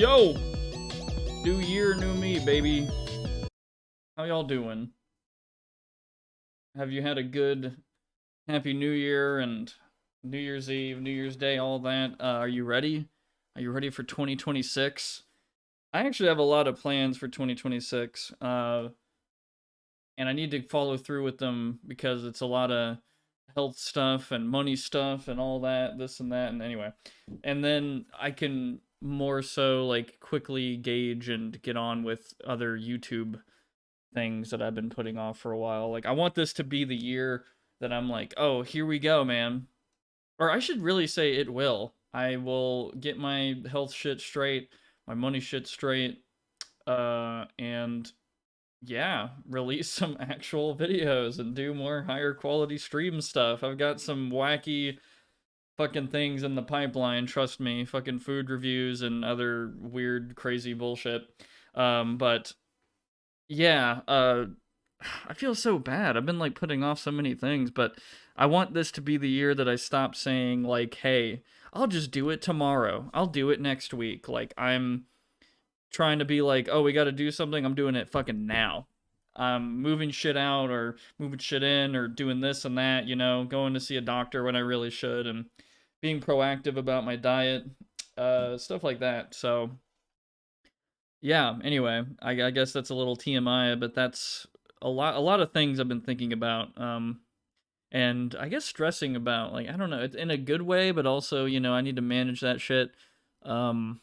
Yo! New year, new me, baby. How y'all doing? Have you had a good, happy new year and New Year's Eve, New Year's Day, all that? Are you ready? Are you ready for 2026? I actually have a lot of plans for 2026, and I need to follow through with them because it's a lot of health stuff and money stuff and all that, this and that, and anyway. And then I can more so like quickly gauge and get on with other YouTube things that I've been putting off for a while. Like I want this to be the year that I'm like, "Oh, here we go, man." Or I should really say it will. I will get my health shit straight, my money shit straight, and yeah, release some actual videos and do more higher quality stream stuff. I've got some wacky fucking things in the pipeline, trust me, fucking food reviews and other weird crazy bullshit. But yeah, I feel so bad. I've been like putting off so many things, but I want this to be the year that I stop saying like, "Hey, I'll just do it tomorrow. I'll do it next week." Like I'm trying to be like, "Oh, we got to do something." I'm doing it fucking now. I'm moving shit out or moving shit in or doing this and that, going to see a doctor when I really should and being proactive about my diet, stuff like that. So, yeah, anyway, I guess that's a little TMI, but that's a lot of things I've been thinking about. And I guess stressing about, like, I don't know, it's in a good way, but also, I need to manage that shit. Um,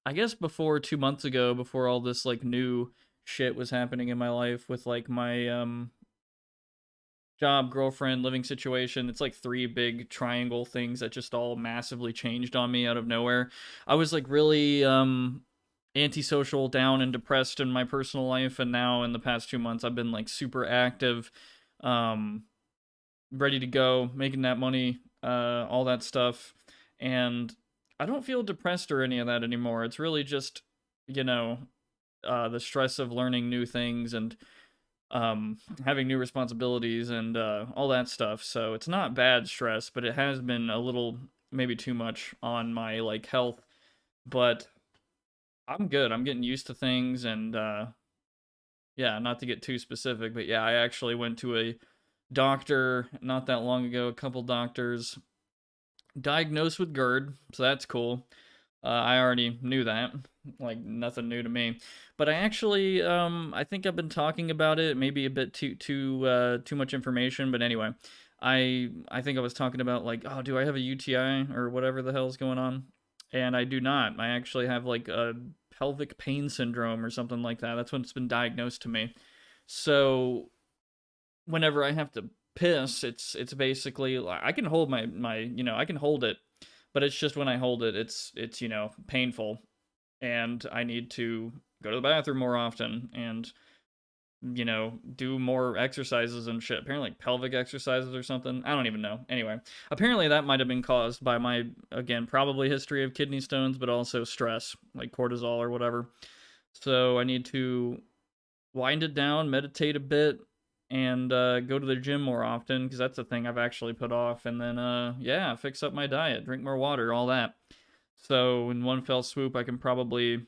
I guess before 2 months ago, before all this like new shit was happening in my life with like my job, girlfriend, living situation, it's like three big triangle things that just all massively changed on me out of nowhere. I was like really antisocial, down and depressed in my personal life, and now in the past 2 months I've been like super active, um ready to go, making that money, all that stuff. And I don't feel depressed or any of that anymore. It's really just, you know, the stress of learning new things and having new responsibilities and all that stuff. So it's not bad stress, but it has been a little, maybe too much on my like health. But I'm good. I'm getting used to things and yeah, not to get too specific, but yeah, I actually went to a doctor not that long ago, a couple doctors diagnosed with GERD, so that's cool. I already knew that, like nothing new to me. But I actually, I think I've been talking about it, maybe a bit too much information. But anyway, I think I was talking about like, oh, do I have a UTI or whatever the hell's going on? And I do not. I actually have like a pelvic pain syndrome or something like that. That's what's been diagnosed to me. So whenever I have to piss, it's basically I can hold my I can hold it, but it's just when I hold it, it's painful, and I need to go to the bathroom more often and do more exercises and shit. Apparently, like pelvic exercises or something. I don't even know. Anyway, apparently that might have been caused by my again probably history of kidney stones, but also stress like cortisol or whatever. So I need to wind it down, meditate a bit, and go to the gym more often because that's the thing I've actually put off. And then yeah, fix up my diet, drink more water, all that. So in one fell swoop, I can probably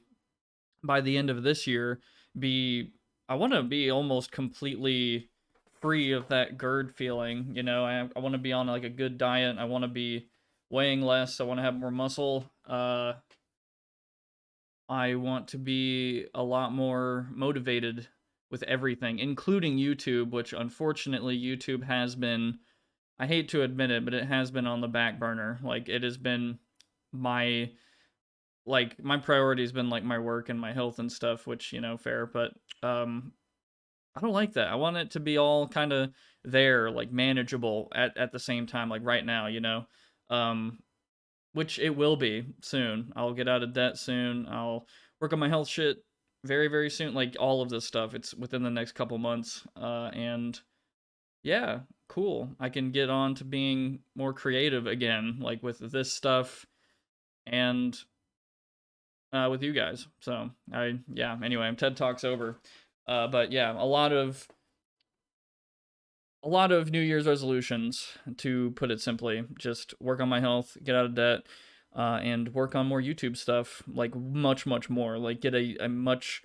by the end of this year be I want to be almost completely free of that GERD feeling. I want to be on like a good diet. I want to be weighing less. I want to have more muscle. I want to be a lot more motivated with everything, including YouTube, which unfortunately YouTube has been, I hate to admit it, but it has been on the back burner. Like it has been my my priority has been like my work and my health and stuff, which, fair, but I don't like that. I want it to be all kind of there, like manageable at the same time, like right now, Um which it will be soon. I'll get out of debt soon. I'll work on my health shit very, very soon. Like all of this stuff, it's within the next couple months. And yeah, cool. I can get on to being more creative again, like with this stuff and with you guys. So yeah. Anyway, TED Talk's over. But yeah, a lot of New Year's resolutions, to put it simply. Just work on my health, get out of debt, and work on more YouTube stuff, like much, much more. Like get a much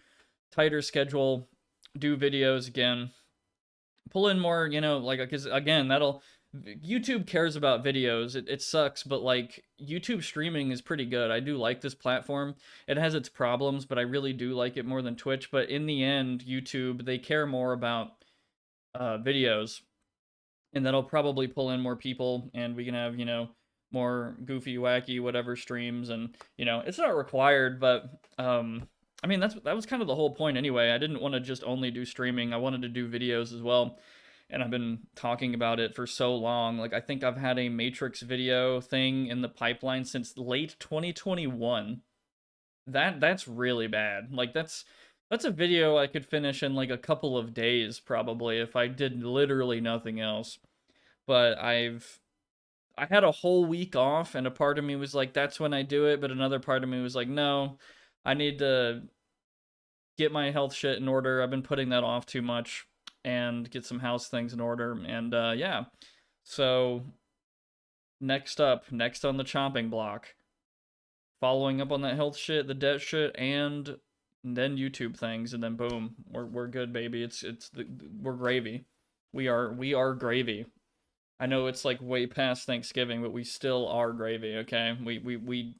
tighter schedule, do videos again, pull in more, like, because again, YouTube cares about videos. It sucks, but like YouTube streaming is pretty good. I do like this platform. It has its problems, but I really do like it more than Twitch. But in the end, YouTube, they care more about videos, and that'll probably pull in more people, and we can have, more goofy, wacky, whatever streams, and it's not required, but I mean that was kind of the whole point anyway. I didn't want to just only do streaming. I wanted to do videos as well. And I've been talking about it for so long. Like I think I've had a Matrix video thing in the pipeline since late 2021. That's really bad. Like that's a video I could finish in like a couple of days probably if I did literally nothing else. But I had a whole week off, and a part of me was like, that's when I do it, but another part of me was like, no, I need to get my health shit in order. I've been putting that off too much, and get some house things in order. And yeah, so next on the chopping block, following up on that health shit, the debt shit, and then YouTube things, and then boom, we're good, baby. We're gravy. We are gravy. I know it's like way past Thanksgiving, but we still are gravy. Okay, we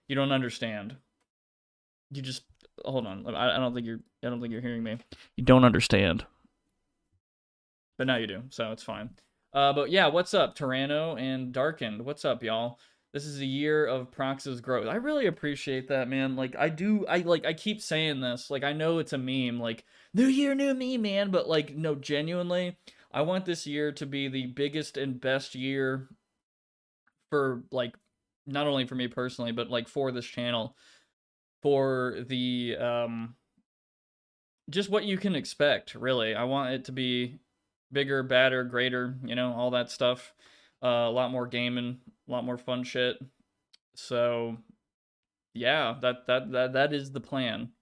you don't understand. You just hold on. I don't think you're hearing me. You don't understand. But now you do, so it's fine. But yeah, what's up, Tyranno and Darkened? What's up, y'all? This is a year of Prox's growth. I really appreciate that, man. Like I keep saying this. Like I know it's a meme, like new year, new me, man. But like, no, genuinely, I want this year to be the biggest and best year for like, not only for me personally, but like for this channel, for the just what you can expect. Really, I want it to be bigger, badder, greater, all that stuff. A lot more gaming, a lot more fun shit. So, yeah, that is the plan.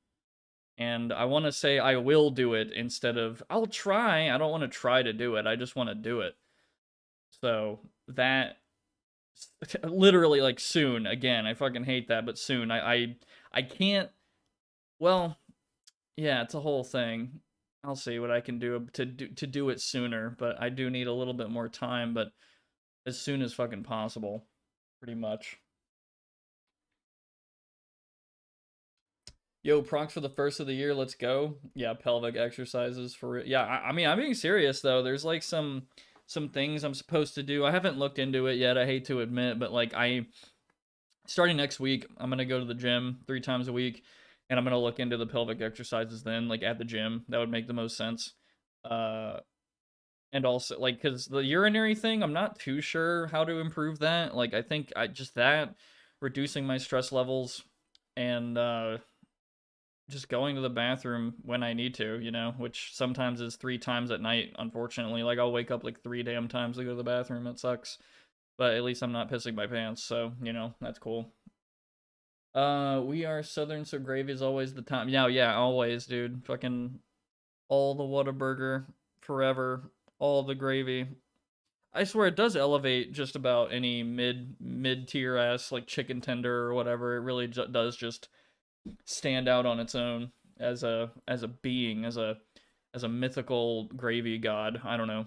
And I want to say I will do it instead of I'll try. I don't want to try to do it. I just want to do it. So, that literally like soon. Again, I fucking hate that, but soon. I can't. Well, yeah, it's a whole thing. I'll see what I can do to do it sooner, but I do need a little bit more time, but as soon as fucking possible, pretty much. Yo, Prox for the first of the year, let's go. Yeah, pelvic exercises for it. Yeah, I mean, I'm being serious though. There's like some things I'm supposed to do. I haven't looked into it yet. I hate to admit, but like starting next week, I'm gonna go to the gym 3 times a week, and I'm gonna look into the pelvic exercises then, like at the gym. That would make the most sense. And also like because the urinary thing, I'm not too sure how to improve that. Like I think I just that reducing my stress levels, and just going to the bathroom when I need to, which sometimes is 3 times at night, unfortunately. Like I'll wake up like 3 damn times to go to the bathroom. It sucks. But at least I'm not pissing my pants, so that's cool. We are Southern, so gravy is always the time. Yeah, always, dude. Fucking all the Whataburger forever, all the gravy. I swear it does elevate just about any mid tier ass like chicken tender or whatever. It really does just stand out on its own as a being, as a mythical gravy god. I don't know.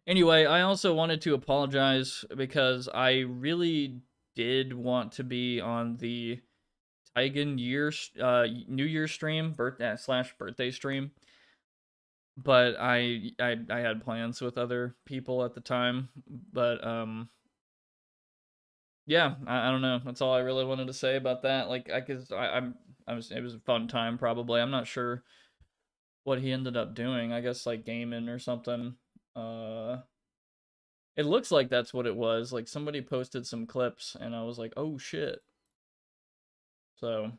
Anyway, I also wanted to apologize because I really did want to be on the Tigan New Year stream, birthday stream, but I had plans with other people at the time. But yeah, I don't know. That's all I really wanted to say about that. Like it was a fun time probably. I'm not sure what he ended up doing. I guess like gaming or something. It looks like that's what it was. Like somebody posted some clips and I was like, "Oh shit." So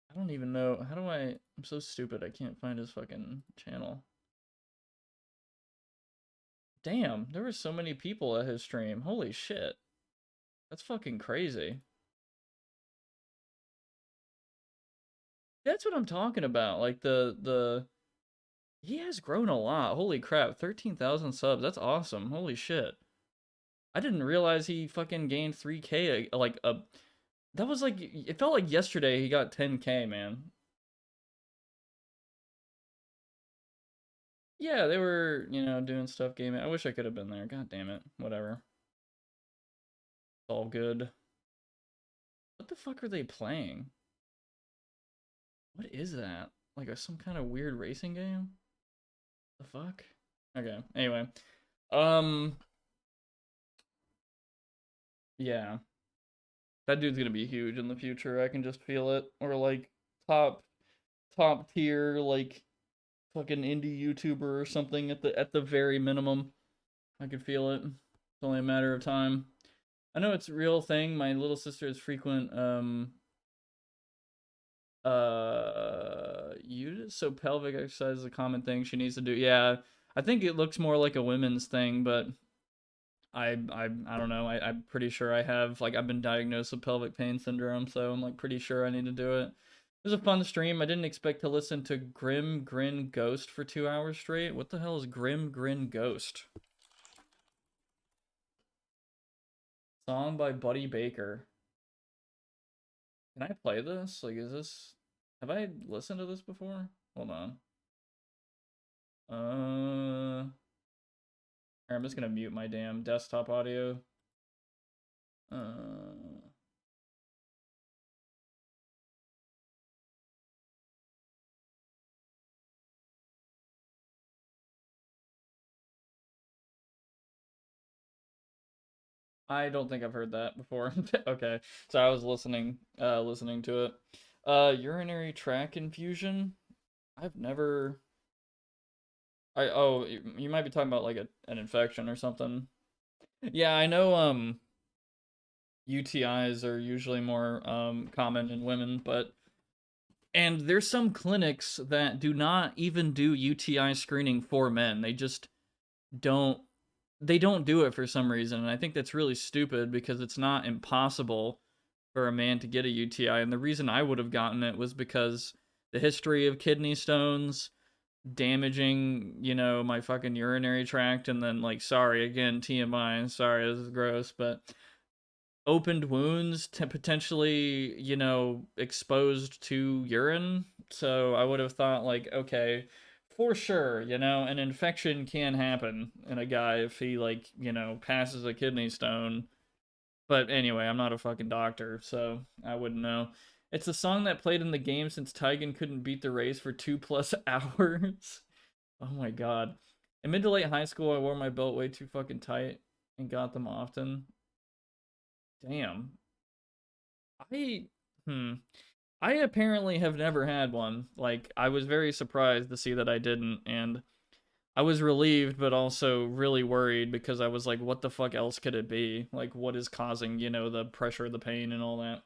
I don't even know. I'm so stupid. I can't find his fucking channel. Damn, there were so many people at his stream. Holy shit. That's fucking crazy. That's what I'm talking about. Like he has grown a lot. Holy crap. 13,000 subs. That's awesome. Holy shit. I didn't realize he fucking gained 3K, like, that was like, it felt like yesterday he got 10K, man. Yeah, they were, doing stuff gaming. I wish I could have been there. God damn it. Whatever. It's all good. What the fuck are they playing? What is that? Like some kind of weird racing game? The fuck? Okay. Anyway. Um yeah. That dude's gonna be huge in the future. I can just feel it. Or like top top tier, like fucking indie YouTuber or something at the very minimum. I could feel it. It's only a matter of time. I know it's a real thing. My little sister is frequent so pelvic exercise is a common thing she needs to do. Yeah, I think it looks more like a women's thing, but I don't know. I'm pretty sure I have, like, I've been diagnosed with pelvic pain syndrome, so I'm like pretty sure I need to do it. It was a fun stream. I didn't expect to listen to Grim Grin Ghost for 2 hours straight. What the hell is Grim Grin Ghost? Song by Buddy Baker. Can I play this? Like, is this... Have I listened to this before? Hold on. I'm just gonna mute my damn desktop audio. I don't think I've heard that before. Okay, so I was listening to it. Urinary tract infusion. I've never. You might be talking about like an infection or something. Yeah, I know. UTIs are usually more common in women, but and there's some clinics that do not even do UTI screening for men. Don't they don't do it for some reason, and I think that's really stupid because it's not impossible for a man to get a UTI, and the reason I would have gotten it was because the history of kidney stones damaging, my fucking urinary tract, and then, like, sorry again, TMI, sorry, this is gross, but opened wounds to potentially, exposed to urine. So I would have thought, like, okay, for sure, an infection can happen in a guy if he, like, passes a kidney stone. But anyway, I'm not a fucking doctor, so I wouldn't know. It's a song that played in the game since Tigan couldn't beat the race for 2+ hours. Oh my god. In mid to late high school, I wore my belt way too fucking tight and got them often. Damn. I hmm. I apparently have never had one. Like, I was very surprised to see that I didn't, and I was relieved, but also really worried because I was like, what the fuck else could it be? Like, what is causing, the pressure, the pain, and all that?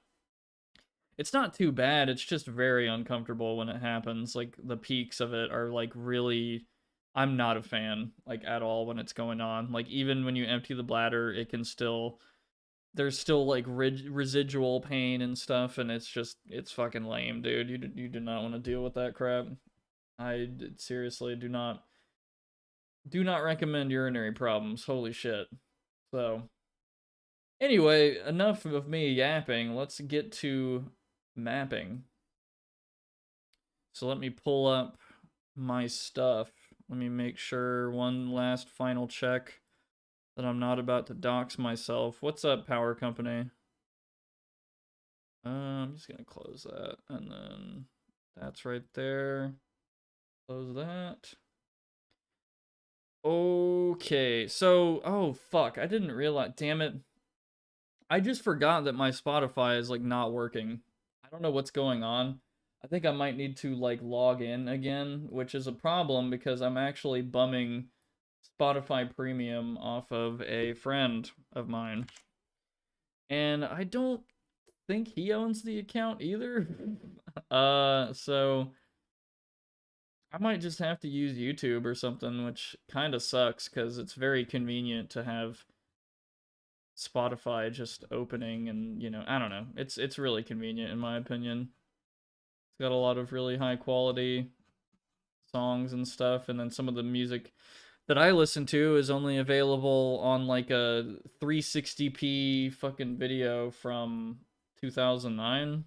It's not too bad, it's just very uncomfortable when it happens. Like, the peaks of it are, like, really... I'm not a fan, like, at all when it's going on. Like, even when you empty the bladder, it can still... There's still, like, residual pain and stuff, and it's fucking lame, dude. You do not want to deal with that crap. I seriously do not recommend urinary problems. Holy shit. So, anyway, enough of me yapping. Let's get to mapping. So let me pull up my stuff. Let me make sure one last final check that I'm not about to dox myself. What's up, power company? I'm just gonna close that, and then that's right there. Close that. Okay, so, oh fuck, I didn't realize, damn it. I just forgot that my Spotify is, like, not working. I don't know what's going on. I think I might need to, like, log in again, which is a problem because I'm actually bumming Spotify Premium off of a friend of mine. And I don't think he owns the account either. So I might just have to use YouTube or something, which kind of sucks because it's very convenient to have Spotify just opening, and I don't know. It's really convenient in my opinion. It's got a lot of really high quality songs and stuff, and then some of the music that I listen to is only available on like a 360p fucking video from 2009.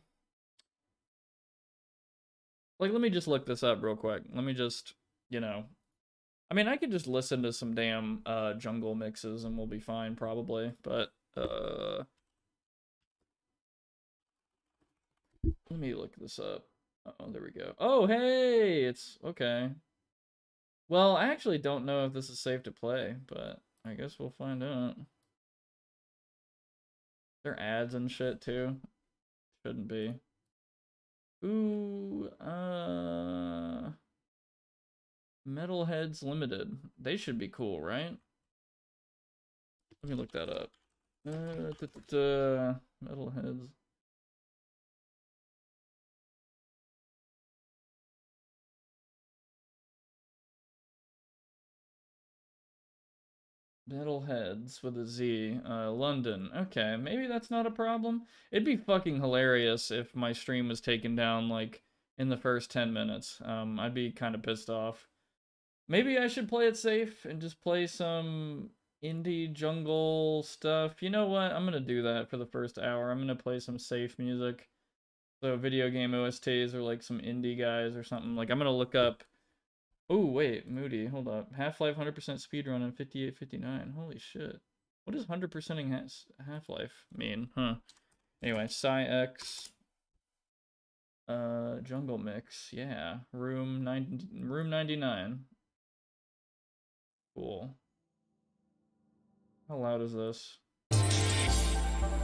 Like, let me just look this up real quick. Let me just, you know, I mean, I could just listen to some damn jungle mixes and we'll be fine probably, but let me look this up. Oh, there we go. Oh, hey, it's okay. Well, I actually don't know if this is safe to play, but I guess we'll find out. There are ads and shit too. Shouldn't be. Ooh, Metalheads Limited. They should be cool, right? Let me look that up. Metalheads. Metalheads with a Z. London. Okay, maybe that's not a problem. It'd be fucking hilarious if my stream was taken down, like, in the first 10 minutes. I'd be kind of pissed off. Maybe I should play it safe and just play some indie jungle stuff. You know what? I'm gonna do that for the first hour. I'm gonna play some safe music. So video game OSTs or like some indie guys or something. Like, I'm gonna look up... Oh, wait, Moody, hold up. Half-Life 100% speedrun in 58:59. Holy shit. What does 100%ing Half-Life mean? Huh. Anyway, Psyx. Jungle Mix. Yeah. Room 99. Cool. How loud is this?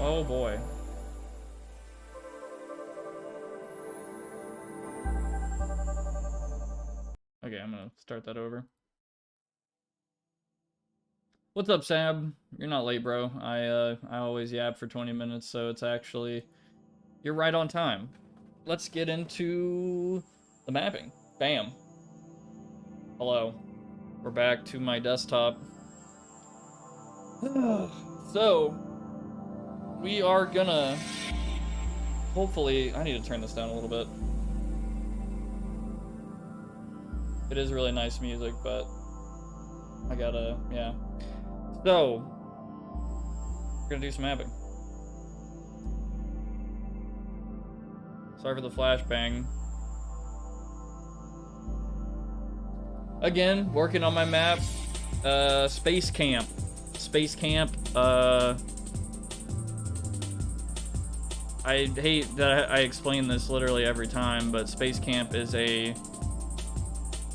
Oh, boy. Okay, I'm gonna start that over. What's up, Sab? You're not late, bro. I always yap for 20 minutes, so it's actually... You're right on time. Let's get into the mapping. Bam. Hello. We're back to my desktop. So, we are gonna... Hopefully... I need to turn this down a little bit. It is really nice music, but I gotta, yeah. So, we're gonna do some mapping. Sorry for the flashbang. Again, working on my map. Space Camp. Space Camp, I hate that I explain this literally every time, but Space Camp is a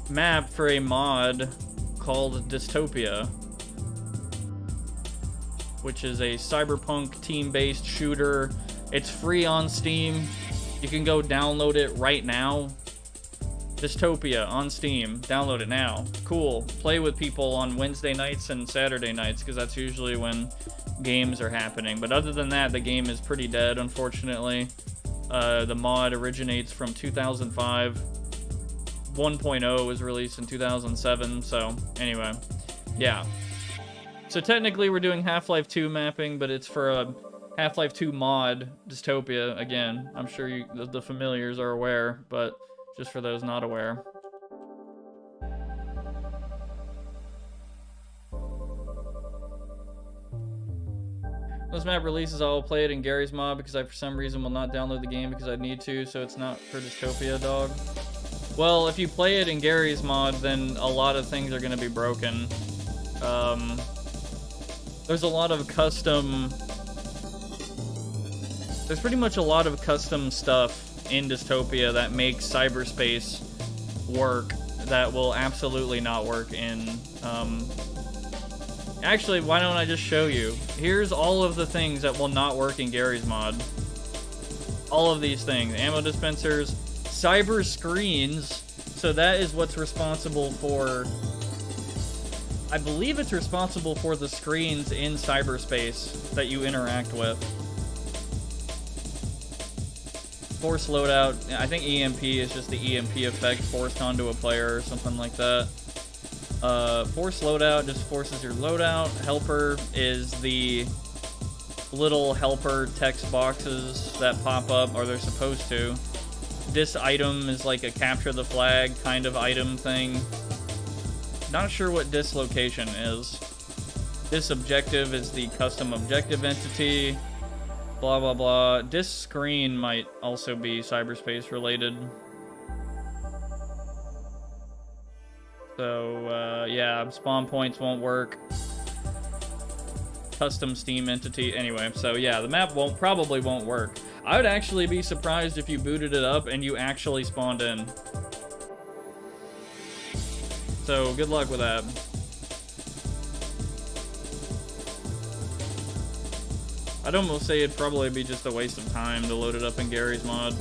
map for a mod called Dystopia, which is a cyberpunk team-based shooter. It's free on Steam. You can go download it right now. Dystopia on Steam. Download it now. Cool. Play with people on Wednesday nights and Saturday nights, because that's usually when games are happening. But other than that, the game is pretty dead, unfortunately. The mod originates from 2005. 1.0 was released in 2007, so anyway, yeah. So technically we're doing Half-Life 2 mapping, but it's for a Half-Life 2 mod, Dystopia, again. I'm sure the familiars are aware, but just for those not aware. This map releases, I will play it in Gary's mod because I for some reason will not download the game because I need to, so it's not for Dystopia, dog. Well, if you play it in Gary's mod, then a lot of things are going to be broken. There's a lot of custom... There's pretty much a lot of custom stuff in Dystopia that makes cyberspace work that will absolutely not work in... Actually, why don't I just show you? Here's all of the things that will not work in Gary's mod. All of these things. Ammo dispensers... Cyber screens, so that is what's responsible for... I believe it's responsible for the screens in cyberspace that you interact with. Force loadout, I think EMP is just the EMP effect forced onto a player or something like that. Force loadout just forces your loadout. Helper is the little helper text boxes that pop up, or they're supposed to. This item is like a capture the flag kind of item thing. Not sure what dislocation is. This objective is the custom objective entity. Blah, blah, blah. This screen might also be cyberspace related. So, yeah, spawn points won't work. Custom Steam entity. Anyway, so yeah, the map probably won't work. I would actually be surprised if you booted it up and you actually spawned in. So, good luck with that. I'd almost say it'd probably be just a waste of time to load it up in Gary's mod.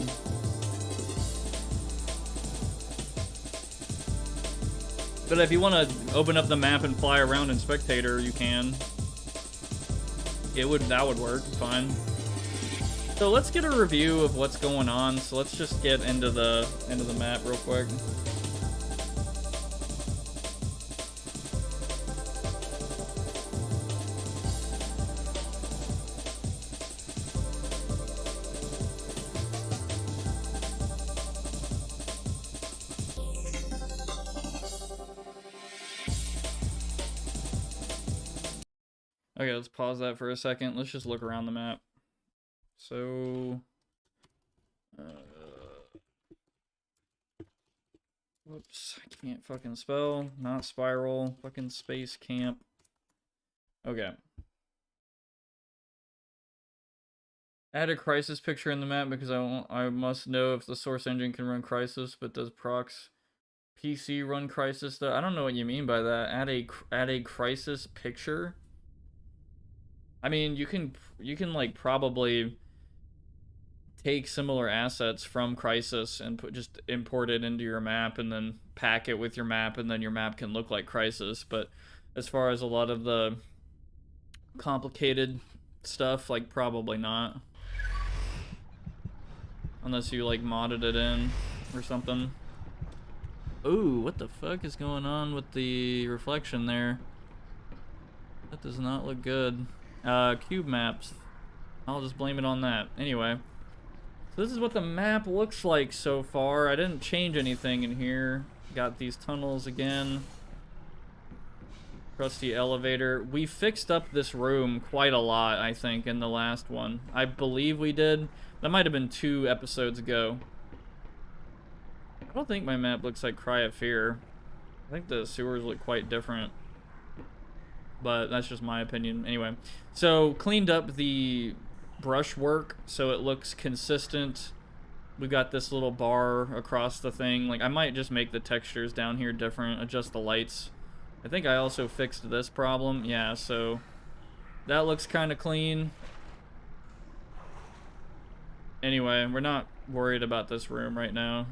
But if you want to open up the map and fly around in Spectator, you can. That would work fine. So let's get a review of what's going on. So let's just get into the map real quick. Okay, let's pause that for a second. Let's just look around the map. So, whoops, I can't fucking spell. Not spiral. Fucking space camp. Okay. Add a crisis picture in the map because I must know if the source engine can run crisis, but does Prox PC run crisis though? I don't know what you mean by that. Add a crisis picture. I mean, you can like probably take similar assets from Crysis and just import it into your map and then pack it with your map, and then your map can look like Crysis. But as far as a lot of the complicated stuff, like probably not. Unless you like modded it in or something. Ooh, what the fuck is going on with the reflection there? That does not look good. Cube maps. I'll just blame it on that. Anyway, so this is what the map looks like so far. I didn't change anything in here. Got these tunnels again. Crusty elevator. We fixed up this room quite a lot, I think, in the last one. I believe we did. That might have been 2 episodes ago. I don't think my map looks like Cry of Fear. I think the sewers look quite different. But that's just my opinion. Anyway, so cleaned up the brushwork so it looks consistent. We got this little bar across the thing. Like, I might just make the textures down here different, adjust the lights. I think I also fixed this problem. Yeah, so that looks kind of clean. Anyway, we're not worried about this room right now.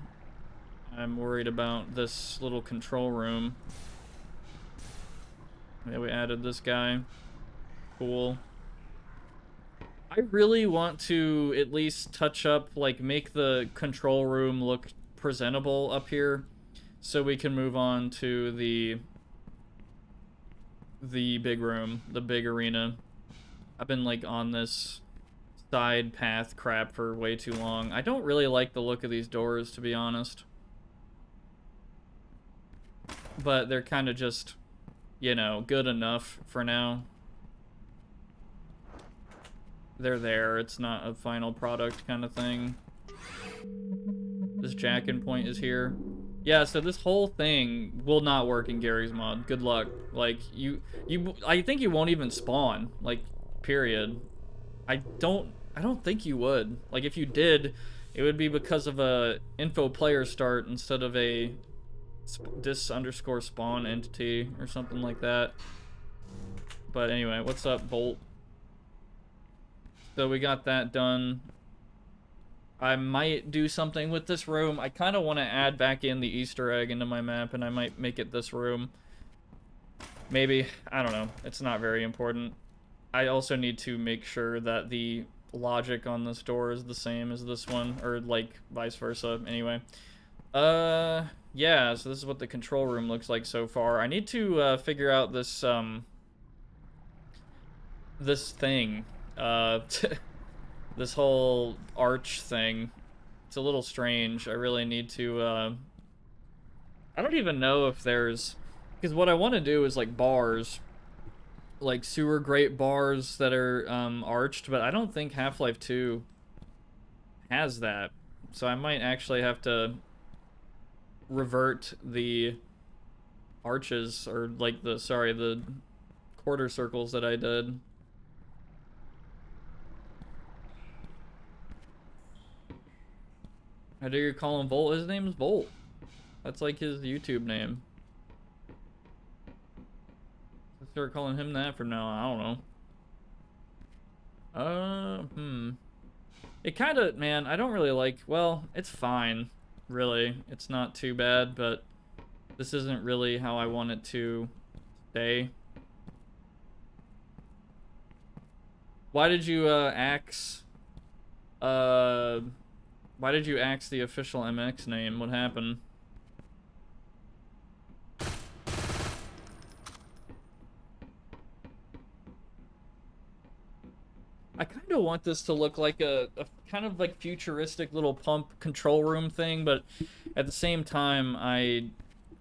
I'm worried about this little control room. Yeah, we added this guy. Cool. I really want to at least touch up, like, make the control room look presentable up here, so we can move on to the big room, the big arena. I've been, like, on this side path crap for way too long. I don't really like the look of these doors, to be honest. But they're kind of just, you know, good enough for now. They're there. It's not a final product kind of thing. This jack-in point is here. Yeah, so this whole thing will not work in Gary's mod. Good luck. Like, I think you won't even spawn. Like, period. I don't think you would. Like, if you did, it would be because of a info player start instead of a dis_spawn entity or something like that. But anyway, what's up, Bolt? So we got that done. I might do something with this room. I kind of want to add back in the Easter egg into my map, and I might make it this room. Maybe. I don't know. It's not very important. I also need to make sure that the logic on this door is the same as this one, or like vice versa. Anyway. Yeah, so this is what the control room looks like so far. I need to figure out this this thing. This whole arch thing. It's a little strange. I really need to I don't even know if there's Because what I want to do is like bars, like sewer grate bars that are arched, but I don't think Half-Life 2 has that. So I might actually have to revert the arches, or like the quarter circles that I did. How dare you call him Volt? His name's Volt. That's like his YouTube name. Let's start calling him that from now on. I don't know. It kind of, man, I don't really like, well, it's fine, really. It's not too bad, but this isn't really how I want it to stay. Why did you axe the official MX name? What happened? I kind of want this to look like a kind of like futuristic little pump control room thing, but at the same time, I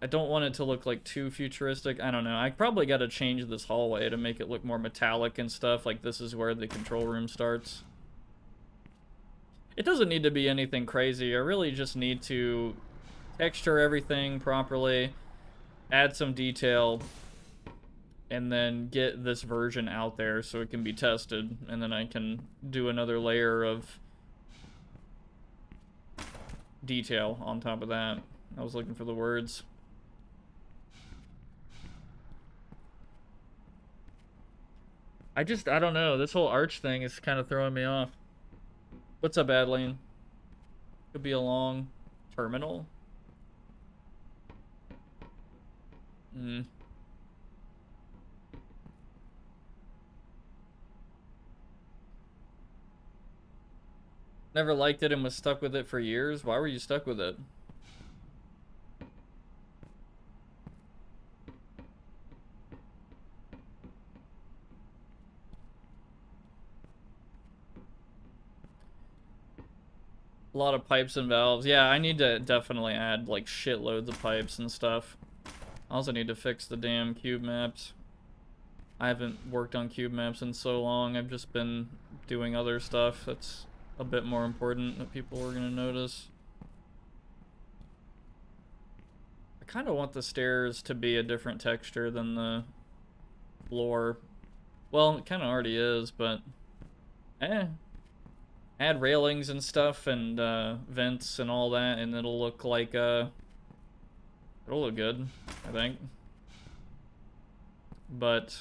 don't want it to look like too futuristic. I don't know. I probably got to change this hallway to make it look more metallic and stuff. Like this is where the control room starts. It doesn't need to be anything crazy. I really just need to texture everything properly, add some detail, and then get this version out there so it can be tested, and then I can do another layer of detail on top of that. I was looking for the words. I don't know. This whole arch thing is kind of throwing me off. What's up, Adeline? Could be a long terminal. Never liked it and was stuck with it for years. Why were you stuck with it? A lot of pipes and valves. Yeah, I need to definitely add like shitloads of pipes and stuff. I also need to fix the damn cube maps. I haven't worked on cube maps in so long. I've just been doing other stuff that's a bit more important that people are gonna notice. I kind of want the stairs to be a different texture than the floor. Well, it kind of already is, but add railings and stuff and vents and all that, and it'll look like it'll look good, I think. But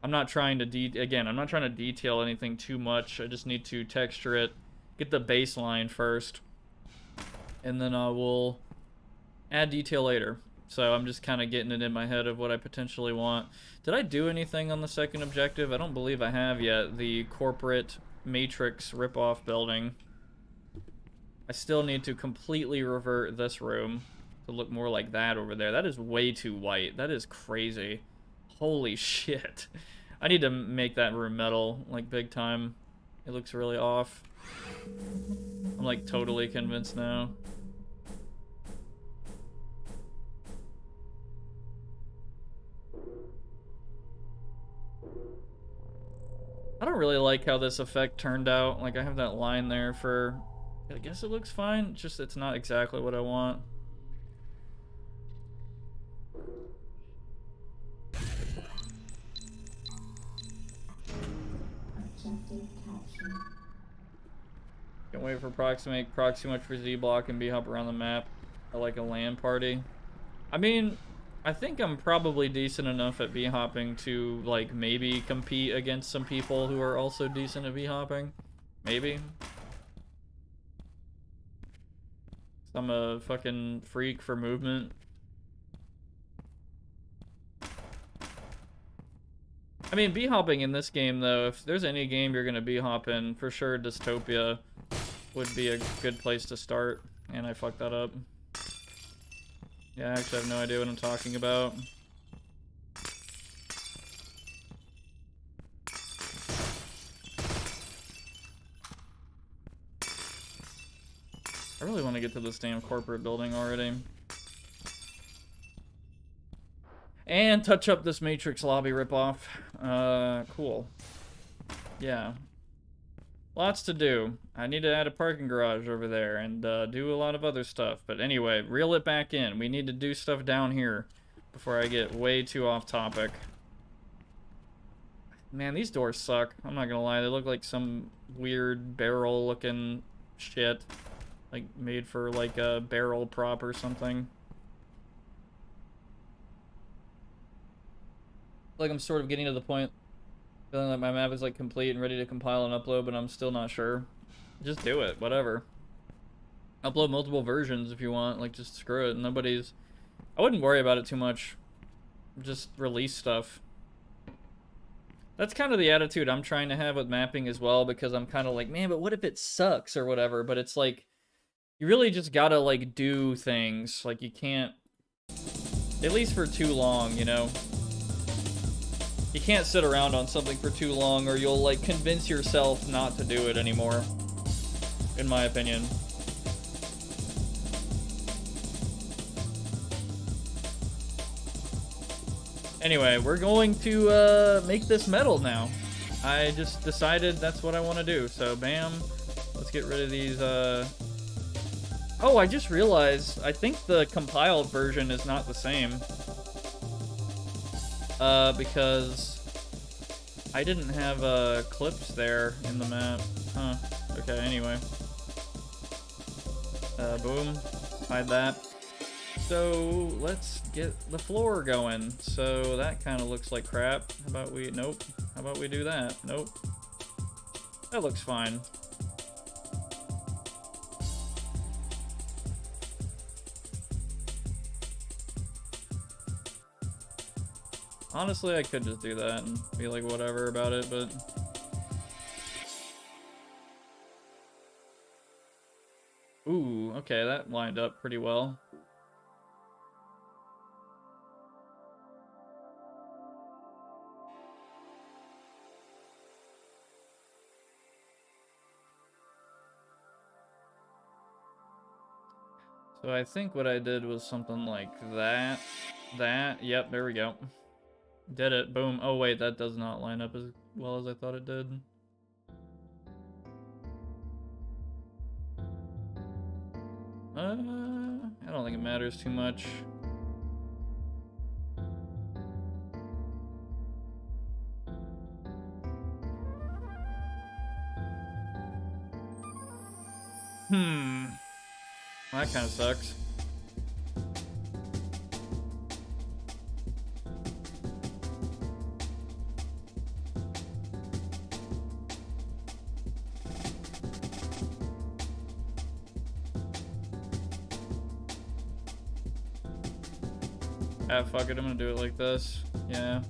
I'm not trying to I'm not trying to detail anything too much. I just need to texture it, get the baseline first, and then I will add detail later. So I'm just kind of getting it in my head of what I potentially want. Did I do anything on the second objective? I don't believe I have yet. The corporate Matrix ripoff building. I still need to completely revert this room to look more like that over there. That is way too white. That is crazy. Holy shit. I need to make that room metal, like, big time. It looks really off. I'm, like, totally convinced now. I don't really like how this effect turned out. Like, I have that line there for... I guess it looks fine. It's just it's not exactly what I want. Can't wait for Prox to make Prox too much for Z-Block and B-Hop around the map. I like a LAN party. I mean, I think I'm probably decent enough at B-hopping to, like, maybe compete against some people who are also decent at B-hopping. Maybe. I'm a fucking freak for movement. I mean, B-hopping in this game, though, if there's any game you're gonna B-hop in, for sure Dystopia would be a good place to start. And I fucked that up. Yeah, I actually have no idea what I'm talking about. I really want to get to this damn corporate building already. And touch up this Matrix lobby ripoff. Cool. Yeah. Lots to do. I need to add a parking garage over there and do a lot of other stuff. But anyway, reel it back in. We need to do stuff down here before I get way too off topic. Man, these doors suck. I'm not gonna lie. They look like some weird barrel-looking shit. Like, made for, like, a barrel prop or something. Like, I'm sort of getting to the point feeling like my map is, like, complete and ready to compile and upload, but I'm still not sure. Just do it. Whatever. Upload multiple versions if you want. Like, just screw it. Nobody's... I wouldn't worry about it too much. Just release stuff. That's kind of the attitude I'm trying to have with mapping as well, because I'm kind of like, man, but what if it sucks or whatever? But it's like, you really just gotta, like, do things. Like, you can't, at least for too long, you know? You can't sit around on something for too long, or you'll, like, convince yourself not to do it anymore, in my opinion. Anyway, we're going to make this metal now. I just decided that's what I want to do. So, bam. Let's get rid of these. Oh, I just realized. I think the compiled version is not the same. Because I didn't have clips there in the map. Huh. Okay, anyway. Boom. Hide that. So, let's get the floor going. So, that kind of looks like crap. How about we... Nope. How about we do that? Nope. That looks fine. Honestly, I could just do that and be like whatever about it, but... Ooh, okay, that lined up pretty well. So I think what I did was something like that. Yep, there we go. Did it, boom. Oh wait, that does not line up as well as I thought it did. I don't think it matters too much. That kind of sucks. Ah, fuck it, I'm gonna do it like this. Yeah.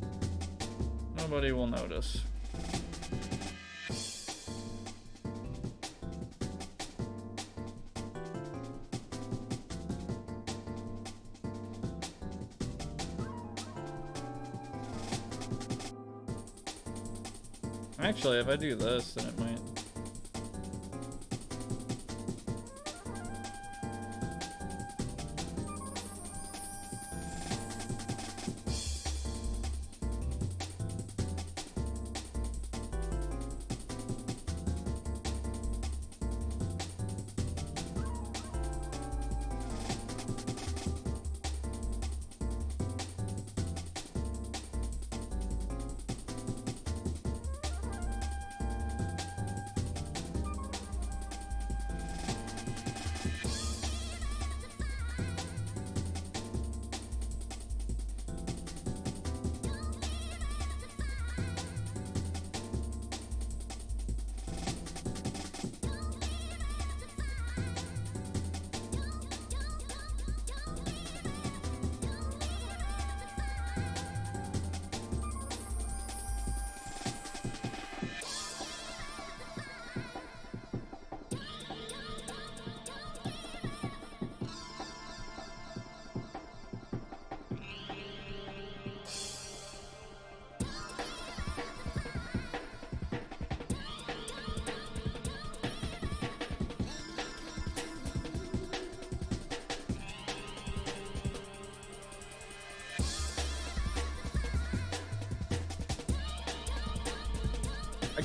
Nobody will notice. Actually, if I do this, then it might...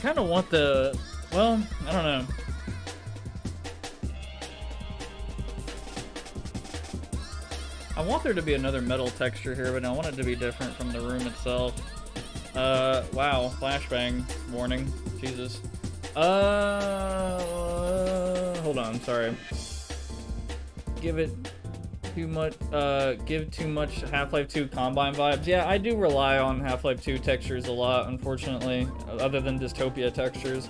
kind of want the... Well, I don't know. I want there to be another metal texture here, but I want it to be different from the room itself. Wow, flashbang warning. Jesus. Hold on, sorry. Give too much Half-Life 2 Combine vibes. Yeah, I do rely on Half-Life 2 textures a lot, unfortunately, other than Dystopia textures.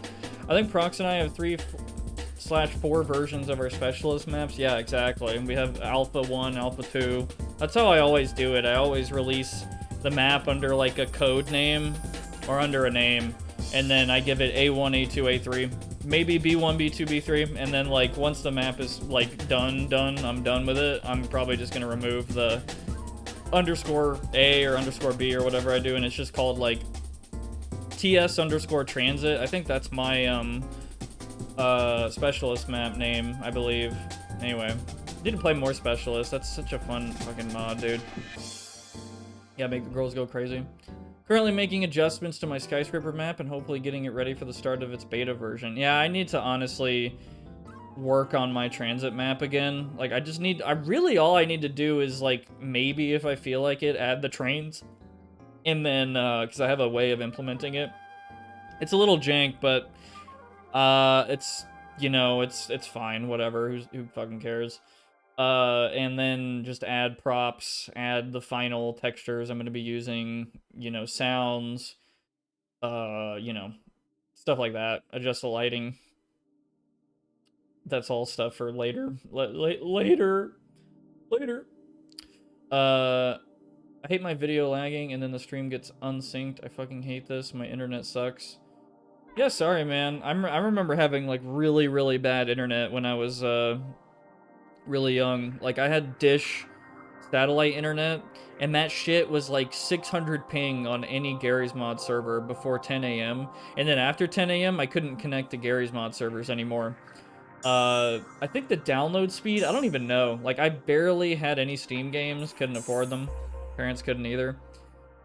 I think Prox and I have 3/4 versions of our specialist maps. Yeah, exactly. We have Alpha 1, Alpha 2. That's how I always do it. I always release the map under like a code name or under a name, and then I give it A1, A2, A3, maybe B1, B2, B3, and then like once the map is like done, I'm done with it. I'm probably just gonna remove the _A or _B or whatever I do, and it's just called like TS_transit. I think that's my specialist map name, I believe. Anyway, need to play more specialists. That's such a fun fucking mod, dude. Yeah, make the girls go crazy. Currently making adjustments to my skyscraper map and hopefully getting it ready for the start of its beta version. Yeah, I need to honestly work on my transit map again. Like, all I need to do is, like, maybe if I feel like it, add the trains. And then, because I have a way of implementing it. It's a little jank, but, it's, you know, it's fine, whatever, who fucking cares. And then just add props, add the final textures I'm going to be using, you know, sounds, you know, stuff like that. Adjust the lighting. That's all stuff for later. Later. I hate my video lagging and then the stream gets unsynced. I fucking hate this. My internet sucks. Yeah, sorry, man. I remember having, like, really, really bad internet when I was, really young. Like, I had Dish satellite internet, and that shit was like 600 ping on any Gary's Mod server before 10 a.m. And then after 10 a.m., I couldn't connect to Gary's Mod servers anymore. I think the download speed, I don't even know. Like, I barely had any Steam games, couldn't afford them. Parents couldn't either.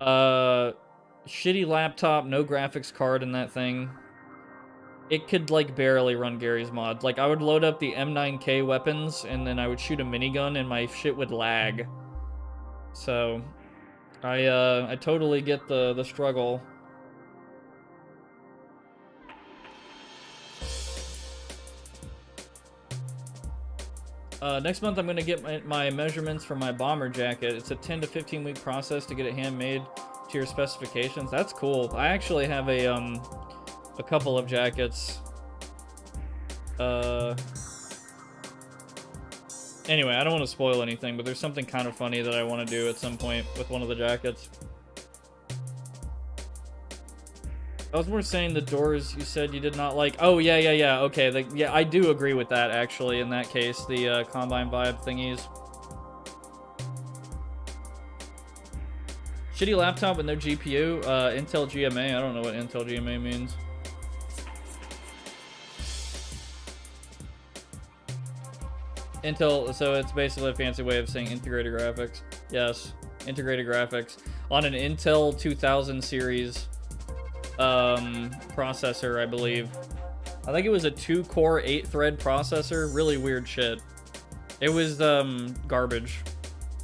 Shitty laptop, no graphics card in that thing. It could, like, barely run Gary's Mod. Like, I would load up the M9K weapons, and then I would shoot a minigun, and my shit would lag. So, I totally get the struggle. Next month, I'm going to get my measurements for my bomber jacket. It's a 10 to 15 week process to get it handmade to your specifications. That's cool. I actually have a couple of jackets. Anyway, I don't want to spoil anything, but there's something kind of funny that I want to do at some point with one of the jackets. I was more saying the doors you said you did not like. Oh, yeah. Okay, yeah, I do agree with that, actually, in that case. The Combine vibe thingies. Shitty laptop with no GPU. Intel GMA. I don't know what Intel GMA means. Intel, so it's basically a fancy way of saying integrated graphics. Yes, integrated graphics. On an Intel 2000 series processor, I believe. I think it was a 2-core, 8-thread processor. Really weird shit. It was garbage.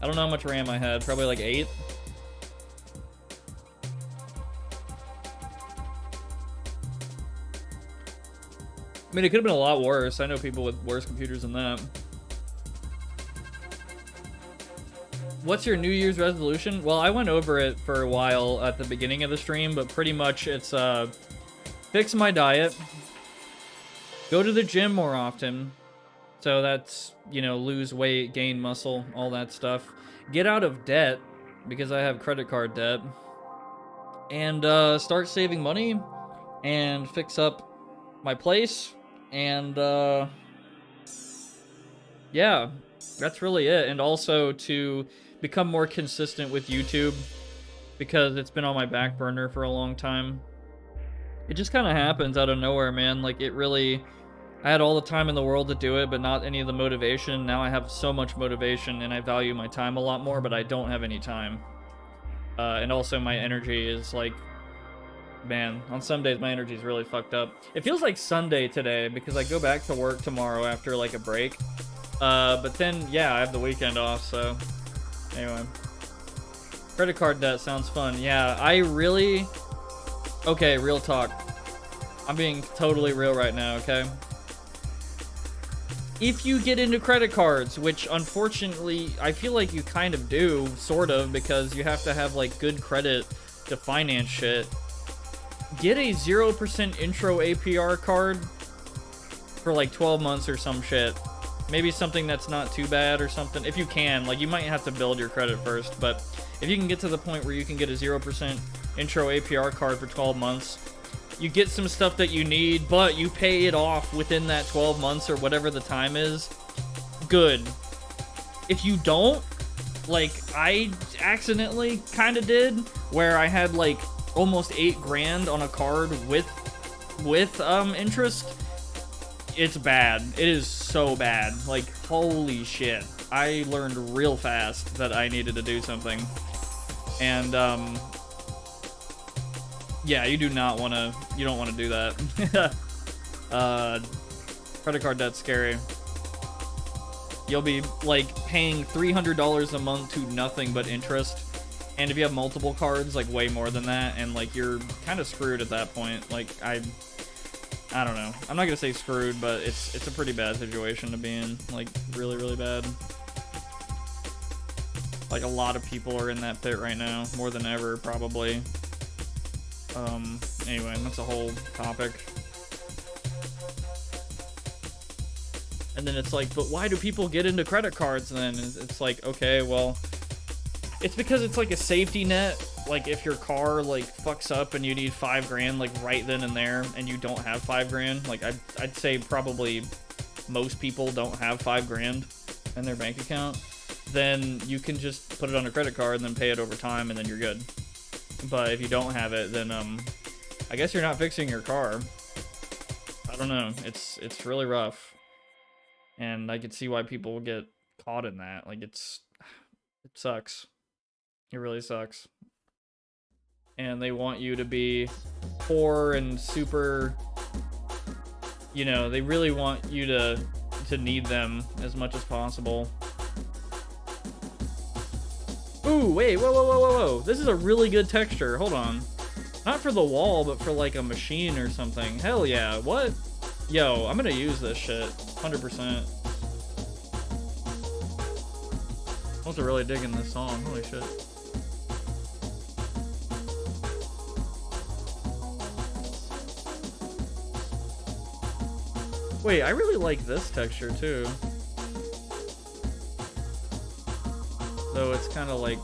I don't know how much RAM I had. Probably like 8. I mean, it could have been a lot worse. I know people with worse computers than that. What's your New Year's resolution? Well, I went over it for a while at the beginning of the stream, but pretty much it's fix my diet, go to the gym more often, so that's, you know, lose weight, gain muscle, all that stuff, get out of debt, because I have credit card debt, and start saving money, and fix up my place, and yeah, that's really it. And also to become more consistent with YouTube, because it's been on my back burner for a long time. It just kind of happens out of nowhere, man. Like, it really, I had all the time in the world to do it, but not any of the motivation. Now I have so much motivation, and I value my time a lot more, but I don't have any time. And also my energy is, like, Man, on some days my energy's really fucked up. It feels like Sunday today because I go back to work tomorrow after like a break. But then, yeah, I have the weekend off, so anyway. Credit card debt sounds fun. Yeah, I really... Okay, real talk. I'm being totally real right now, okay? If you get into credit cards, which unfortunately I feel like you kind of do, sort of, because you have to have like good credit to finance shit, get a 0% intro APR card for like 12 months or some shit. Maybe something that's not too bad or something. If you can, like, you might have to build your credit first, but if you can get to the point where you can get a 0% intro APR card for 12 months, you get some stuff that you need, but you pay it off within that 12 months or whatever the time is, good. If you don't, like I accidentally kind of did, where I had like almost 8 grand on a card with interest, it's bad. It is so bad. Like, holy shit. I learned real fast that I needed to do something. And, yeah, you don't want to do that. Credit card debt's scary. You'll be, like, paying $300 a month to nothing but interest. And if you have multiple cards, like, way more than that, and, like, you're kind of screwed at that point. Like, I don't know. I'm not gonna say screwed, but it's a pretty bad situation to be in. Like, really, really bad. Like, a lot of people are in that pit right now, more than ever, probably. Anyway, that's a whole topic. And then it's like, but why do people get into credit cards then? It's like, okay, well, it's because it's like a safety net. Like, if your car, like, fucks up and you need 5 grand, like, right then and there, and you don't have 5 grand, like, I'd say probably most people don't have 5 grand in their bank account, then you can just put it on a credit card and then pay it over time, and then you're good. But if you don't have it, then, I guess you're not fixing your car. I don't know. It's really rough. And I could see why people get caught in that. Like, it sucks. It really sucks. And they want you to be poor and super, you know, they really want you to need them as much as possible. Ooh, wait, whoa. This is a really good texture. Hold on. Not for the wall, but for like a machine or something. Hell yeah, what? Yo, I'm gonna use this shit, 100%. I'm also really digging this song, holy shit. Wait, I really like this texture too. Though it's kind of like...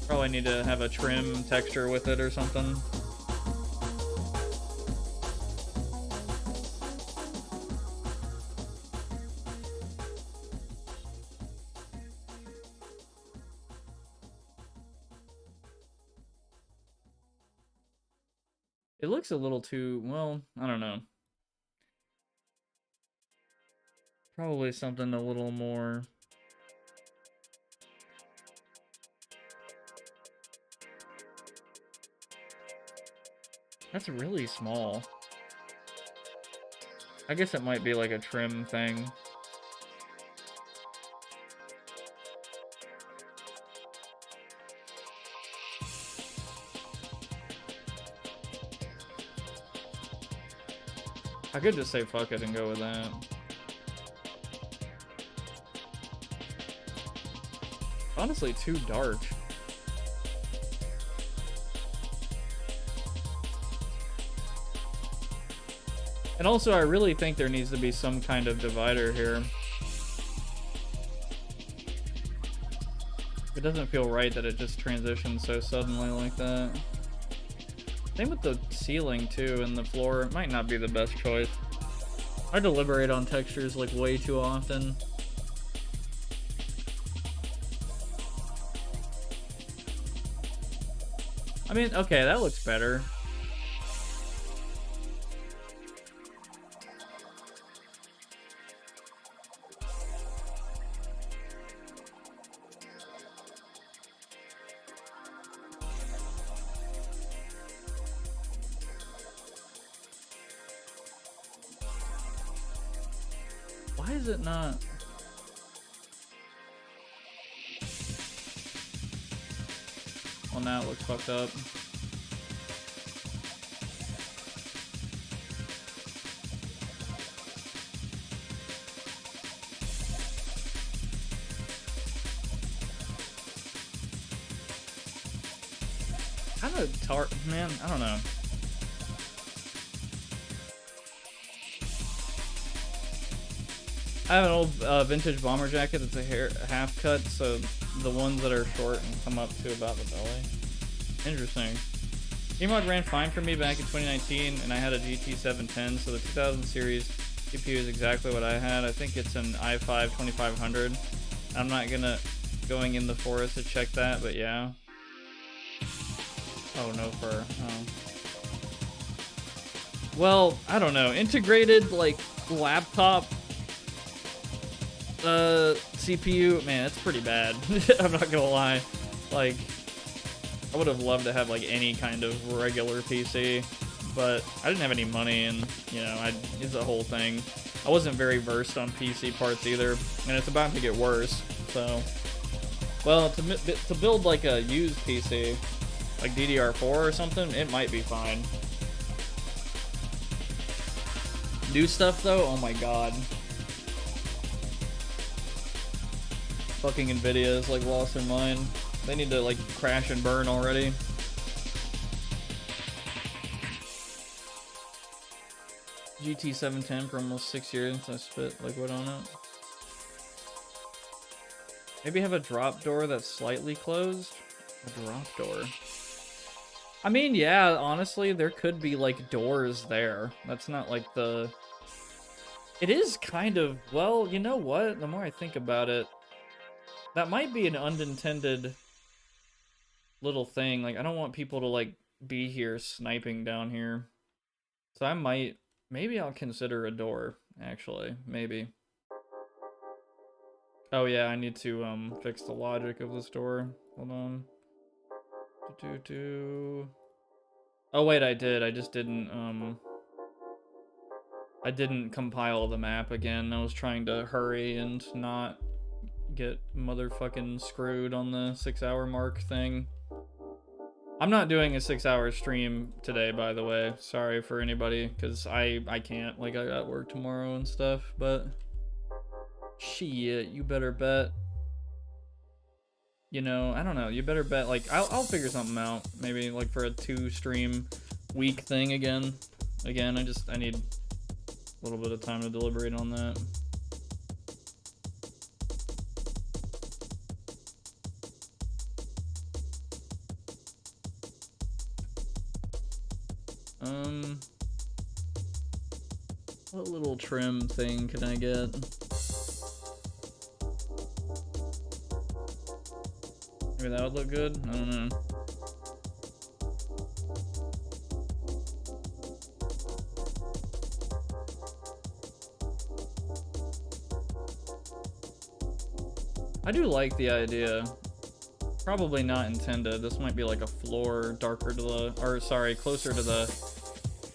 Probably need to have a trim texture with it or something. It looks a little too, well, I don't know. Probably something a little more... That's really small. I guess it might be like a trim thing. I could just say fuck it and go with that. Honestly, too dark. And also, I really think there needs to be some kind of divider here. It doesn't feel right that it just transitions so suddenly like that. Same with the ceiling too, and the floor. It might not be the best choice. I deliberate on textures like way too often. I mean, okay, that looks better. Why is it not? Well, now it looks fucked up. Kind of tart, man. I don't know. I have an old vintage bomber jacket that's a half cut, so the ones that are short and come up to about the belly. Interesting. Gmod ran fine for me back in 2019, and I had a GT 710, so the 2000 series CPU is exactly what I had. I think it's an i5 2500. I'm not going in the forest to check that, but yeah. Oh, no fur. Oh. Well, I don't know. Integrated, like, laptop CPU, man, it's pretty bad. I'm not gonna lie. Like, I would have loved to have, like, any kind of regular PC, but I didn't have any money, and, you know, it's a whole thing. I wasn't very versed on PC parts either, and it's about to get worse, so. Well, to build, like, a used PC, like DDR4 or something, it might be fine. New stuff, though? Oh my god. Fucking Nvidia is, like, lost their mind. They need to, like, crash and burn already. GT 710 for almost 6 years since I spit liquid on it. Maybe have a drop door that's slightly closed? A drop door. I mean, yeah, honestly, there could be, like, doors there. That's not, like, the... It is kind of... Well, you know what? The more I think about it, that might be an unintended little thing. Like, I don't want people to, like, be here sniping down here. So I might... Maybe I'll consider a door, actually. Maybe. Oh, yeah, I need to, fix the logic of this door. Hold on. Oh, wait, I did. I just didn't, I didn't compile the map again. I was trying to hurry and not get motherfucking screwed on the 6-hour mark thing. I'm not doing a 6-hour stream today, by the way. Sorry for anybody, because I can't. Like, I got work tomorrow and stuff, but... Shit, you better bet. You know, I don't know. You better bet, like, I'll figure something out. Maybe, like, for a 2-stream week thing again. Again, I need a little bit of time to deliberate on that. What little trim thing can I get? Maybe that would look good? I don't know. I do like the idea. Probably not intended. This might be like a floor darker to the, or sorry, closer to the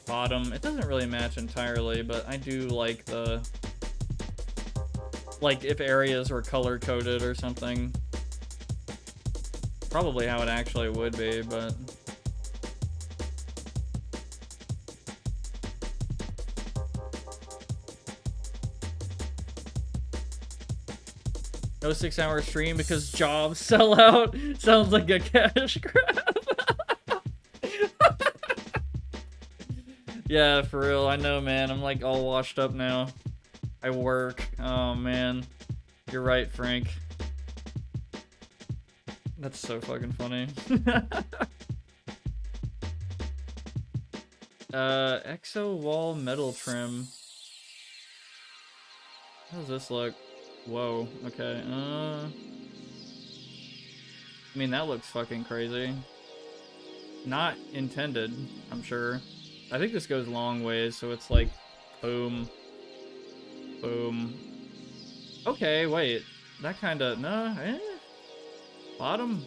bottom. It doesn't really match entirely, but I do like the, like if areas were color coded or something. Probably how it actually would be, but no 6-hour stream because jobs sell out. Sounds like a cash grab. Yeah, for real. I know, man. I'm like all washed up now. I work. Oh, man. You're right, Frank. That's so fucking funny. Exo wall metal trim. How does this look? Whoa, okay. I mean, that looks fucking crazy. Not intended, I'm sure. I think this goes long ways, so it's like, boom, boom. Okay, wait. That kinda, no, eh? Bottom?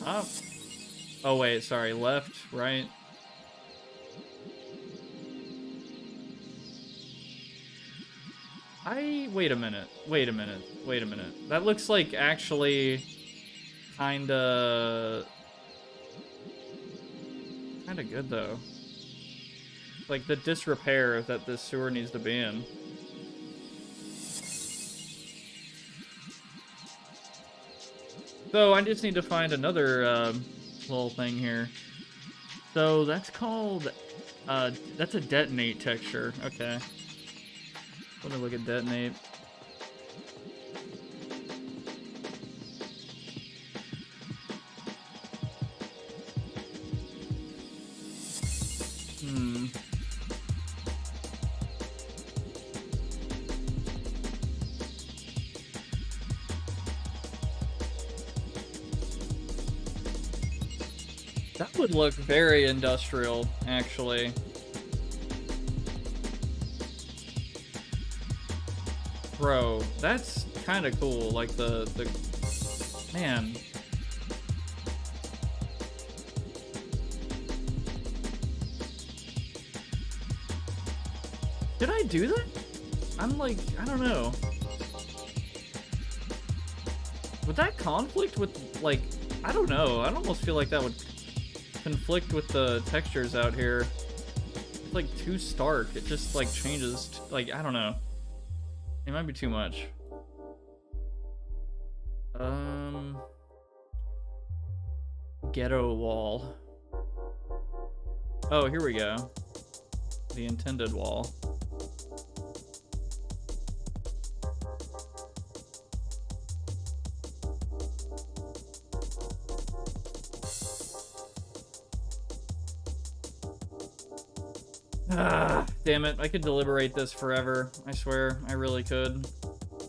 Up? Oh, wait, sorry, left, right. Wait a minute. Wait a minute. Wait a minute. That looks like actually kinda good though. Like the disrepair that this sewer needs to be in. So I just need to find another little thing here. So that's called, that's a detonate texture. Okay. Let me look at detonate. That would look very industrial, actually. Bro, that's kind of cool. Like the man. Did I do that? I'm like, I don't know. Would that conflict with, like, I don't know. I almost feel like that would conflict with the textures out here. It's like too stark. It just like changes, like, I don't know. It might be too much. Ghetto wall. Oh, here we go. The intended wall. Damn it, I could deliberate this forever. I swear, I really could.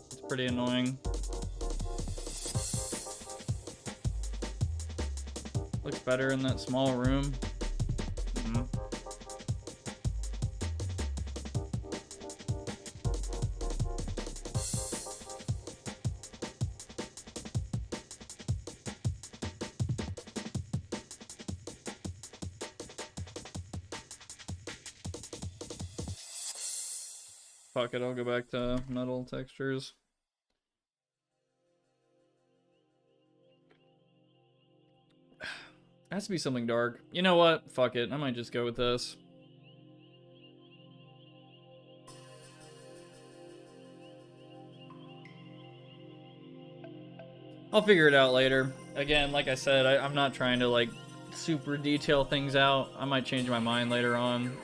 It's pretty annoying. Looks better in that small room. Fuck it, I'll go back to metal textures. Has to be something dark. You know what? Fuck it. I might just go with this. I'll figure it out later. Again, like I said, I'm not trying to like super detail things out. I might change my mind later on.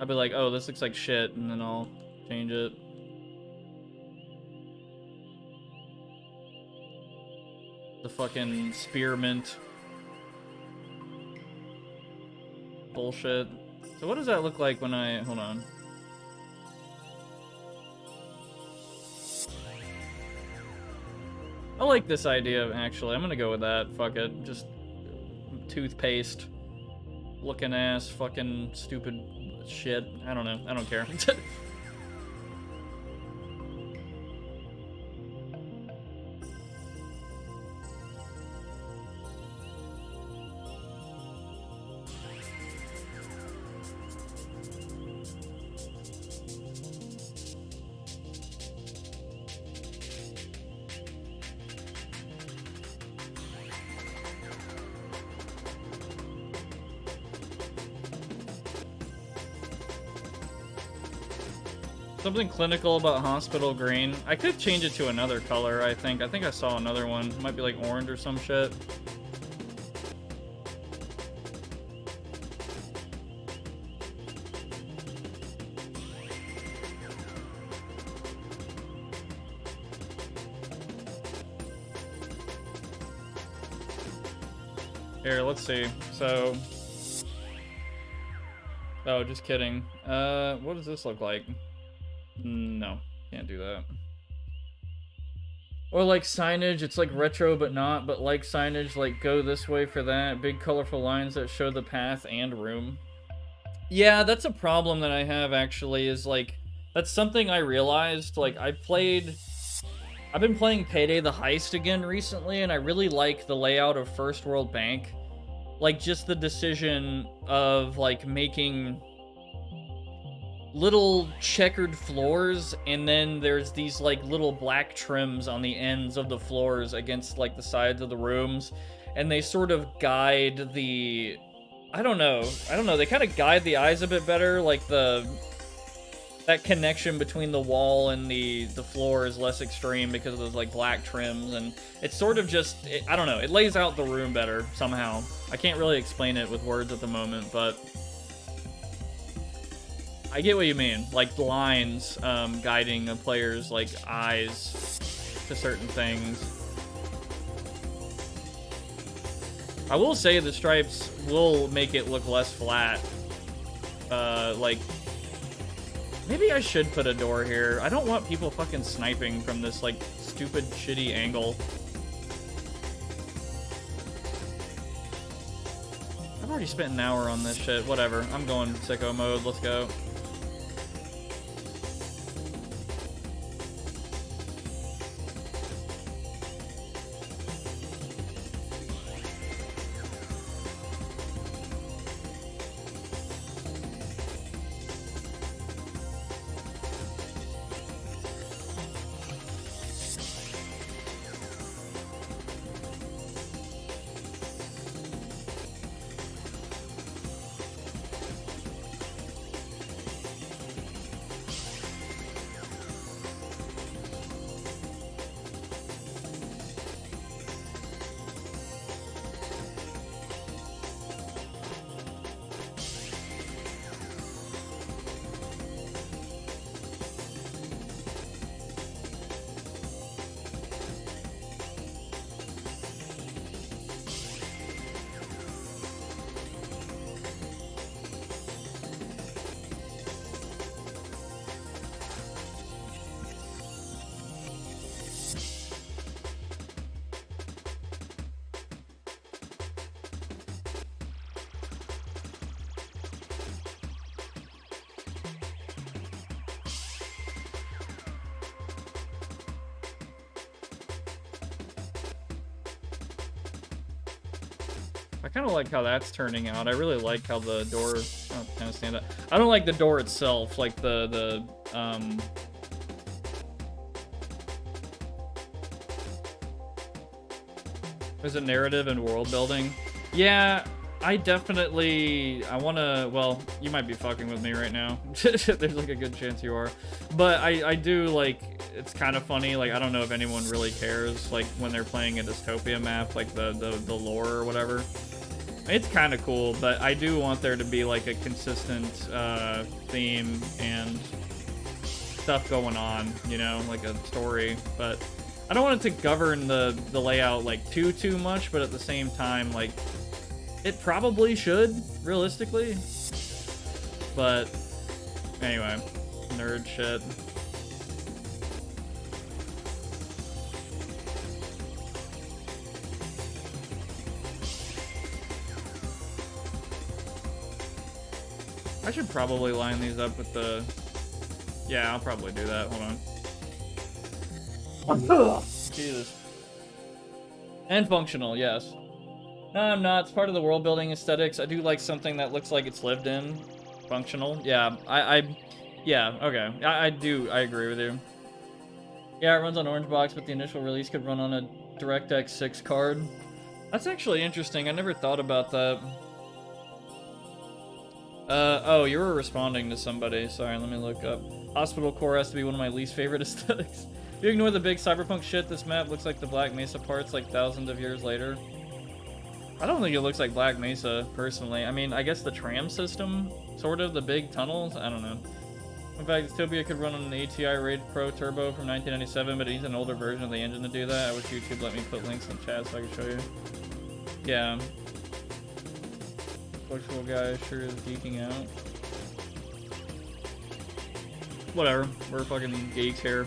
I'll be like, oh, this looks like shit, and then I'll change it. The fucking spearmint bullshit. So what does that look like when I... Hold on. I like this idea, actually. I'm gonna go with that. Fuck it. Just toothpaste. Looking ass fucking stupid shit. I don't know. I don't care. Something clinical about hospital green. I could change it to another color, I think. I think I saw another one. It might be like orange or some shit. Here, let's see. So... Oh, just kidding. What does this look like? No, can't do that. Or like signage, it's like retro but not, but like signage, like go this way for that. Big colorful lines that show the path and room. Yeah, that's a problem that I have actually, is like, that's something I realized. Like I've been playing Payday the Heist again recently, and I really like the layout of First World Bank. Like just the decision of like making little checkered floors, and then there's these like little black trims on the ends of the floors against like the sides of the rooms, and they sort of guide the, I don't know, they kind of guide the eyes a bit better, like that connection between the wall and the floor is less extreme because of those like black trims, and it's sort of just, I don't know, it lays out the room better somehow. I can't really explain it with words at the moment, but I get what you mean, like lines guiding a player's like eyes to certain things. I will say the stripes will make it look less flat. Like, maybe I should put a door here. I don't want people fucking sniping from this like stupid shitty angle. I've already spent an hour on this shit. Whatever, I'm going sicko mode, let's go. I kind of like how that's turning out. I really like how the door, oh, kind of stand up. I don't like the door itself, like is it narrative and world building? Yeah, I wanna, well, you might be fucking with me right now. There's like a good chance you are. But I do like, it's kind of funny, like I don't know if anyone really cares, like when they're playing a Dystopia map, like the lore or whatever. It's kind of cool, but I do want there to be like a consistent theme and stuff going on, you know, like a story. But I don't want it to govern the layout like too much, but at the same time, like it probably should, realistically. But anyway, nerd shit. I should probably line these up with the... Yeah, I'll probably do that. Hold on. Jesus. And functional, yes. No, I'm not. It's part of the world building aesthetics. I do like something that looks like it's lived in. Functional. Yeah, yeah, okay. I agree with you. Yeah, it runs on Orange Box, but the initial release could run on a DirectX 6 card. That's actually interesting. I never thought about that. Oh, you were responding to somebody. Sorry, let me look up. Hospital Core has to be one of my least favorite aesthetics. If you ignore the big cyberpunk shit, this map looks like the Black Mesa parts like thousands of years later. I don't think it looks like Black Mesa, personally. I mean, I guess the tram system, sort of, the big tunnels, I don't know. In fact, Dystopia could run on an ATI Raid Pro Turbo from 1997, but it needs an older version of the engine to do that. I wish YouTube let me put links in chat so I could show you. Yeah. Virtual guy sure is geeking out. Whatever, we're fucking geeks here.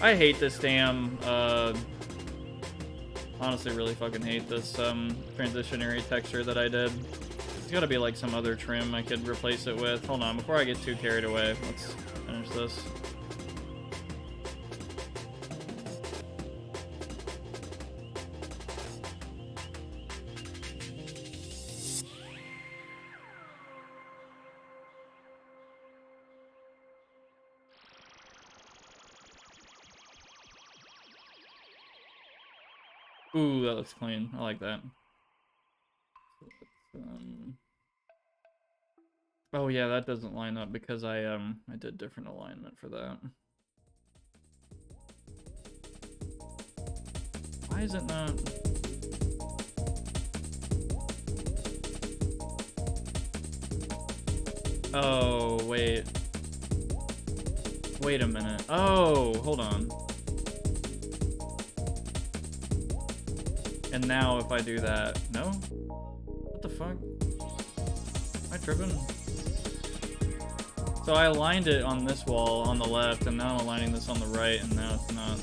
I hate this damn, honestly really fucking hate this transitionary texture that I did. There's gotta be like some other trim I could replace it with. Hold on, before I get too carried away, let's finish this. Ooh, that looks clean. I like that. Oh yeah, that doesn't line up because I did different alignment for that. Why is it not? Oh, wait. Wait a minute. Oh, hold on. And now if I do that, no? What the fuck? Am I tripping? So I aligned it on this wall on the left, and now I'm aligning this on the right, and now it's not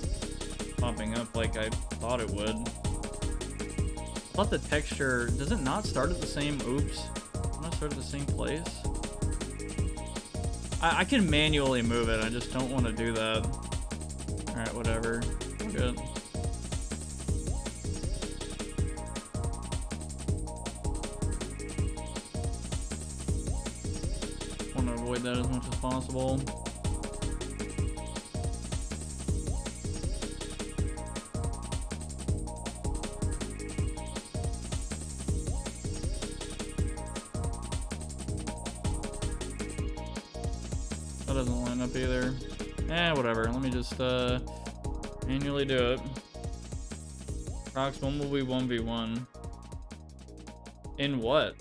popping up like I thought it would. I thought the texture, does it not start at the same, oops. Does it not start at the same place? I can manually move it, I just don't want to do that. Alright, whatever. We're good. Want to avoid that as much as possible. That doesn't line up either. Whatever. Let me just manually do it. Prox, when will we 1v1? In what?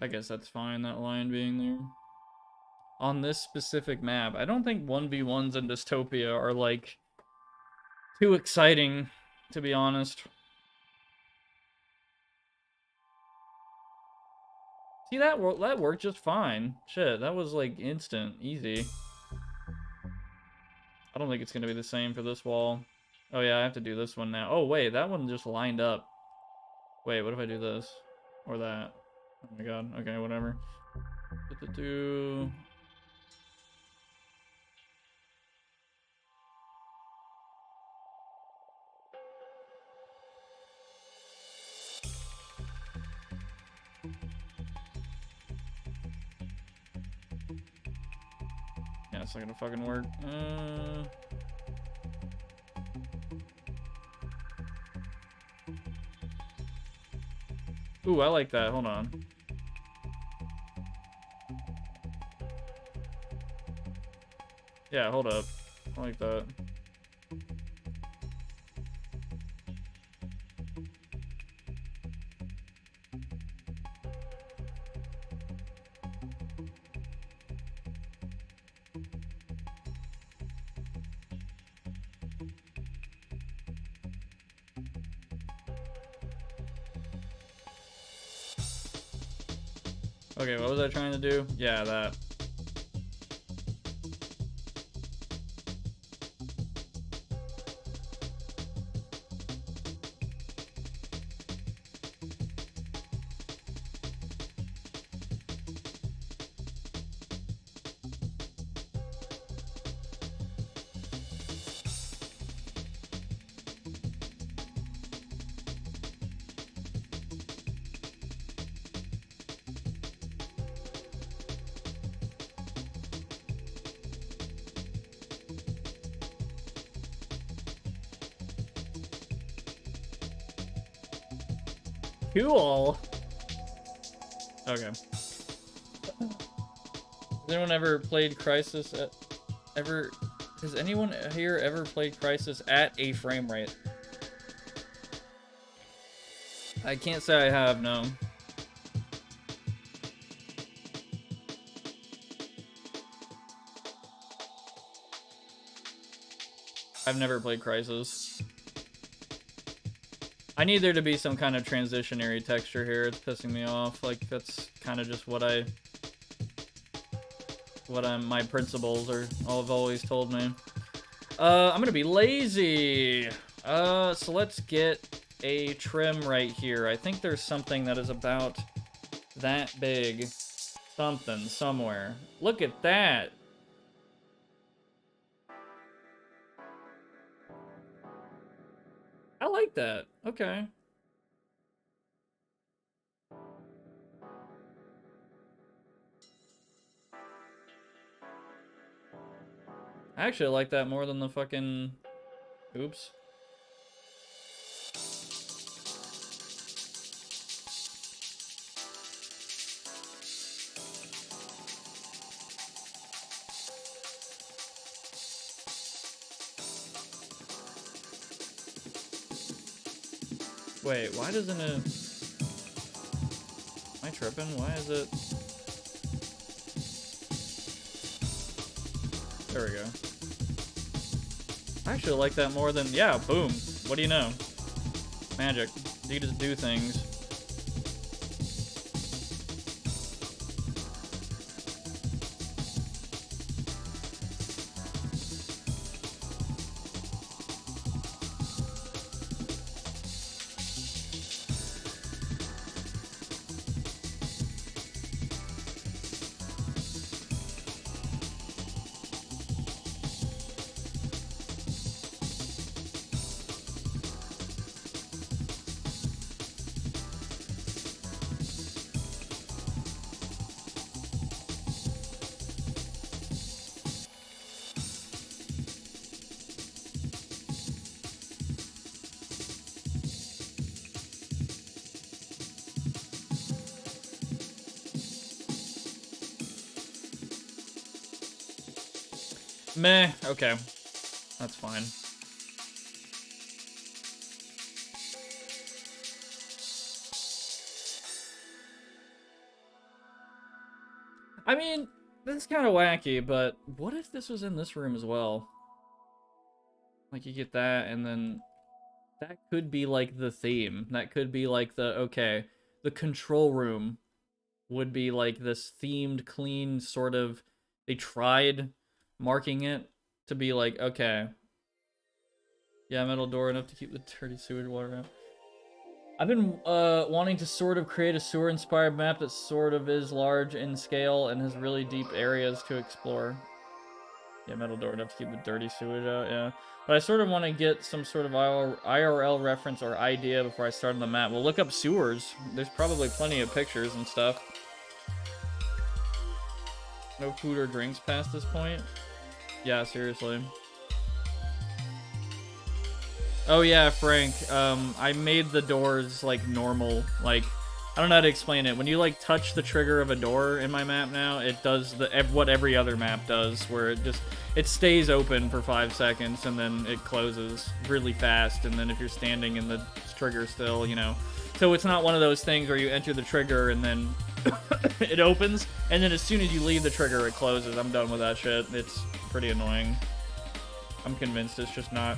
I guess that's fine, that line being there. On this specific map, I don't think 1v1s in Dystopia are, like, too exciting, to be honest. See, that worked just fine. Shit, that was, like, instant, easy. I don't think it's gonna be the same for this wall. Oh yeah, I have to do this one now. Oh wait, that one just lined up. Wait, what if I do this? Or that? Oh my god, okay, whatever. Yeah, it's not gonna fucking work. Ooh, I like that. Hold on. Yeah, hold up. I like that. Okay, what was I trying to do? Yeah, that. Cool. Okay. Has anyone ever played Crisis at has anyone here ever played Crisis at a frame rate? I can't say I have, no. I've never played Crisis. I need there to be some kind of transitionary texture here. It's pissing me off. Like, that's kind of just what my principles are have always told me. I'm gonna be lazy. So let's get a trim right here. I think there's something that is about that big. Something, somewhere. Look at that. I like that. Okay. I actually like that more than the fucking... Oops. Wait, why doesn't it... Am I tripping? Why is it... There we go. I actually like that more than... Yeah, boom. What do you know? Magic. You just do things. Meh, okay. That's fine. I mean, this is kind of wacky, but what if this was in this room as well? Like, you get that, and then that could be, like, the theme. That could be, like, okay, the control room would be, like, this themed, clean sort of... They tried marking it to be like, okay. Yeah, metal door enough to keep the dirty sewage water out. I've been wanting to sort of create a sewer-inspired map that sort of is large in scale and has really deep areas to explore. Yeah, metal door enough to keep the dirty sewage out, yeah. But I sort of want to get some sort of IRL reference or idea before I start on the map. We'll look up sewers. There's probably plenty of pictures and stuff. No food or drinks past this point? Yeah, seriously. Oh yeah, Frank, I made the doors, like, normal. Like, I don't know how to explain it. When you, like, touch the trigger of a door in my map now, it does what every other map does, where it stays open for 5 seconds, and then it closes really fast, and then if you're standing in the trigger still, you know. So it's not one of those things where you enter the trigger, and then it opens, and then as soon as you leave the trigger, it closes. I'm done with that shit. It's pretty annoying. I'm convinced it's just not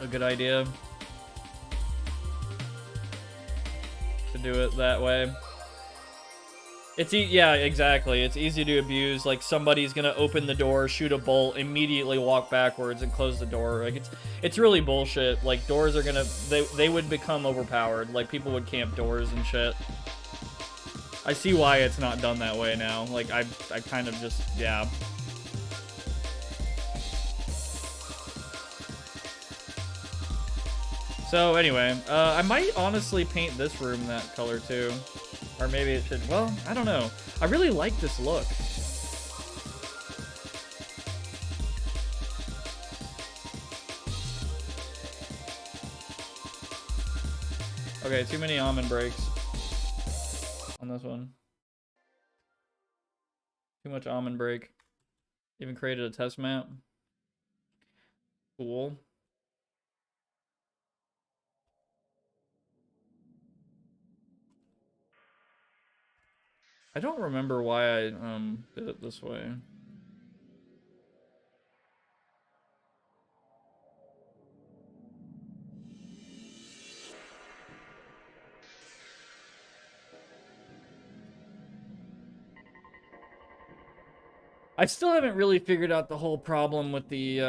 a good idea to do it that way. It's yeah, exactly. It's easy to abuse. Like, somebody's gonna open the door, shoot a bolt, immediately walk backwards and close the door. Like, it's really bullshit. Like, doors are gonna they would become overpowered. Like, people would camp doors and shit. I see why it's not done that way now. Like, I kind of just, yeah. So anyway, I might honestly paint this room that color too. Or maybe it should, well, I don't know. I really like this look. Okay, too many almond breaks on this one. Too much almond break. Even created a test map. Cool. I don't remember why I did it this way. I still haven't really figured out the whole problem with the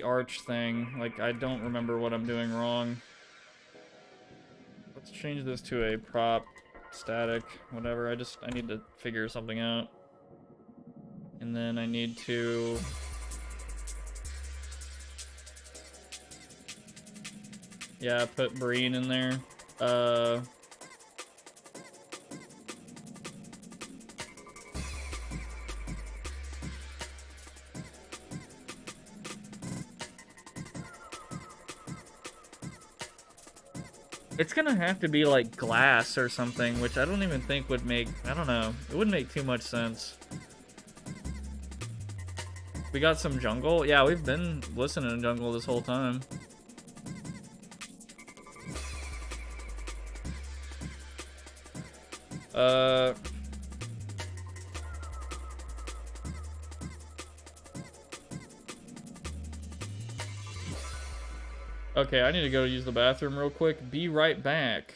arch thing. Like, I don't remember what I'm doing wrong. Let's change this to a prop, static, whatever. I need to figure something out. And then I need to... Yeah, put Breen in there. It's gonna have to be like glass or something, which I don't even think would make, I don't know, it wouldn't make too much sense. We got some jungle. Yeah, we've been listening to jungle this whole time. Okay, I need to go use the bathroom real quick. Be right back.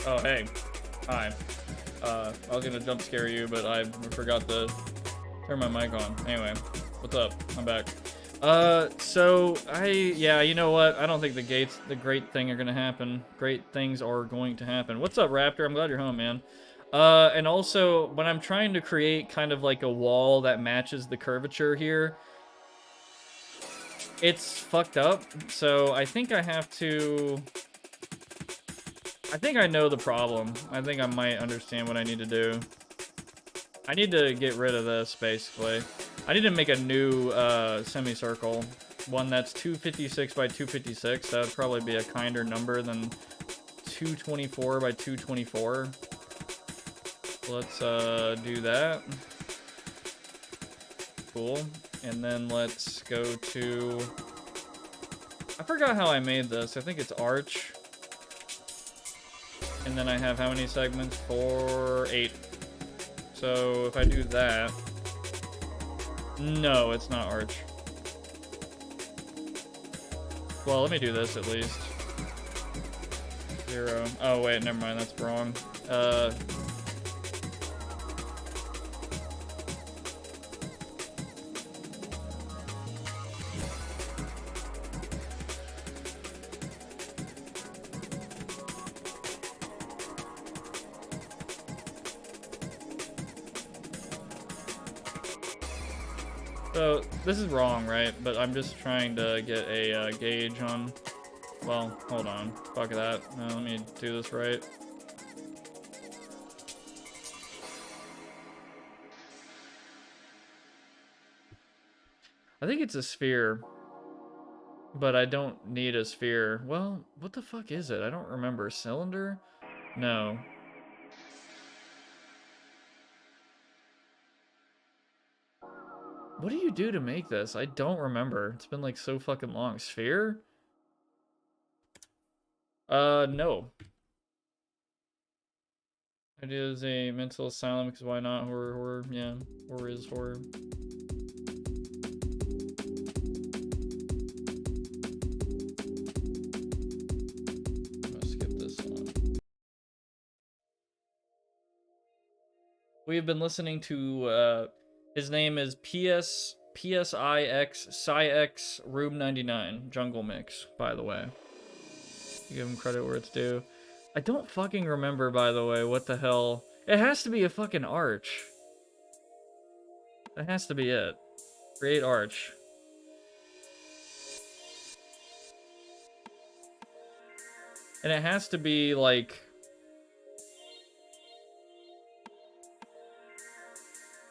Oh, hey. Hi. I was gonna jump scare you, but I forgot to turn my mic on. Anyway, what's up? I'm back. Yeah, you know what? I don't think the great thing are gonna happen. Great things are going to happen. What's up, Raptor? I'm glad you're home, man. And also, when I'm trying to create kind of like a wall that matches the curvature here, it's fucked up. So I think I have to... I think I know the problem. I think I might understand what I need to do. I need to get rid of this, basically. I need to make a new semicircle. One that's 256 by 256. That would probably be a kinder number than 224 by 224. Let's do that. Cool. And then let's go to... I forgot how I made this. I think it's arch. And then I have how many segments? 4, 8. So if I do that... No, it's not arch. Well, let me do this at least. 0. Oh, wait, never mind. That's wrong. So, this is wrong, right? But I'm just trying to get a gauge on... Well, hold on. Fuck that. No, let me do this right. I think it's a sphere. But I don't need a sphere. Well, what the fuck is it? I don't remember. Cylinder? No. What do you do to make this? I don't remember. It's been like so fucking long. Sphere? No. It is a mental asylum, because why not? Horror, yeah. Horror is horror. I'm gonna skip this one. We have been listening to, his name is PSIX Room 99 Jungle Mix, by the way. Give him credit where it's due. I don't fucking remember, by the way, what the hell. It has to be a fucking arch. That has to be it. Create arch. And it has to be like...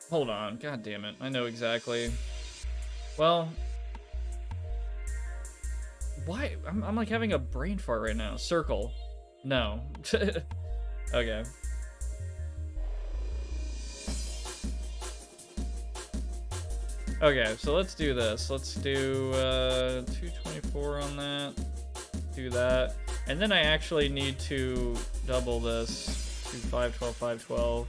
Hold on, god damn it. I know exactly. Well... Why? I'm like having a brain fart right now. Circle. No. Okay. Okay, so let's do this. Let's do 224 on that. Do that. And then I actually need to double this. Do 512, 512.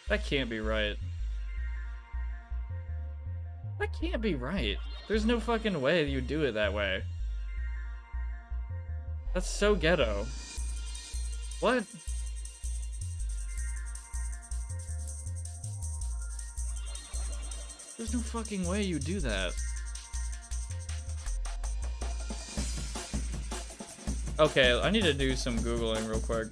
That can't be right. That can't be right. There's no fucking way you do it that way. That's so ghetto. What? There's no fucking way you do that. Okay, I need to do some Googling real quick.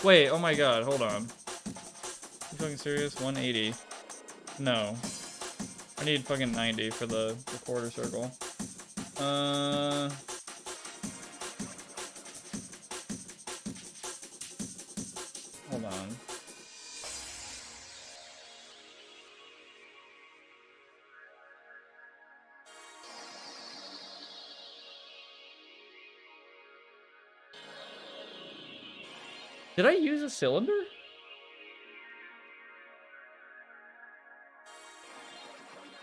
Wait, oh my god, hold on. You fucking serious? 180. No. I need fucking 90 for the quarter circle. Hold on. Did I use a cylinder?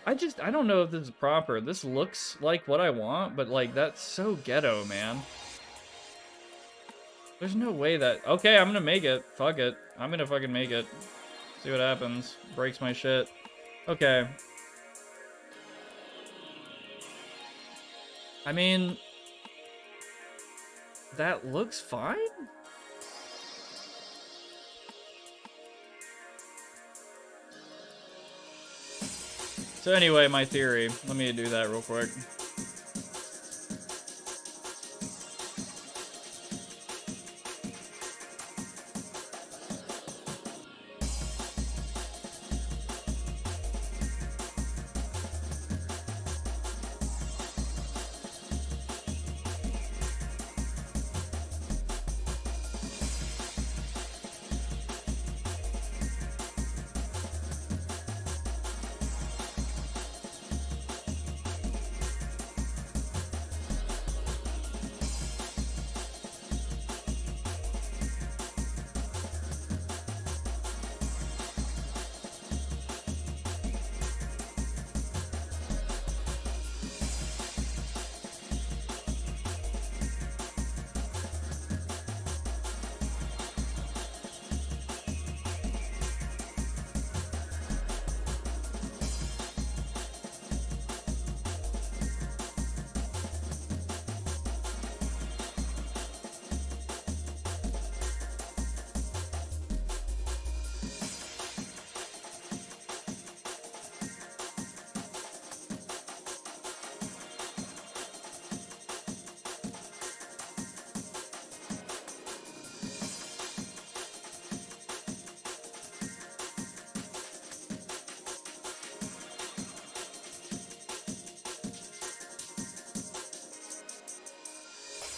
I don't know if this is proper. This looks like what I want, but like that's so ghetto, man. There's no way that... Okay, I'm gonna make it. Fuck it. I'm gonna fucking make it. See what happens. Breaks my shit. Okay. I mean... That looks fine? So anyway, my theory. Let me do that real quick.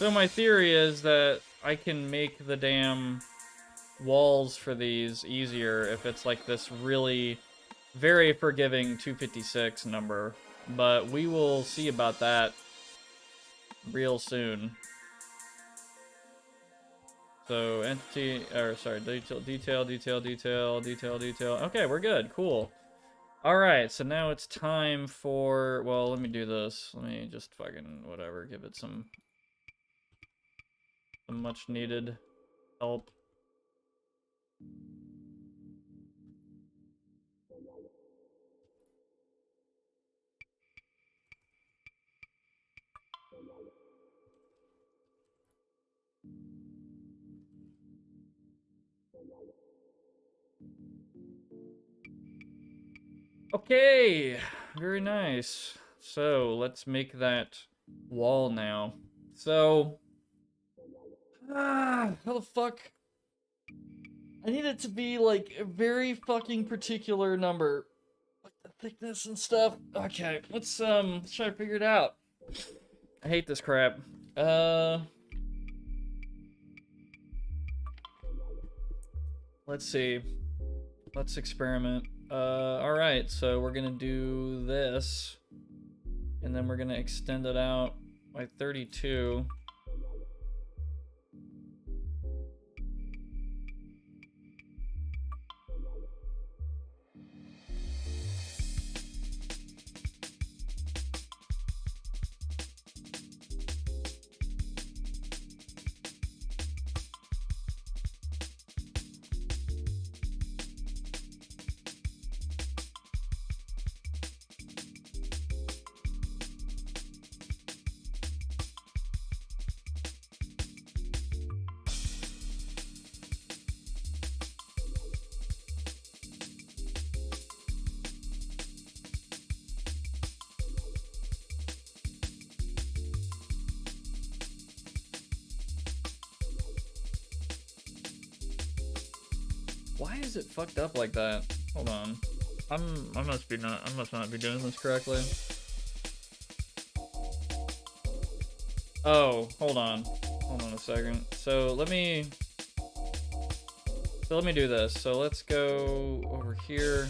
So my theory is that I can make the damn walls for these easier if it's like this really very forgiving 256 number. But we will see about that real soon. So entity, or sorry, detail. Okay, we're good, cool. Alright, so now it's time for... Well, let me do this. Let me just fucking, whatever, give it some much needed help. Okay, very nice. So let's make that wall now. So, how the fuck? I need it to be like a very fucking particular number, like the thickness and stuff. Okay, let's try to figure it out. I hate this crap. Let's see. Let's experiment. Alright, so we're gonna do this, and then we're gonna extend it out by 32. Why is it fucked up like that? Hold on. I must not be doing this correctly. Oh, hold on. Hold on a second. So let me do this. So let's go over here.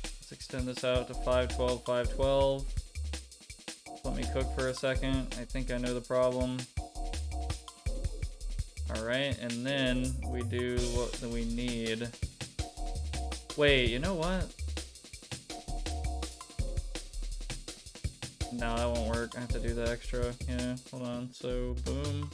Let's extend this out to 512, 512. Let me cook for a second. I think I know the problem. Alright, and then we do what we need. Wait, you know what? No, that won't work. I have to do the extra. Yeah, hold on. So, boom.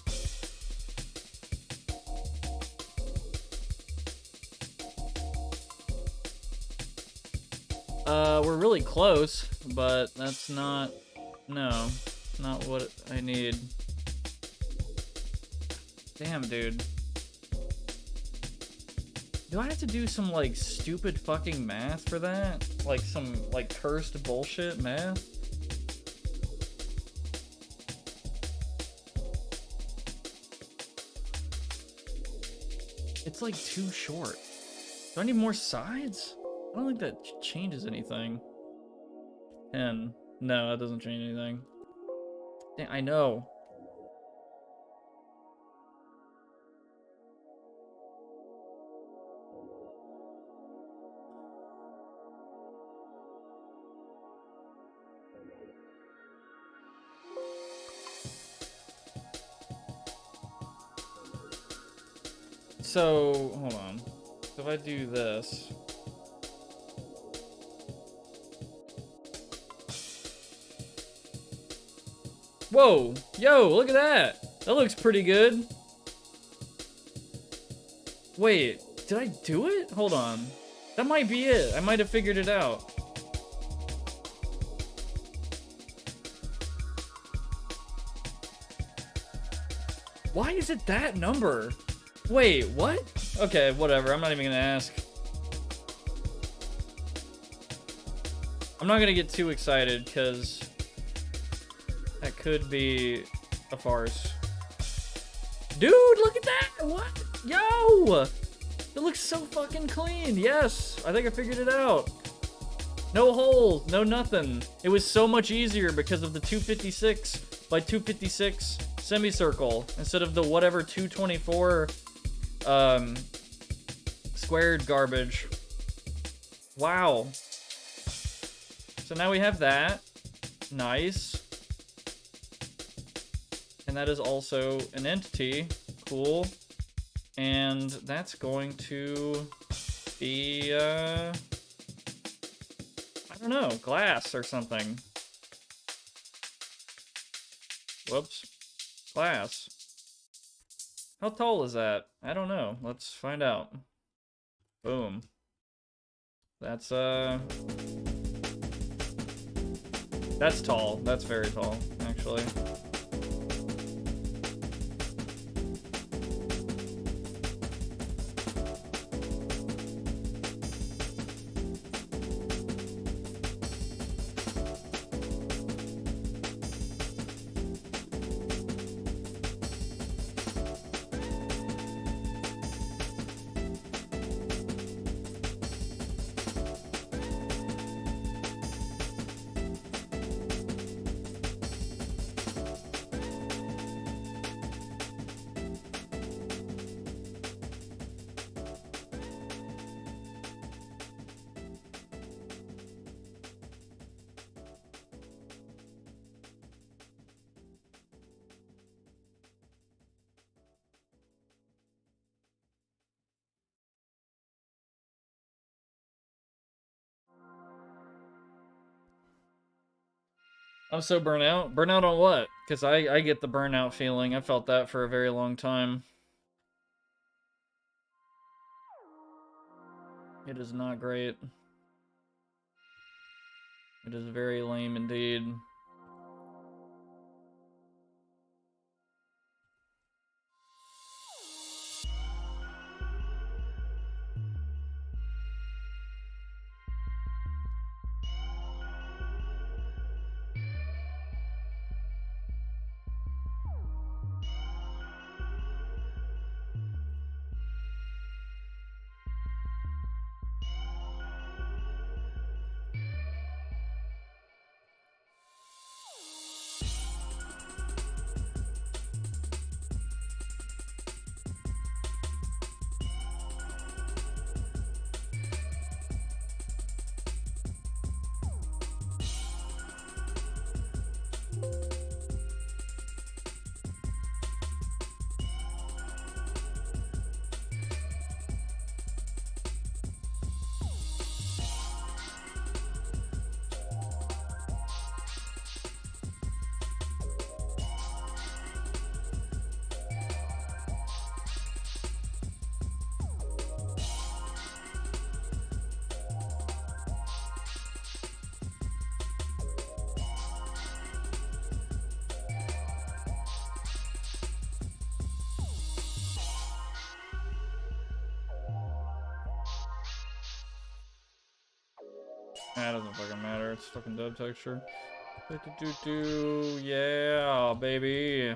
We're really close, but that's not... No, not what I need. Damn, dude. Do I have to do some, like, stupid fucking math for that? Like, some, like, cursed bullshit math? It's, like, too short. Do I need more sides? I don't think that changes anything. 10. No, that doesn't change anything. Damn, I know. So, hold on. So if I do this... Whoa! Yo, look at that! That looks pretty good. Wait, did I do it? Hold on. That might be it. I might have figured it out. Why is it that number? Wait, what? Okay, whatever. I'm not even gonna ask. I'm not gonna get too excited, because that could be a farce. Dude, look at that! What? Yo! It looks so fucking clean. Yes, I think I figured it out. No holes, no nothing. It was so much easier because of the 256 by 256 semicircle instead of the whatever 224 squared garbage. Wow. So now we have that. Nice. And that is also an entity. Cool. And that's going to be, I don't know, glass or something. Whoops. Glass. How tall is that? I don't know. Let's find out. Boom. That's tall. That's very tall, actually. I'm so burnt out. Burnt out on what? Because I get the burnout feeling. I felt that for a very long time. It is not great. It is very lame indeed. That doesn't fucking matter. It's fucking dub texture. Yeah, baby.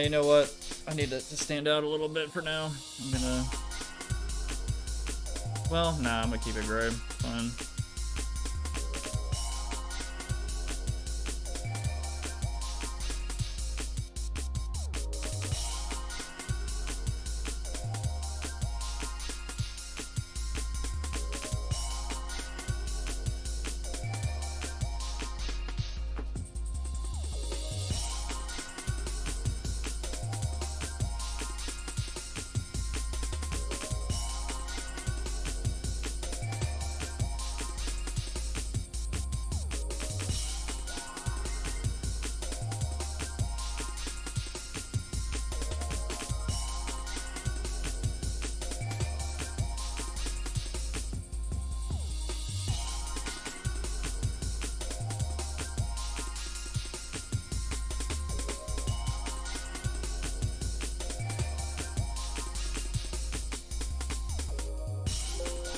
You know what? I need to stand out a little bit for now. I'm gonna... Well, nah, I'm gonna keep it gray. Fine.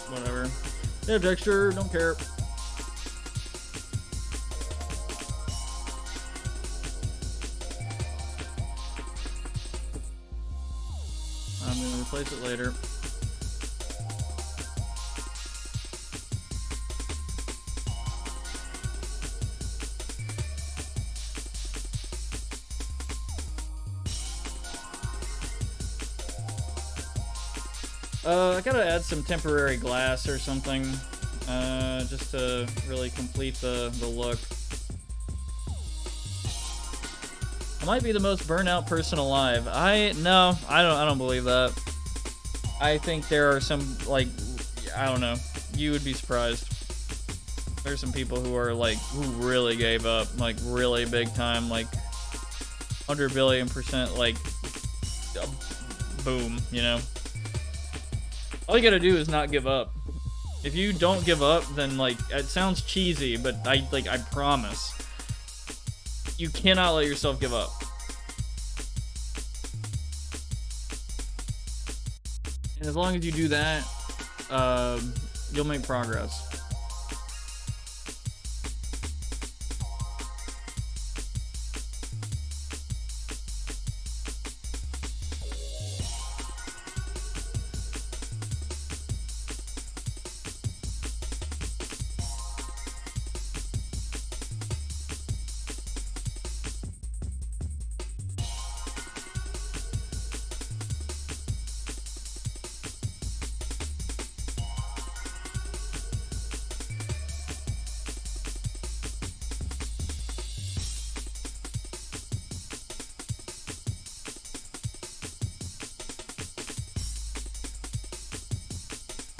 Whatever. Yeah, texture, don't care. I'm gonna replace it later. I gotta add some temporary glass or something, just to really complete the look. I might be the most burnout person alive. No, I don't believe that. I think there are some, like, I don't know. You would be surprised. There's some people who are, like, who really gave up, like, really big time, like, 100 billion%, like, boom, you know? All you gotta do is not give up. If you don't give up, then, like, it sounds cheesy, but I promise. You cannot let yourself give up. And as long as you do that, you'll make progress.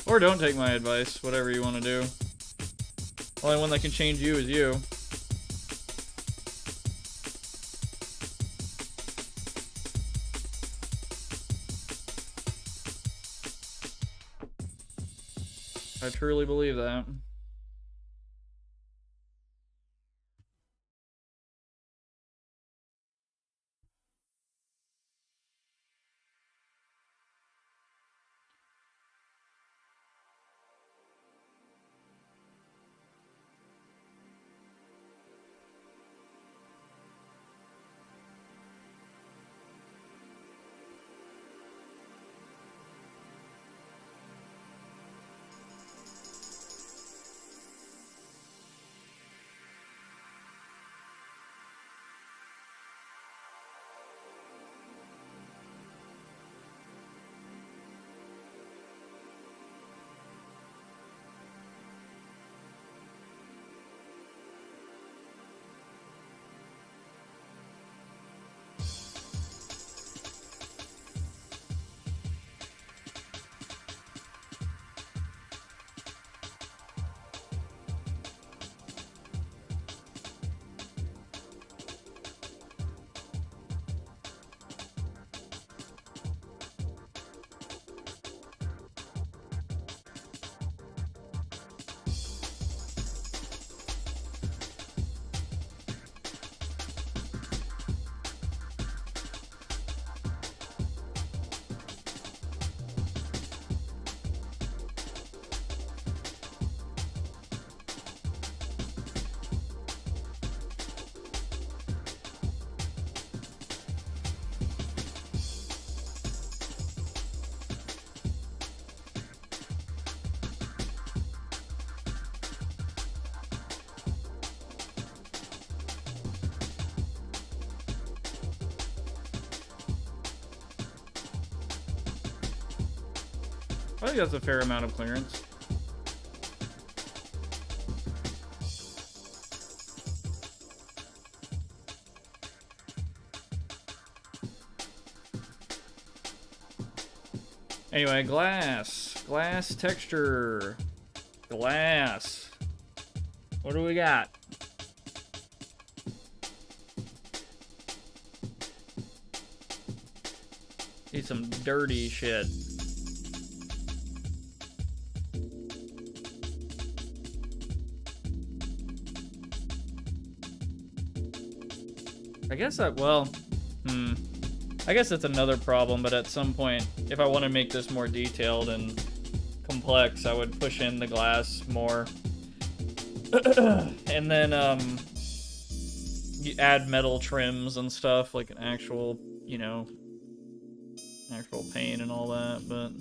Or don't take my advice, whatever you want to do. Only one that can change you is you. I truly believe that. I think that's a fair amount of clearance. Anyway, glass. Glass texture. Glass. What do we got? Need some dirty shit. I guess I guess that's another problem, but at some point, if I want to make this more detailed and complex, I would push in the glass more. And then, you add metal trims and stuff, like an actual, you know, actual pane and all that, but...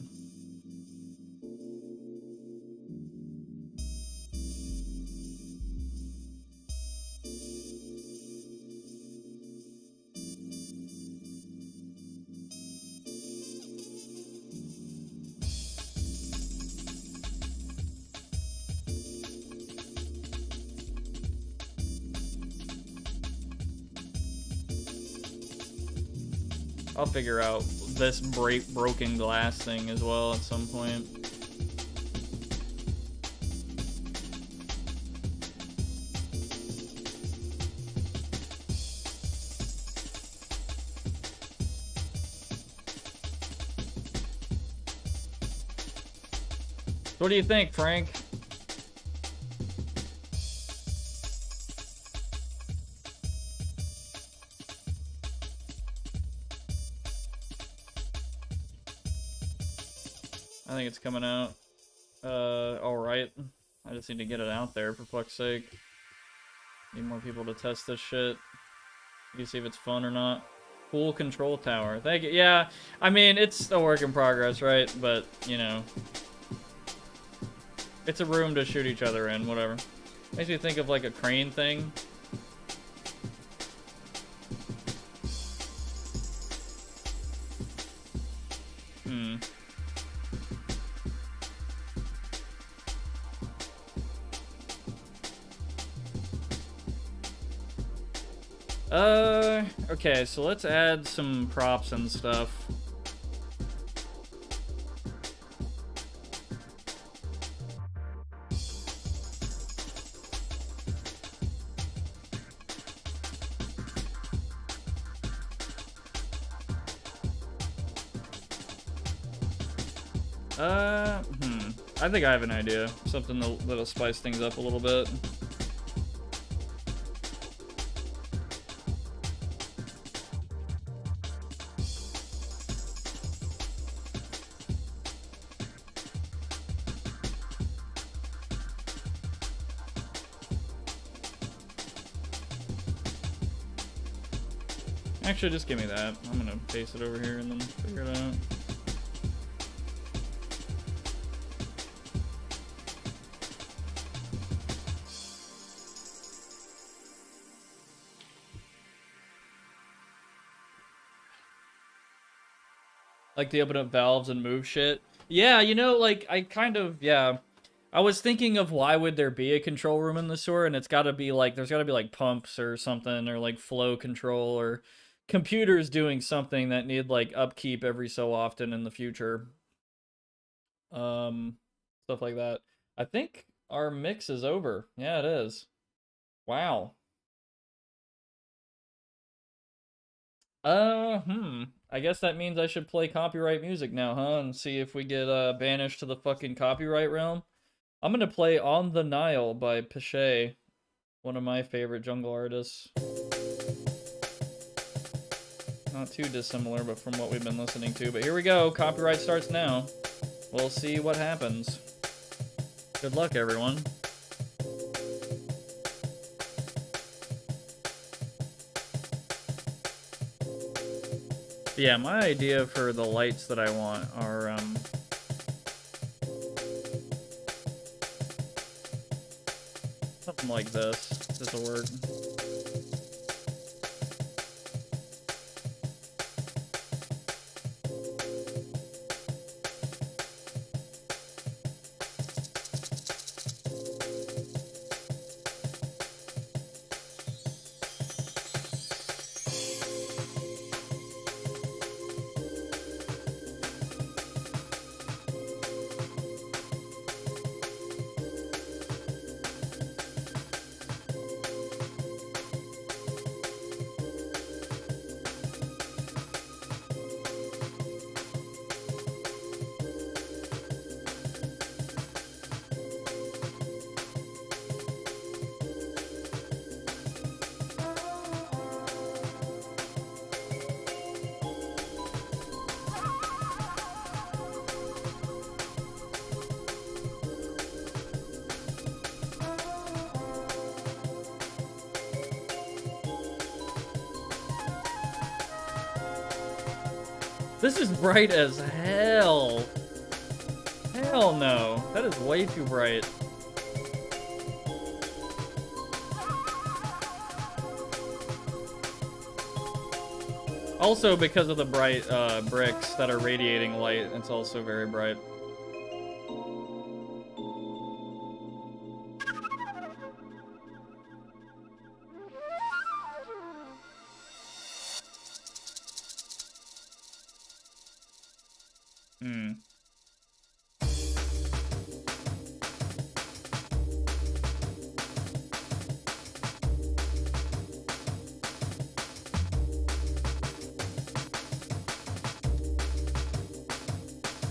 I'll figure out this broken glass thing as well at some point. What do you think, Frank? I think it's coming out. Alright. I just need to get it out there, for fuck's sake. Need more people to test this shit. You see if it's fun or not. Cool control tower. Thank you. Yeah, I mean, it's a work in progress, right? But, you know. It's a room to shoot each other in, whatever. Makes me think of, like, a crane thing. Okay, so let's add some props and stuff. I think I have an idea. Something that'll spice things up a little bit. Actually, just give me that. I'm gonna paste it over here and then figure it out. Like they open up valves and move shit. Yeah, you know, like I kind of, yeah. I was thinking of why would there be a control room in the sewer, and it's gotta be like, there's gotta be like pumps or something, or like flow control, or computers doing something that need like upkeep every so often in the future. Stuff like that. I think our mix is over. Yeah, it is. Wow. I guess that means I should play copyright music now, huh? And see if we get banished to the fucking copyright realm. I'm gonna play On the Nile by Pichet, one of my favorite jungle artists. Not too dissimilar, but from what we've been listening to. But here we go. Copyright starts now. We'll see what happens. Good luck, everyone. Yeah, my idea for the lights that I want are, something like this. This'll work. This is bright as hell. Hell no. That is way too bright. Also, because of the bright bricks that are radiating light, it's also very bright. Hmm.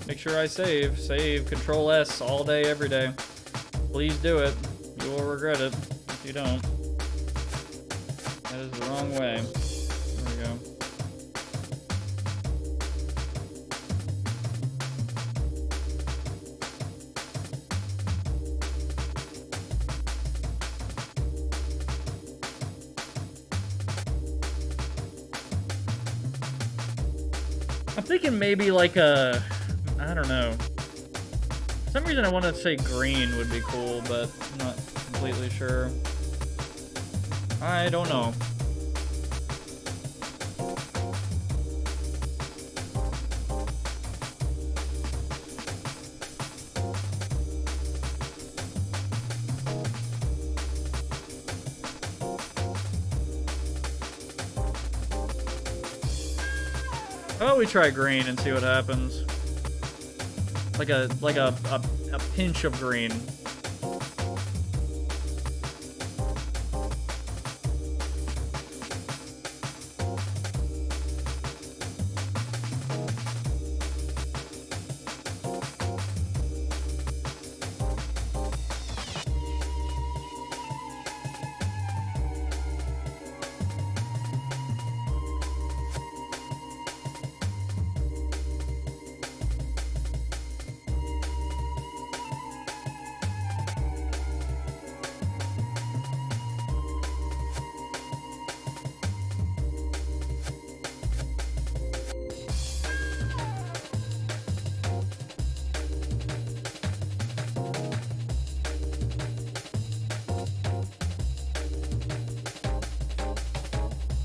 Make sure I save. Save. Control S all day, every day. Please do it. You will regret it if you don't. That is the wrong way. There we go. I'm thinking maybe like a... I don't know. For some reason I want to say green would be cool, but I'm not completely sure. I don't know. How about we try green and see what happens? Like a pinch of green.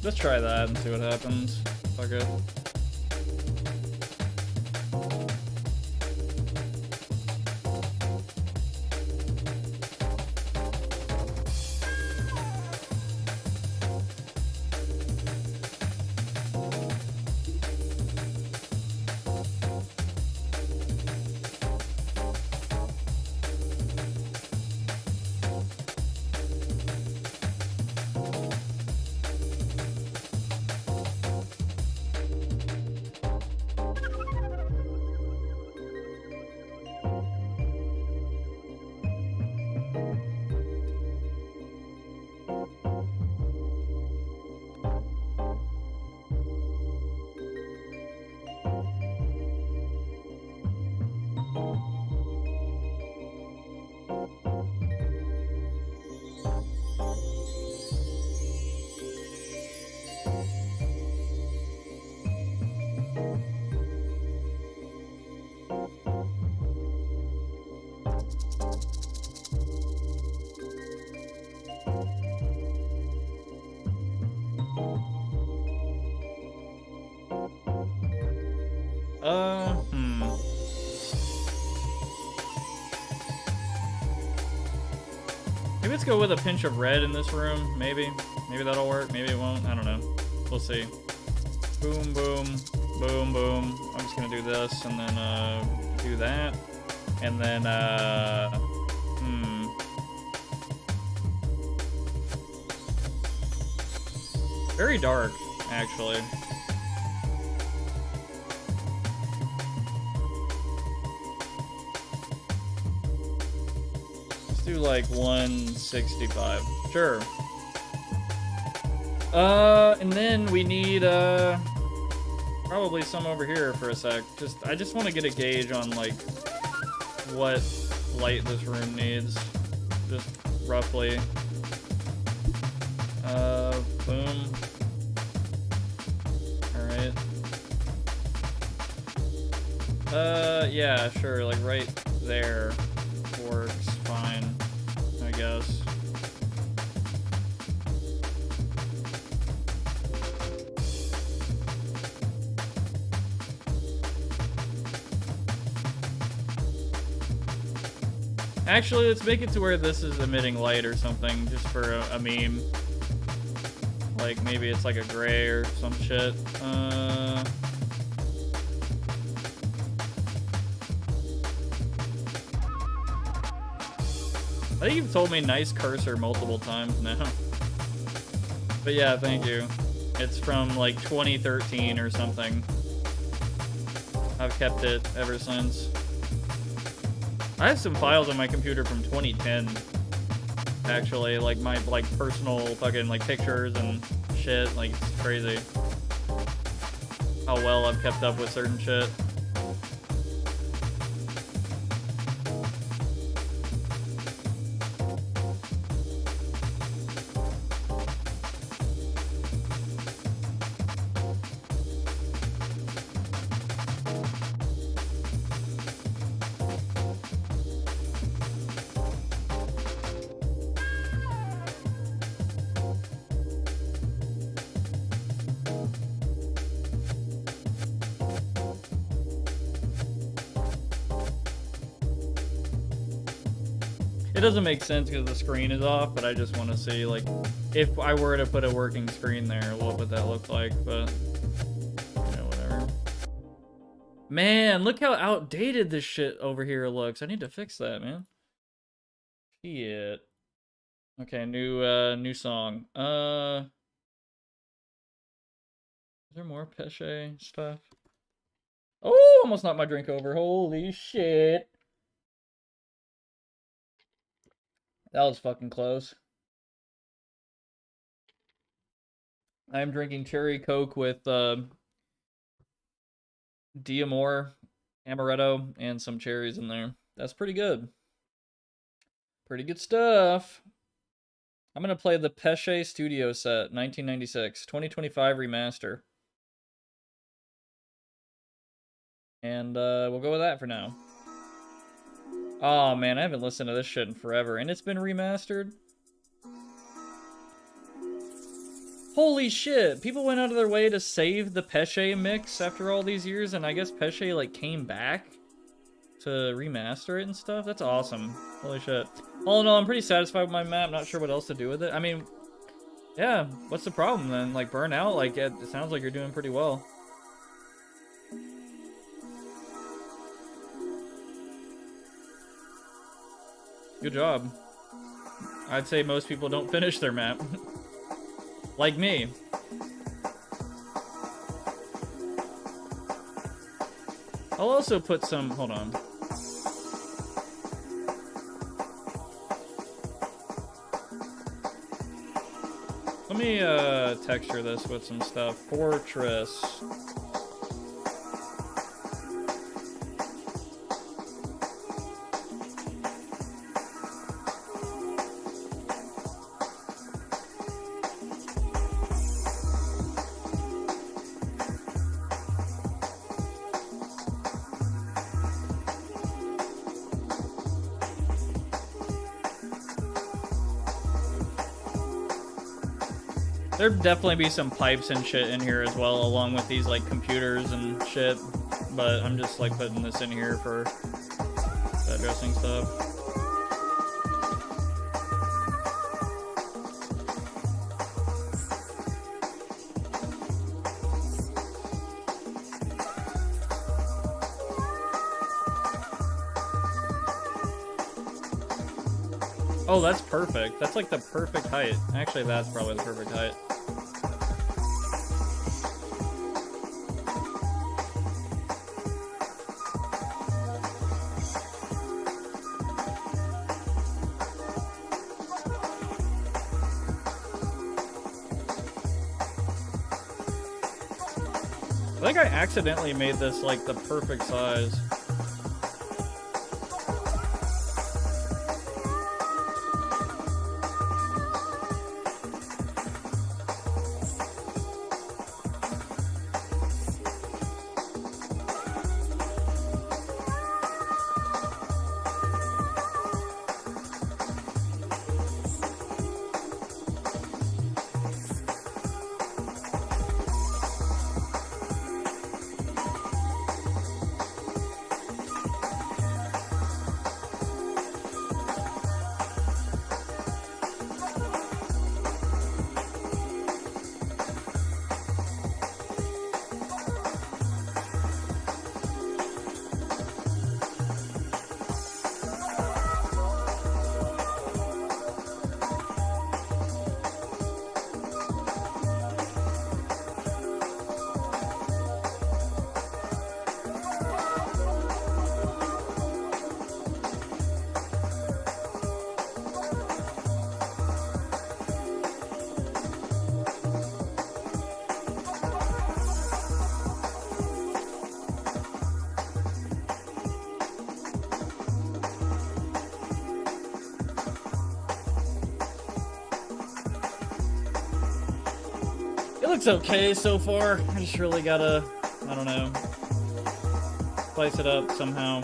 Let's try that and see what happens. Fuck it. Maybe let's go with a pinch of red in this room, maybe. Maybe that'll work, maybe it won't, I don't know. We'll see. Boom, boom, boom, boom. I'm just gonna do this, and then, do that. And then, very dark, actually. Do like 165. Sure. And then we need probably some over here for a sec. I just want to get a gauge on like what light this room needs. Just roughly. Boom. Alright. Yeah, sure, like right there works fine, I guess. Actually, let's make it to where this is emitting light or something, just for a meme. Like, maybe it's like a gray or some shit. I think you've told me nice cursor multiple times now. But yeah, thank you. It's from like 2013 or something. I've kept it ever since. I have some files on my computer from 2010. Actually, like my personal fucking like pictures and shit. Like, it's crazy how well I've kept up with certain shit. It doesn't make sense because the screen is off, but I just want to see, like, if I were to put a working screen there, what would that look like? But, you know, whatever. Man, look how outdated this shit over here looks. I need to fix that, man. Shit. Okay, new song. Is there more Pesce stuff? Oh, almost knocked my drink over. Holy shit. That was fucking close. I'm drinking cherry Coke with Diamore, amaretto, and some cherries in there. That's pretty good. Pretty good stuff. I'm going to play the Pesce Studio set, 1996, 2025 remaster. And we'll go with that for now. Oh man, I haven't listened to this shit in forever, and it's been remastered. Holy shit, people went out of their way to save the Pesce mix after all these years, and I guess Pesce like came back to remaster it and stuff. That's awesome. Holy shit. All in all, I'm pretty satisfied with my map. Not sure what else to do with it. I mean, yeah, what's the problem then? Like, burn out? Like, it sounds like you're doing pretty well. Good job. I'd say most people don't finish their map. Like me. I'll also put some... Hold on. Let me texture this with some stuff. Fortress. There'd definitely be some pipes and shit in here as well, along with these like computers and shit. But I'm just like putting this in here for addressing stuff. Oh, that's perfect. That's like the perfect height. Actually, that's probably the perfect height. I think I accidentally made this like the perfect size. looks okay so far. I just really gotta, I don't know, spice it up somehow.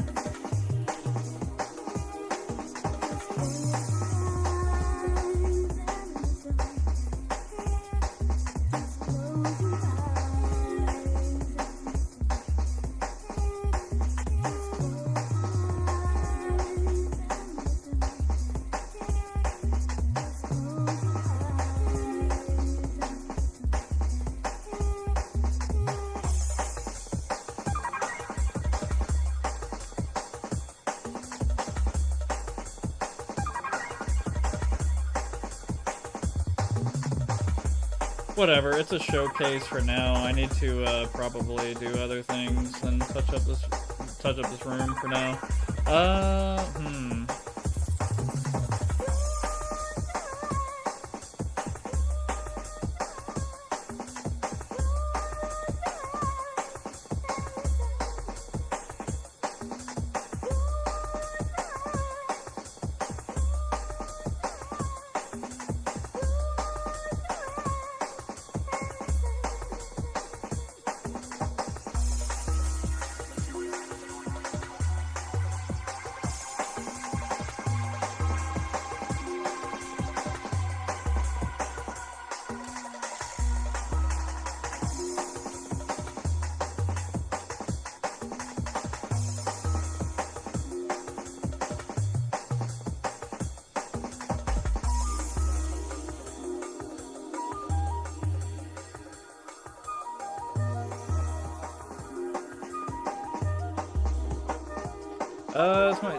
Whatever, it's a showcase for now. I need to probably do other things and touch up this room for now.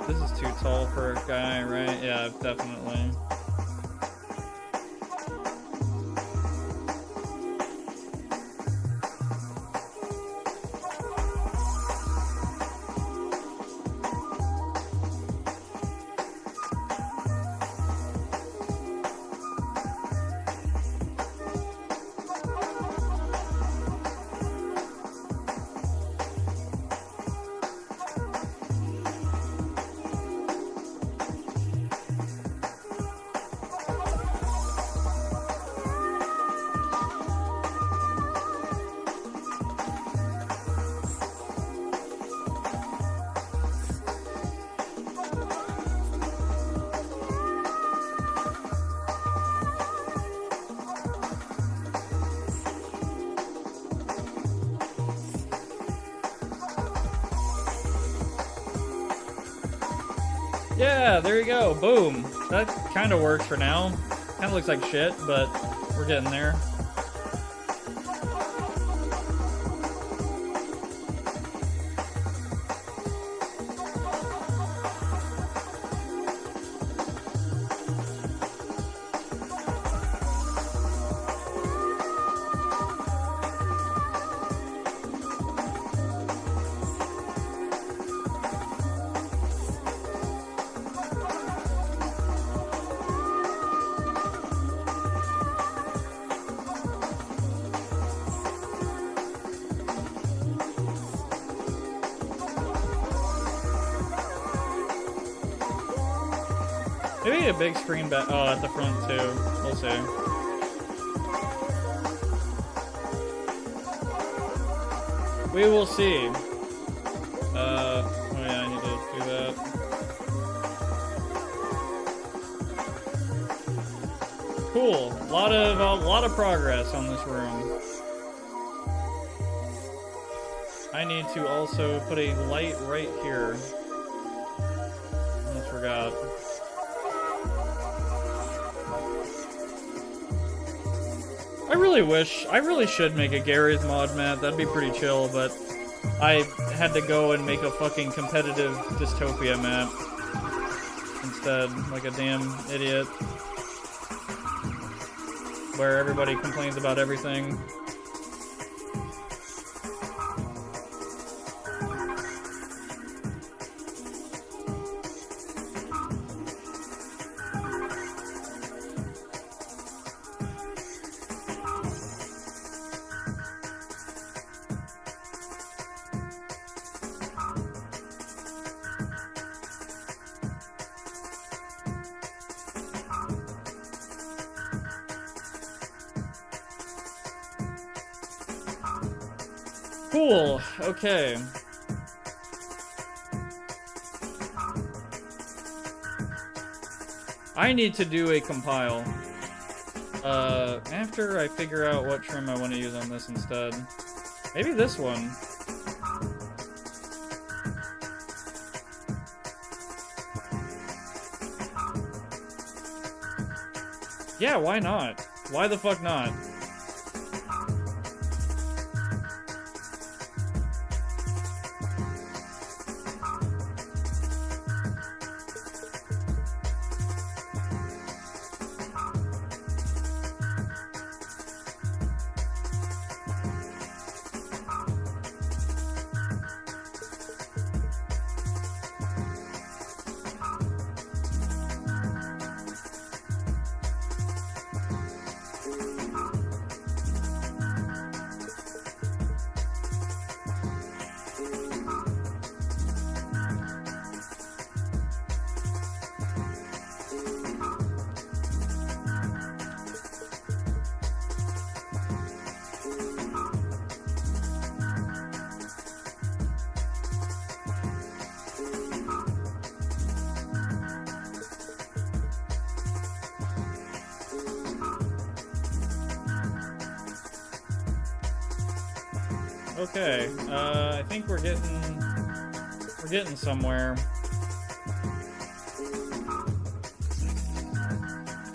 This is too tall for a guy, right? Yeah, definitely. Yeah, there you go. Boom. That kind of works for now. Kind of looks like shit, but we're getting there. Maybe a big screen back. Oh, at the front too. We'll see. We will see. Oh yeah, I need to do that. Cool. A lot of progress on this room. I need to also put a light right here. Almost forgot. I really should make a Garry's mod map. That'd be pretty chill, but I had to go and make a fucking competitive Dystopia map instead, like a damn idiot, where everybody complains about everything. Cool. Okay. I need to do a compile. After I figure out what trim I want to use on this instead. Maybe this one. Yeah, why not? Why the fuck not? Okay, I think we're getting somewhere.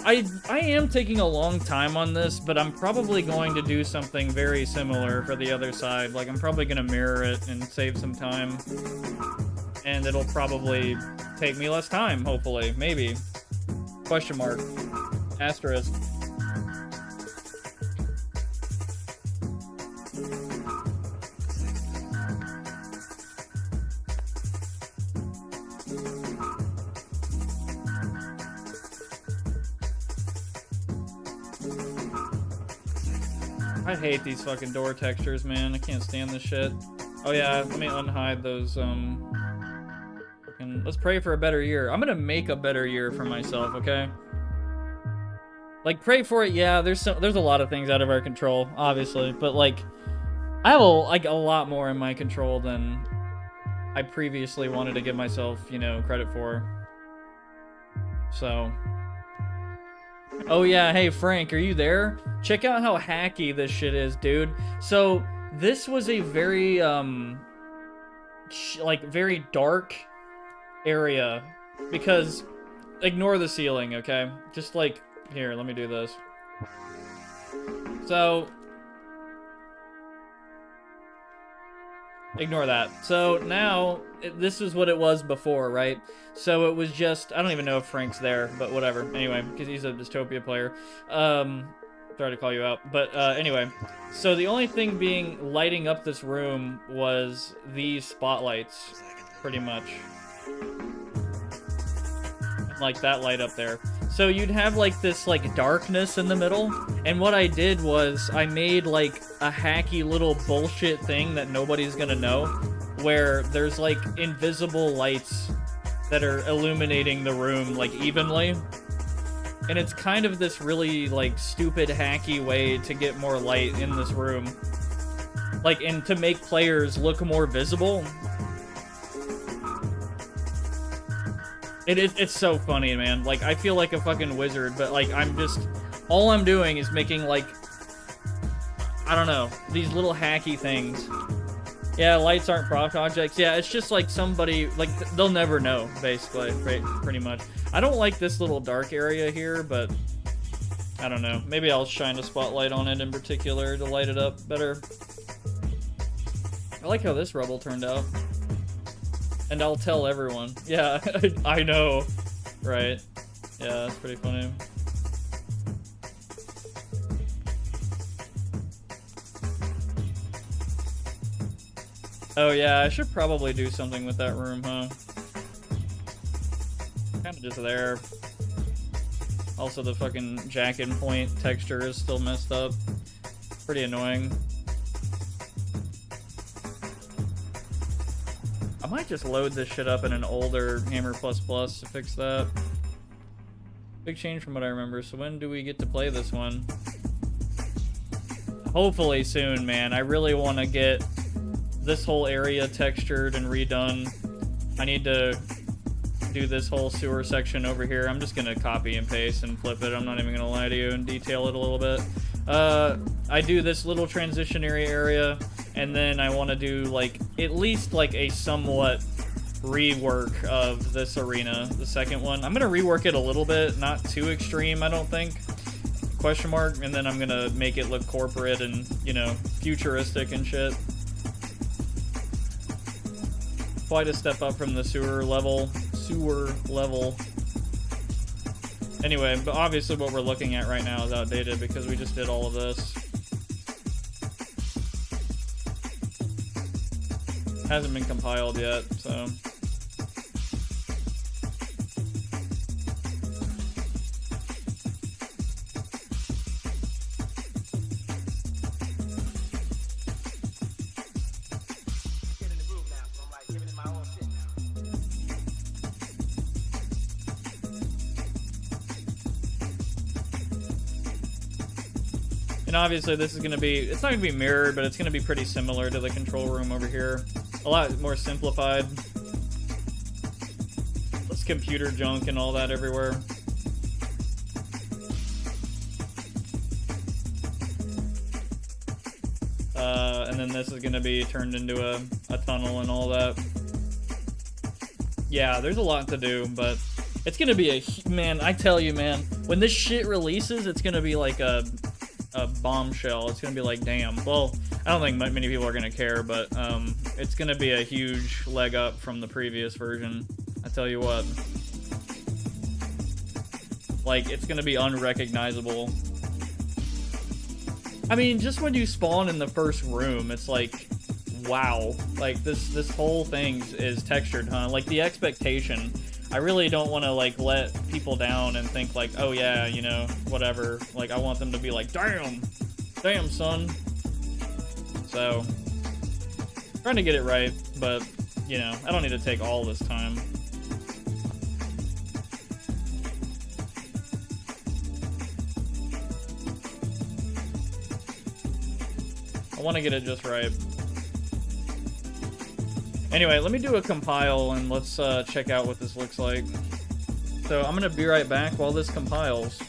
I am taking a long time on this, but I'm probably going to do something very similar for the other side. Like, I'm probably going to mirror it and save some time. And it'll probably take me less time, hopefully. Maybe. Question mark. Asterisk. I hate these fucking door textures, man. I can't stand this shit. Oh yeah, let me unhide those, let's pray for a better year. I'm gonna make a better year for myself, okay? Like, pray for it, yeah, there's a lot of things out of our control, obviously, but, like, I have, a lot more in my control than I previously wanted to give myself, you know, credit for. So... Oh yeah, hey Frank, are you there? Check out how hacky this shit is, dude. So, this was a very, very dark area. Because, ignore the ceiling, okay? Just like, here, let me do this. So, ignore that. So, now, this is what it was before, right? So it was just, I don't even know if Frank's there, but whatever. Anyway, because he's a Dystopia player. Sorry to call you out. But anyway, so the only thing being lighting up this room was these spotlights, pretty much. Like that light up there. So you'd have like this like darkness in the middle. And what I did was I made like a hacky little bullshit thing that nobody's gonna know, where there's like invisible lights that are illuminating the room like evenly. And it's kind of this really like stupid hacky way to get more light in this room. Like, and to make players look more visible. It's so funny, man. Like, I feel like a fucking wizard, but like all I'm doing is making like, I don't know, these little hacky things. Yeah, lights aren't Prox objects. Yeah, it's just like somebody, like, they'll never know, basically, pretty much. I don't like this little dark area here, but I don't know. Maybe I'll shine a spotlight on it in particular to light it up better. I like how this rubble turned out. And I'll tell everyone. Yeah, I know. Right. Yeah, that's pretty funny. Oh yeah, I should probably do something with that room, huh? Kind of just there. Also, the fucking jack and point texture is still messed up. Pretty annoying. I might just load this shit up in an older Hammer++ to fix that. Big change from what I remember. So when do we get to play this one? Hopefully soon, man. I really want to get this whole area textured and redone. I need to do this whole sewer section over here. I'm just gonna copy and paste and flip it. I'm not even gonna lie to you and detail it a little bit. I do this little transitionary area, and then I want to do like at least like a somewhat rework of this arena, the second one. I'm gonna rework it a little bit, not too extreme, I don't think. Question mark, and then I'm gonna make it look corporate and, you know, futuristic and shit. Quite a step up from the sewer level. Anyway, but obviously what we're looking at right now is outdated because we just did all of this. Hasn't been compiled yet, so. And obviously this is going to be, it's not going to be mirrored, but it's going to be pretty similar to the control room over here. A lot more simplified. Less computer junk and all that everywhere. And then this is going to be turned into a tunnel and all that. Yeah, there's a lot to do, but it's going to be a, man, I tell you, man, when this shit releases, it's going to be like a bombshell. It's gonna be like, damn. Well, I don't think many people are gonna care, but it's gonna be a huge leg up from the previous version. I tell you what. Like, it's gonna be unrecognizable. I mean, just when you spawn in the first room, it's like, wow. Like, this whole thing is textured, huh? Like, the expectation. I really don't want to, like, let people down and think, like, oh, yeah, you know, whatever. Like, I want them to be like, damn, son. So, trying to get it right, but, you know, I don't need to take all this time. I want to get it just right. Anyway, let me do a compile and let's check out what this looks like. So I'm gonna be right back while this compiles.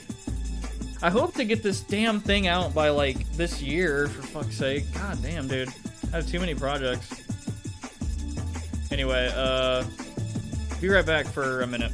I hope to get this damn thing out by like this year, for fuck's sake. God damn, dude. I have too many projects. Anyway, be right back for a minute.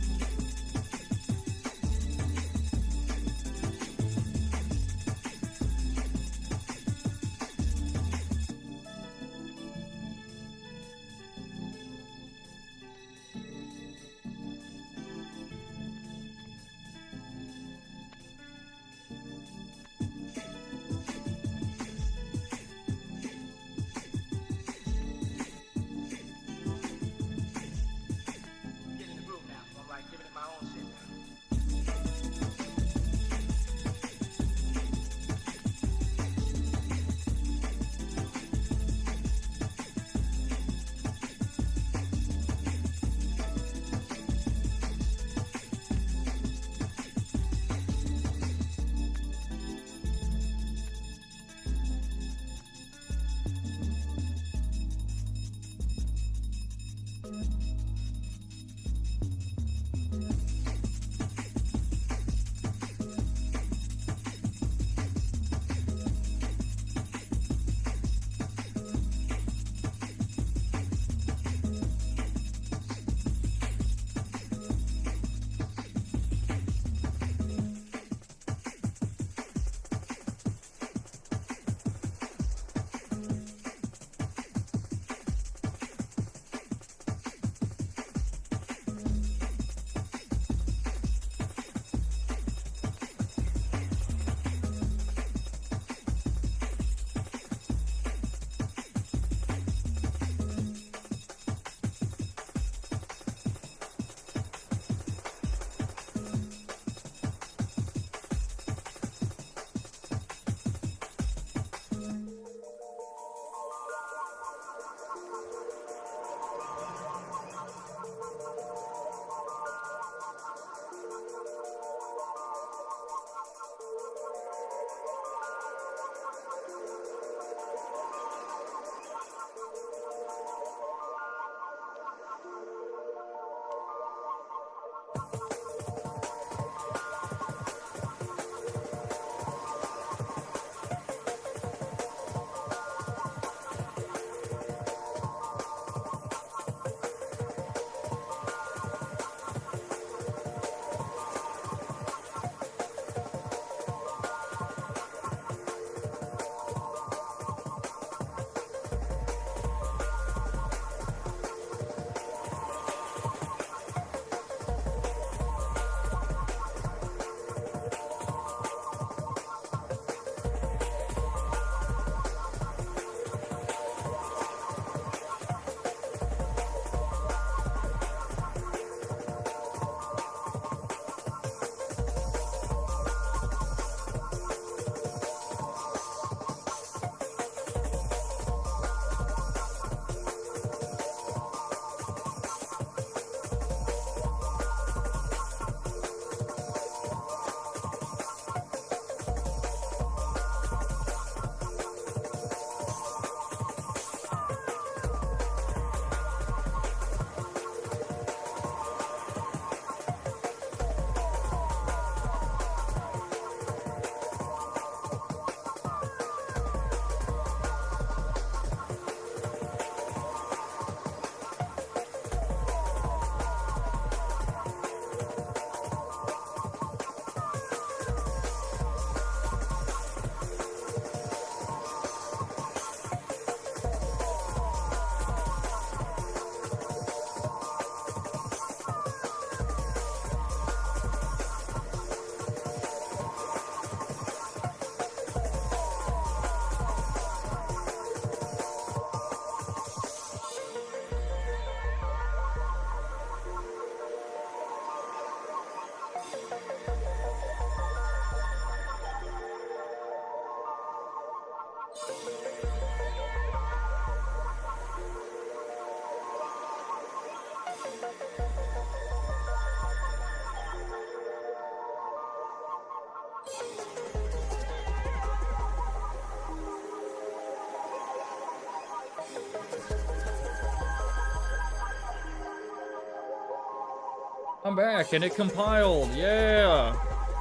I'm back and it compiled. Yeah.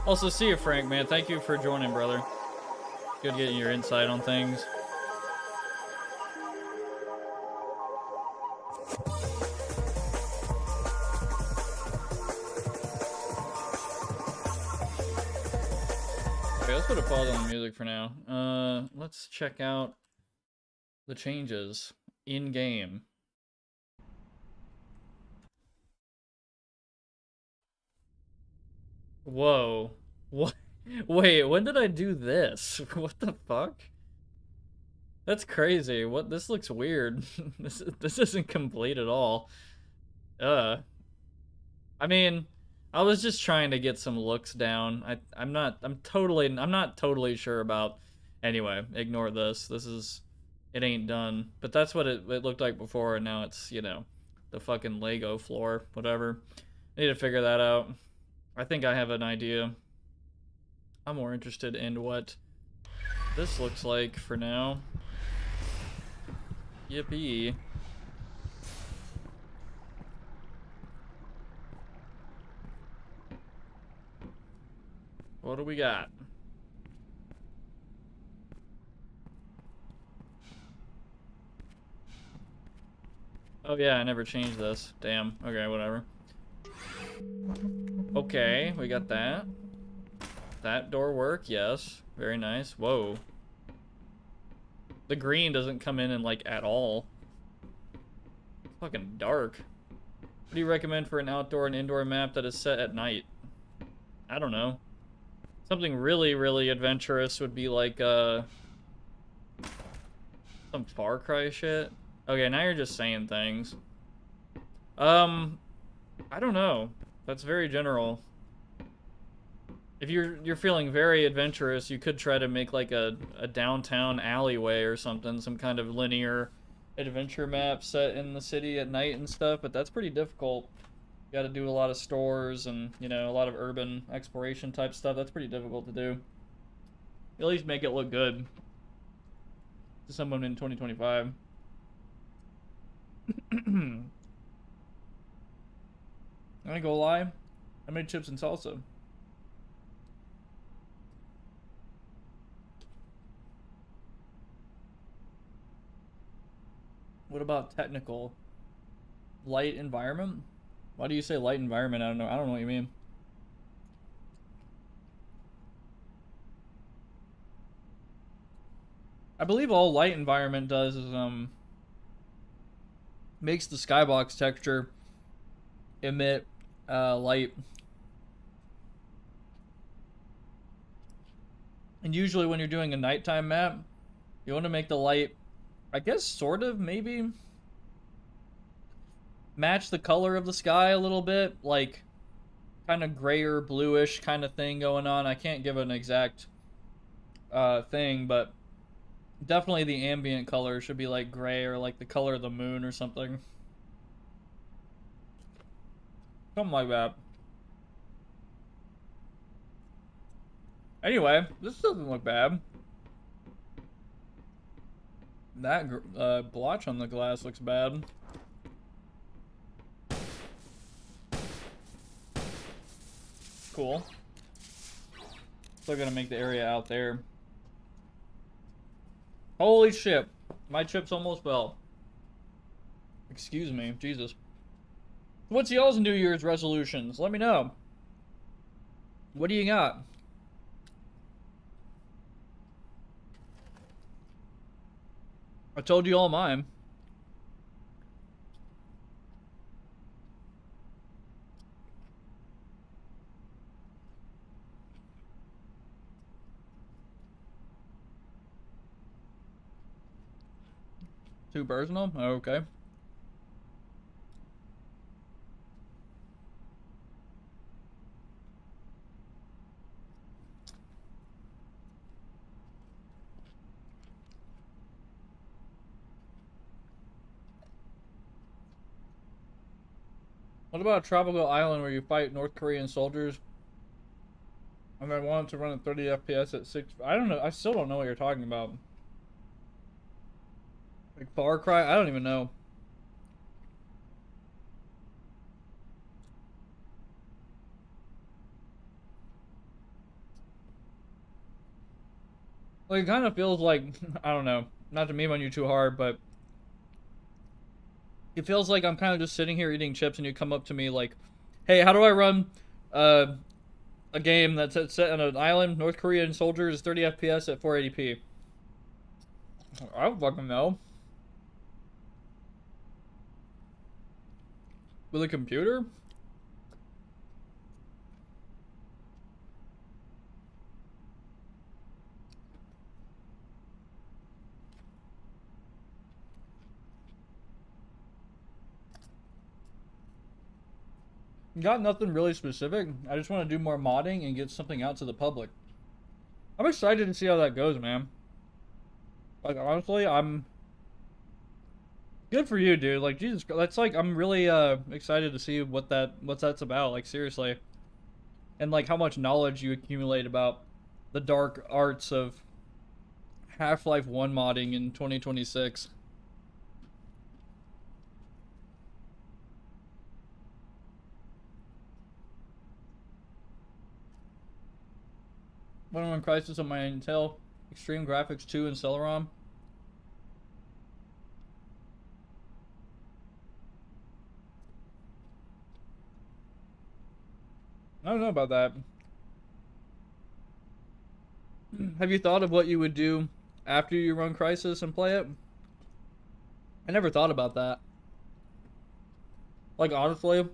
Also, see you, Frank, man. Thank you for joining, brother. Good getting your insight on things. Okay, let's put a pause on the music for now. Let's check out the changes in game. Whoa. What? Wait, when did I do this? What the fuck? That's crazy. What? This looks weird. This isn't complete at all. I mean, I was just trying to get some looks down. I'm not totally sure about. Anyway, ignore this. It ain't done. But that's what it looked like before, and now it's, you know, the fucking Lego floor, whatever. I need to figure that out. I think I have an idea. I'm more interested in what this looks like for now. Yippee. What do we got? Oh yeah, I never changed this. Damn. Okay, whatever. Okay, we got that. That door work, yes. Very nice. Whoa. The green doesn't come in like at all. It's fucking dark. What do you recommend for an outdoor and indoor map that is set at night? I don't know. Something really, really adventurous would be like some Far Cry shit. Okay, now you're just saying things. I don't know. That's very general. If you're feeling very adventurous, you could try to make like a downtown alleyway or something, some kind of linear adventure map set in the city at night and stuff, but that's pretty difficult. You gotta do a lot of stores and, you know, a lot of urban exploration type stuff. That's pretty difficult to do. At least make it look good to someone in 2025. I'm gonna go lie. I made chips and salsa. What about technical? Light environment? Why do you say light environment? I don't know. I don't know what you mean. I believe all light environment does is makes the skybox texture emit light. And usually when you're doing a nighttime map, you want to make the light, I guess, sort of, maybe match the color of the sky a little bit, like kind of grayer, bluish kind of thing going on. I can't give an exact thing, but definitely the ambient color should be like gray or like the color of the moon or something. Something like that. Anyway, this doesn't look bad. That blotch on the glass looks bad. Cool. Still gonna make the area out there. Holy shit. My chips almost fell. Excuse me. Jesus. What's y'all's New Year's resolutions? Let me know. What do you got? I told you all mine. Too personal? Okay. What about a tropical island where you fight North Korean soldiers? And I want to run at 30 FPS at 6. I don't know. I still don't know what you're talking about. Like Far Cry? I don't even know. Like, it kind of feels like, I don't know, not to meme on you too hard, but it feels like I'm kind of just sitting here eating chips and you come up to me like, hey, how do I run a game that's set on an island, North Korean soldiers, 30 FPS at 480p? I don't fucking know. With a computer? Got nothing really specific. I just want to do more modding and get something out to the public. I'm excited to see how that goes, man. Like, honestly, I'm... Good for you, dude. Like, Jesus, that's like, I'm really excited to see what that's about. Like, seriously. And like how much knowledge you accumulate about the dark arts of Half-Life 1 modding in 2026. When I'm on Crisis on my Intel Extreme Graphics 2 and Celeron. I don't know about that. Have you thought of what you would do after you run Crisis and play it? I never thought about that. Like, honestly,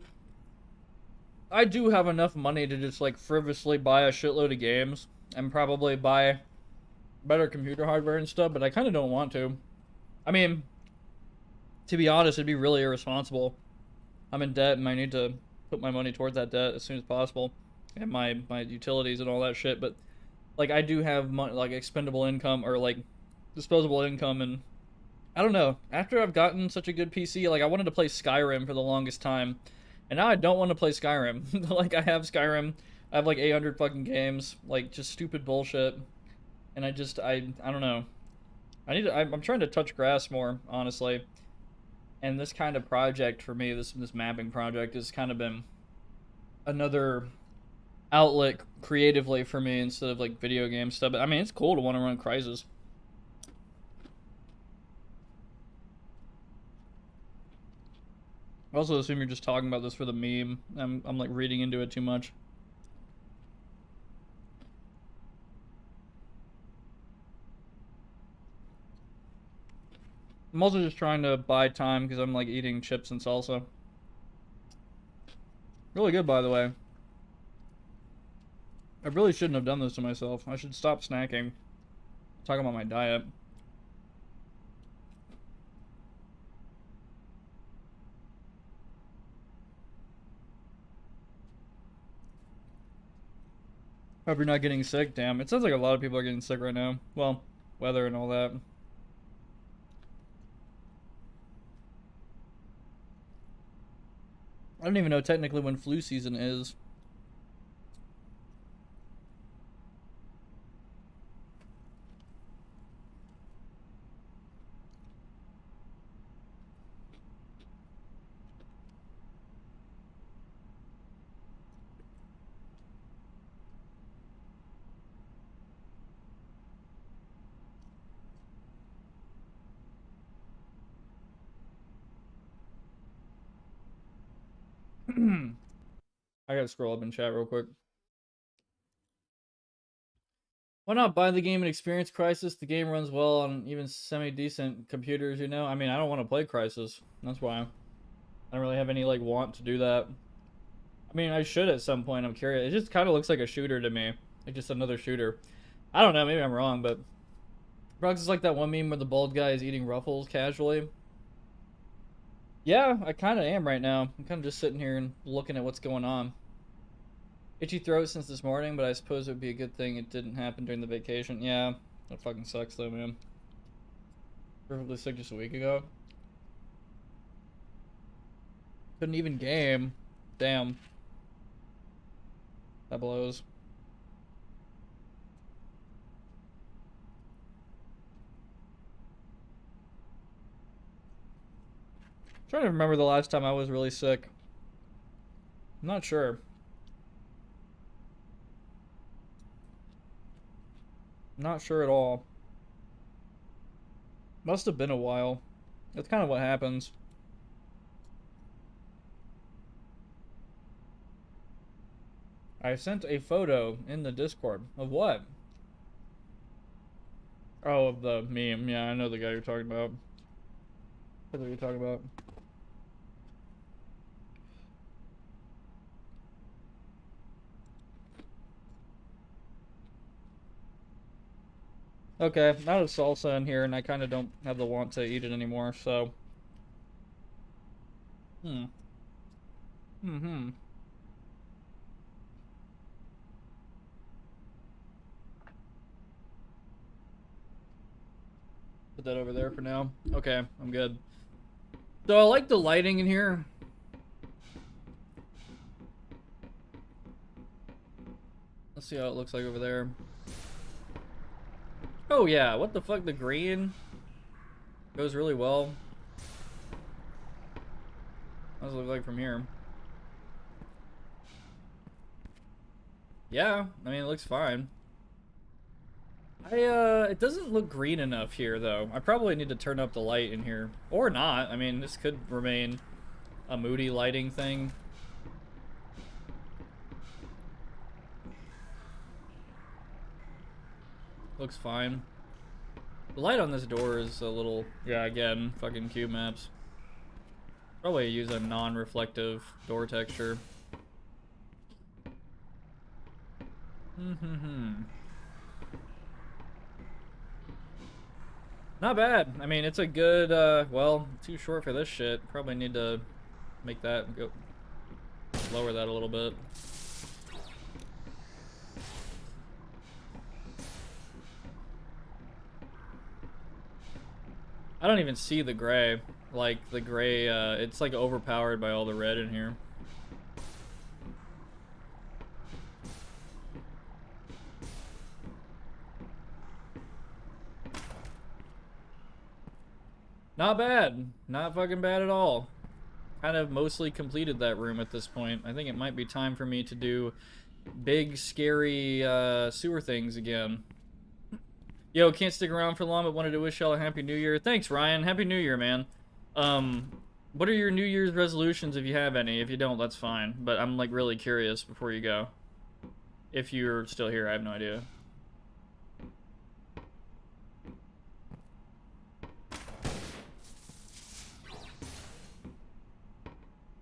I do have enough money to just, like, frivolously buy a shitload of games and probably buy better computer hardware and stuff, but I kind of don't want to. I mean, to be honest, it'd be really irresponsible. I'm in debt and I need to put my money towards that debt as soon as possible, and my utilities and all that shit. But like, I do have money, like expendable income or like disposable income, and I don't know. After I've gotten such a good PC, like I wanted to play Skyrim for the longest time, and now I don't want to play Skyrim. Like I have Skyrim, I have like 800 fucking games, like just stupid bullshit, and I don't know. I'm trying to touch grass more, honestly. And this kind of project for me, this mapping project, has kind of been another outlet creatively for me instead of like video game stuff. But I mean, it's cool to want to run Crysis. I also assume you're just talking about this for the meme. I'm like reading into it too much. I'm also just trying to buy time because I'm like eating chips and salsa. Really good, by the way. I really shouldn't have done this to myself. I should stop snacking. Talking about my diet. Hope you're not getting sick. Damn, it sounds like a lot of people are getting sick right now. Well, weather and all that. I don't even know technically when flu season is. I gotta scroll up in chat real quick. Why not buy the game and experience Crysis? The game runs well on even semi-decent computers, you know? I mean, I don't want to play Crysis. That's why. I don't really have any, like, want to do that. I mean, I should at some point. I'm curious. It just kind of looks like a shooter to me. Like, just another shooter. I don't know. Maybe I'm wrong, but... Prox is like that one meme where the bald guy is eating Ruffles casually. Yeah, I kind of am right now. I'm kind of just sitting here and looking at what's going on. Itchy throat since this morning, but I suppose it would be a good thing it didn't happen during the vacation. Yeah, that fucking sucks though, man. Perfectly sick just a week ago. Couldn't even game. Damn. That blows. I'm trying to remember the last time I was really sick. I'm not sure. Not sure at all. Must have been a while. That's kind of what happens. I sent a photo in the Discord. Of what? Oh, of the meme. Yeah, I know the guy you're talking about. What are you talking about? Okay, now there's salsa in here, and I kind of don't have the want to eat it anymore, so... Mm-hmm. Put that over there for now. Okay, I'm good. So I like the lighting in here. Let's see how it looks like over there. Oh yeah, what the fuck, the green goes really well. How does it look like from here? Yeah, I mean, it looks fine. It doesn't look green enough here, though. I probably need to turn up the light in here. Or not. I mean, this could remain a moody lighting thing. Looks fine. The light on this door is a little... Yeah, again, fucking cube maps. Probably use a non-reflective door texture. Not bad. I mean, it's a good, well, too short for this shit. Probably need to make that go... lower that a little bit. I don't even see the gray. Like, the gray, it's like overpowered by all the red in here. Not bad. Not fucking bad at all. kind of mostly completed that room at this point. I think it might be time for me to do big, scary sewer things again. Yo, can't stick around for long, but wanted to wish y'all a Happy New Year. Thanks, Ryan. Happy New Year, man. What are your New Year's resolutions, if you have any? If you don't, that's fine. But I'm, like, really curious before you go. If you're still here, I have no idea.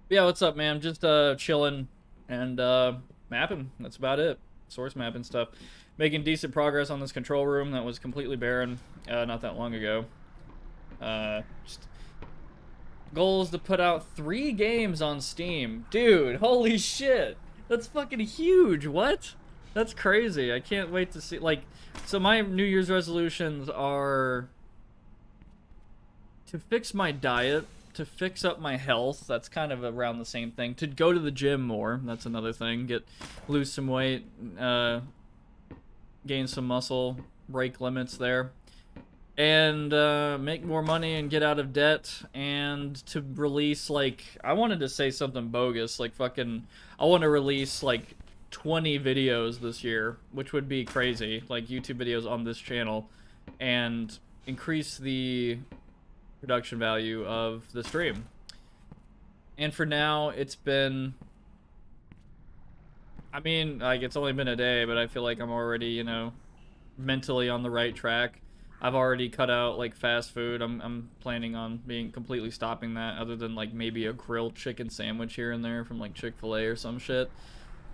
Yeah, what's up, man? Just, chilling and, mapping. That's about it. Source mapping stuff. Making decent progress on this control room that was completely barren not that long ago. Just goal is to put out 3 games on Steam. Dude, holy shit. That's fucking huge. What? That's crazy. I can't wait to see, like, so my New Year's resolutions are to fix my diet, to fix up my health. That's kind of around the same thing. To go to the gym more. That's another thing. Lose some weight, gain some muscle, break limits there, and make more money and get out of debt, and to release, like, I wanted to say something bogus, like fucking, I want to release like 20 videos this year, which would be crazy, like YouTube videos on this channel, and increase the production value of the stream. And for now, it's been, I mean, like, it's only been a day, but I feel like I'm already, you know, mentally on the right track. I've already cut out, like, fast food. I'm planning on completely stopping that, other than, like, maybe a grilled chicken sandwich here and there from, like, Chick-fil-A or some shit.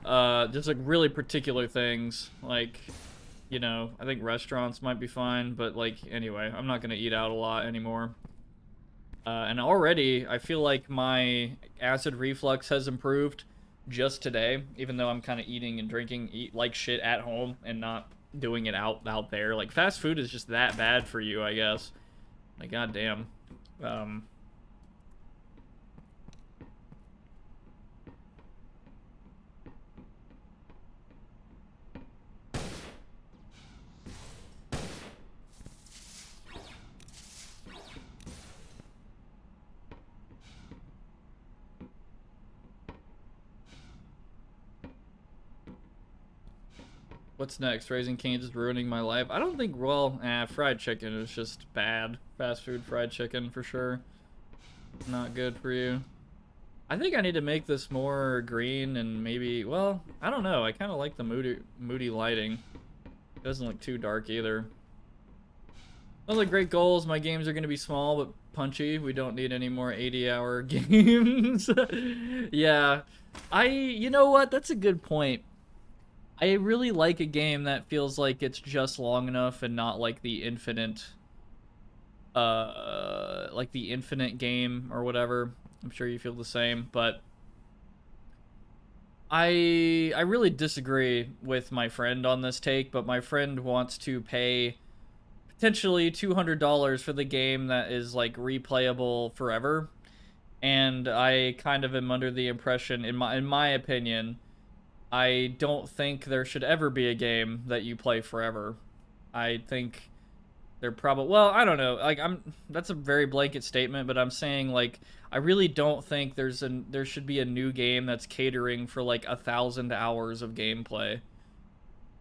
Just, like, really particular things. Like, you know, I think restaurants might be fine, but, like, anyway, I'm not gonna eat out a lot anymore. And already, I feel like my acid reflux has improved just today, even though I'm kind of eating and drinking like shit at home and not doing it out there. Like, fast food is just that bad for you, I guess. Like, goddamn. What's next? Raising Cane's is ruining my life. I don't think, well, fried chicken is just bad. Fast food fried chicken, for sure. Not good for you. I think I need to make this more green and maybe, well, I don't know. I kind of like the moody lighting. It doesn't look too dark either. Those are great goals. My games are going to be small but punchy. We don't need any more 80-hour games. Yeah. You know what? That's a good point. I really like a game that feels like it's just long enough and not like the infinite game or whatever. I'm sure you feel the same, but I really disagree with my friend on this take, but my friend wants to pay potentially $200 for the game that is like replayable forever. And I kind of am under the impression, in my opinion, I don't think there should ever be a game that you play forever. I think they're probably, well, I don't know. Like, that's a very blanket statement, but I'm saying, like, I really don't think there should be a new game that's catering for like 1,000 hours of gameplay.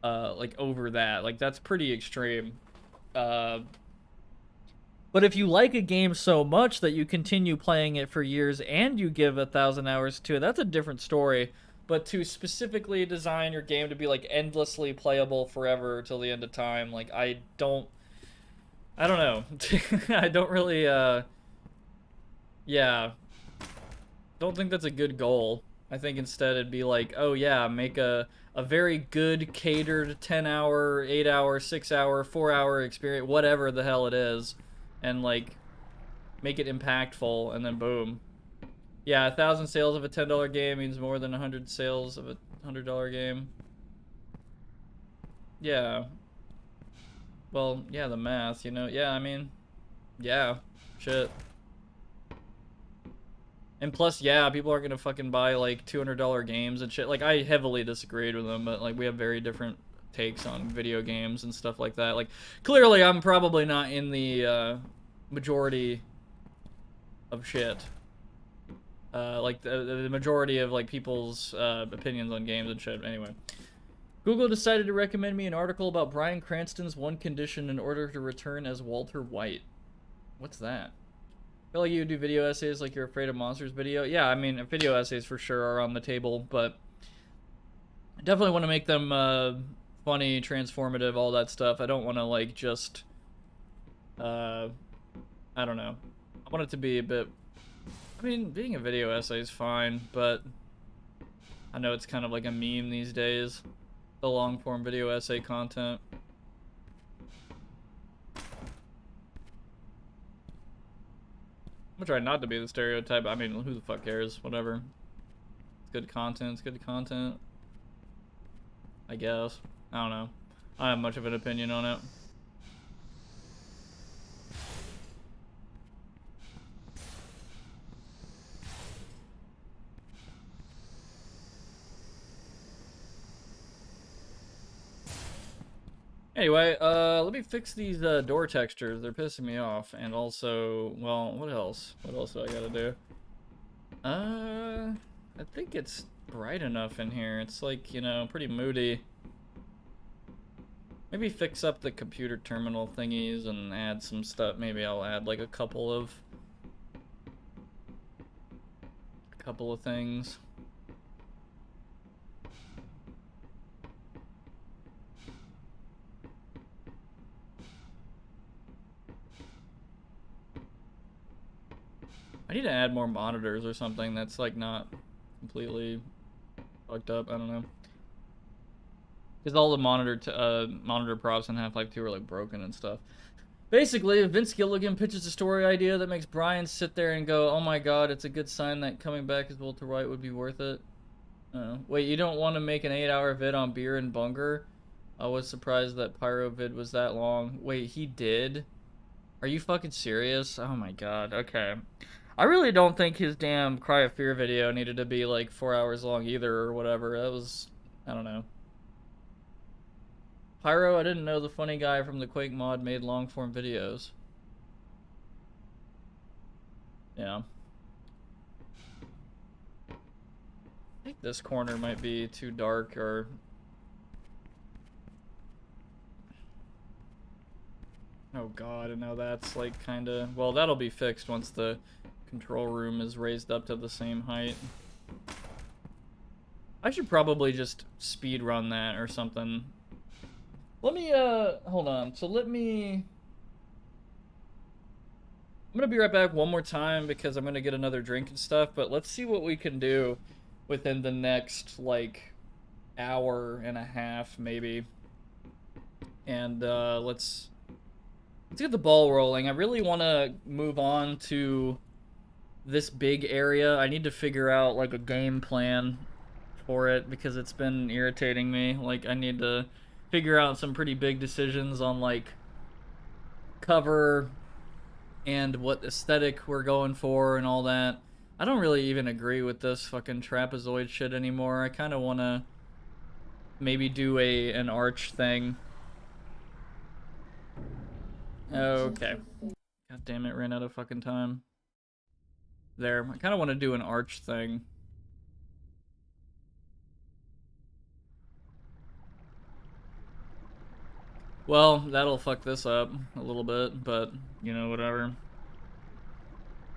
Like, over that. Like, that's pretty extreme. But if you like a game so much that you continue playing it for years and you give 1,000 hours to it, that's a different story. But to specifically design your game to be, like, endlessly playable forever till the end of time, like, I don't know. I don't really, yeah. Don't think that's a good goal. I think instead it'd be like, oh yeah, make a very good catered 10-hour, 8-hour, 6-hour, 4-hour experience, whatever the hell it is, and, like, make it impactful, and then boom. Yeah, 1,000 sales of a $10 game means more than 100 sales of a $100 game. Yeah. Well, yeah, the math, you know? Yeah, I mean, yeah, shit. And plus, yeah, people are gonna fucking buy, like, $200 games and shit. Like, I heavily disagreed with them, but, like, we have very different takes on video games and stuff like that. Like, clearly I'm probably not in the, majority of shit. like the majority of like people's opinions on games and shit. Anyway, Google decided to recommend me an article about Bryan Cranston's one condition in order to return as Walter White. What's that? I feel like you do video essays like you're afraid of monsters video. Yeah, I mean, video essays for sure are on the table, but I definitely want to make them funny, transformative, all that stuff. I don't want to like just I don't know. I want it to be a bit, I mean, being a video essay is fine, but I know it's kind of like a meme these days, the long form video essay content. I'm gonna try not to be the stereotype. I mean, who the fuck cares? Whatever. It's good content. It's good content. I guess. I don't know. I don't have much of an opinion on it. Anyway, let me fix these door textures. They're pissing me off. And also, well, what else? What else do I gotta do? I think it's bright enough in here. It's like, you know, pretty moody. Maybe fix up the computer terminal thingies and add some stuff. Maybe I'll add like a couple of things. I need to add more monitors or something that's like not completely fucked up. I don't know. Because all the monitor props in Half-Life 2 are like broken and stuff. Basically, if Vince Gilligan pitches a story idea that makes Brian sit there and go, oh my god, it's a good sign that coming back as Walter White would be worth it. Wait, you don't want to make an 8-hour vid on beer and bunker? I was surprised that Pyro vid was that long. Wait, he did? Are you fucking serious? Oh my god, okay. I really don't think his damn Cry of Fear video needed to be like 4 hours long either or whatever. That was, I don't know. Pyro, I didn't know the funny guy from the Quake mod made long form videos. Yeah. I think this corner might be too dark or... Oh god, and now that's like kinda... Well, that'll be fixed once the control room is raised up to the same height. I should probably just speed run that or something. Let me, hold on. So let me... I'm gonna be right back one more time because I'm gonna get another drink and stuff, but let's see what we can do within the next, like, hour and a half, maybe. And, let's get the ball rolling. I really want to move on to this big area. I need to figure out, like, a game plan for it because it's been irritating me. Like, I need to figure out some pretty big decisions on, like, cover and what aesthetic we're going for and all that. I don't really even agree with this fucking trapezoid shit anymore. I kind of want to maybe do an arch thing. Okay. God damn it, ran out of fucking time. There. I kind of want to do an arch thing. Well, that'll fuck this up a little bit, but, you know, whatever.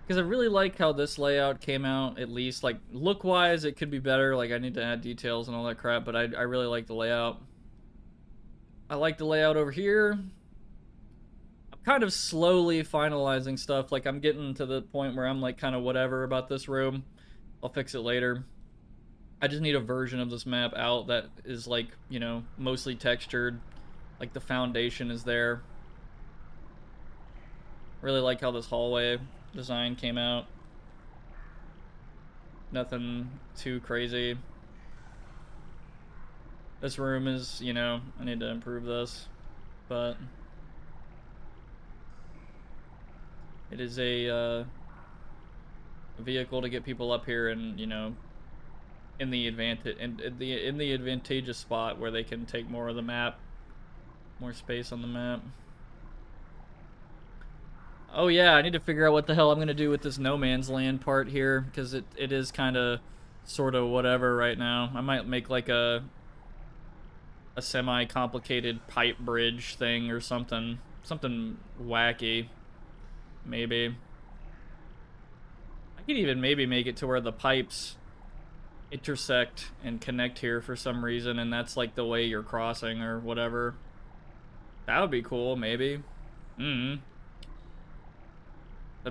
Because I really like how this layout came out, at least. Like, look-wise, it could be better. Like, I need to add details and all that crap, but I really like the layout. I like the layout over here. I'm kind of slowly finalizing stuff. Like, I'm getting to the point where I'm, like, kind of whatever about this room. I'll fix it later. I just need a version of this map out that is, like, you know, mostly textured. Like, the foundation is there. Really like how this hallway design came out. Nothing too crazy. This room is, you know, I need to improve this, but it is a vehicle to get people up here and, you know, in the advantageous spot where they can take more of the map. More space on the map. Oh yeah, I need to figure out what the hell I'm gonna do with this no man's land part here, because it is kind of, sort of whatever right now. I might make like a semi-complicated pipe bridge thing or something wacky, maybe. I could even maybe make it to where the pipes intersect and connect here for some reason, and that's like the way you're crossing or whatever. That would be cool, maybe. That'd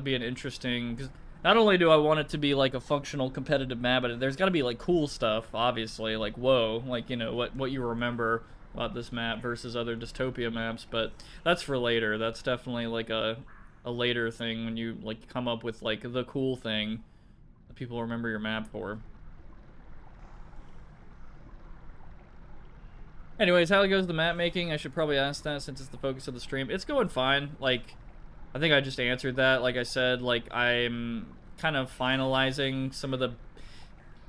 be an interesting, because not only do I want it to be like a functional competitive map, but there's got to be like cool stuff, obviously, like whoa, like, you know, what you remember about this map versus other Dystopia maps, but that's for later. That's definitely like a later thing, when you like come up with like the cool thing that people remember your map for. Anyways, how goes the map making? I should probably ask that since it's the focus of the stream. It's going fine. Like, I think I just answered that. Like I said, like, I'm kind of finalizing some of the...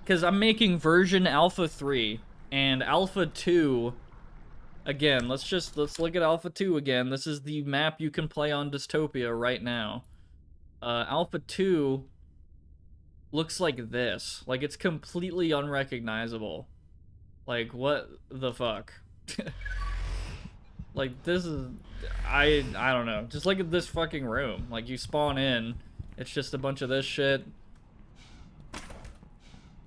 Because I'm making version Alpha 3 and Alpha 2. Again, let's look at Alpha 2 again. This is the map you can play on Dystopia right now. Alpha 2 looks like this. Like, it's completely unrecognizable. Like, what the fuck? Like, this is... I don't know. Just look at this fucking room. Like, you spawn in, it's just a bunch of this shit.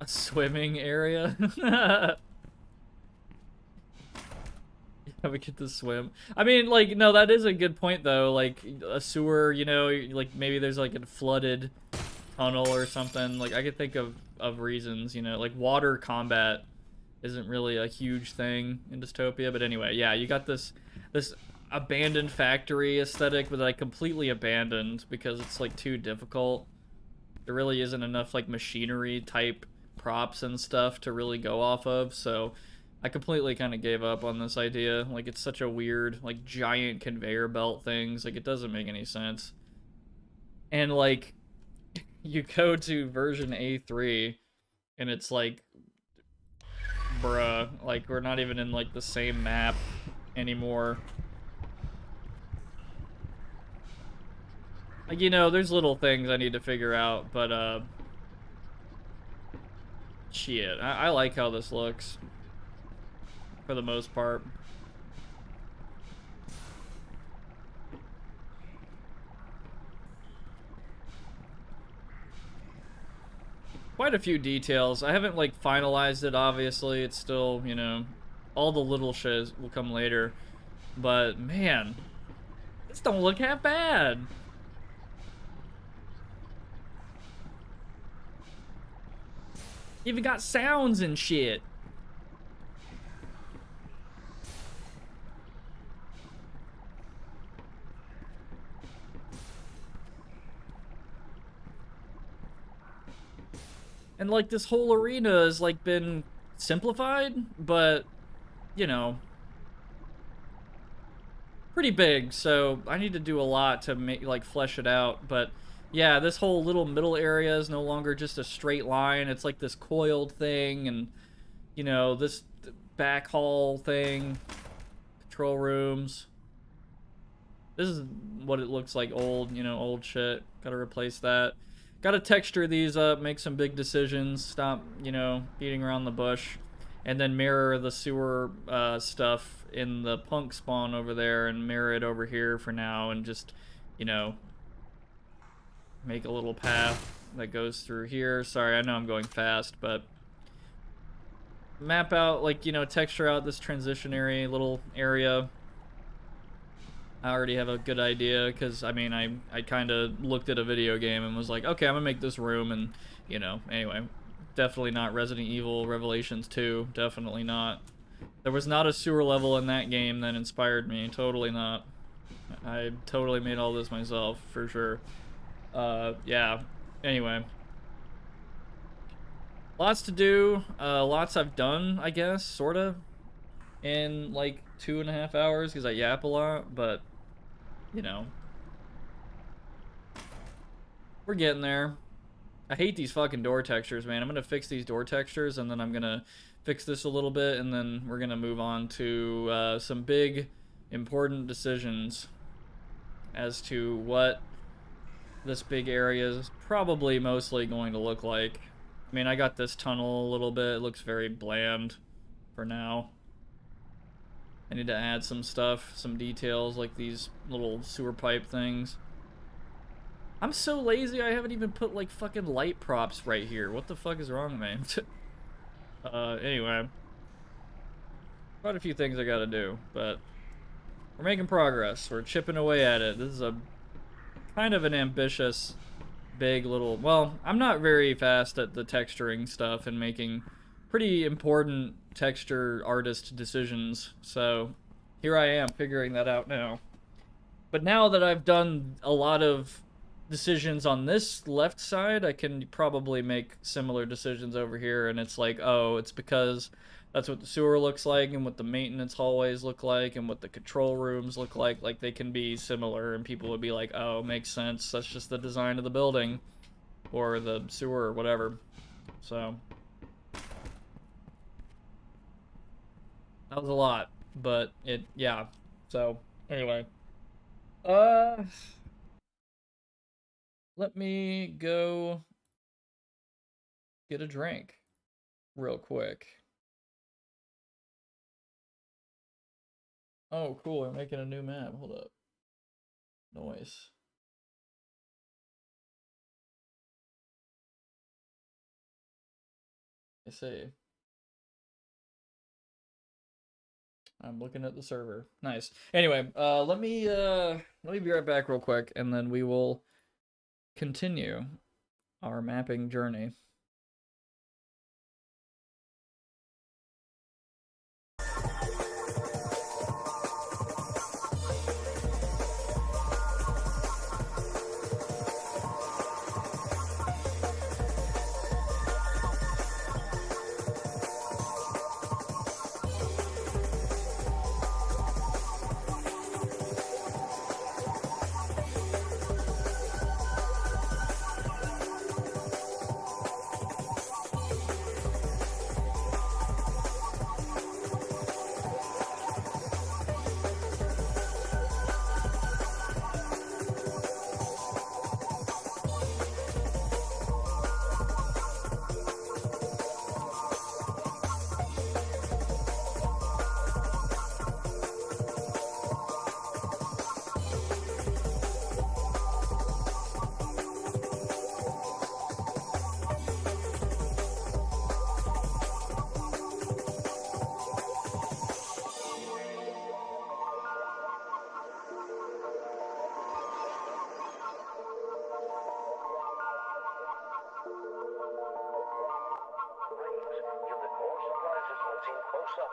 A swimming area? Yeah, we get to swim. I mean, like, no, that is a good point, though. Like, a sewer, you know, like, maybe there's, like, a flooded tunnel or something. Like, I could think of reasons, you know, like, water combat isn't really a huge thing in Dystopia, but anyway, yeah, you got this abandoned factory aesthetic, but like completely abandoned because it's like too difficult. There really isn't enough like machinery type props and stuff to really go off of, so I completely kind of gave up on this idea. Like, it's such a weird, like, giant conveyor belt things. Like, it doesn't make any sense. And like, you go to version A3 and it's like, bruh, like, we're not even in like the same map anymore. Like, you know, there's little things I need to figure out, but shit, I like how this looks for the most part. Quite a few details. I haven't like finalized it, obviously. It's still, you know, all the little shit will come later. But man, this don't look half bad. Even got sounds and shit. And like, this whole arena has like been simplified, but you know, pretty big, so I need to do a lot to make, like, flesh it out. But yeah, this whole little middle area is no longer just a straight line. It's like this coiled thing, and you know, this back hall thing, control rooms. This is what it looks like, old, you know, old shit. Gotta replace that. Gotta texture these up, make some big decisions, stop, you know, beating around the bush, and then mirror the sewer stuff in the punk spawn over there and mirror it over here for now, and just, you know, make a little path that goes through here. Sorry, I know I'm going fast, but map out, like, you know, texture out this transitionary little area. I already have a good idea, because, I mean, I kind of looked at a video game and was like, okay, I'm gonna make this room, and, you know, anyway. Definitely not Resident Evil Revelations 2. Definitely not. There was not a sewer level in that game that inspired me. Totally not. I totally made all this myself, for sure. Yeah. Anyway. Lots to do. Lots I've done, I guess, sorta. In, like, 2.5 hours, because I yap a lot, but, you know. We're getting there. I hate these fucking door textures, man. I'm gonna fix these door textures, and then I'm gonna fix this a little bit, and then we're gonna move on to some big, important decisions as to what this big area is probably mostly going to look like. I mean, I got this tunnel a little bit. It looks very bland for now. I need to add some stuff, some details, like these little sewer pipe things. I'm so lazy, I haven't even put, like, fucking light props right here. What the fuck is wrong with me? Anyway. Quite a few things I gotta do, but we're making progress. We're chipping away at it. This is a kind of an ambitious, big little... Well, I'm not very fast at the texturing stuff and making pretty important texture artist decisions, so here I am figuring that out now. But now that I've done a lot of decisions on this left side, I can probably make similar decisions over here, and it's like, oh, it's because that's what the sewer looks like, and what the maintenance hallways look like, and what the control rooms look like they can be similar, and people would be like, oh, makes sense, that's just the design of the building, or the sewer, or whatever. So that was a lot, but it, yeah. So, anyway. Let me go get a drink real quick. Oh, cool, we're making a new map. Hold up. Noise. I see. I'm looking at the server. Nice. Anyway, let me be right back real quick, and then we will continue our mapping journey.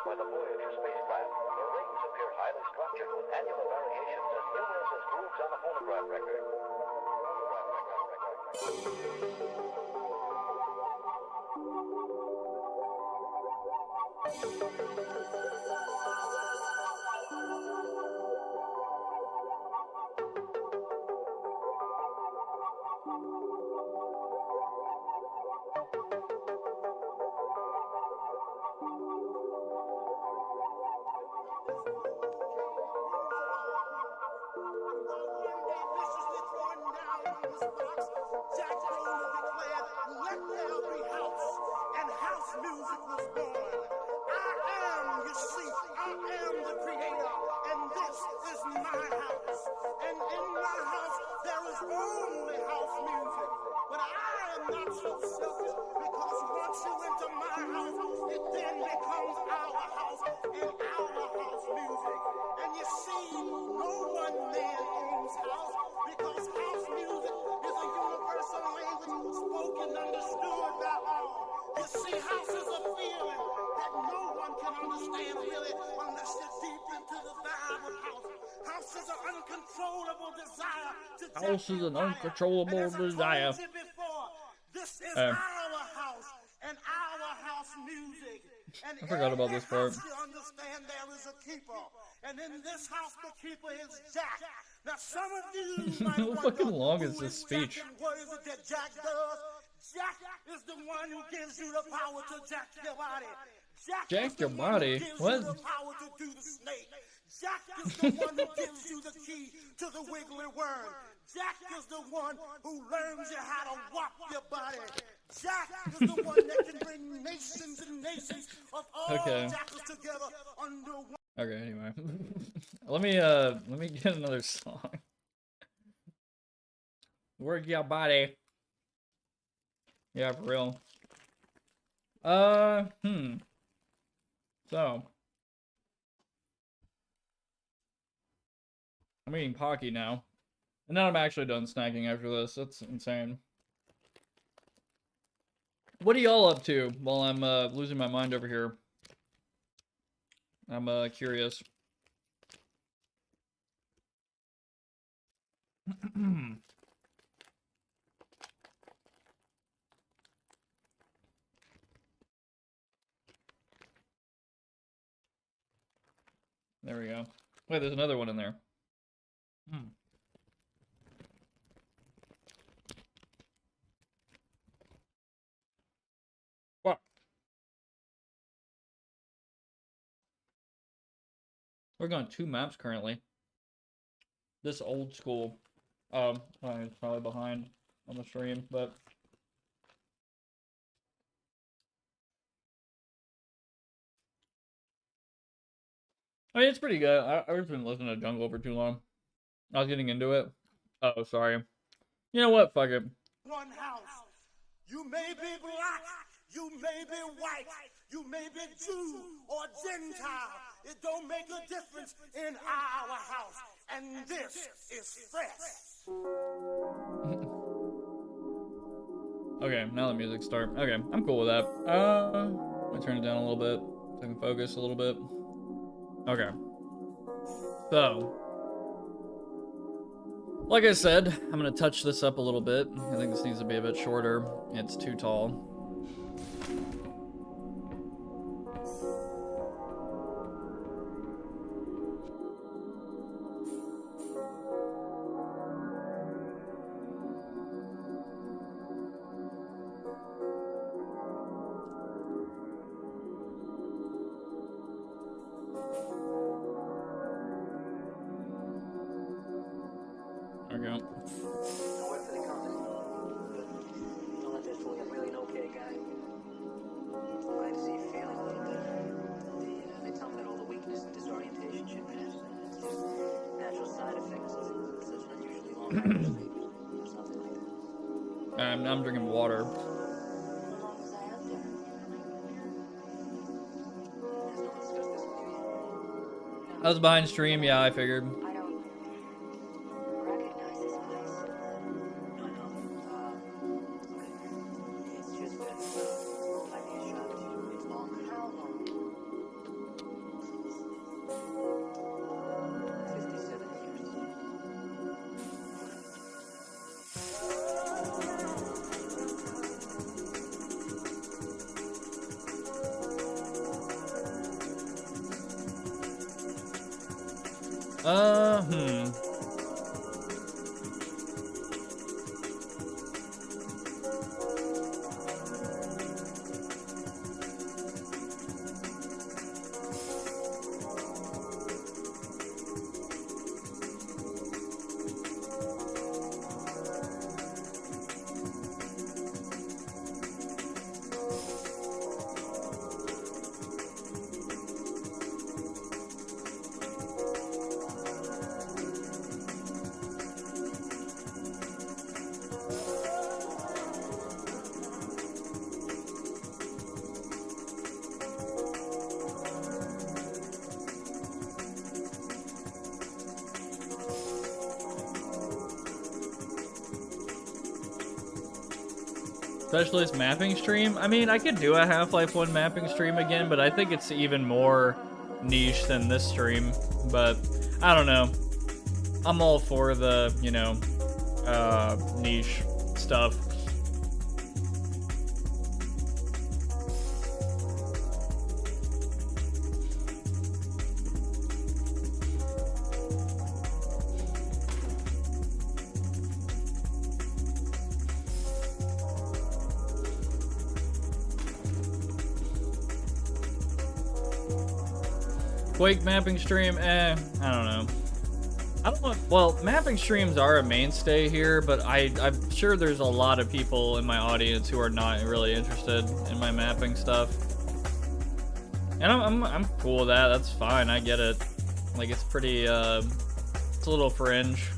By the Voyager spacecraft, the rings appear highly structured with annular variations as numerous as grooves on a phonograph record. House is an uncontrollable desire. This is our house and our house music. And I forgot about this part. You understand there is a keeper, and in this house the keeper is Jack. Now some of you might How fucking long is this speech? Jack, and what is it that Jack does? Jack is the one who gives you the power to jack your body. Jack your body? What? The power to do the snake. Jack is the one who gives you the key to the wiggly worm. Jack is the one who learns you how to whop your body. Jack is the one that can bring nations and nations of all jackals together under one. Okay, anyway. let me get another song. Work your body. Yeah, for real. So I'm eating Pocky now. And then I'm actually done snacking after this. That's insane. What are y'all up to while I'm losing my mind over here? I'm curious. There we go. Wait, there's another one in there. What? We're on 2 maps currently. This old school. It's probably behind on the stream, but I mean, it's pretty good. I've just been listening to Jungle for too long. I was getting into it. Oh, sorry. You know what? Fuck it. One house. You may be black, you may be white, you may be Jew or Gentile. It don't make a difference in our house. And this is fresh. Okay, now the music start. Okay, I'm cool with that. I'm gonna turn it down a little bit so I can focus a little bit. Okay. So, like I said, I'm gonna touch this up a little bit. I think this needs to be a bit shorter. It's too tall. I'm drinking water. I was behind stream, yeah, I figured. Specialist mapping stream? I mean, I could do a Half-Life 1 mapping stream again, but I think it's even more niche than this stream. But, I don't know. I'm all for the, you know, niche stuff. Quake mapping stream? I don't know. I don't know. Well, mapping streams are a mainstay here, but I'm sure there's a lot of people in my audience who are not really interested in my mapping stuff. And I'm cool with that. That's fine. I get it. Like, it's pretty it's a little fringe.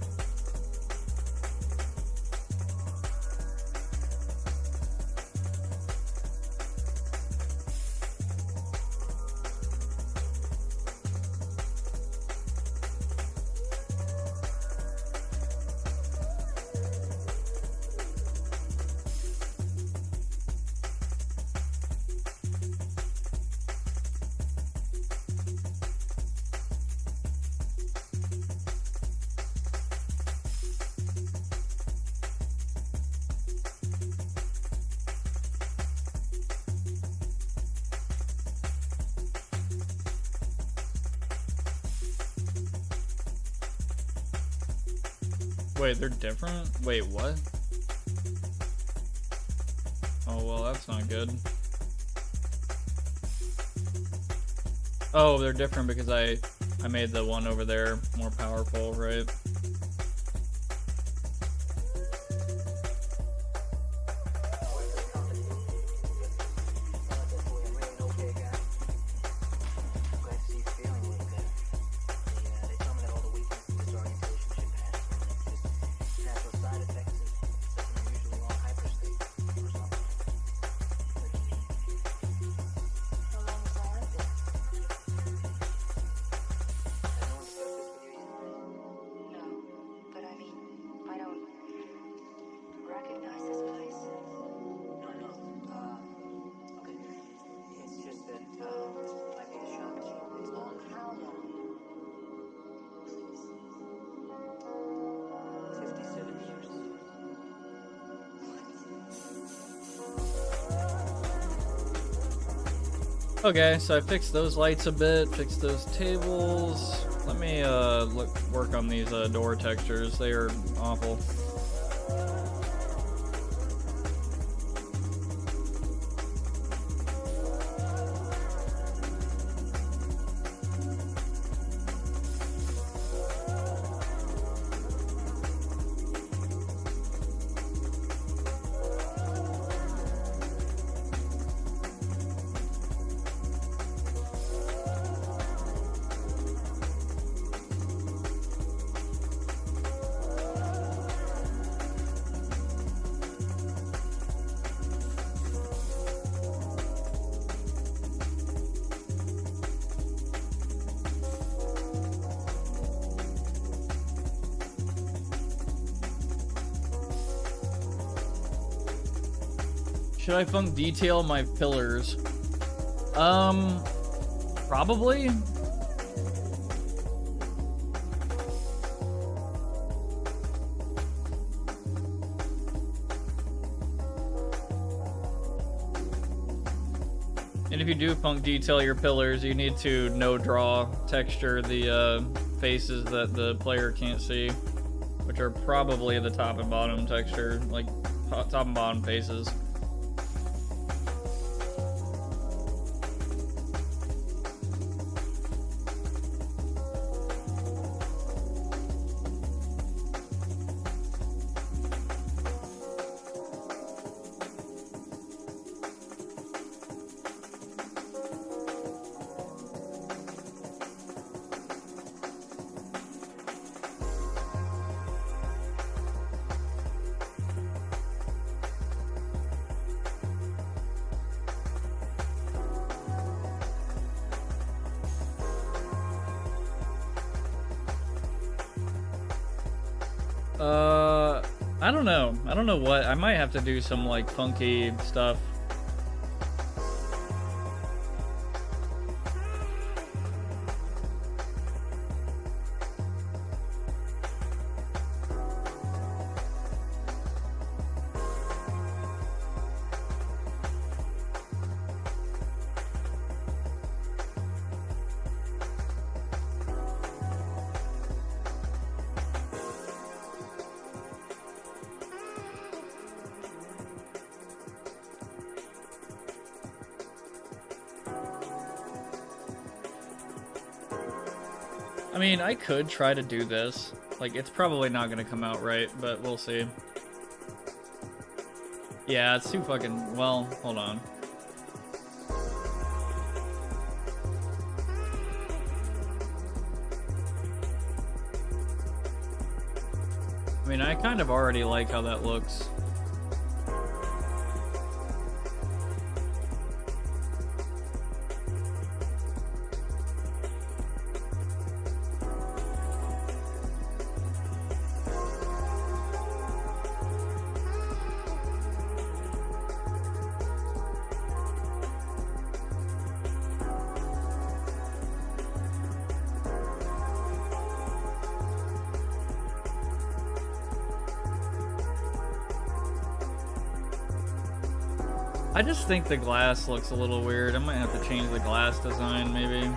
Wait, they're different? Wait, what? Oh, well, that's not good. Oh, they're different because I made the one over there more powerful, right? Okay, so I fixed those lights a bit, fixed those tables. Let me work on these door textures. They are awful. Should I funk detail my pillars? Probably. And if you do funk detail your pillars, you need to no draw texture the faces that the player can't see, which are probably the top and bottom texture, like top and bottom faces. I don't know. I don't know what. I might have to do some like funky stuff. I mean, I could try to do this. Like, it's probably not gonna come out right, but we'll see. Yeah, it's too fucking... Well, hold on. I mean, I kind of already like how that looks. I just think the glass looks a little weird. I might have to change the glass design, maybe.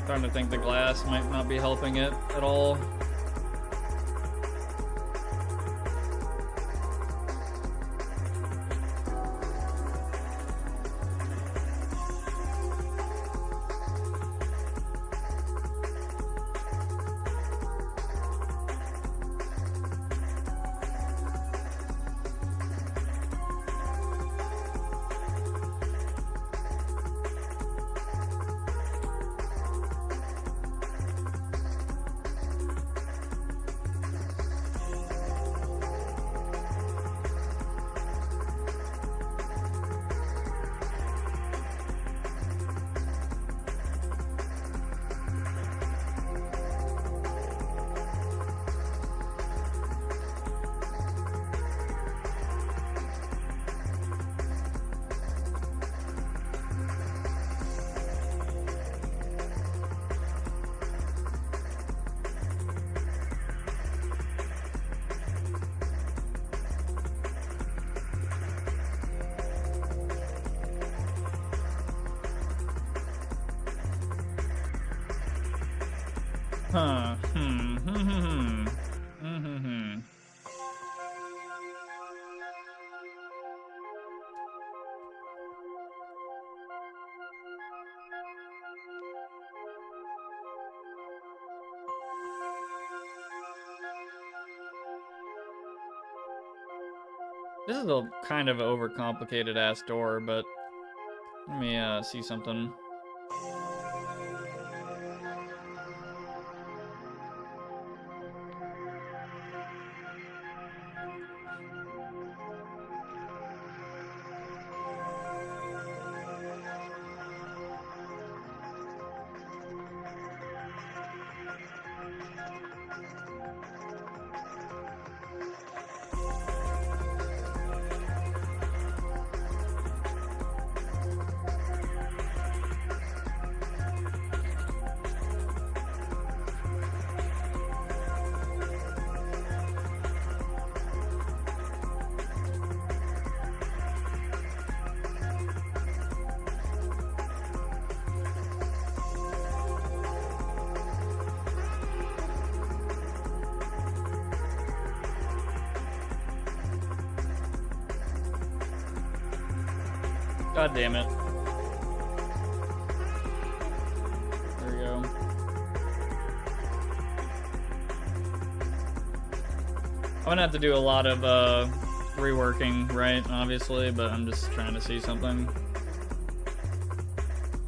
Starting to think the glass might not be helping it at all. Huh. This is a kind of overcomplicated ass door, but let me see something. God damn it. There we go. I'm gonna have to do a lot of reworking, right? Obviously, but I'm just trying to see something.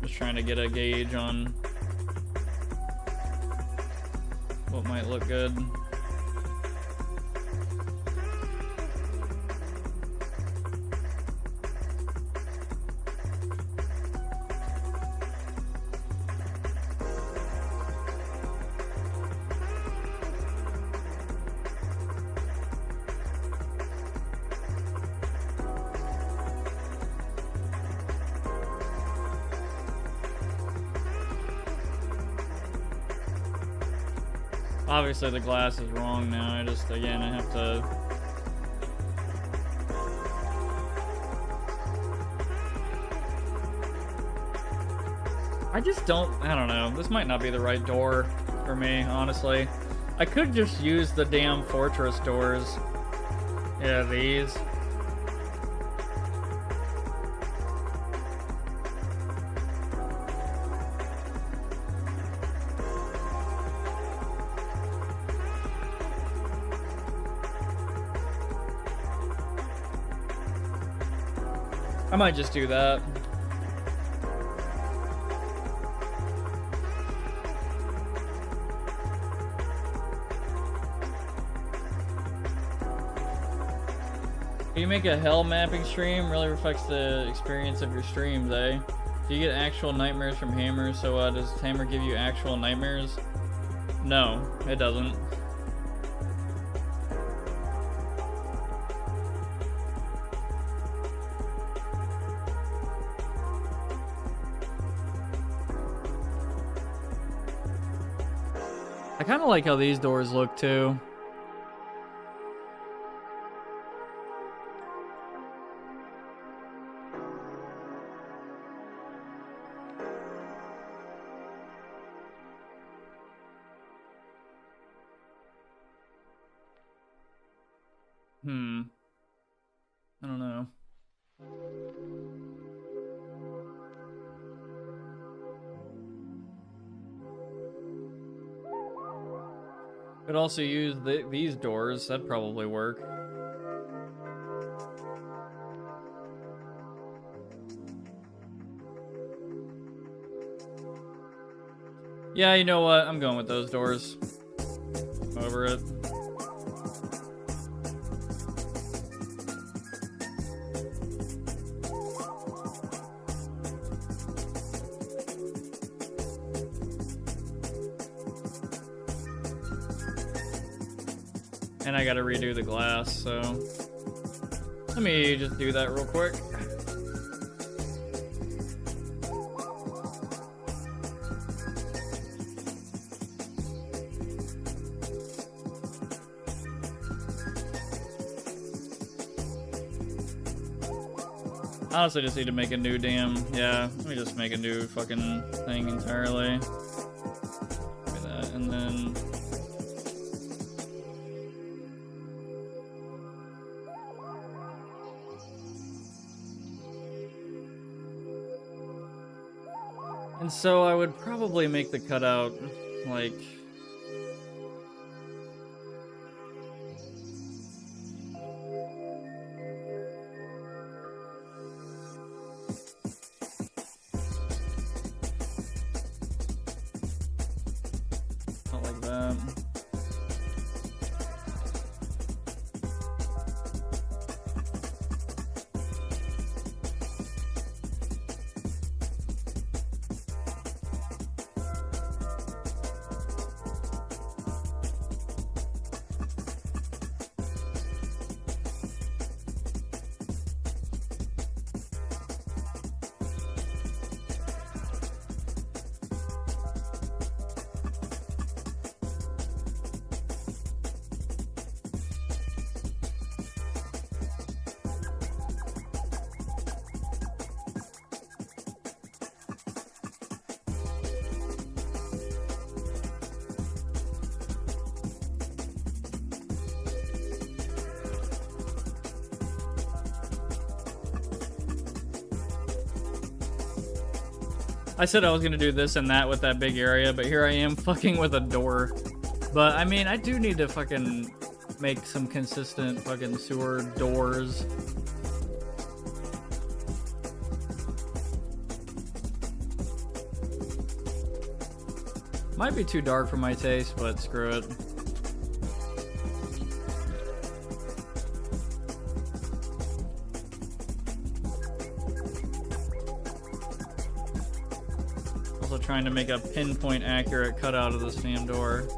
Just trying to get a gauge on what might look good. Obviously the glass is wrong now. I just, again, I have to... I just don't, I don't know. This might not be the right door for me, honestly. I could just use the damn fortress doors. Yeah, these. I might just do that. Can you make a hell mapping stream? Really reflects the experience of your streams, eh? Do you get actual nightmares from hammers? So does hammer give you actual nightmares? No, it doesn't. I kind of like how these doors look too. I don't know. Could also use these doors. That'd probably work. Yeah, you know what? I'm going with those doors. Over it. And I gotta redo the glass, so let me just do that real quick. I honestly just need to make a new yeah, let me just make a new fucking thing entirely. Look at that, and then so I would probably make the cutout like not like that. I said I was gonna do this and that with that big area, but here I am fucking with a door. But I mean, I do need to fucking make some consistent fucking sewer doors. Might be too dark for my taste, but screw it. Trying to make a pinpoint accurate cutout of this damn door.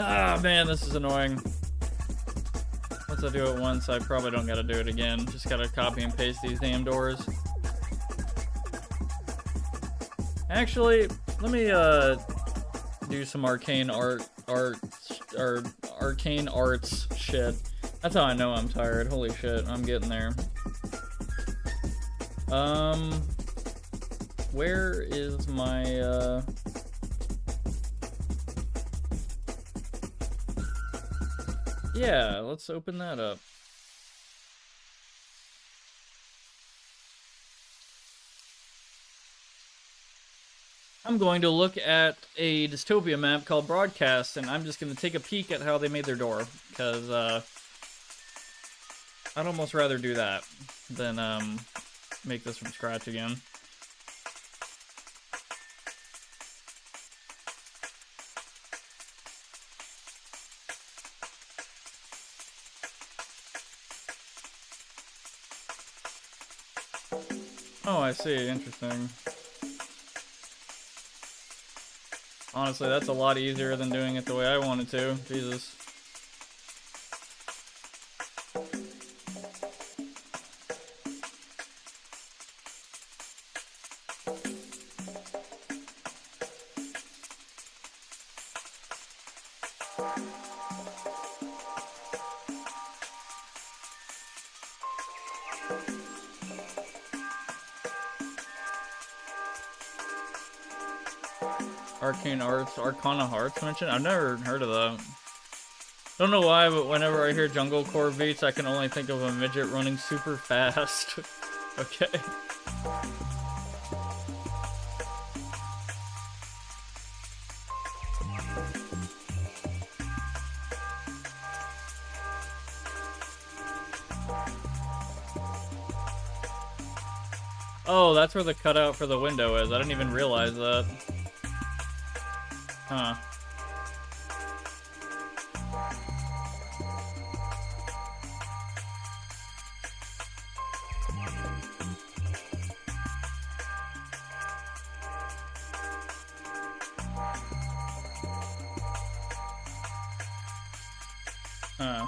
Ah, man, this is annoying. Once I do it once, I probably don't gotta do it again. Just gotta copy and paste these damn doors. Actually, let me do some arcane arcane arts shit. That's how I know I'm tired. Holy shit, I'm getting there. Where is my yeah, let's open that up. I'm going to look at a Dystopia map called Broadcast, and I'm just going to take a peek at how they made their door, because I'd almost rather do that than make this from scratch again. Oh, I see. Interesting. Honestly, that's a lot easier than doing it the way I wanted to. Jesus. Arcane Arts, Arcana Hearts mentioned? I've never heard of that. Don't know why, but whenever I hear jungle core beats, I can only think of a midget running super fast. Okay. Oh, that's where the cutout for the window is. I didn't even realize that. Huh. Huh.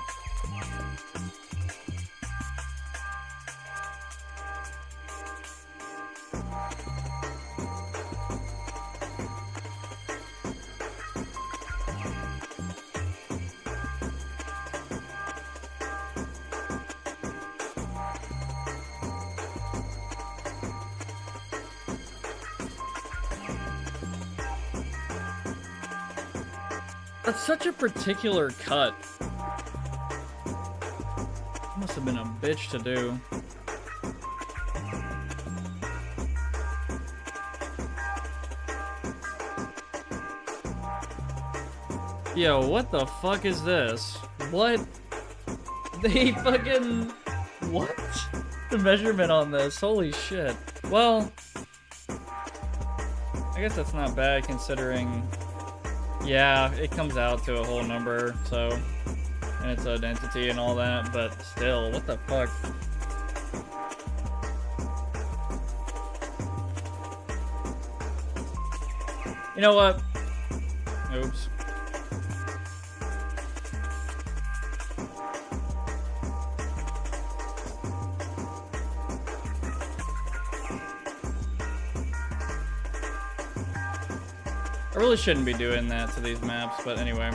That's such a particular cut. Must have been a bitch to do. Yo, what the fuck is this? What? They fucking... What? The measurement on this, holy shit. Well, I guess that's not bad considering... Yeah, it comes out to a whole number, so... And its identity and all that, but still, what the fuck? You know what? Oops. I really shouldn't be doing that to these maps, but anyway.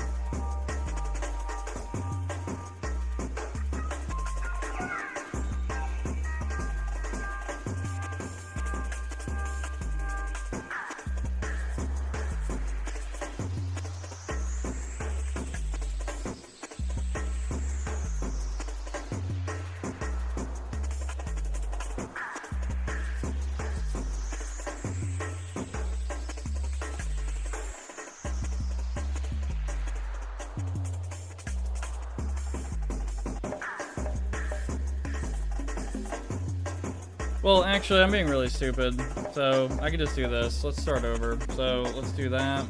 Well, actually, I'm being really stupid, so I can just do this. Let's start over. So, let's do that.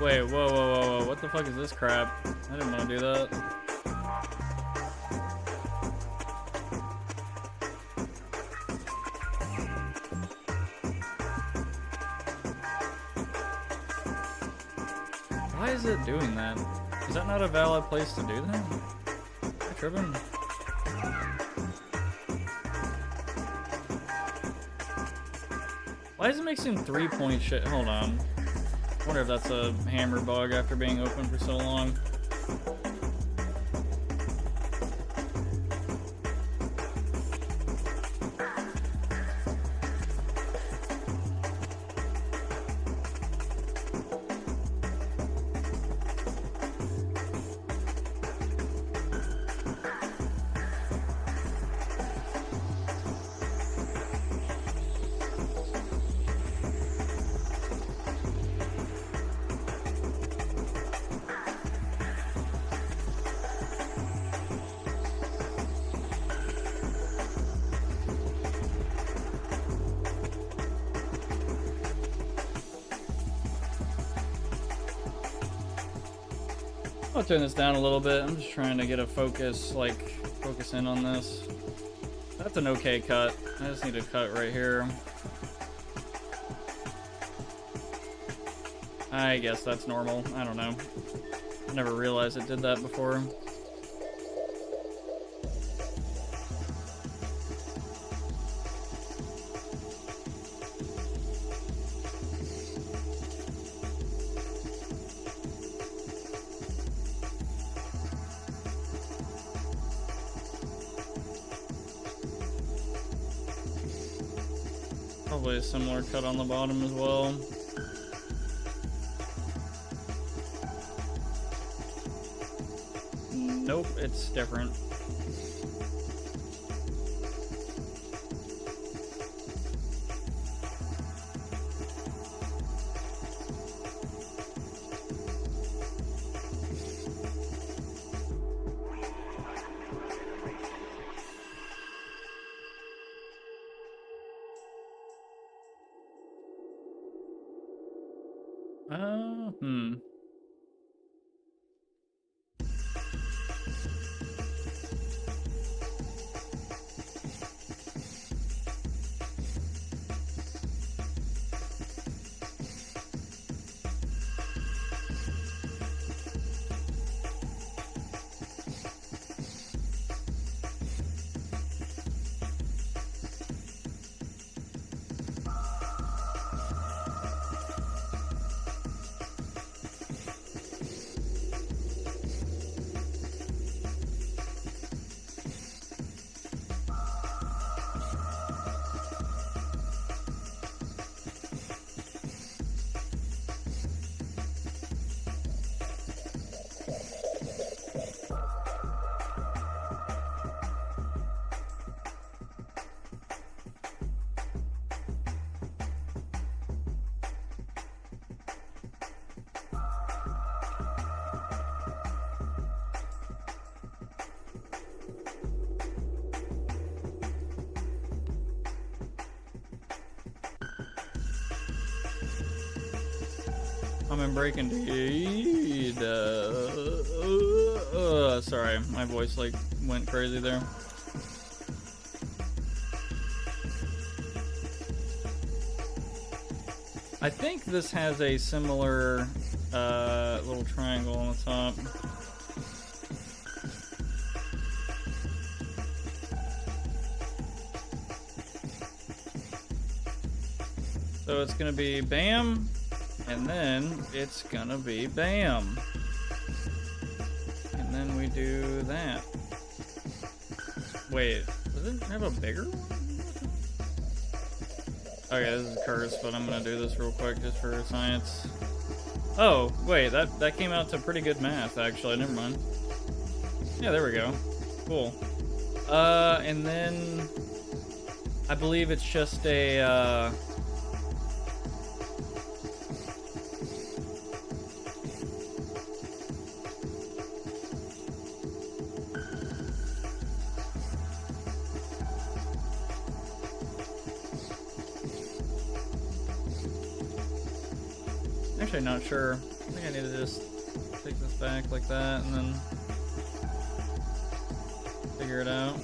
Wait, whoa. What the fuck is this crap? I didn't want to do that. Why is it doing that? Is that not a valid place to do that? Am I tripping? Why does it make some 3-point shit? Hold on. I wonder if that's a hammer bug after being open for so long. I'll turn this down a little bit. I'm just trying to get a focus, focus in on this. That's an okay cut. I just need a cut right here. I guess that's normal. I don't know. I never realized it did that before. Probably a similar cut on the bottom as well. Nope, it's different. Hmm. I'm in break indeed. Sorry, my voice went crazy there. I think this has a similar little triangle on the top. So it's gonna be bam, and then it's gonna be bam. And then we do that. Wait, does it have a bigger one? Okay, this is a curse, but I'm gonna do this real quick just for science. Oh, wait, that came out to pretty good math, actually. Never mind. Yeah, there we go. Cool. And then I believe it's just a actually not sure. I think think I need to just take this back like that and then figure it out.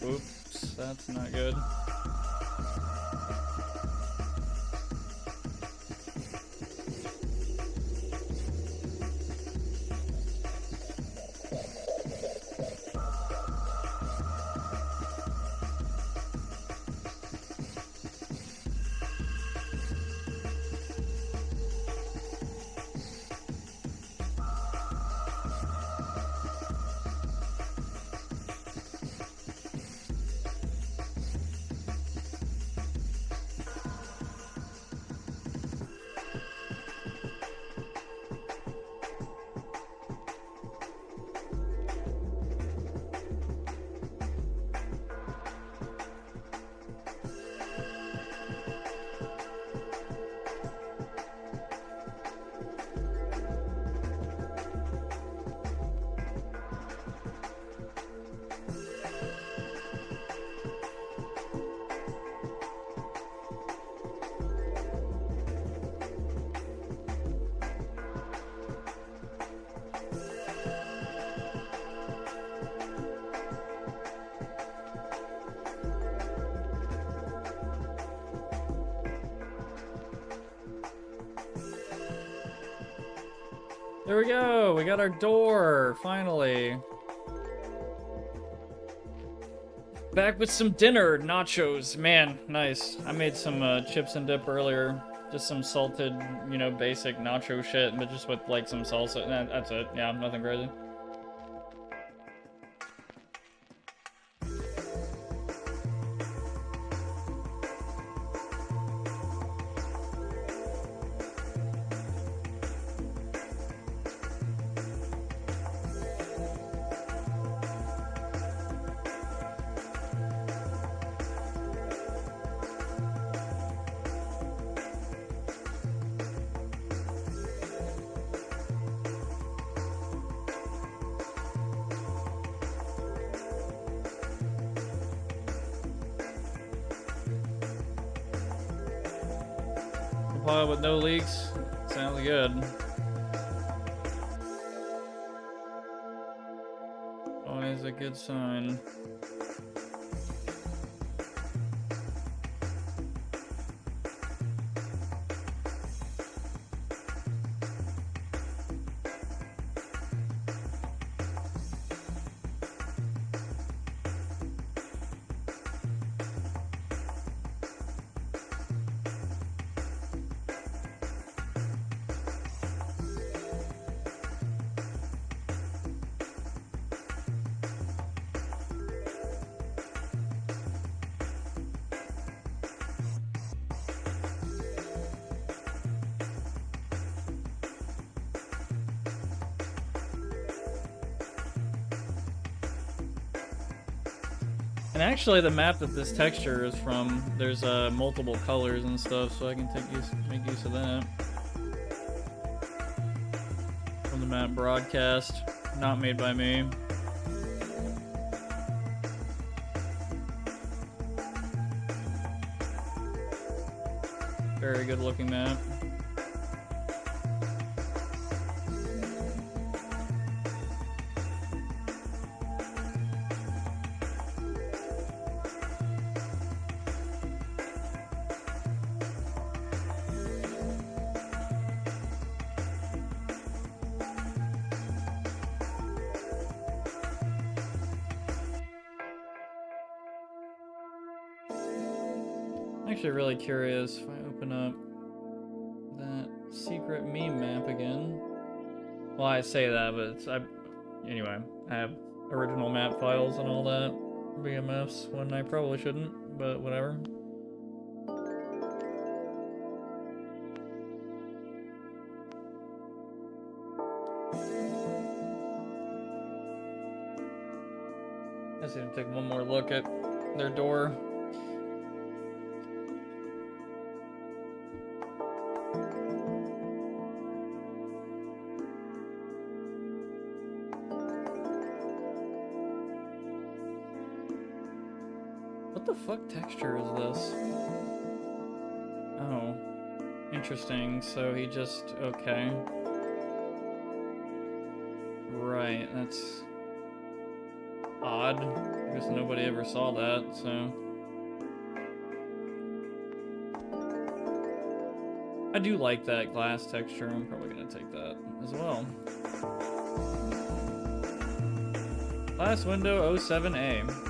Oops, that's not good. There we go, we got our door, finally. Back with some dinner, nachos, man, nice. I made some chips and dip earlier, just some salted, you know, basic nacho shit, but just with like some salsa, that's it, yeah, nothing crazy. With no leaks, sounds good. Always a good sign. And actually, the map that this texture is from, there's multiple colors and stuff, so I can make use of that. From the map broadcast, not made by me. Very good looking map. Actually really curious if I open up that secret meme map again. Well, I say that, but it's, anyway, I have original map files and all that BMFs when I probably shouldn't, but whatever. I just need to take one more look at their door. the fuck texture is this? Oh. Interesting. So he just... Okay. Right, that's... odd. I guess nobody ever saw that, so... I do like that glass texture. I'm probably gonna take that as well. Glass window 07A.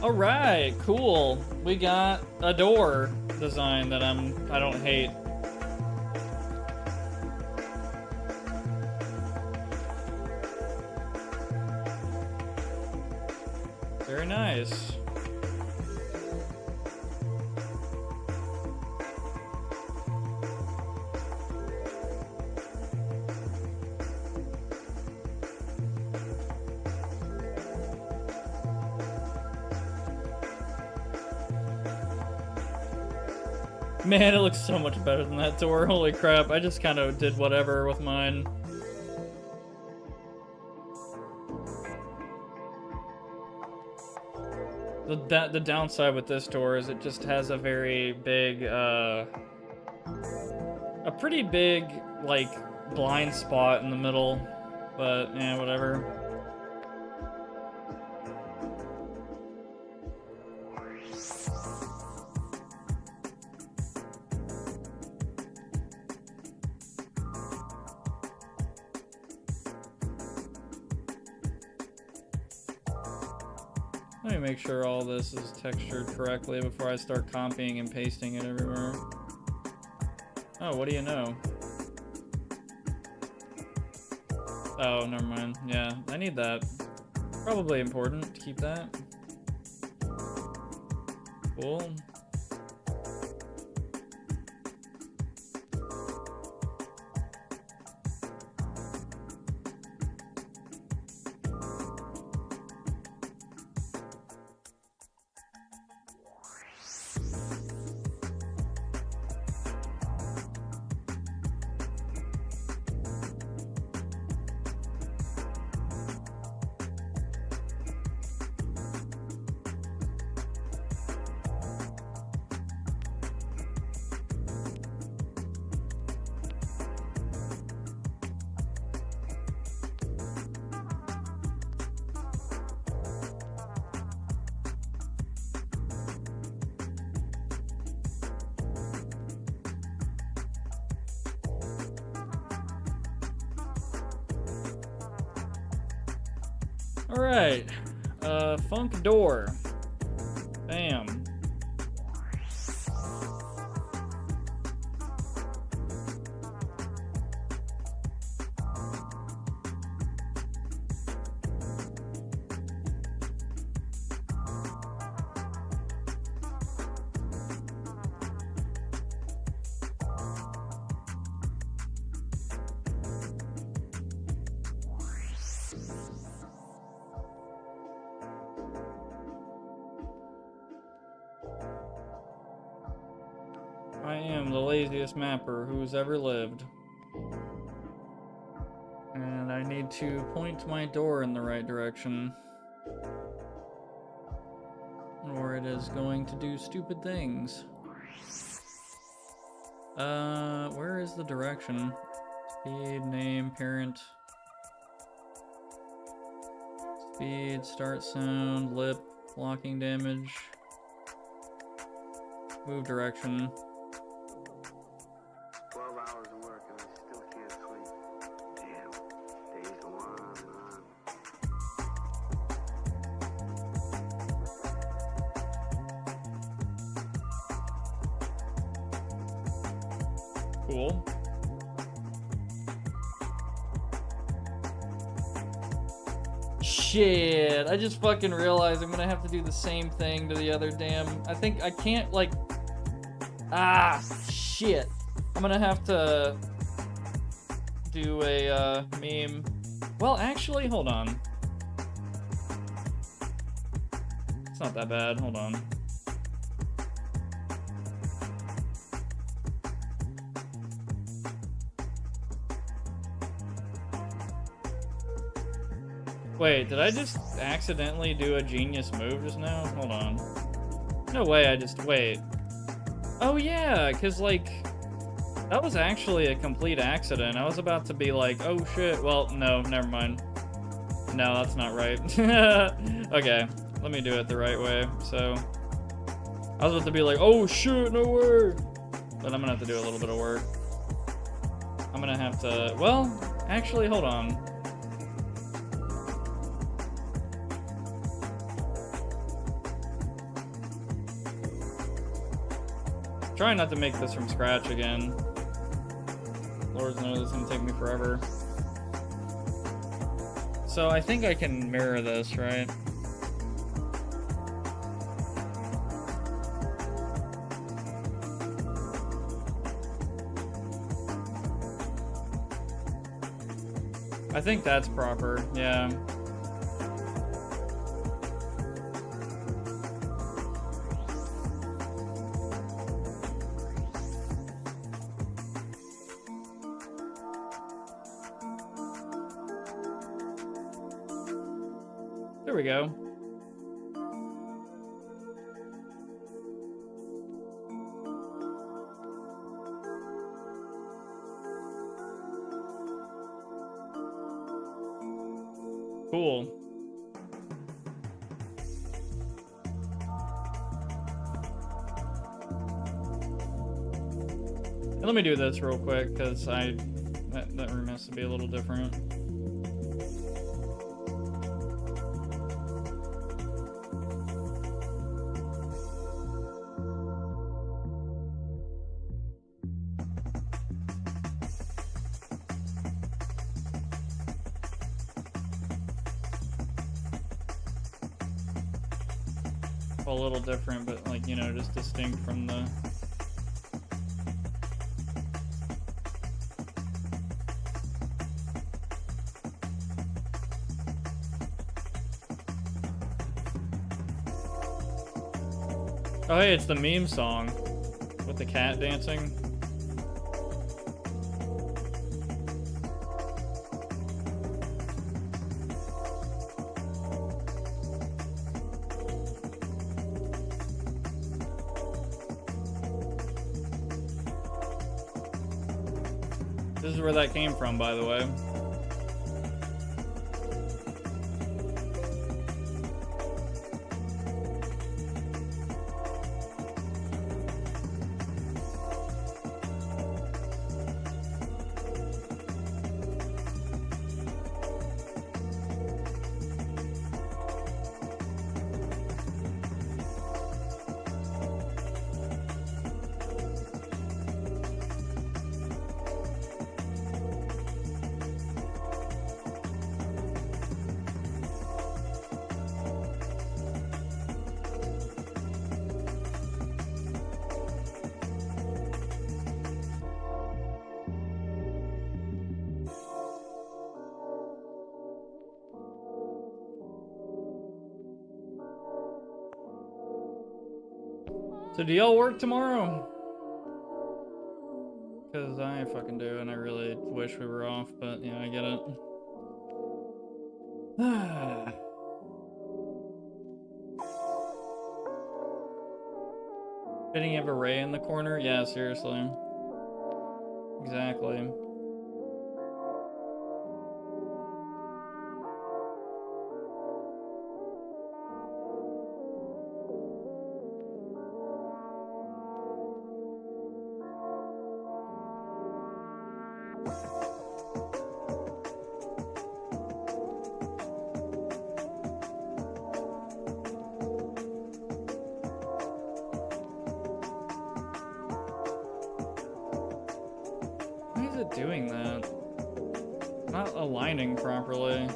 All right, cool. We got a door design that I don't hate. Very nice. Man, it looks so much better than that door. Holy crap, I just kind of did whatever with mine. The downside with this door is it just has a very big, a pretty big, like, blind spot in the middle. But, yeah, whatever. Let me make sure all this is textured correctly before I start copying and pasting it everywhere. Oh, what do you know? Oh, never mind. Yeah, I need that. Probably important to keep that. Cool. Alright, funk door. Bam. I am the laziest mapper who's ever lived. And I need to point my door in the right direction, or it is going to do stupid things. Where is the direction? Speed, name, parent. Speed, start sound, lip, blocking damage. Move direction. 12 hours of work and I still can't sleep. Damn. Days go on and on. Cool. Shit, I just fucking realized I'm gonna have to do the same thing to the other damn. I think I can't, like. Ah, shit. I'm gonna have to do a meme. Well, actually, hold on. It's not that bad. Hold on. Wait, did I just accidentally do a genius move just now? Hold on. No way, I just... Wait. Oh yeah, because, like, that was actually a complete accident. I was about to be like, oh shit. Well, no, never mind. No, that's not right. Okay, let me do it the right way. So, I was about to be like, oh shit, no way. But I'm gonna have to do a little bit of work. I'm gonna have to... Well, actually, hold on. Trying not to make this from scratch again. Lord knows it's gonna take me forever. So I think I can mirror this, right? I think that's proper, yeah. There we go. Cool. And let me do this real quick, because that room has to be a little different. A little different, but, like, you know, just distinct from the... Oh, hey, it's the meme song with the cat dancing. This is where that came from, by the way. So do y'all work tomorrow? Because I fucking do, and I really wish we were off, but yeah, I get it. Didn't you have a Ray in the corner? Yeah, seriously. Exactly. Why is it doing that? Not aligning properly.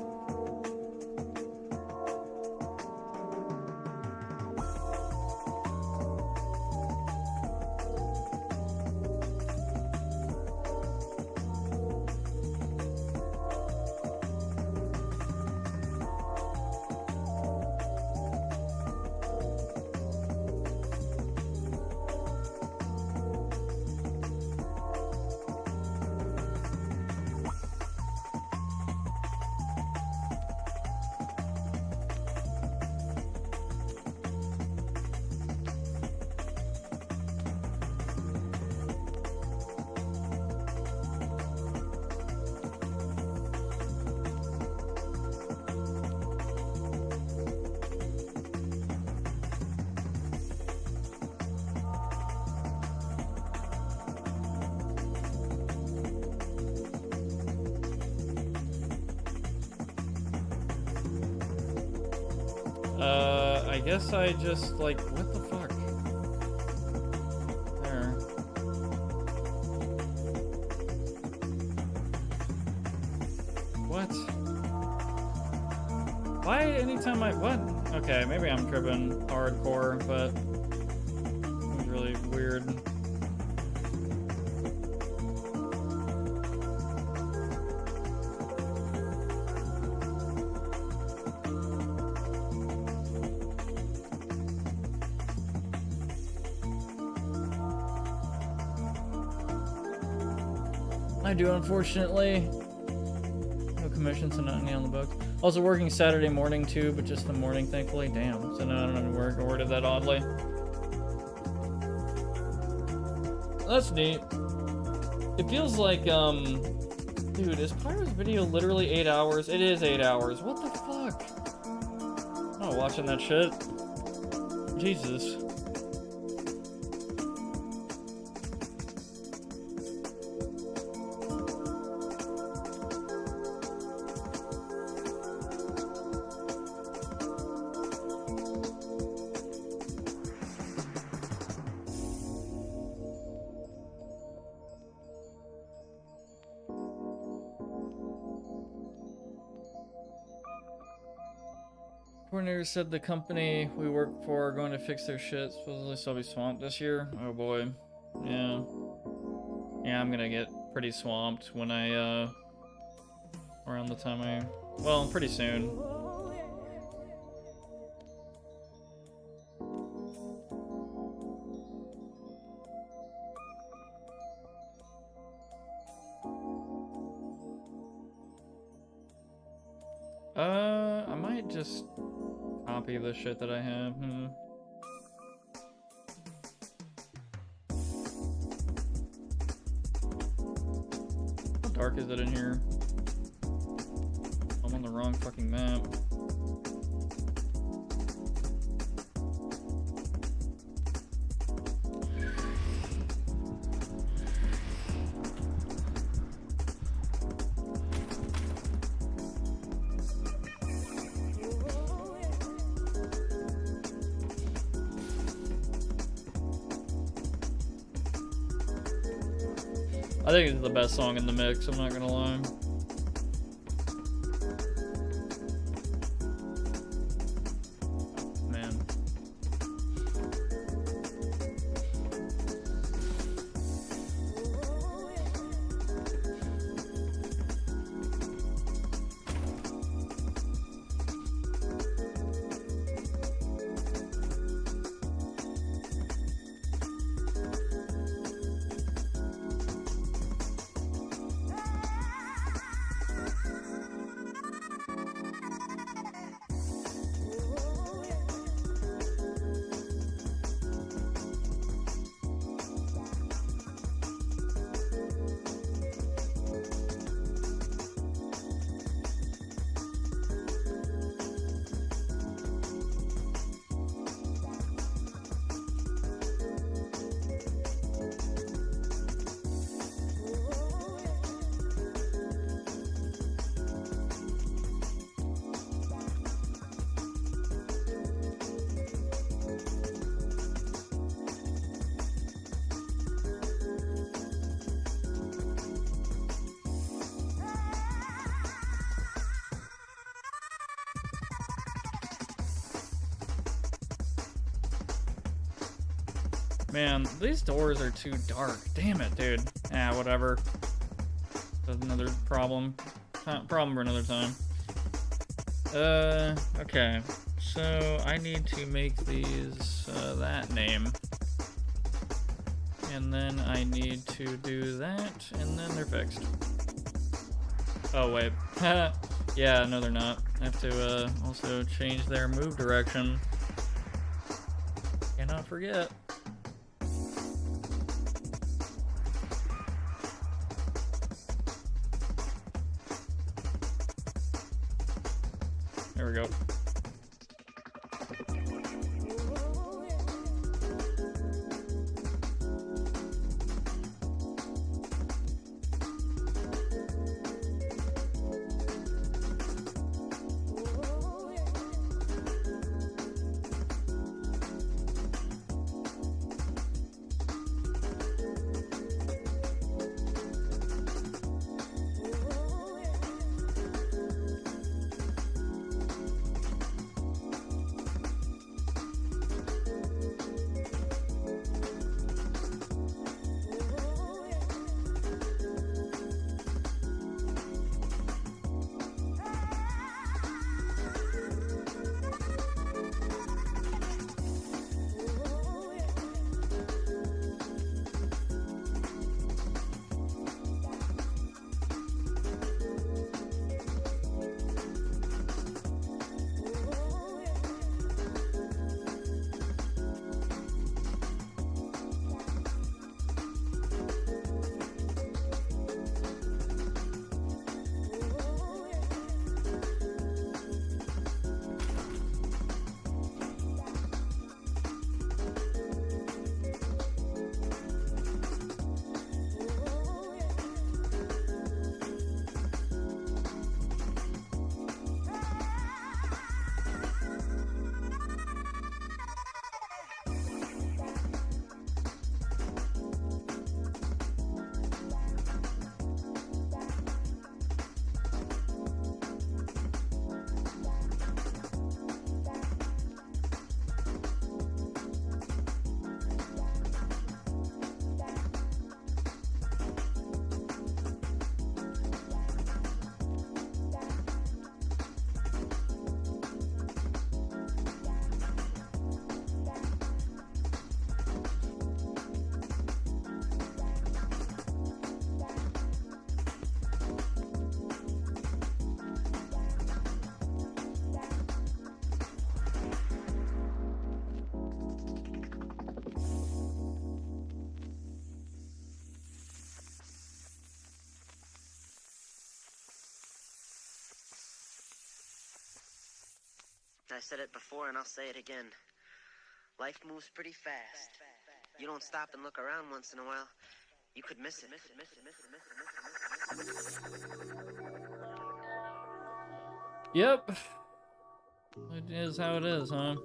I guess I just, like, what the fuck? There. What? Why anytime what? Okay, maybe I'm tripping hardcore, but it was really weird. I do, unfortunately. No commissions and nothing on the books. Also working Saturday morning too, but just the morning, thankfully. Damn. So no, I don't know where I worded that oddly. That's neat. It feels like, dude, is Pyro's video literally 8 hours? It is 8 hours. What the fuck? I'm not watching that shit. Jesus. Coordinator said the company we work for are going to fix their shit. Supposedly still be swamped this year. Oh boy. Yeah. Yeah, I'm gonna get pretty swamped when I, around the time well, pretty soon. I might just copy the shit that I have. How dark is it in here? I'm on the wrong fucking map. I think it's the best song in the mix, I'm not gonna lie. Man. Man, these doors are too dark. Damn it, dude. Ah, whatever. That's another problem. Problem for another time. Okay. So I need to make these that name. And then I need to do that, and then they're fixed. Oh, wait. Yeah, no, they're not. I have to also change their move direction. Cannot forget. There we go. I said it before and I'll say it again. Life moves pretty fast. You don't stop and look around once in a while, you could miss it. Yep. It is how it is, huh?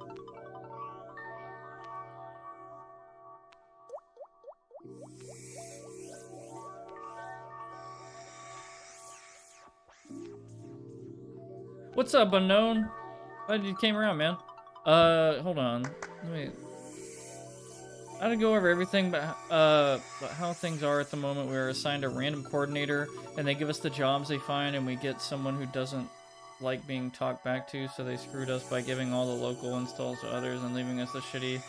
What's up, Unknown? Glad you came around, man. Hold on. Let me... I didn't go over everything, but how things are at the moment. We are assigned a random coordinator, and they give us the jobs they find, and we get someone who doesn't like being talked back to, so they screwed us by giving all the local installs to others and leaving us the shitty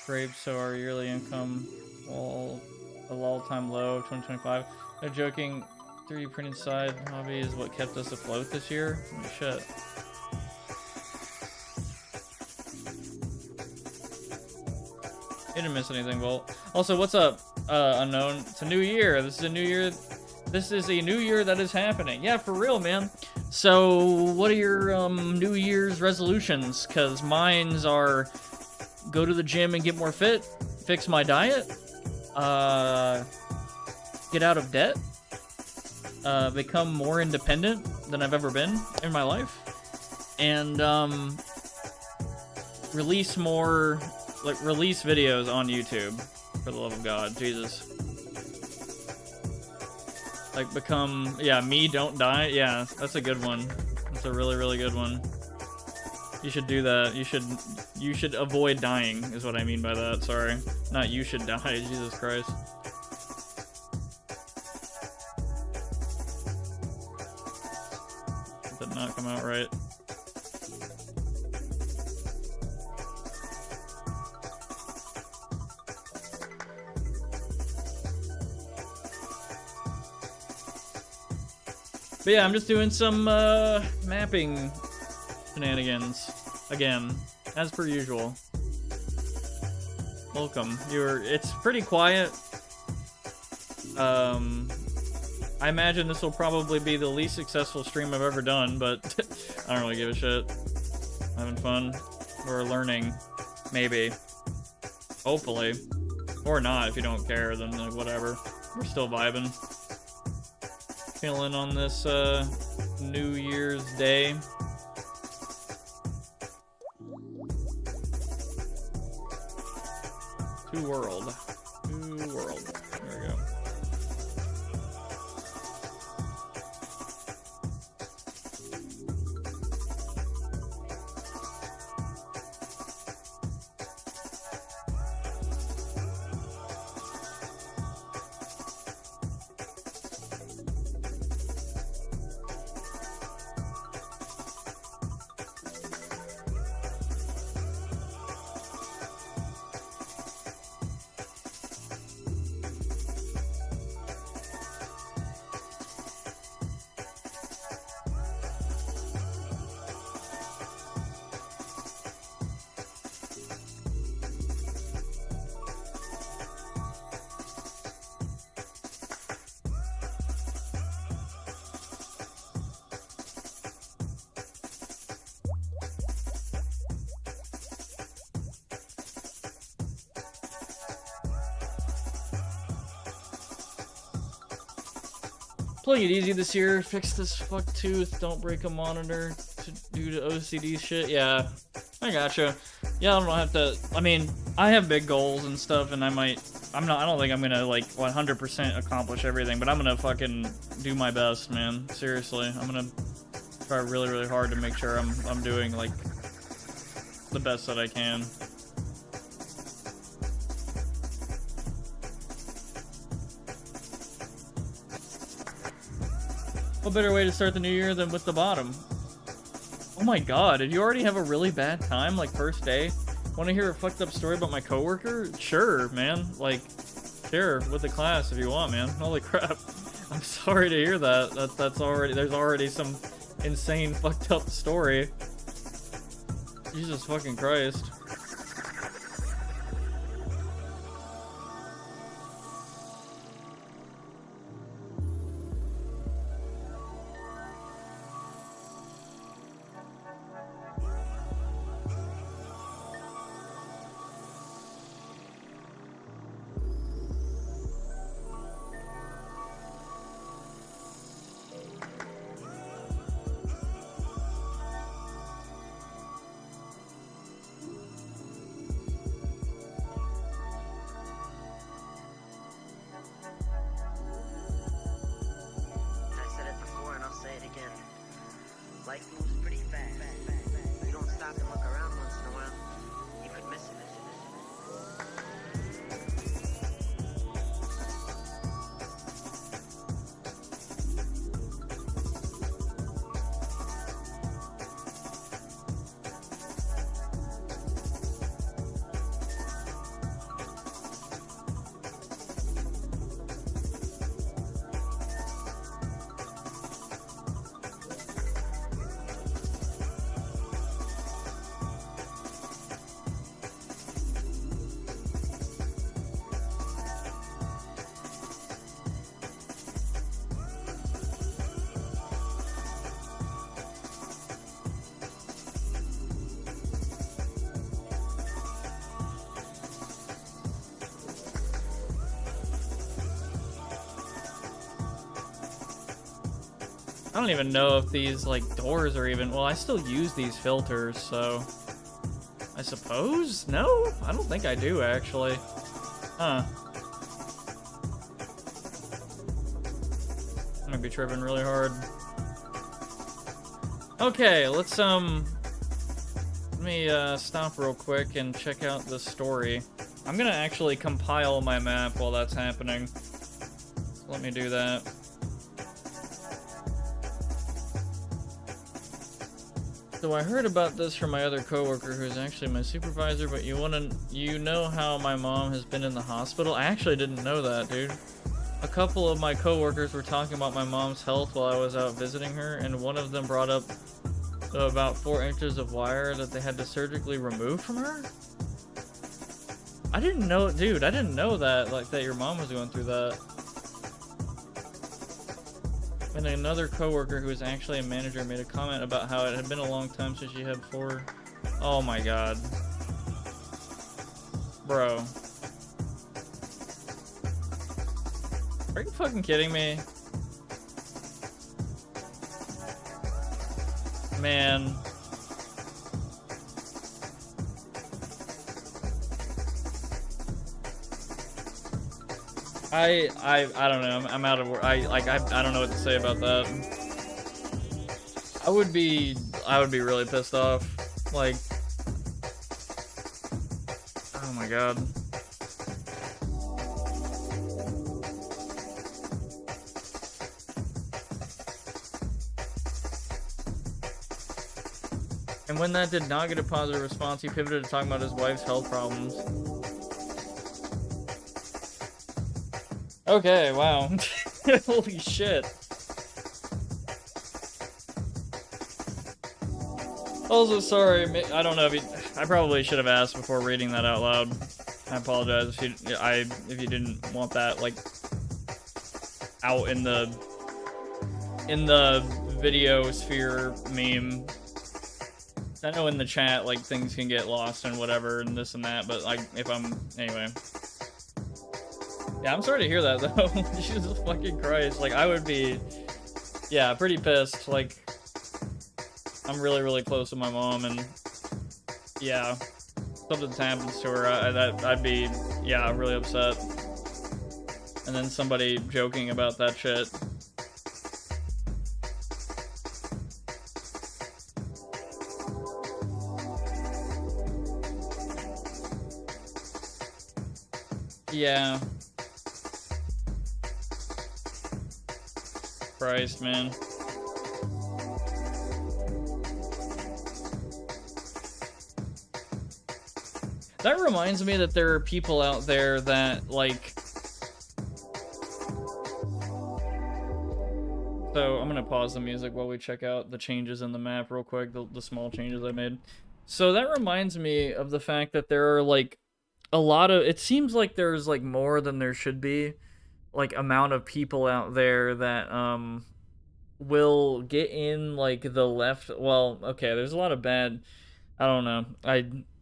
grapes, so our yearly income will a all-time low of 2025. No joking, 3D printed side hobby is what kept us afloat this year. Holy shit. You didn't miss anything, Volt. Also, what's up, Unknown? It's a new year. This is a new year. This is a new year that is happening. Yeah, for real, man. So, what are your New Year's resolutions? Because mine's are go to the gym and get more fit, fix my diet, get out of debt, become more independent than I've ever been in my life, and release more, release videos on YouTube, for the love of God, Jesus. Like, become, yeah, me, don't die. Yeah, that's a good one. That's a really, really good one. You should do that. You should avoid dying, is what I mean by that. Sorry. Not you should die, Jesus Christ. Did not come out right. But yeah, I'm just doing some mapping shenanigans again, as per usual. Welcome. It's pretty quiet. I imagine this will probably be the least successful stream I've ever done, but I don't really give a shit. Having fun. We're learning. Maybe. Hopefully. Or not, if you don't care, then like whatever. We're still vibing. Feeling on this New Year's Day. Two world. There we go. Playing it easy this year. Fix this fuck tooth. Don't break a monitor due to OCD shit. Yeah, I gotcha. Yeah, I don't have to. I mean, I have big goals and stuff, and I don't think I'm gonna like 100% accomplish everything, but I'm gonna fucking do my best, man. Seriously, I'm gonna try really, really hard to make sure I'm doing like the best that I can. What better way to start the new year than with the bottom? Oh my god, did you already have a really bad time, like, first day? Want to hear a fucked up story about my coworker? Sure, man. Like, share with the class if you want, man. Holy crap. I'm sorry to hear that. There's already some insane fucked up story. Jesus fucking Christ. Life moves pretty fast. You don't stop and look around once in a while, you could miss it. I don't even know if these, like, doors are even... Well, I still use these filters, so... I suppose? No? I don't think I do, actually. Huh. I might be tripping really hard. Okay, let's me stop real quick and check out this story. I'm gonna actually compile my map while that's happening. So let me do that. So I heard about this from my other coworker who's actually my supervisor, but you know how my mom has been in the hospital? I actually didn't know that, dude. A couple of my coworkers were talking about my mom's health while I was out visiting her, and one of them brought up about 4 inches of wire that they had to surgically remove from her? I didn't know, dude, I didn't know that, like, that your mom was going through that. And another coworker who was actually a manager made a comment about how it had been a long time since she had 4. Oh my god. Bro. Are you fucking kidding me? Man. I don't know. I'm out of work. I don't know what to say about that. I would be really pissed off. Like, oh my god. And when that did not get a positive response, he pivoted to talking about his wife's health problems. Okay, wow. Holy shit. Also, sorry, I don't know if I probably should have asked before reading that out loud. I apologize if you didn't want that, like, out in the video sphere meme. I know in the chat, like, things can get lost and whatever and this and that, but, like, anyway. Yeah, I'm sorry to hear that, though. Jesus fucking Christ. Like, I would be, yeah, pretty pissed. Like, I'm really, really close to my mom, and, yeah, something happens to her, I'd be, yeah, really upset. And then somebody joking about that shit. Yeah. Christ, man. That reminds me that there are people out there that, like... So, I'm gonna pause the music while we check out the changes in the map real quick, the small changes I made. So that reminds me of the fact that there are, like, a lot of... It seems like there's, like, more than there should be, like, amount of people out there that, will get in, like, the left... Well, okay, there's a lot of bad... I don't know.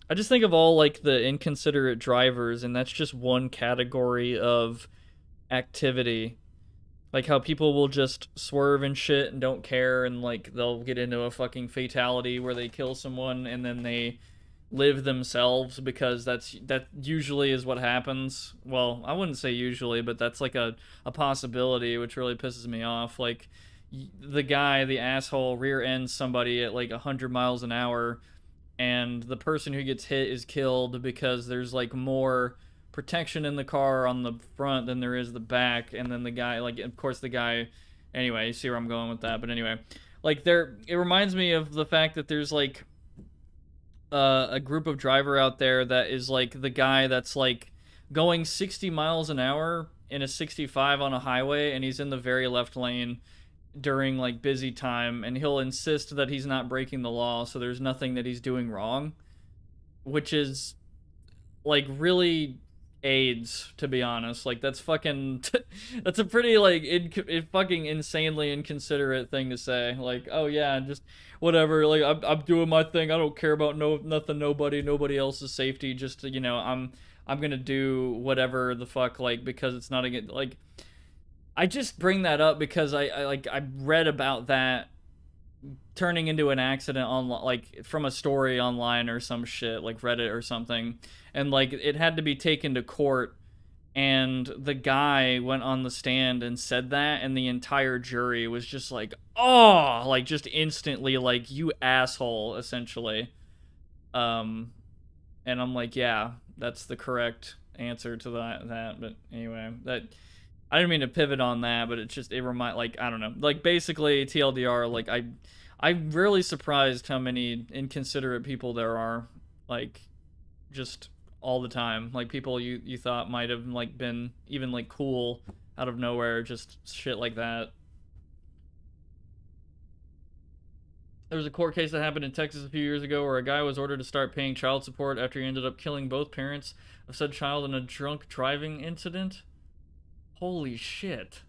I just think of all, like, the inconsiderate drivers, and that's just one category of activity. Like, how people will just swerve and shit and don't care, and, like, they'll get into a fucking fatality where they kill someone, and then they live themselves, because that usually is what happens. Well, I wouldn't say usually, but that's, like, a possibility, which really pisses me off. Like, the asshole, rear ends somebody at, like, 100 miles an hour, and the person who gets hit is killed because there's, like, more protection in the car on the front than there is the back, and then the guy, like, of course the guy, anyway, you see where I'm going with that, but anyway, like, it reminds me of the fact that there's, like, a group of driver out there that is, like, the guy that's, like, going 60 miles an hour in a 65 on a highway, and he's in the very left lane during, like, busy time, and he'll insist that he's not breaking the law, so there's nothing that he's doing wrong, which is, like, really AIDS, to be honest. Like, that's fucking that's a pretty, like, fucking insanely inconsiderate thing to say. Like, oh yeah, just whatever, like, I'm doing my thing, I don't care about nobody else's safety, just, you know, I'm gonna do whatever the fuck, like, because it's not against, like, I just bring that up because I read about that turning into an accident on, like, from a story online or some shit, like Reddit or something, and, like, it had to be taken to court, and the guy went on the stand and said that, and the entire jury was just like, oh, like, just instantly, like, you asshole, essentially. And I'm like, yeah, that's the correct answer to that. But anyway, that I didn't mean to pivot on that, but it remind, like, I don't know, like, basically TLDR, like, I'm really surprised how many inconsiderate people there are, like, just all the time, like, people you thought might have, like, been even, like, cool out of nowhere, just shit like that. There was a court case that happened in Texas a few years ago where a guy was ordered to start paying child support after he ended up killing both parents of said child in a drunk driving incident. Holy shit.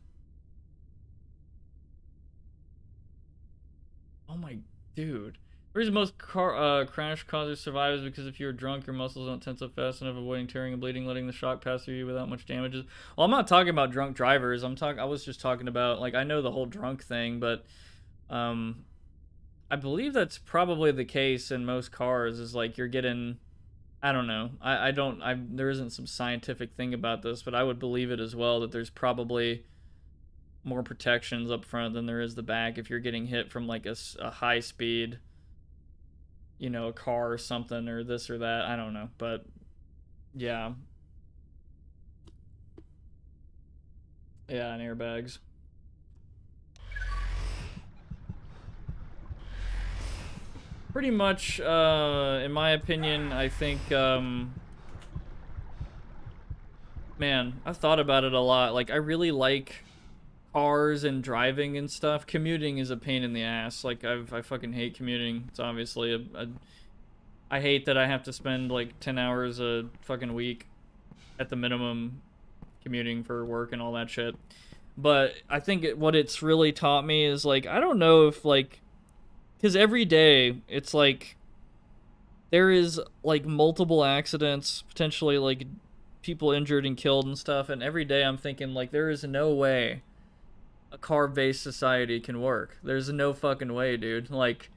Oh my dude. The reason most crash causers survive is because if you're drunk, your muscles don't tense up fast enough, avoiding tearing and bleeding, letting the shock pass through you without much damages. Well, I'm not talking about drunk drivers. I was just talking about, like, I know the whole drunk thing, but I believe that's probably the case in most cars, is like you're getting, I don't know. There isn't some scientific thing about this, but I would believe it as well, that there's probably more protections up front than there is the back if you're getting hit from like a high speed, you know, a car or something, or this or that. I don't know, but yeah. Yeah, and airbags. Pretty much, in my opinion, I think, man, I've thought about it a lot. Like, I really like cars and driving and stuff. Commuting is a pain in the ass. Like, I fucking hate commuting. It's obviously I hate that I have to spend, like, 10 hours a fucking week at the minimum commuting for work and all that shit. But I think what it's really taught me is, like, I don't know if, like, because every day, it's like, there is, like, multiple accidents, potentially, like, people injured and killed and stuff, and every day I'm thinking, like, there is no way a car-based society can work. There's no fucking way, dude. Like,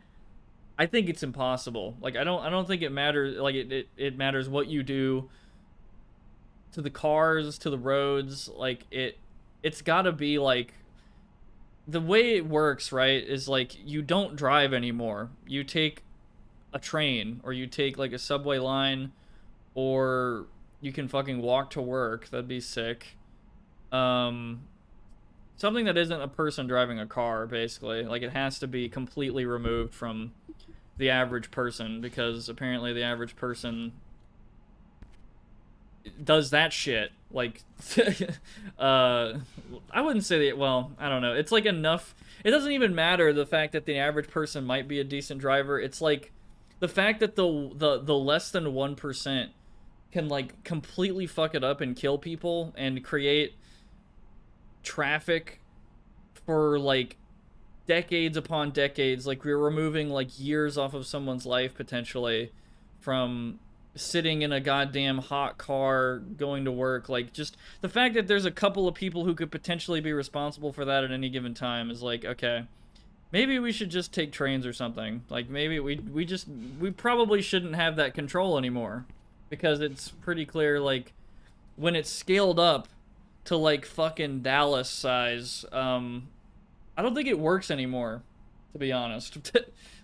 I think it's impossible. Like, I don't think it matters, like, it matters what you do to the cars, to the roads, like, it's gotta be, like, the way it works, right, is like you don't drive anymore. You take a train, or you take like a subway line, or you can fucking walk to work. That'd be sick. Something that isn't a person driving a car, basically. Like, it has to be completely removed from the average person, because apparently the average person does that shit. Like, I wouldn't say that, well, I don't know. It's like enough. It doesn't even matter the fact that the average person might be a decent driver. It's like the fact that the less than 1% can, like, completely fuck it up and kill people and create traffic for, like, decades upon decades. Like, we're removing, like, years off of someone's life, potentially, from sitting in a goddamn hot car going to work. Like, just the fact that there's a couple of people who could potentially be responsible for that at any given time is like, okay, maybe we should just take trains or something. Like, maybe we probably shouldn't have that control anymore, because it's pretty clear, like, when it's scaled up to, like, fucking Dallas size, I don't think it works anymore, to be honest.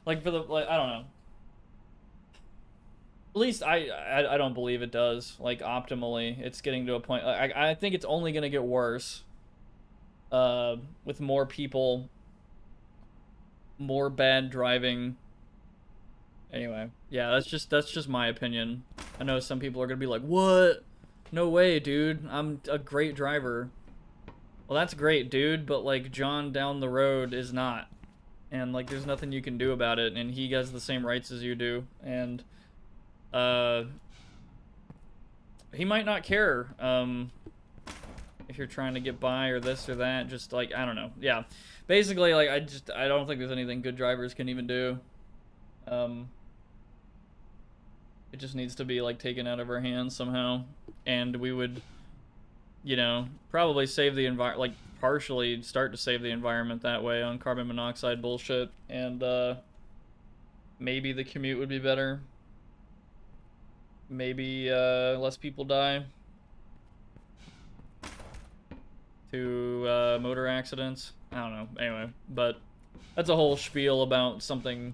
Like, for the, like, I don't know. At least I don't believe it does. Like, optimally, it's getting to a point. I think it's only gonna get worse. With more people, more bad driving. Anyway, yeah, that's just my opinion. I know some people are gonna be like, "What? No way, dude. I'm a great driver." Well, that's great, dude, but, like, John down the road is not. And, like, there's nothing you can do about it, and he has the same rights as you do, and he might not care, if you're trying to get by or this or that. Just, like, I don't know. Yeah, basically, like, I don't think there's anything good drivers can even do. It just needs to be, like, taken out of our hands somehow, and we would, you know, probably save the environment, like, partially start to save the environment that way on carbon monoxide bullshit, and maybe the commute would be better. Maybe less people die to motor accidents. I don't know. Anyway, but that's a whole spiel about something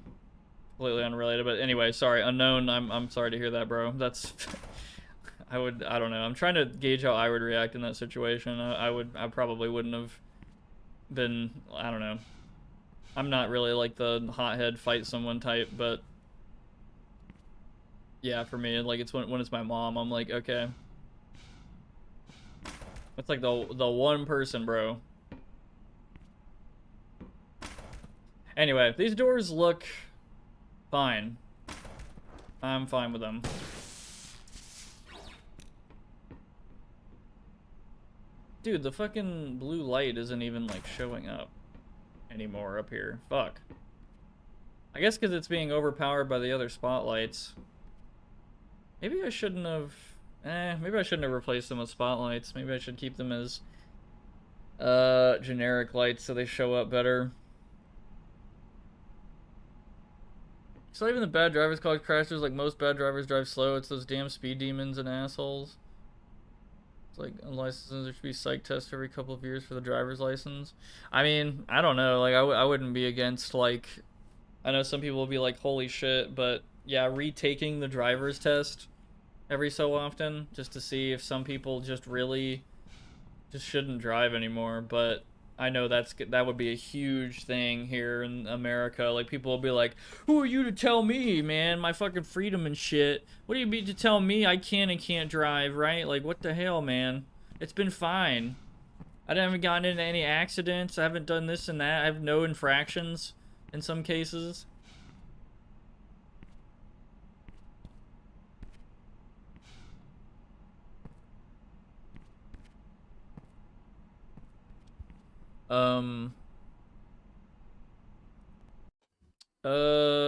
completely unrelated. But anyway, sorry, unknown. I'm sorry to hear that, bro. That's I don't know. I'm trying to gauge how I would react in that situation. I probably wouldn't have been, I don't know. I'm not really like the hothead fight someone type, but yeah, for me, like it's when it's my mom, I'm like, okay. It's like the one person, bro. Anyway, these doors look fine. I'm fine with them. Dude, the fucking blue light isn't even like showing up anymore up here. Fuck. I guess because it's being overpowered by the other spotlights. Maybe I shouldn't have... maybe I shouldn't have replaced them with spotlights. Maybe I should keep them as generic lights so they show up better. It's not even the bad drivers cause crashes. Like, most bad drivers drive slow. It's those damn speed demons and assholes. It's like, licenses, there should be psych tests every couple of years for the driver's license. I mean, I don't know. Like, I wouldn't be against, like... I know some people will be like, holy shit, but yeah, retaking the driver's test every so often just to see if some people just really just shouldn't drive anymore. But I know that would be a huge thing here in America. Like, people will be like, who are you to tell me, man, my fucking freedom and shit? What do you mean to tell me I can and can't drive, right? Like, what the hell, man? It's been fine. I haven't gotten into any accidents. I haven't done this and that. I have no infractions in some cases.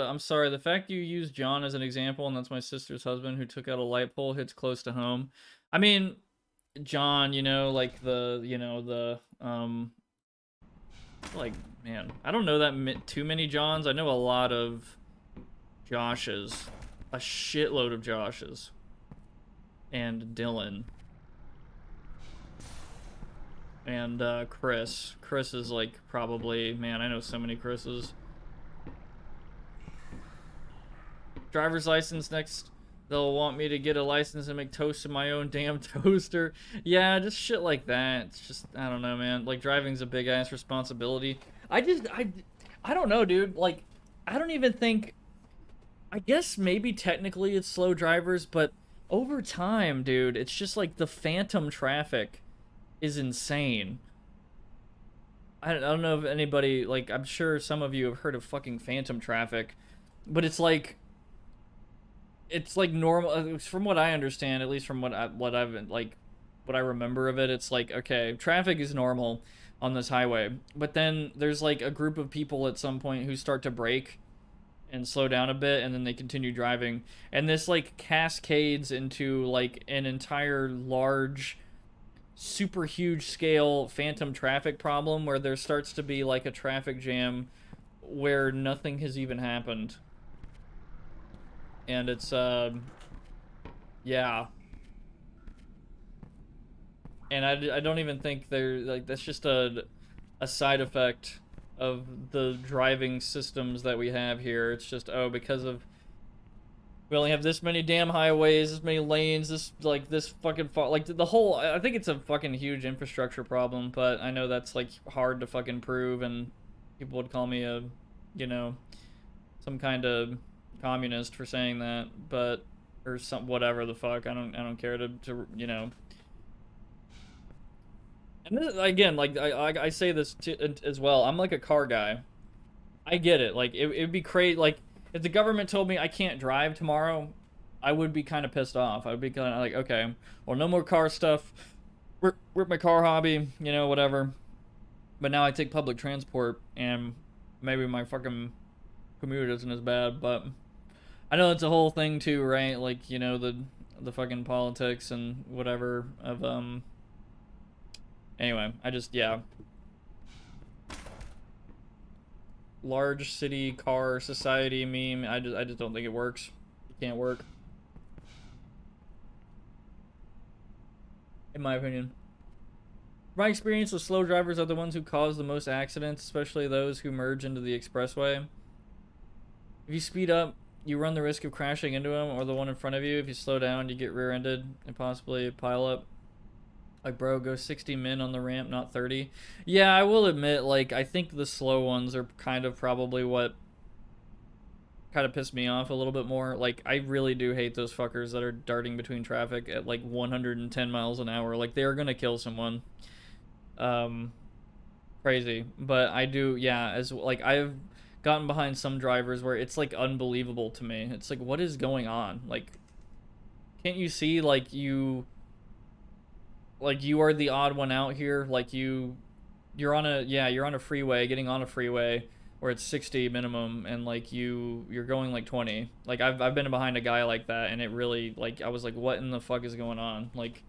I'm sorry, the fact you use John as an example, and that's my sister's husband who took out a light pole, hits close to home. I mean, John, you know, like like, man, I don't know that too many Johns. I know a lot of Joshes. A shitload of Joshes. And Dylan. And, Chris. Chris is, like, probably... Man, I know so many Chris's. Driver's license next... They'll want me to get a license and make toast in my own damn toaster. Yeah, just shit like that. It's just... I don't know, man. Like, driving's a big-ass responsibility. I don't know, dude. Like, I don't even think... I guess maybe technically it's slow drivers, but over time, dude, it's just like the phantom traffic is insane. I don't know if anybody, like, I'm sure some of you have heard of fucking phantom traffic, but it's like normal, from what I understand, at least from what I remember of it, it's like, okay, traffic is normal on this highway, but then there's like a group of people at some point who start to brake and slow down a bit, and then they continue driving, and this like cascades into like an entire large, super huge scale phantom traffic problem where there starts to be like a traffic jam where nothing has even happened. And it's yeah, and I don't even think they're like, that's just a side effect of the driving systems that we have here. It's just, oh, because of we only have this many damn highways, this many lanes, this fucking like the whole, I think it's a fucking huge infrastructure problem, but I know that's like hard to fucking prove, and people would call me a, you know, some kind of communist for saying that, but or some whatever the fuck. I don't care to you know. And this, again, like I say this as well. I'm like a car guy. I get it. Like it'd be crazy. Like if the government told me I can't drive tomorrow, I would be kind of pissed off. I would be kind of like, okay, well, no more car stuff. Rip my car hobby, you know, whatever. But now I take public transport, and maybe my fucking commute isn't as bad. But I know it's a whole thing too, right? Like, you know, the fucking politics and whatever of Anyway, I just, yeah. Large city car society meme. I just don't think it works. It can't work. In my opinion. My experience with slow drivers are the ones who cause the most accidents, especially those who merge into the expressway. If you speed up, you run the risk of crashing into him or the one in front of you. If you slow down, you get rear-ended and possibly pile up. Like, bro, go 60 min on the ramp, not 30. Yeah, I will admit, like, I think the slow ones are kind of probably what kind of pissed me off a little bit more. Like, I really do hate those fuckers that are darting between traffic at, like, 110 miles an hour. Like, they are gonna kill someone. Crazy. But I do, yeah, as, like, I've gotten behind some drivers where it's, like, unbelievable to me. It's like, what is going on? Like, can't you see, like, you are the odd one out here? Like, you're on a freeway, getting on a freeway where it's 60 minimum, and like you're going like 20. Like, I've been behind a guy like that, and it really, like, I was like, what in the fuck is going on? Like,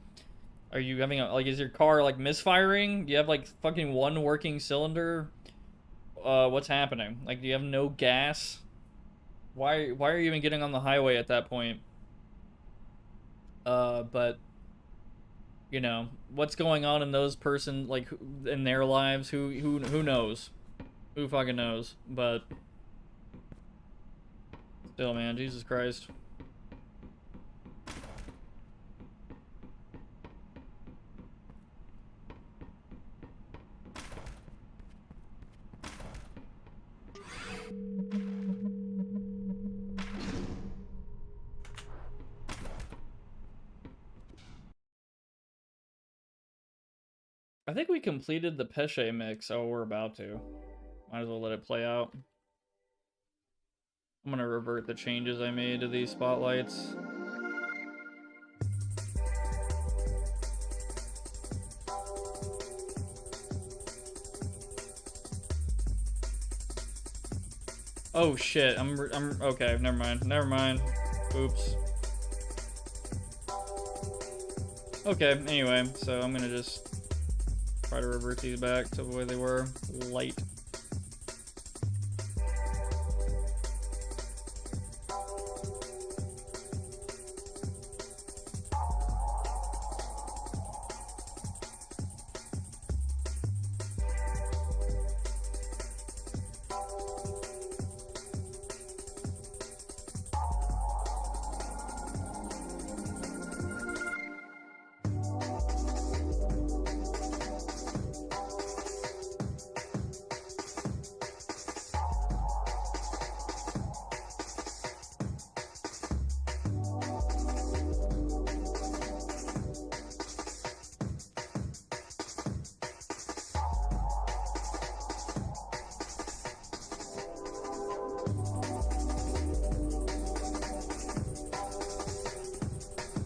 are you having a, like, is your car like misfiring? Do you have like fucking one working cylinder? What's happening? Like, do you have no gas? Why are you even getting on the highway at that point? But you know, what's going on in those person, like, in their lives, who knows? Who fucking knows? But still, man, Jesus Christ. I think we completed the Pesce mix. Oh, we're about to. Might as well let it play out. I'm gonna revert the changes I made to these spotlights. Oh shit, I'm okay, never mind. Oops. Okay, anyway, so I'm gonna just try to revert these back to the way they were. Light.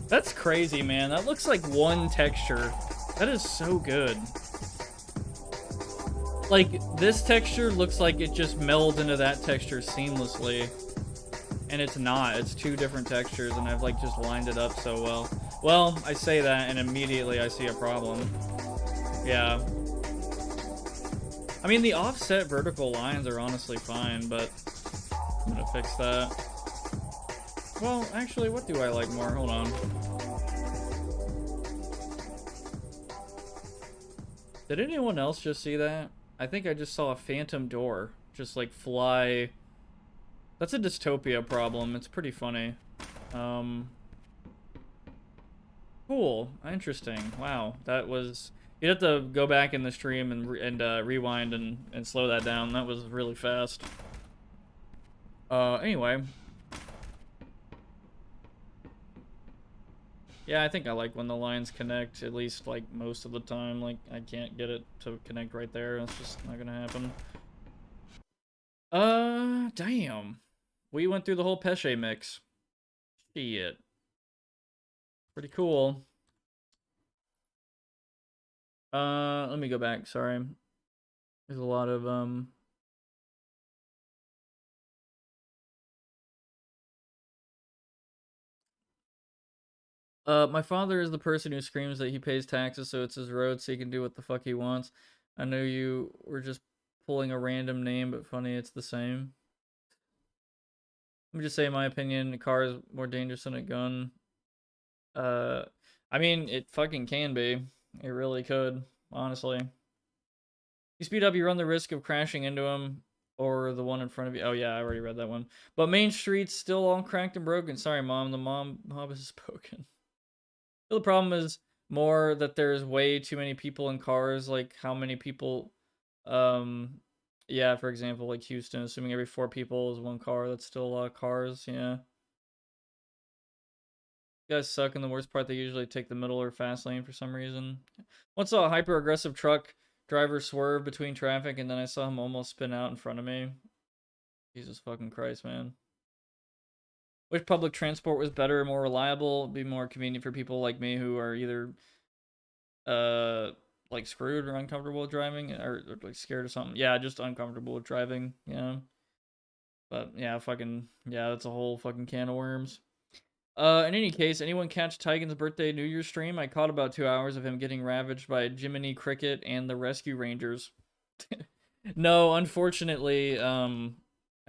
That's crazy, man. That looks like one texture. That is so good. Like, this texture looks like it just melded into that texture seamlessly. And it's not. It's two different textures, and I've, like, just lined it up so well. Well, I say that, and immediately I see a problem. Yeah. I mean, the offset vertical lines are honestly fine, but I'm gonna fix that. Well, actually, what do I like more? Hold on. Did anyone else just see that? I think I just saw a phantom door just, like, fly. That's a Dystopia problem. It's pretty funny. Cool. Interesting. Wow. That was... You'd have to go back in the stream and rewind and slow that down. That was really fast. Anyway. Yeah, I think I like when the lines connect, at least, like, most of the time. Like, I can't get it to connect right there. That's just not gonna happen. Damn. We went through the whole Pesce mix. Shit. Pretty cool. Let me go back, sorry. There's a lot of, my father is the person who screams that he pays taxes so it's his road so he can do what the fuck he wants. I know you were just pulling a random name, but funny, it's the same. Let me just say, in my opinion, a car is more dangerous than a gun. I mean, it fucking can be. It really could, honestly. You speed up, you run the risk of crashing into him Or the one in front of you. Oh yeah, I already read that one. But Main Street's still all cracked and broken. Sorry, Mom. The mob is spoken. The problem is more that there's way too many people in cars. Like how many people? Yeah. For example, like Houston, assuming every 4 people is one car. That's still a lot of cars. Yeah. You guys suck, and the worst part, they usually take the middle or fast lane for some reason. Once saw a hyper aggressive truck driver swerve between traffic, and then I saw him almost spin out in front of me. Jesus fucking Christ, man. Which public transport was better, more reliable, be more convenient for people like me who are either like screwed or uncomfortable with driving, or like scared or something. Yeah, just uncomfortable with driving, yeah. But yeah, fucking yeah, that's a whole fucking can of worms. In any case, anyone catch Tigan's birthday New Year's stream? I caught about 2 hours of him getting ravaged by Jiminy Cricket and the Rescue Rangers. No, unfortunately, I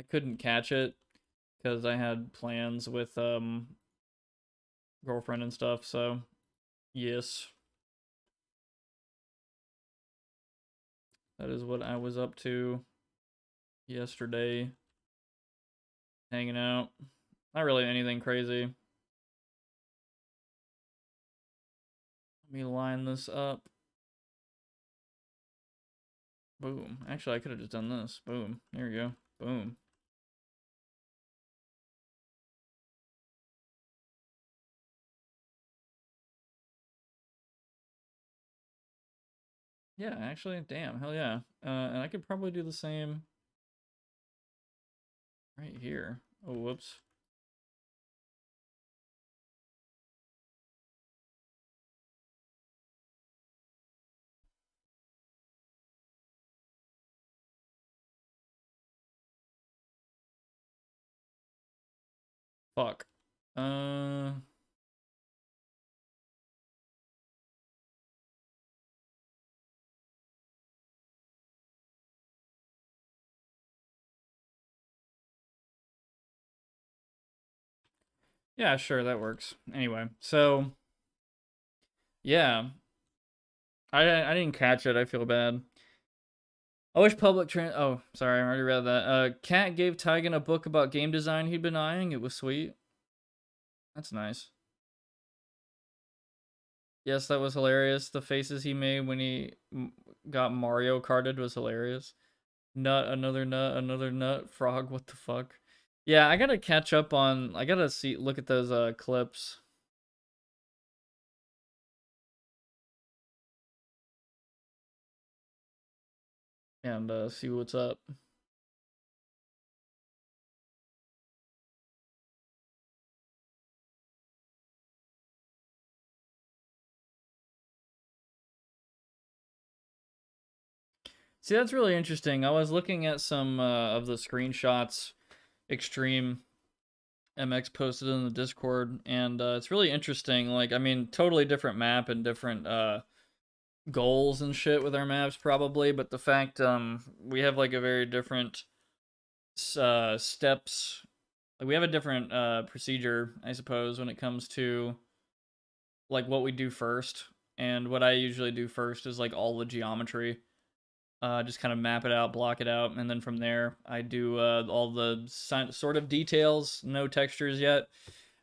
couldn't catch it because I had plans with girlfriend and stuff, so yes. That is what I was up to yesterday. Hanging out. Not really anything crazy. Let me line this up. Boom. Actually, I could have just done this. Boom. There we go. Boom. Yeah, actually, damn, hell yeah. And I could probably do the same right here. Oh, whoops. Fuck. Yeah, sure, that works. Anyway, so yeah, I didn't catch it. I feel bad. I wish public oh, sorry, I already read that. Cat gave Tigan a book about game design he'd been eyeing. It was sweet. That's nice. Yes, that was hilarious. The faces he made when he got Mario Karted was hilarious. Nut, another nut, frog, what the fuck? Yeah, I gotta catch up on, I gotta look at those clips. And see what's up. See, that's really interesting. I was looking at some of the screenshots Extreme MX posted in the Discord, and it's really interesting. Like, I mean, totally different map and different goals and shit with our maps, probably, but the fact we have like a very different steps. Like, we have a different procedure, I suppose, when it comes to like what we do first. And what I usually do first is like all the geometry. Just kind of map it out, block it out, and then from there I do all the sort of details, no textures yet,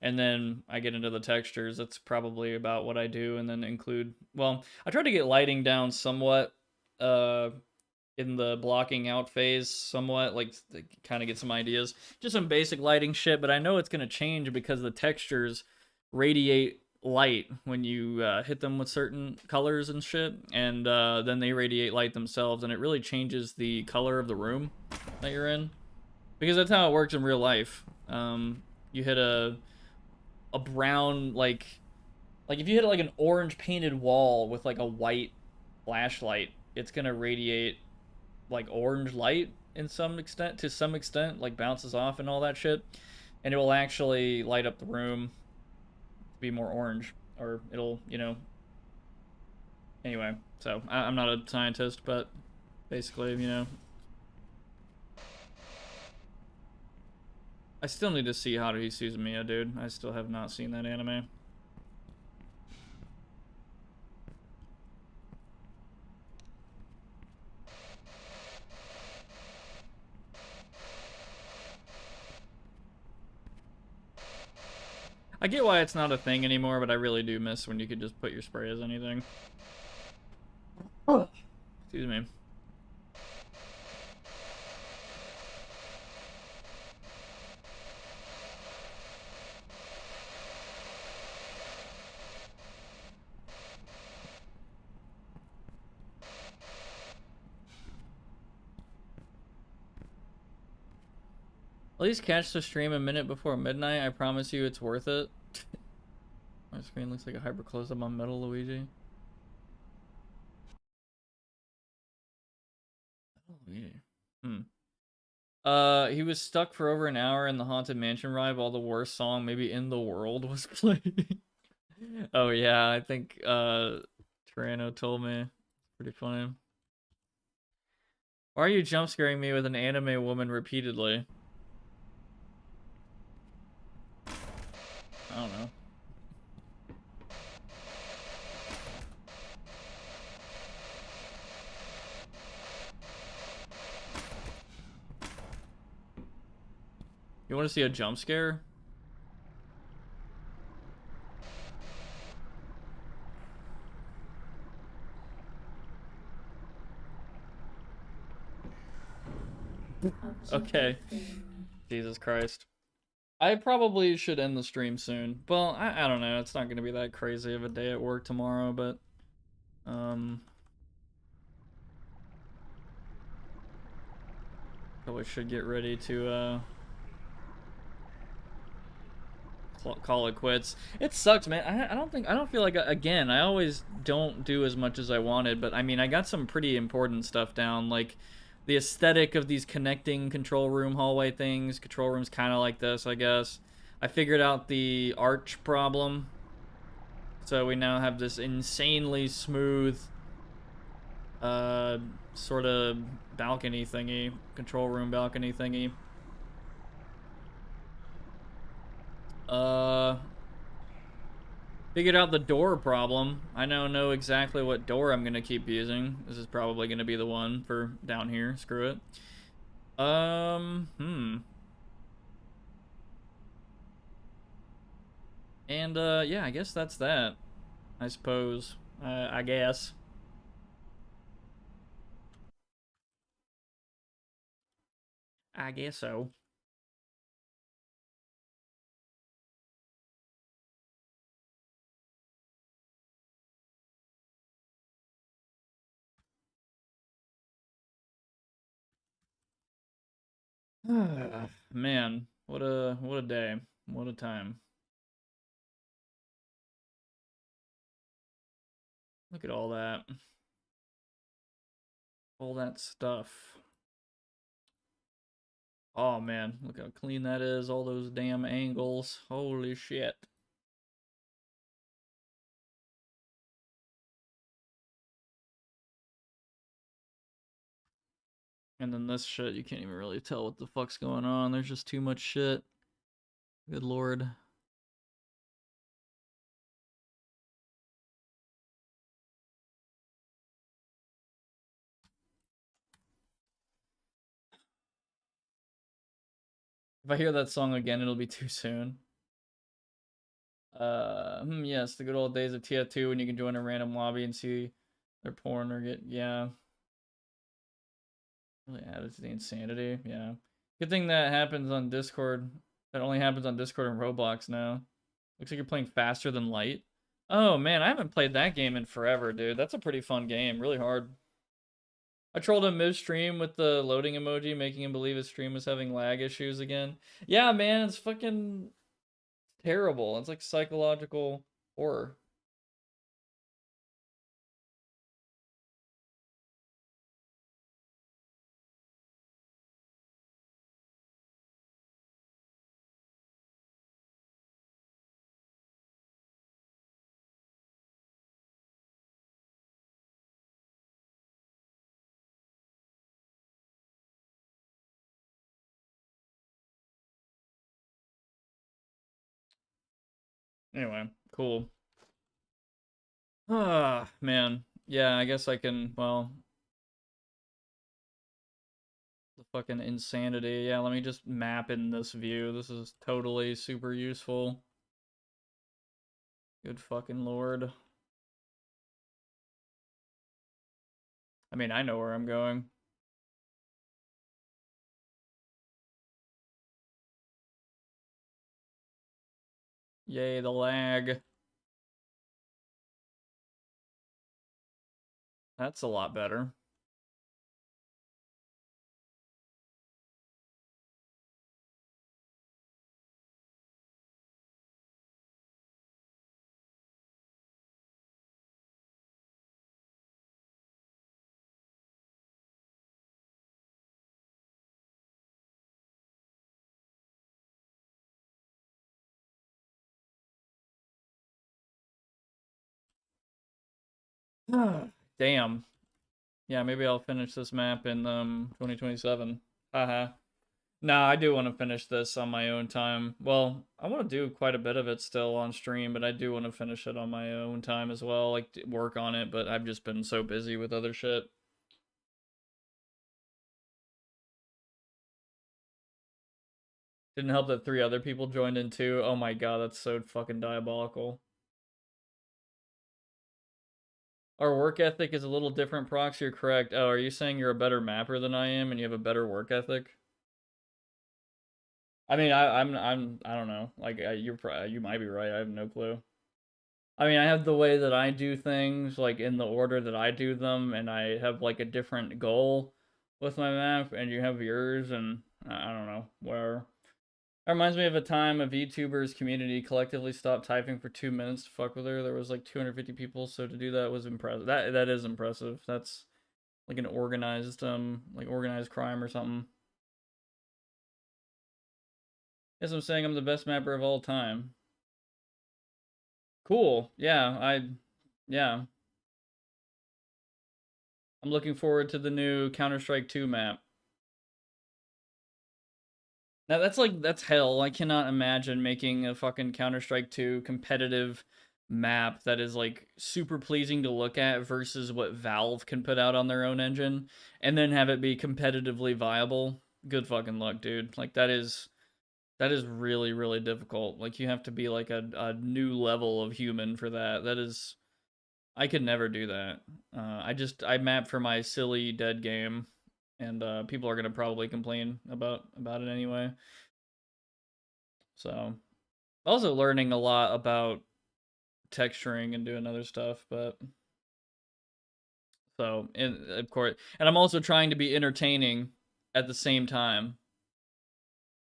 and then I get into the textures. That's probably about what I do, and then include, well, I try to get lighting down somewhat in the blocking out phase, somewhat, like kind of get some ideas, just some basic lighting shit, but I know it's going to change because the textures radiate light when you hit them with certain colors and shit, and then they radiate light themselves, and it really changes the color of the room that you're in, because that's how it works in real life. You hit a brown, like if you hit like an orange painted wall with like a white flashlight, it's gonna radiate like orange light in some extent, like bounces off and all that shit, and it will actually light up the room be more orange, or it'll, you know, anyway. So I'm not a scientist, but basically, you know, I still need to see Haruhi Suzumiya, dude. I still have not seen that anime. I get why it's not a thing anymore, but I really do miss when you could just put your spray as anything. Excuse me. At least catch the stream a minute before midnight. I promise you it's worth it. My screen looks like a hyper close-up on Metal Luigi. He was stuck for over an hour in the Haunted Mansion ride while the worst song maybe in the world was playing. Oh yeah, I think Tarano told me. Pretty funny. Why are you jump scaring me with an anime woman repeatedly? I don't know. You want to see a jump scare? Okay. Jesus Christ. I probably should end the stream soon. Well, I don't know. It's not going to be that crazy of a day at work tomorrow, but probably should get ready to call it quits. It sucks, man. I don't feel like, again, I always don't do as much as I wanted, but I mean, I got some pretty important stuff down, like the aesthetic of these connecting control room hallway things. Control room's kind of like this, I guess. I figured out the arch problem. So we now have this insanely smooth sort of balcony thingy, control room balcony thingy. Figured out the door problem. I now know exactly what door I'm gonna keep using. This is probably gonna be the one for down here. Screw it. And yeah, I guess that's that. I suppose. I guess. I guess so. Man, what a day. What a time. Look at all that. All that stuff. Oh man, look how clean that is. All those damn angles. Holy shit. And then this shit, you can't even really tell what the fuck's going on. There's just too much shit. Good lord. If I hear that song again, it'll be too soon. Yes, the good old days of TF2 when you can join a random lobby and see their porn or get, yeah. Really added to the insanity, yeah. Good thing that happens on Discord. That only happens on Discord and Roblox now. Looks like you're playing Faster Than Light. Oh man, I haven't played that game in forever, dude. That's a pretty fun game, really hard. I trolled him mid-stream with the loading emoji, making him believe his stream was having lag issues again. Yeah, man, it's fucking terrible. It's like psychological horror. Anyway, cool. Ah, man. Yeah, I guess I can, well, the fucking insanity. Yeah, let me just map in this view. This is totally super useful. Good fucking lord. I mean, I know where I'm going. Yay, the lag. That's a lot better. Damn. Yeah, maybe I'll finish this map in 2027. Haha. Nah, I do want to finish this on my own time. Well, I want to do quite a bit of it still on stream, but I do want to finish it on my own time as well, like work on it, but I've just been so busy with other shit. Didn't help that 3 other people joined in too. Oh my god, that's so fucking diabolical. Our work ethic is a little different, Prox. You're correct. Oh, are you saying you're a better mapper than I am and you have a better work ethic? I mean, I don't know. Like, you might be right. I have no clue. I mean, I have the way that I do things, like in the order that I do them, and I have like a different goal with my map, and you have yours, and I don't know where. That reminds me of a time a VTubers community collectively stopped typing for 2 minutes to fuck with her. There was like 250 people, so to do that was impressive. That is impressive. That's like an organized crime or something. Yes, I'm saying I'm the best mapper of all time. Cool. Yeah. I'm looking forward to the new Counter-Strike 2 map. Now that's hell. I cannot imagine making a fucking Counter-Strike 2 competitive map that is like super pleasing to look at versus what Valve can put out on their own engine and then have it be competitively viable. Good fucking luck, dude. Like that is really, really difficult. Like you have to be like a new level of human for that. That is, I could never do that. I map for my silly dead game, and people are gonna probably complain about it anyway. So, also learning a lot about texturing and doing other stuff, but so and of course, and I'm also trying to be entertaining at the same time.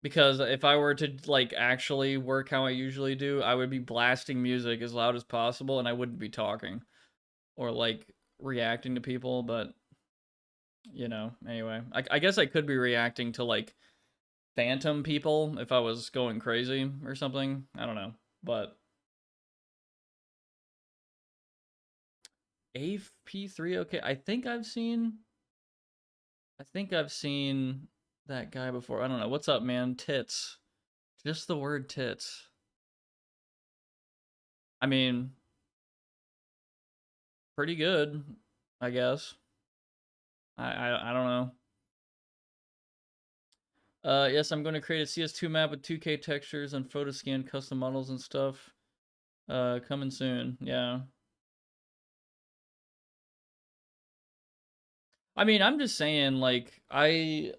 Because if I were to like actually work how I usually do, I would be blasting music as loud as possible and I wouldn't be talking or like reacting to people, but you know, anyway. I guess I could be reacting to like phantom people if I was going crazy or something. I don't know. But AP3, okay. I think I've seen that guy before. I don't know. What's up, man? Tits. Just the word tits. I mean, pretty good, I guess. I don't know. Yes, I'm going to create a CS2 map with 2K textures and photo scan custom models and stuff. Coming soon. Yeah. I mean, I'm just saying, like, no,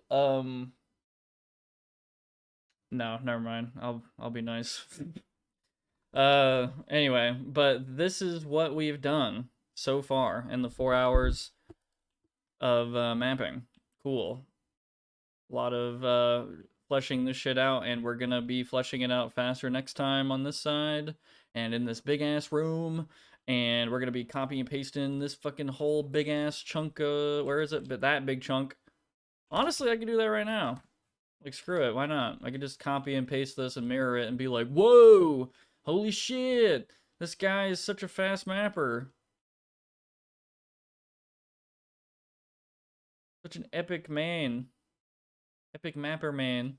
never mind. I'll be nice. Anyway, but this is what we've done so far in the 4 hours of mapping. Cool. A lot of fleshing this shit out, and we're gonna be fleshing it out faster next time on this side and in this big ass room. And we're gonna be copy and pasting this fucking whole big ass chunk. Where is it? But that big chunk. Honestly, I can do that right now. Like, screw it. Why not? I can just copy and paste this and mirror it and be like, whoa, holy shit, this guy is such a fast mapper. Such an epic man. Epic mapper man.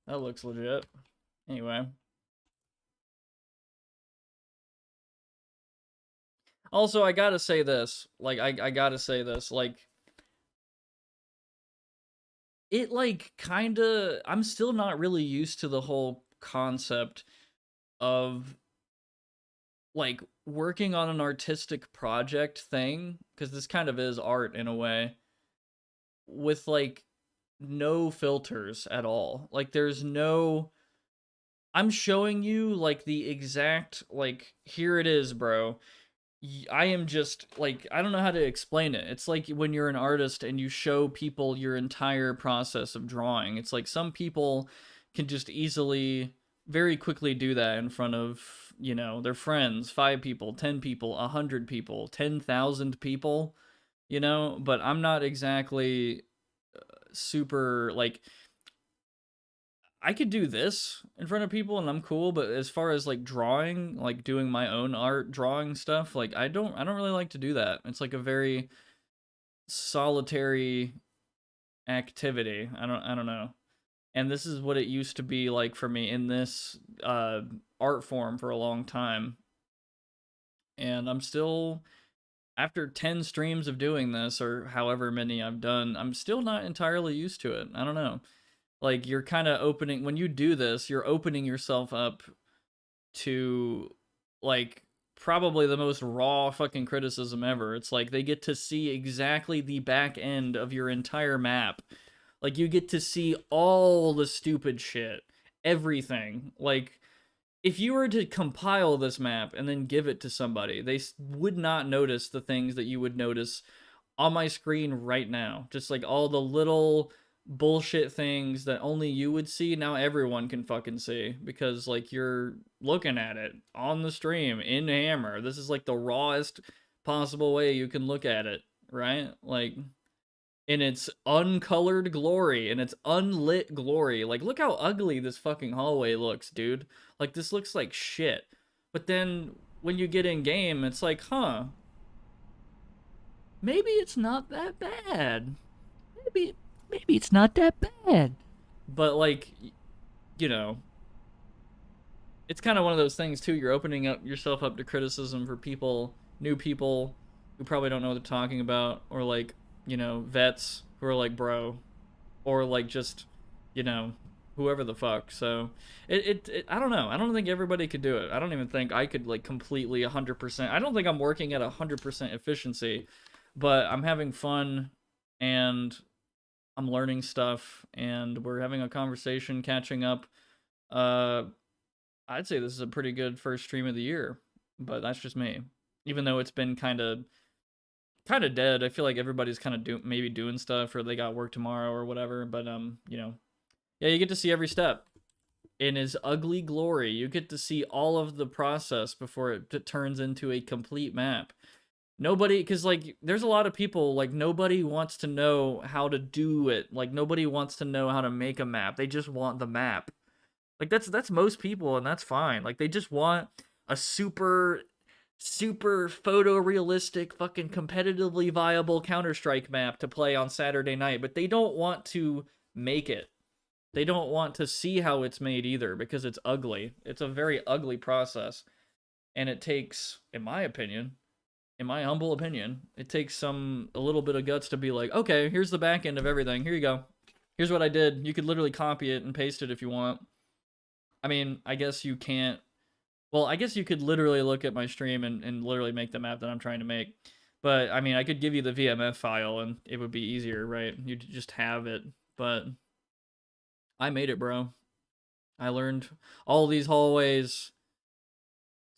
That looks legit. Anyway. Also, I gotta say this. Like, I gotta say this. Like, it like kind of, I'm still not really used to the whole concept of like working on an artistic project thing, because this kind of is art in a way, with like no filters at all. Like there's no, I'm showing you like the exact, like, here it is, bro. I am just like, I don't know how to explain it. It's like when you're an artist and you show people your entire process of drawing. It's like some people can just easily, very quickly do that in front of, you know, their friends, 5 people, 10 people, 100 people, 10,000 people, you know, but I'm not exactly super like, I could do this in front of people and I'm cool, but as far as like drawing, like doing my own art drawing stuff, like I don't really like to do that. It's like a very solitary activity. I don't know. And this is what it used to be like for me in this art form for a long time. And I'm still, after 10 streams of doing this or however many I've done, I'm still not entirely used to it. I don't know. Like you're kind of opening, when you do this, you're opening yourself up to like probably the most raw fucking criticism ever. It's like they get to see exactly the back end of your entire map. Like you get to see all the stupid shit, everything. Like if you were to compile this map and then give it to somebody, they would not notice the things that you would notice on my screen right now. Just like all the little bullshit things that only you would see, now everyone can fucking see because like you're looking at it on the stream in Hammer. This is like the rawest possible way you can look at it, right? Like in its uncolored glory, in its unlit glory. Like look how ugly this fucking hallway looks, dude. Like this looks like shit. But then when you get in game, it's like, huh, maybe it's not that bad. Maybe it's not that bad. But like, you know, it's kind of one of those things too. You're opening up yourself up to criticism for people, new people who probably don't know what they're talking about, or like, you know, vets who are like, bro, or like just, you know, whoever the fuck. So I don't know. I don't think everybody could do it. I don't even think I could like completely 100%. I don't think I'm working at 100% efficiency, but I'm having fun and I'm learning stuff and we're having a conversation, catching up. I'd say this is a pretty good first stream of the year, but that's just me. Even though it's been kind of dead, I feel like everybody's kind of maybe doing stuff or they got work tomorrow or whatever. But you know, yeah, you get to see every step in his ugly glory. You get to see all of the process before it turns into a complete map. Nobody, because like there's a lot of people, like nobody wants to know how to do it. Like nobody wants to know how to make a map. They just want the map. Like that's most people, and that's fine. Like they just want a super photorealistic fucking competitively viable Counter-Strike map to play on Saturday night, but they don't want to make it. They don't want to see how it's made either because it's ugly. It's a very ugly process. And it takes, in my opinion, in my humble opinion, it takes a little bit of guts to be like, okay, here's the back end of everything. Here you go. Here's what I did. You could literally copy it and paste it if you want. I mean, I guess you can't. Well, I guess you could literally look at my stream and literally make the map that I'm trying to make. But, I mean, I could give you the VMF file and it would be easier, right? You'd just have it. But I made it, bro. I learned all these hallways.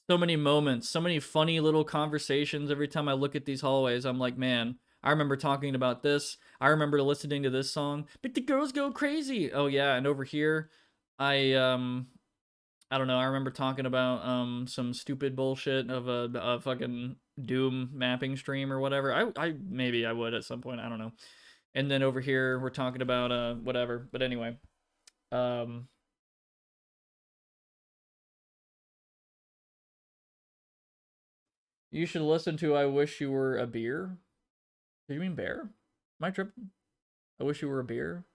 So many moments, so many funny little conversations. Every time I look at these hallways, I'm like, man, I remember talking about this. I remember listening to this song. But the girls go crazy. Oh yeah, and over here, I don't know. I remember talking about some stupid bullshit of a fucking Doom mapping stream or whatever. I maybe I would at some point. I don't know. And then over here, we're talking about whatever. But anyway, you should listen to I Wish You Were a Beer. Did you mean bear? Am I tripping? I Wish You Were a Beer?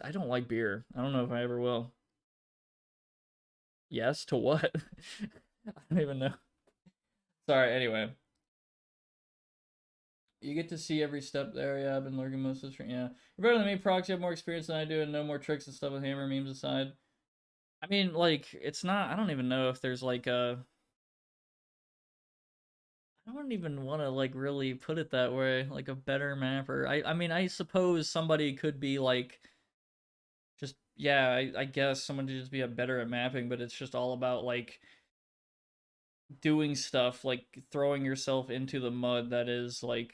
I don't like beer. I don't know if I ever will. Yes, to what? I don't even know. Sorry, anyway. You get to see every step there. Yeah, I've been lurking most of the stream. Yeah. You're better than me, Prox. You have more experience than I do and know more tricks and stuff with hammer memes aside. I mean, like, it's not... I don't even know if there's, like, a... I don't even want to, like, really put it that way. Like, a better mapper. I mean, I suppose somebody could be, like... Just, yeah, I guess someone could just be a better at mapping, but it's just all about, like... doing stuff, like, throwing yourself into the mud that is, like...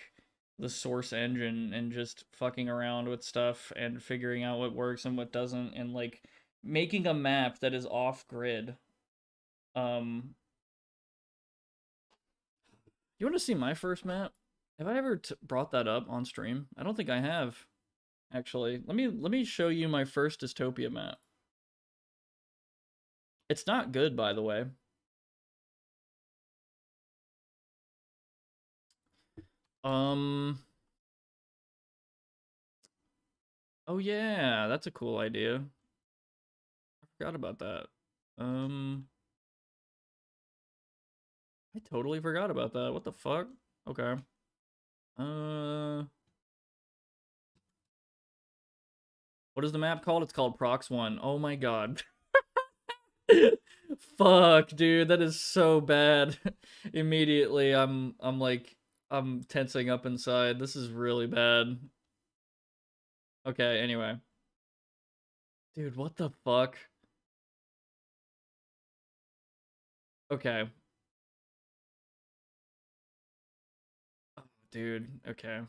the Source engine and just fucking around with stuff and figuring out what works and what doesn't and like making a map that is off grid. You want to see my first map? Have I ever brought that up on stream? I don't think I have, actually. Let me show you my first Dystopia map. It's not good, by the way. Oh yeah, that's a cool idea. I forgot about that. I totally forgot about that. What the fuck? Okay. What is the map called? It's called Prox 1. Oh my god. Fuck, dude, that is so bad. Immediately, I'm tensing up inside. This is really bad. Okay, anyway. Dude, what the fuck? Okay. Oh, dude, okay.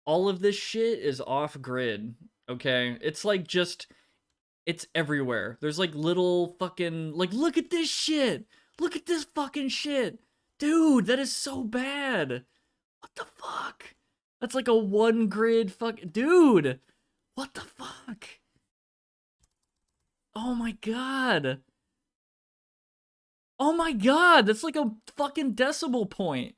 All of this shit is off grid, okay? It's like just... It's everywhere. There's like little fucking... Like, look at this shit! Look at this fucking shit! Dude, that is so bad! What the fuck? That's like a one grid fuck... Dude! What the fuck? Oh my god! Oh my god! That's like a fucking decibel point!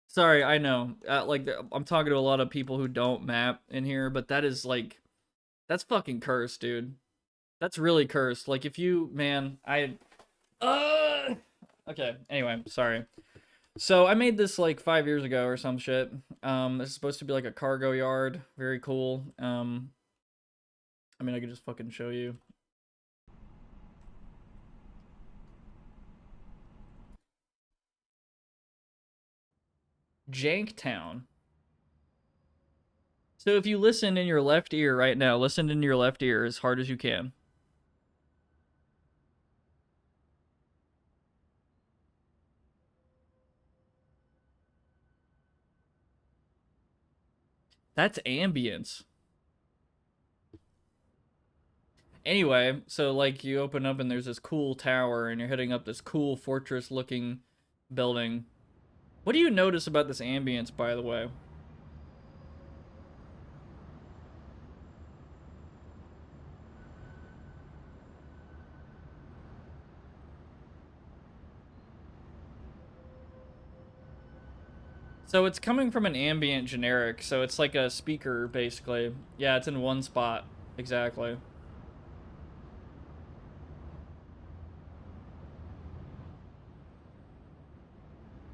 Sorry, I know. Like, I'm talking to a lot of people who don't map in here, but that is like... That's fucking cursed, dude. That's really cursed. Like, if you... Man, Okay, anyway, sorry. So, I made this, like, 5 years ago or some shit. This is supposed to be, like, a cargo yard. Very cool. I mean, I could just fucking show you. Janktown. So if you listen in your left ear right now, listen in your left ear as hard as you can. That's ambience. Anyway, so like you open up and there's this cool tower and you're hitting up this cool fortress looking building. What do you notice about this ambience, by the way? So it's coming from an ambient generic, so it's like a speaker, basically. Yeah, it's in one spot. Exactly.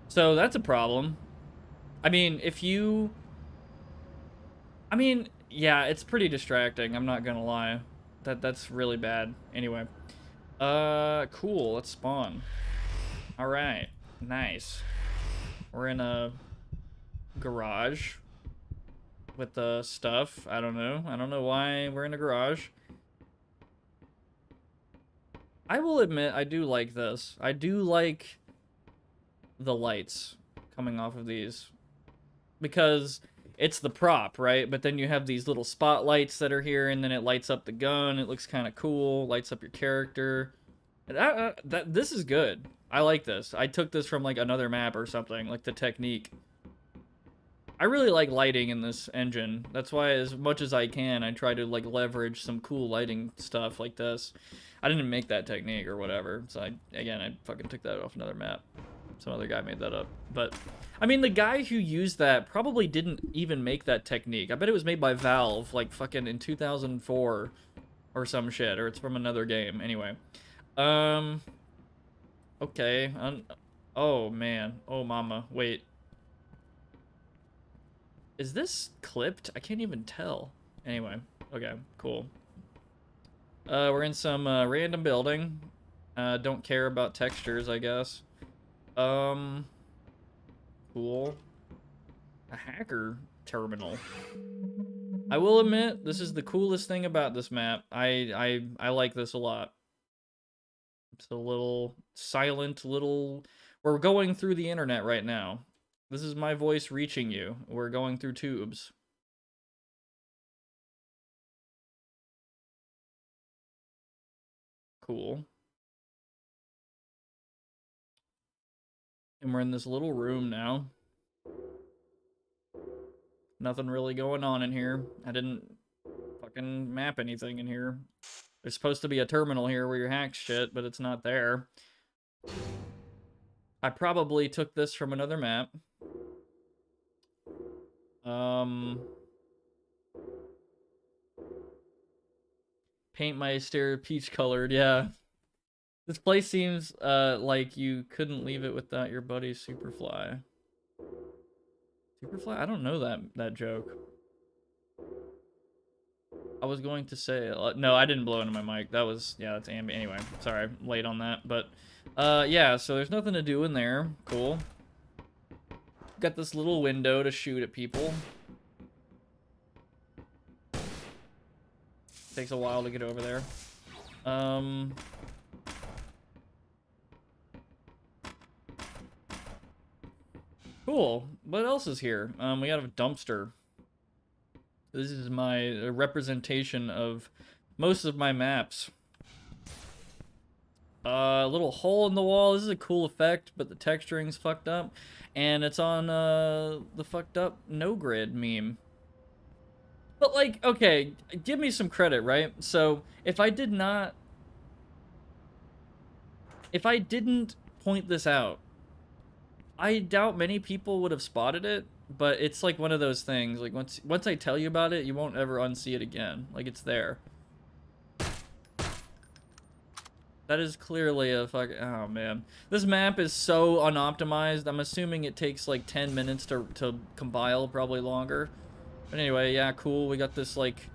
So that's a problem. I mean, if you... I mean, yeah, it's pretty distracting, I'm not gonna lie. That's really bad. Anyway. Cool, let's spawn. Alright, nice. We're in a... garage with the stuff. I don't know why we're in a garage. I will admit I do like this. I do like the lights coming off of these because it's the prop, right? But then you have these little spotlights that are here and then it lights up the gun. It looks kind of cool, lights up your character. This is good. I like this. I took this from like another map or something, like the technique. I really like lighting in this engine. That's why, as much as I can, I try to like leverage some cool lighting stuff like this. I didn't make that technique or whatever, so I fucking took that off another map. Some other guy made that up. But, I mean, the guy who used that probably didn't even make that technique. I bet it was made by Valve, like, fucking in 2004 or some shit, or it's from another game. Anyway. Okay. Oh, man. Oh, mama. Wait. Is this clipped? I can't even tell. Anyway, okay, cool. We're in some random building. Don't care about textures, I guess. Cool. A hacker terminal. I will admit, this is the coolest thing about this map. I like this a lot. It's a little silent, little... We're going through the internet right now. This is my voice reaching you. We're going through tubes. Cool. And we're in this little room now. Nothing really going on in here. I didn't fucking map anything in here. There's supposed to be a terminal here where you hack shit, but it's not there. I probably took this from another map. Paint my exterior peach colored, yeah. This place seems like you couldn't leave it without your buddy Superfly. Superfly? I don't know that joke. I was going to say... no, I didn't blow into my mic. That was... Yeah, that's ambient. Anyway, sorry, I'm late on that. But, yeah, so there's nothing to do in there. Cool. Got this little window to shoot at people. Takes a while to get over there. Cool. What else is here? We got a dumpster. This is my representation of most of my maps. A little hole in the wall. This is a cool effect, but the texturing's fucked up. And it's on the fucked up no grid meme. But like, okay, give me some credit, right? So if I didn't point this out, I doubt many people would have spotted it. But it's like one of those things, like once I tell you about it, you won't ever unsee it again. Like, it's there. That is clearly a oh man. This map is so unoptimized. I'm assuming it takes like 10 minutes to compile, probably longer. But anyway, yeah, cool. We got this like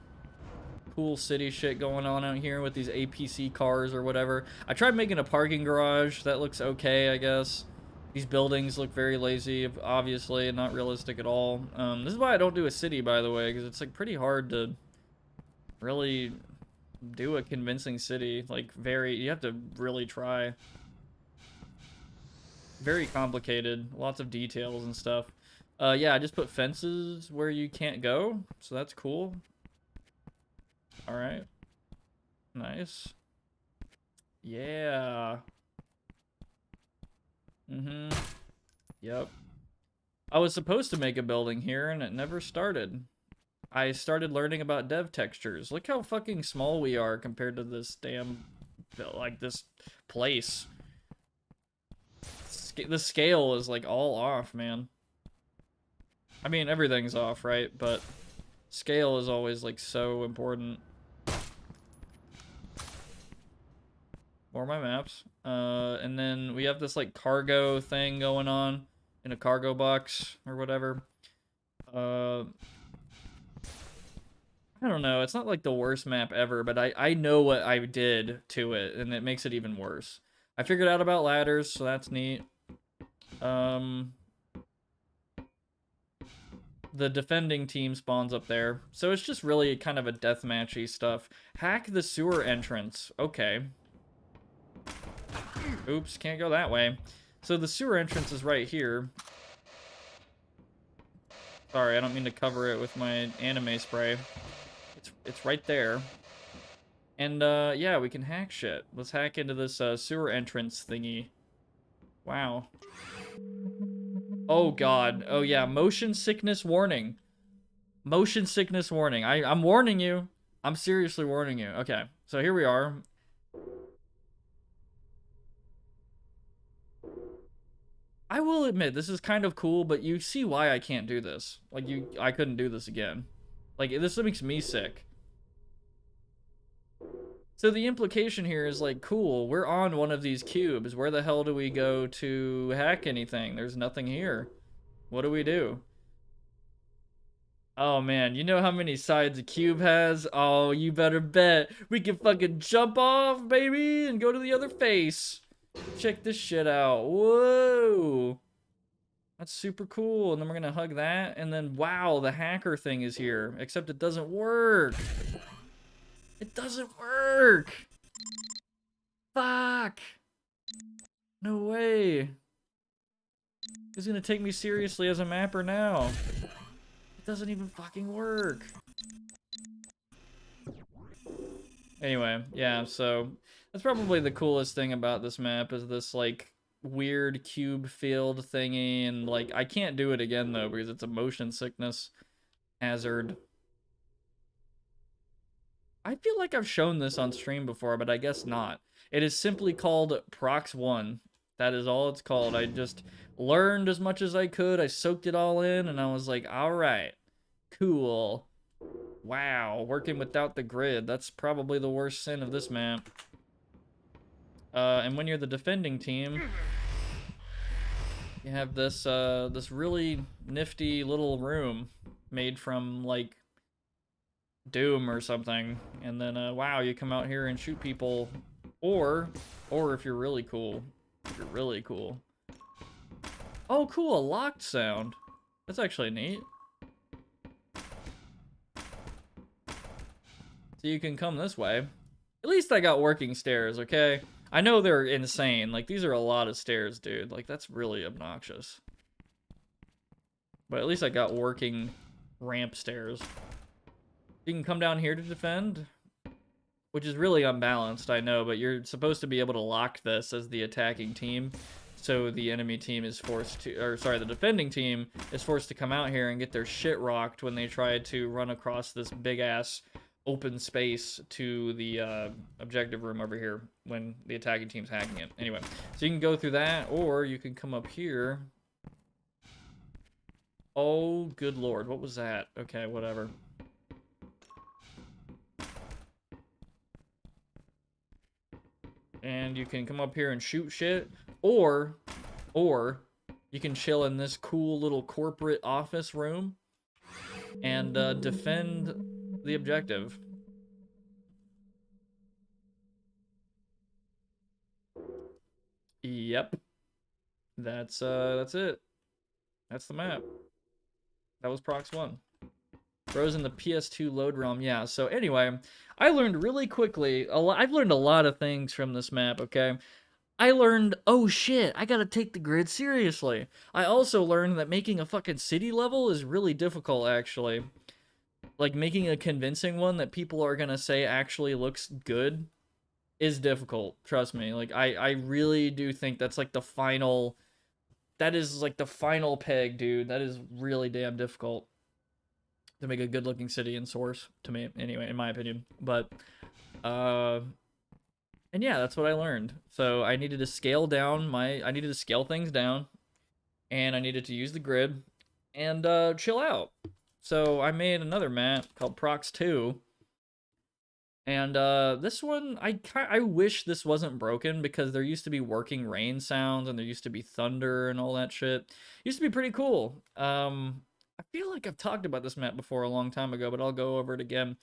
cool city shit going on out here with these APC cars or whatever. I tried making a parking garage. That looks okay, I guess. These buildings look very lazy, obviously, and not realistic at all. This is why I don't do a city, by the way, because it's like pretty hard to really do a convincing city. Like, you have to really try. Very complicated, lots of details and stuff. Yeah, I just put fences where you can't go, so that's cool. Alright. Nice. Yeah. Yep. I was supposed to make a building here, and it never started. I started learning about dev textures. Look how fucking small we are compared to this damn, like, this place. The scale is, like, all off, man. I mean, everything's off, right? But scale is always, like, so important. More of my maps. And then we have this like cargo thing going on in a cargo box or whatever. I don't know. It's not like the worst map ever, but I know what I did to it, and it makes it even worse. I figured out about ladders, so that's neat. The defending team spawns up there. So it's just really kind of a deathmatchy stuff. Hack the sewer entrance. Okay. Oops, can't go that way. So the sewer entrance is right here. Sorry, I don't mean to cover it with my anime spray. It's right there. And yeah, we can hack shit. Let's hack into this sewer entrance thingy. Wow. Oh god. Oh yeah, motion sickness warning. Motion sickness warning. I'm warning you. I'm seriously warning you. Okay, so here we are. I will admit, this is kind of cool, but you see why I can't do this. Like, I couldn't do this again. Like, this makes me sick. So the implication here is, like, cool, we're on one of these cubes. Where the hell do we go to hack anything? There's nothing here. What do we do? Oh man, you know how many sides a cube has? Oh, you better bet. We can fucking jump off, baby, and go to the other face. Check this shit out. Whoa. That's super cool. And then we're gonna hug that. And then, wow, the hacker thing is here. Except it doesn't work. It doesn't work. Fuck. No way. Who's gonna take me seriously as a mapper now? It doesn't even fucking work. Anyway, yeah, so that's probably the coolest thing about this map is this, like, weird cube field thingy, and, like, I can't do it again, though, because it's a motion sickness hazard. I feel like I've shown this on stream before, but I guess not. It is simply called Prox 1. That is all it's called. I just learned as much as I could. I soaked it all in, and I was like, alright, cool. Wow, working without the grid. That's probably the worst sin of this map. And when you're the defending team, you have this this really nifty little room made from, like, Doom or something. And then, wow, you come out here and shoot people. Or if you're really cool. If you're really cool. Oh, cool, a locked sound. That's actually neat. So you can come this way. At least I got working stairs, okay? I know they're insane. Like, these are a lot of stairs, dude. Like, that's really obnoxious. But at least I got working ramp stairs. You can come down here to defend, which is really unbalanced, I know, but you're supposed to be able to lock this as the attacking team. So the enemy team is forced to, or sorry, the defending team is forced to come out here and get their shit rocked when they try to run across this big-ass open space to the objective room over here when the attacking team's hacking it. Anyway, so you can go through that, or you can come up here. Oh, good lord, what was that? Okay, whatever. And you can come up here and shoot shit, or you can chill in this cool little corporate office room and defend the objective. Yep. That's it. That's the map. That was Prox 1. Bros in the PS2 load realm. Yeah, so anyway, I learned really quickly, I've learned a lot of things from this map, okay? I learned, oh shit, I gotta take the grid seriously. I also learned that making a fucking city level is really difficult, actually. Like, making a convincing one that people are gonna say actually looks good is difficult, trust me. Like, I really do think that's like the final, that is like the final peg, dude. That is really damn difficult to make a good looking city in Source, to me, anyway, in my opinion. But, and yeah, that's what I learned. So I needed to scale down I needed to scale things down, and I needed to use the grid, and chill out. So I made another map called Prox 2, and this one, I wish this wasn't broken, because there used to be working rain sounds, and there used to be thunder and all that shit. It used to be pretty cool. I feel like I've talked about this map before a long time ago, but I'll go over it again.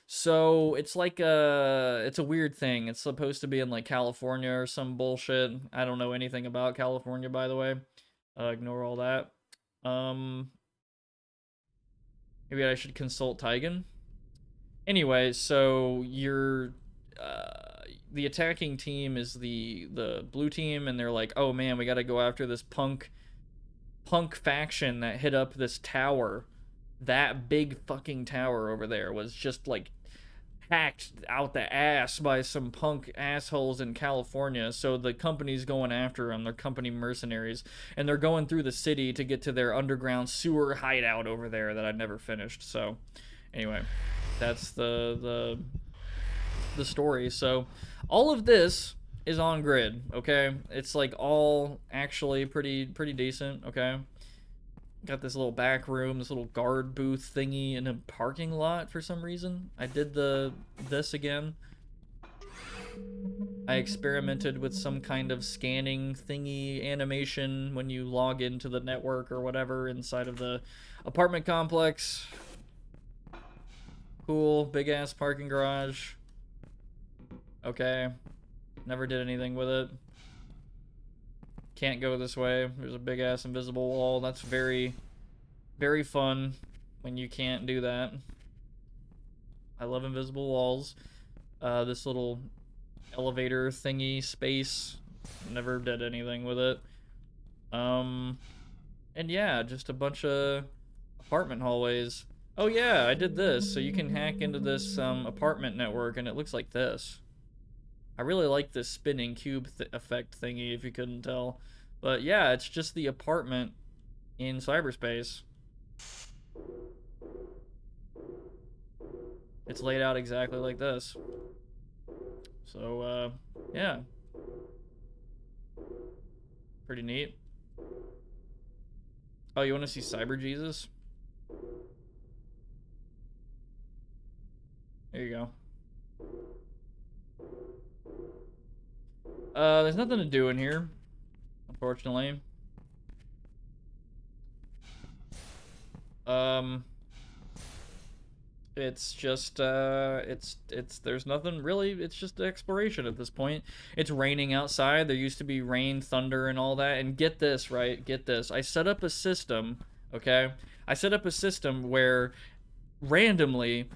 So it's like it's a weird thing. It's supposed to be in like California or some bullshit. I don't know anything about California, by the way. Ignore all that. Maybe I should consult Tigan. Anyway, so you're the attacking team is the blue team, and they're like, oh man, we gotta go after this punk faction that hit up this tower. That big fucking tower over there was just like hacked out the ass by some punk assholes in California. So the company's going after them. They're company mercenaries, and they're going through the city to get to their underground sewer hideout over there that I never finished. So anyway, that's the story. So all of this is on grid, okay? It's like all actually pretty decent, okay? Got this little back room, this little guard booth thingy in a parking lot for some reason. I did this again. I experimented with some kind of scanning thingy animation when you log into the network or whatever inside of the apartment complex. Cool, big ass parking garage. Okay. Never did anything with it. Can't go this way. There's a big ass invisible wall. That's very, very fun when you can't do that. I love invisible walls. This little elevator thingy space. Never did anything with it. And yeah, just a bunch of apartment hallways. Oh yeah, I did this. So you can hack into this apartment network and it looks like this. I really like this spinning cube effect thingy, if you couldn't tell. But yeah, it's just the apartment in cyberspace. It's laid out exactly like this. So, yeah. Pretty neat. Oh, you want to see Cyber Jesus? There you go. There's nothing to do in here, unfortunately. It's just, there's nothing really, it's just exploration at this point. It's raining outside, there used to be rain, thunder, and all that, and get this, right, get this. I set up a system, okay? I set up a system where, randomly,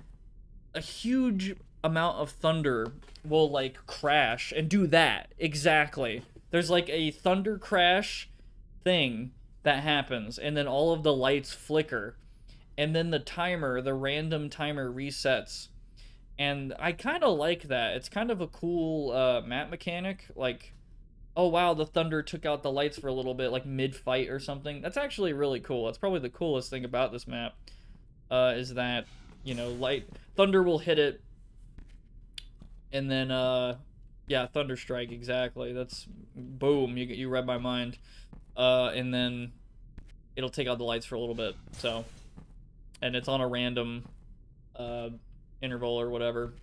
a huge amount of thunder will, like, crash and do that, exactly. There's, like, a thunder crash thing that happens, and then all of the lights flicker. And then the timer, the random timer resets. And I kind of like that. It's kind of a cool map mechanic. Like, oh wow, the thunder took out the lights for a little bit, like mid-fight or something. That's actually really cool. That's probably the coolest thing about this map. Is that, you know, thunder will hit it. And then, yeah, thunder strike, exactly. That's, boom, you read my mind. And then it'll take out the lights for a little bit, so... And it's on a random interval or whatever.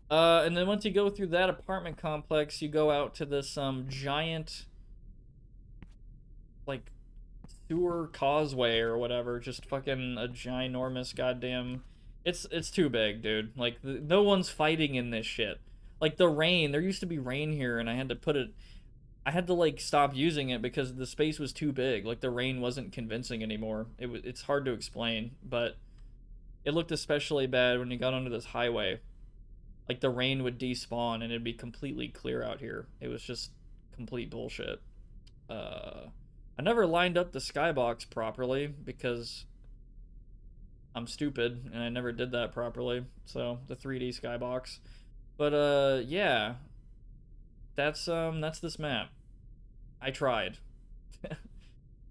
And then once you go through that apartment complex, you go out to this giant, like, sewer causeway or whatever. Just fucking a ginormous goddamn... It's too big, dude. Like, no one's fighting in this shit. Like, the rain, there used to be rain here, and I had to, like, stop using it because the space was too big. Like, the rain wasn't convincing anymore. It's hard to explain, but it looked especially bad when you got onto this highway. Like, the rain would despawn and it'd be completely clear out here. It was just complete bullshit. I never lined up the skybox properly because I'm stupid and I never did that properly. So, the 3D skybox. But, yeah. That's this map. I tried.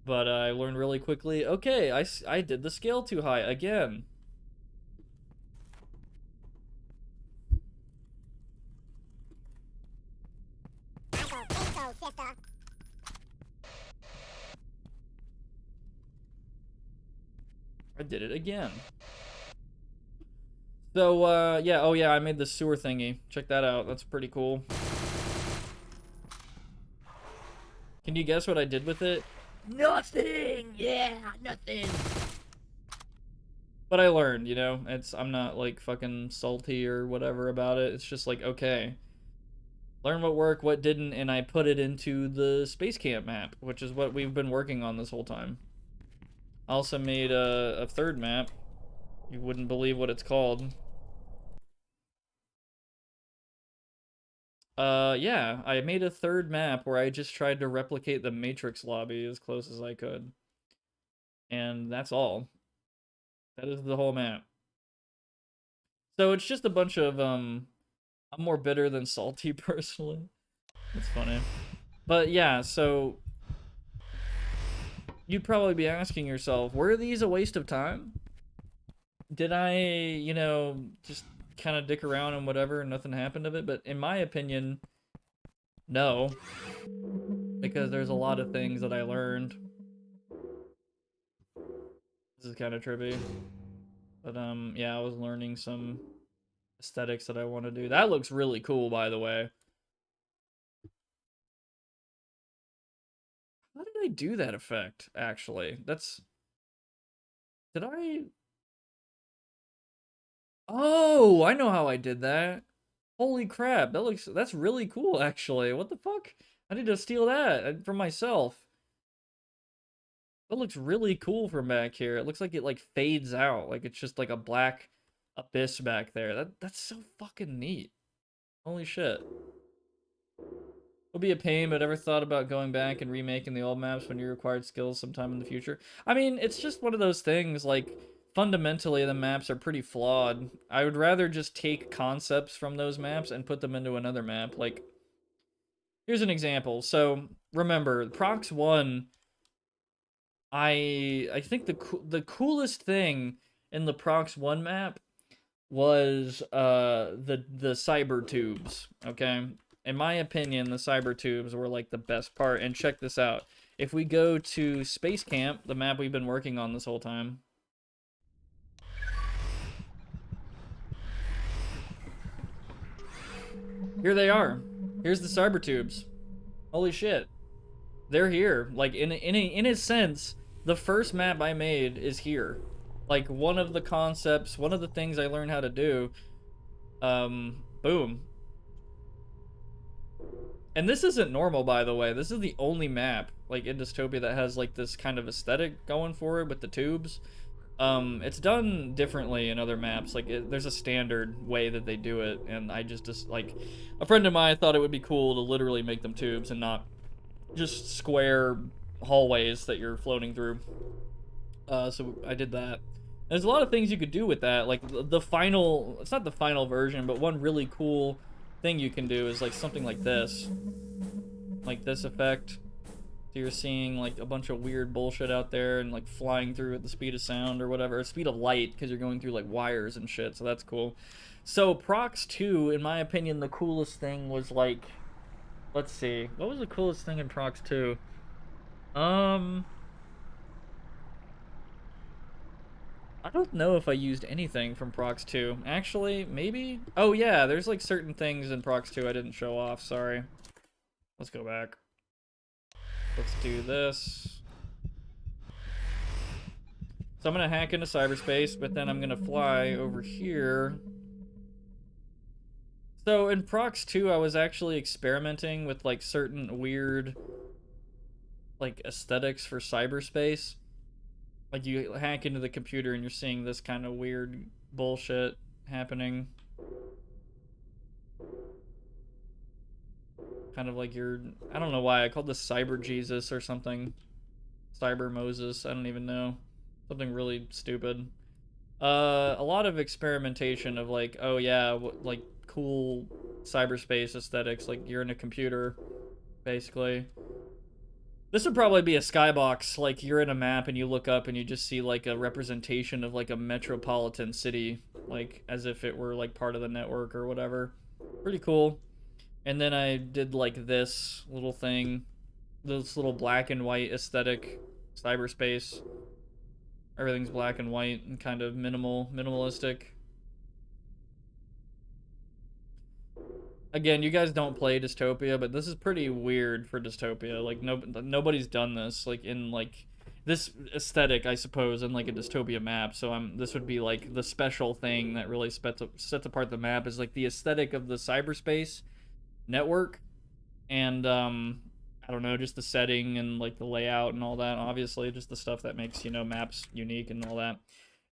But I learned really quickly, okay, I did the scale too high again. I did it again. So, yeah, oh yeah, I made the sewer thingy. Check that out, that's pretty cool. Can you guess what I did with it? Nothing! Yeah, nothing! But I learned, you know? I'm not, like, fucking salty or whatever about it. It's just like, okay. Learn what worked, what didn't, and I put it into the Space Camp map, which is what we've been working on this whole time. I also made a third map. You wouldn't believe what it's called. Yeah, I made a third map where I just tried to replicate the Matrix lobby as close as I could. And that's all. That is the whole map. So it's just a bunch of, I'm more bitter than salty, personally. That's funny. But yeah, so... You'd probably be asking yourself, were these a waste of time? Did I, you know, just kind of dick around and whatever and nothing happened of it? But in my opinion, no. Because there's a lot of things that I learned. This is kind of trippy. But, yeah, I was learning some aesthetics that I want to do. That looks really cool, by the way. How did I do that effect, actually? Did I... Oh, I know how I did that. Holy crap, that's really cool actually. What the fuck? I need to steal that for myself. That looks really cool from back here. It looks like it like fades out, like it's just like a black abyss back there. That's so fucking neat. Holy shit. It'll be a pain, but ever thought about going back and remaking the old maps when you required skills sometime in the future? I mean, it's just one of those things, like, fundamentally the maps are pretty flawed. I would rather just take concepts from those maps and put them into another map. Like, here's an example. So, remember, Prox 1, I think the coolest thing in the Prox 1 map was the cyber tubes, okay? In my opinion, the cyber tubes were like the best part. And check this out. If we go to Space Camp, the map we've been working on this whole time. Here they are. Here's the cyber tubes. Holy shit. They're here. Like in a sense, the first map I made is here. Like one of the concepts, one of the things I learned how to do. Boom. And this isn't normal, by the way. This is the only map, like, in Dystopia that has, like, this kind of aesthetic going for it with the tubes. It's done differently in other maps. Like, there's a standard way that they do it, and I just, like, a friend of mine thought it would be cool to literally make them tubes and not just square hallways that you're floating through. So I did that. There's a lot of things you could do with that. Like, the final, it's not the final version, but one really cool thing you can do is like something like this effect. So you're seeing like a bunch of weird bullshit out there and like flying through at the speed of sound or whatever, or speed of light, because you're going through like wires and shit. So that's cool. So Prox 2, in my opinion, the coolest thing was like, let's see, what was the coolest thing in Prox 2? I don't know if I used anything from Prox 2. Actually, maybe? Oh yeah, there's like certain things in Prox 2 I didn't show off, sorry. Let's go back. Let's do this. So I'm gonna hack into cyberspace, but then I'm gonna fly over here. So in Prox 2, I was actually experimenting with like certain weird like aesthetics for cyberspace. Like, you hack into the computer and you're seeing this kind of weird bullshit happening. Kind of like you're... I don't know why. I called this Cyber Jesus or something. Cyber Moses. I don't even know. Something really stupid. A lot of experimentation of like, oh yeah, like cool cyberspace aesthetics. Like, you're in a computer, basically. This would probably be a skybox, like you're in a map and you look up and you just see like a representation of like a metropolitan city, like as if it were like part of the network or whatever. Pretty cool. And then I did like this little thing, this little black and white aesthetic cyberspace. Everything's black and white and kind of minimalistic. Again, you guys don't play Dystopia, but this is pretty weird for Dystopia. Like, nobody's done this, like, in, like, this aesthetic, I suppose, in, like, a Dystopia map. So this would be, like, the special thing that really sets apart the map is, like, the aesthetic of the cyberspace network. And, I don't know, just the setting and, like, the layout and all that, obviously. Just the stuff that makes, you know, maps unique and all that.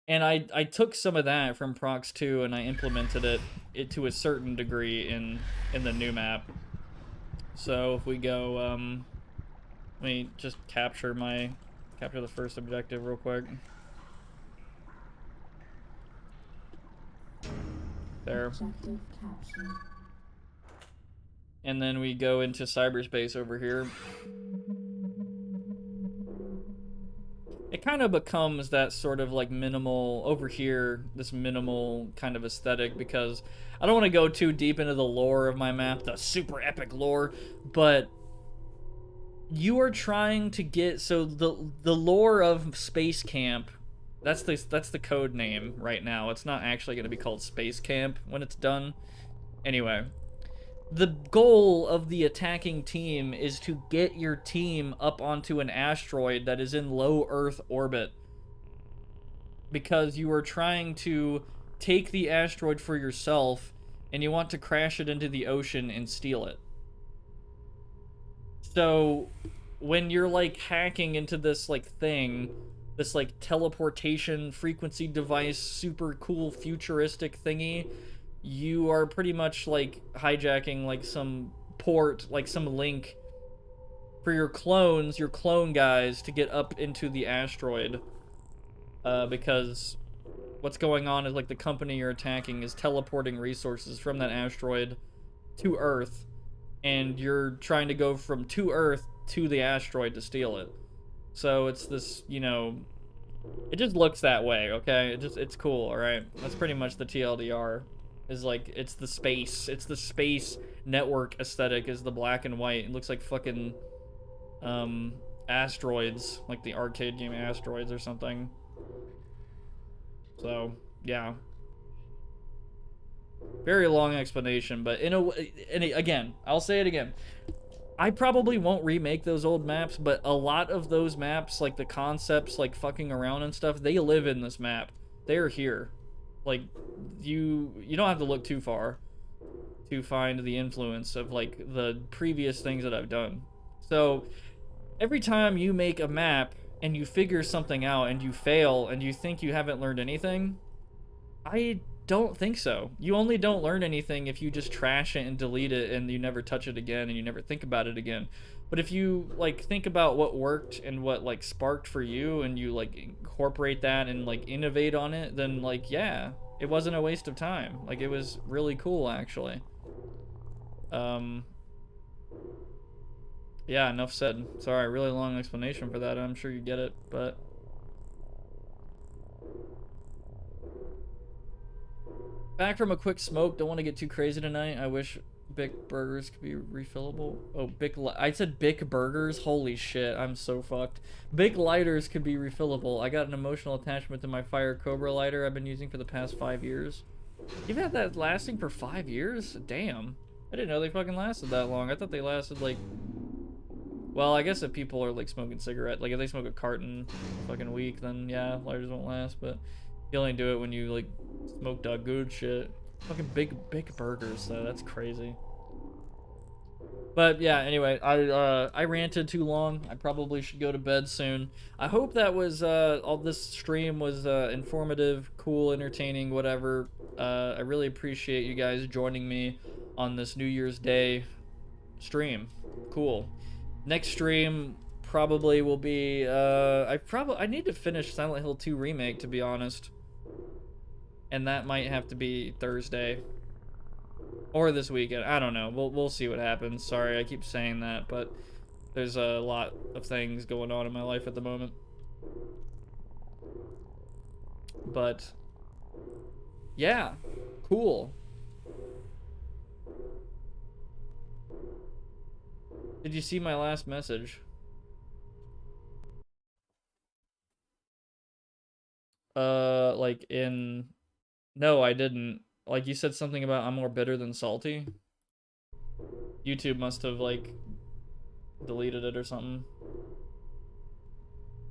And I took some of that from Prox 2 and I implemented it to a certain degree in the new map. So if we go, let me just capture the first objective real quick. There. Objective captured. And then we go into cyberspace over here. It kind of becomes that sort of like minimal, over here, this minimal kind of aesthetic, because I don't want to go too deep into the lore of my map, the super epic lore, but you are trying to get, so the lore of Space Camp, that's the code name right now. It's not actually going to be called Space Camp when it's done. Anyway. The goal of the attacking team is to get your team up onto an asteroid that is in low Earth orbit. Because you are trying to take the asteroid for yourself, and you want to crash it into the ocean and steal it. So when you're like hacking into this like thing, this like teleportation frequency device, super cool futuristic thingy, you are pretty much like hijacking like some port, like some link for your clones, your clone guys, to get up into the asteroid. Because what's going on is like the company you're attacking is teleporting resources from that asteroid to Earth, and you're trying to go from to Earth to the asteroid to steal it. So it's this, you know, it just looks that way, okay? It's cool, alright? That's pretty much the TLDR. Is like, it's the space network aesthetic is the black and white. It looks like fucking, asteroids, like the arcade game Asteroids or something. So, yeah. Very long explanation, but in a way, and again, I'll say it again. I probably won't remake those old maps, but a lot of those maps, like the concepts, like fucking around and stuff, they live in this map. They're here. Like, you don't have to look too far to find the influence of, like, the previous things that I've done. So, every time you make a map and you figure something out and you fail and you think you haven't learned anything, I don't think so. You only don't learn anything if you just trash it and delete it and you never touch it again and you never think about it again. But if you like think about what worked and what like sparked for you and you like incorporate that and like innovate on it, then like, yeah, it wasn't a waste of time. Like, it was really cool actually. Yeah, enough said. Sorry, really long explanation for that. I'm sure you get it, but back from a quick smoke. Don't want to get too crazy tonight. I wish Bic burgers could be refillable. Oh, I said Bic burgers. Holy shit, I'm so fucked. Bic lighters could be refillable. I got an emotional attachment to my Fire Cobra lighter I've been using for the past 5 years. You've had that lasting for 5 years? Damn. I didn't know they fucking lasted that long. I thought they lasted like... Well, I guess if people are like smoking cigarette, like if they smoke a carton a fucking week, then yeah, lighters won't last, but you only do it when you like smoke that good shit. Fucking big burgers though, that's crazy. But yeah, anyway, I ranted too long. I probably should go to bed soon. I hope that was all this stream was informative, cool, entertaining, whatever. I really appreciate you guys joining me on this New Year's Day stream. Cool. Next stream probably will be I need to finish Silent Hill 2 Remake, to be honest. And that might have to be Thursday or this weekend. I don't know. We'll see what happens. Sorry, I keep saying that, but there's a lot of things going on in my life at the moment. But yeah, cool. Did you see my last message? Like in... No, I didn't. Like, you said something about I'm more bitter than salty. YouTube must have, like, deleted it or something.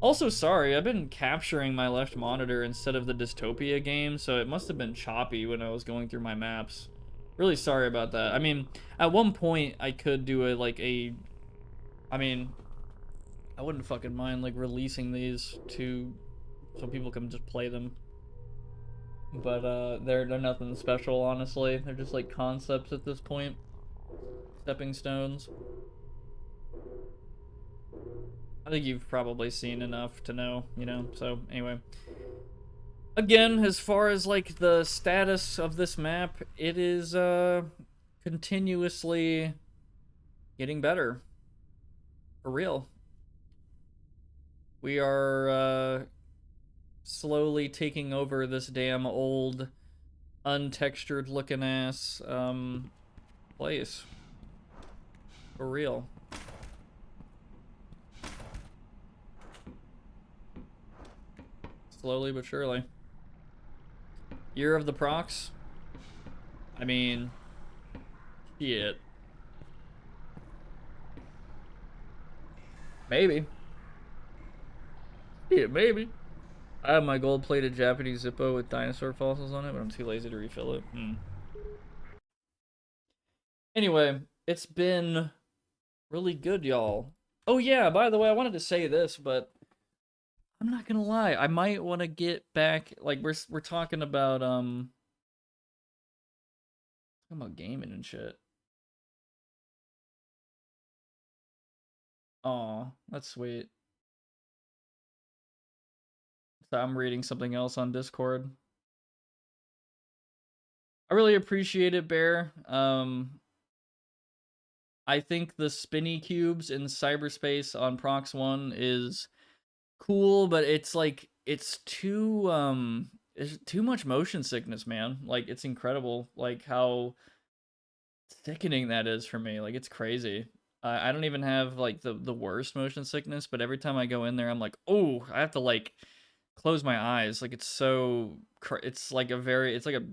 Also, sorry, I've been capturing my left monitor instead of the Dystopia game, so it must have been choppy when I was going through my maps. Really sorry about that. I mean, at one point, I could do I mean, I wouldn't fucking mind, like, releasing these so people can just play them. But, they're nothing special, honestly. They're just, like, concepts at this point. Stepping stones. I think you've probably seen enough to know, you know? So, anyway. Again, as far as, like, the status of this map, it is, continuously getting better. For real. We are, slowly taking over this damn old, untextured looking ass, place. For real. Slowly but surely. Year of the Prox? I mean, shit. Maybe. Yeah, maybe. I have my gold-plated Japanese Zippo with dinosaur fossils on it, but I'm too lazy to refill it. Anyway, it's been really good, y'all. Oh yeah, by the way, I wanted to say this, but I'm not gonna lie. I might want to get back. Like we're talking about gaming and shit. Aw, that's sweet. So I'm reading something else on Discord. I really appreciate it, Bear. I think the spinny cubes in cyberspace on Prox 1 is cool, but it's like it's too much motion sickness, man. Like it's incredible like how sickening that is for me. Like it's crazy. I don't even have like the worst motion sickness, but every time I go in there I'm like, "Oh, I have to like close my eyes." Like it's so it's like a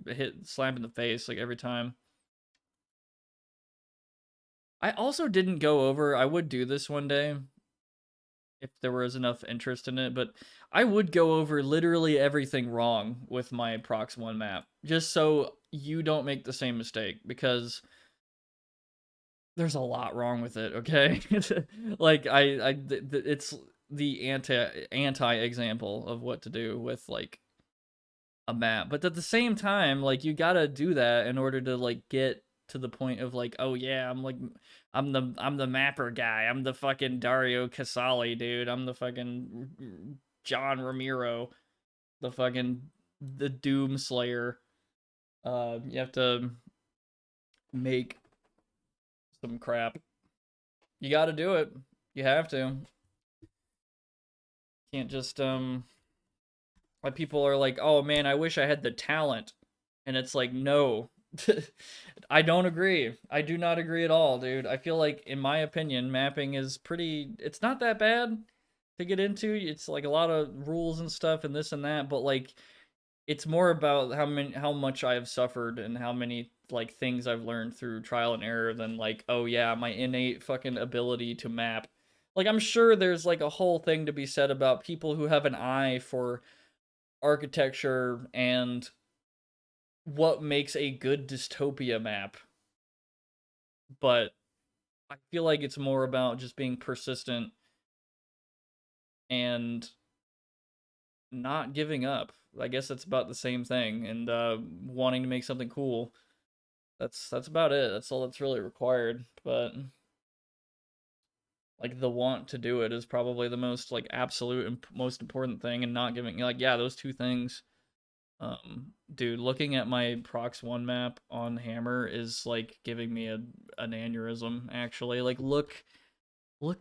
hit slap in the face like every time. I also didn't go over, I would do this one day if there was enough interest in it, but I would go over literally everything wrong with my Prox 1 map, just so you don't make the same mistake, because there's a lot wrong with it, okay? Like, it's the anti example of what to do with, like, a map, but at the same time, like, you gotta do that in order to, like, get to the point of like, oh yeah, I'm the mapper guy. I'm the fucking Dario Casali, dude. I'm the fucking John Ramiro, the Doom Slayer. You have to make some crap. You got to do it. You have to. Can't just like people are like, "Oh man, I wish I had the talent." And it's like, "No, I don't agree. I do not agree at all, dude. I feel like, in my opinion, mapping is it's not that bad to get into. It's like a lot of rules and stuff and this and that, but like, it's more about how much I have suffered and how many like things I've learned through trial and error than like, oh yeah, my innate fucking ability to map. Like, I'm sure there's like a whole thing to be said about people who have an eye for architecture and what makes a good dystopia map, but I feel like it's more about just being persistent and not giving up. I guess that's about the same thing, and wanting to make something cool. That's about it. That's all that's really required. But like, the want to do it is probably the most like absolute and most important thing, and not giving, like, yeah, those two things. Dude, looking at my Prox 1 map on Hammer is like giving me an aneurysm, actually. Like, look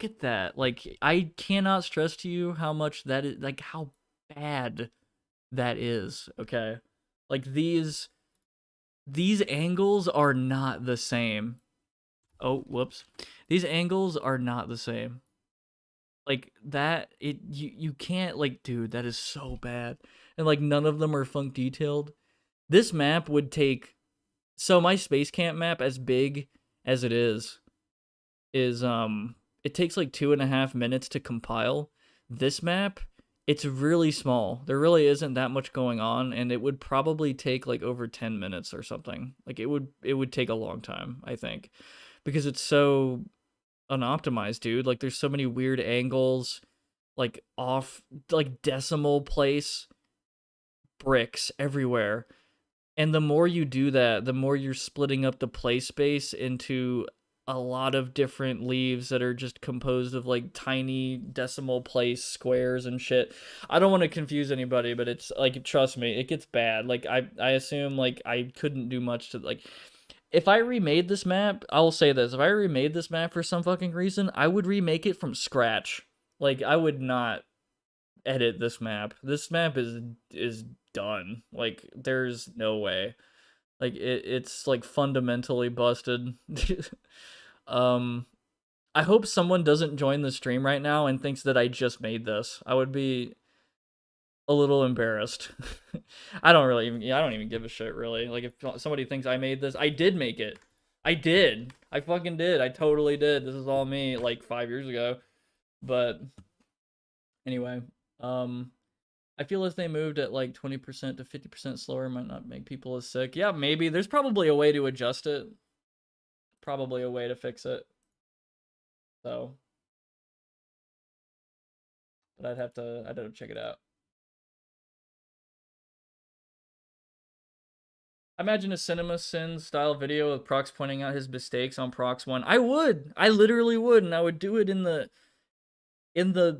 at that. Like, I cannot stress to you how much that is, like, how bad that is, okay? Like, these angles are not the same. Oh, whoops. These angles are not the same. Like, that, you can't, like, dude, that is so bad. And like, none of them are funk detailed. This map would take, so my Space Camp map, as big as it is it takes like 2.5 minutes to compile. This map, it's really small. There really isn't that much going on, and it would probably take like over 10 minutes or something. Like, it would take a long time, I think, because it's so unoptimized, dude. Like, there's so many weird angles, like off, like decimal place bricks everywhere. And the more you do that, the more you're splitting up the play space into a lot of different leaves that are just composed of like tiny decimal place squares and shit. I don't want to confuse anybody, but it's like, trust me, it gets bad. Like, I assume like I couldn't do much to, like, if I remade this map, I will say this, if I remade this map for some fucking reason, I would remake it from scratch. Like, I would not edit this map. This map is done. Like, there's no way. Like, it's like fundamentally busted. I hope someone doesn't join the stream right now and thinks that I just made this. I would be a little embarrassed. I don't even give a shit, really. Like, if somebody thinks I made this, I did make it. I did. I fucking did. I totally did. This is all me, like, 5 years ago. But anyway, I feel if they moved at like 20% to 50% slower, it might not make people as sick. Yeah, maybe. There's probably a way to adjust it. Probably a way to fix it. So, but I'd have to check it out. I imagine a Cinema Sin style video of Prox pointing out his mistakes on Prox 1. I would. I literally would, and I would do it in the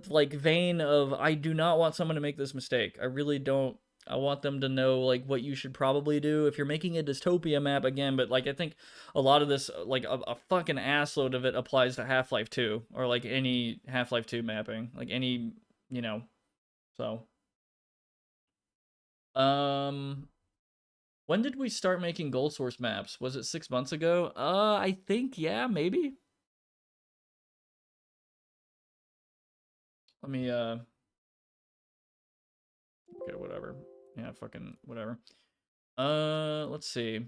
like vein of I do not want someone to make this mistake. I really don't. I want them to know like what you should probably do if you're making a Dystopia map again. But like I think a lot of this, like a fucking assload of it applies to Half-Life 2 or like any Half-Life 2 mapping, like any, you know. So, when did we start making Gold Source maps? Was it 6 months ago? I think yeah, maybe. Let me okay, whatever. Yeah, fucking whatever. Let's see.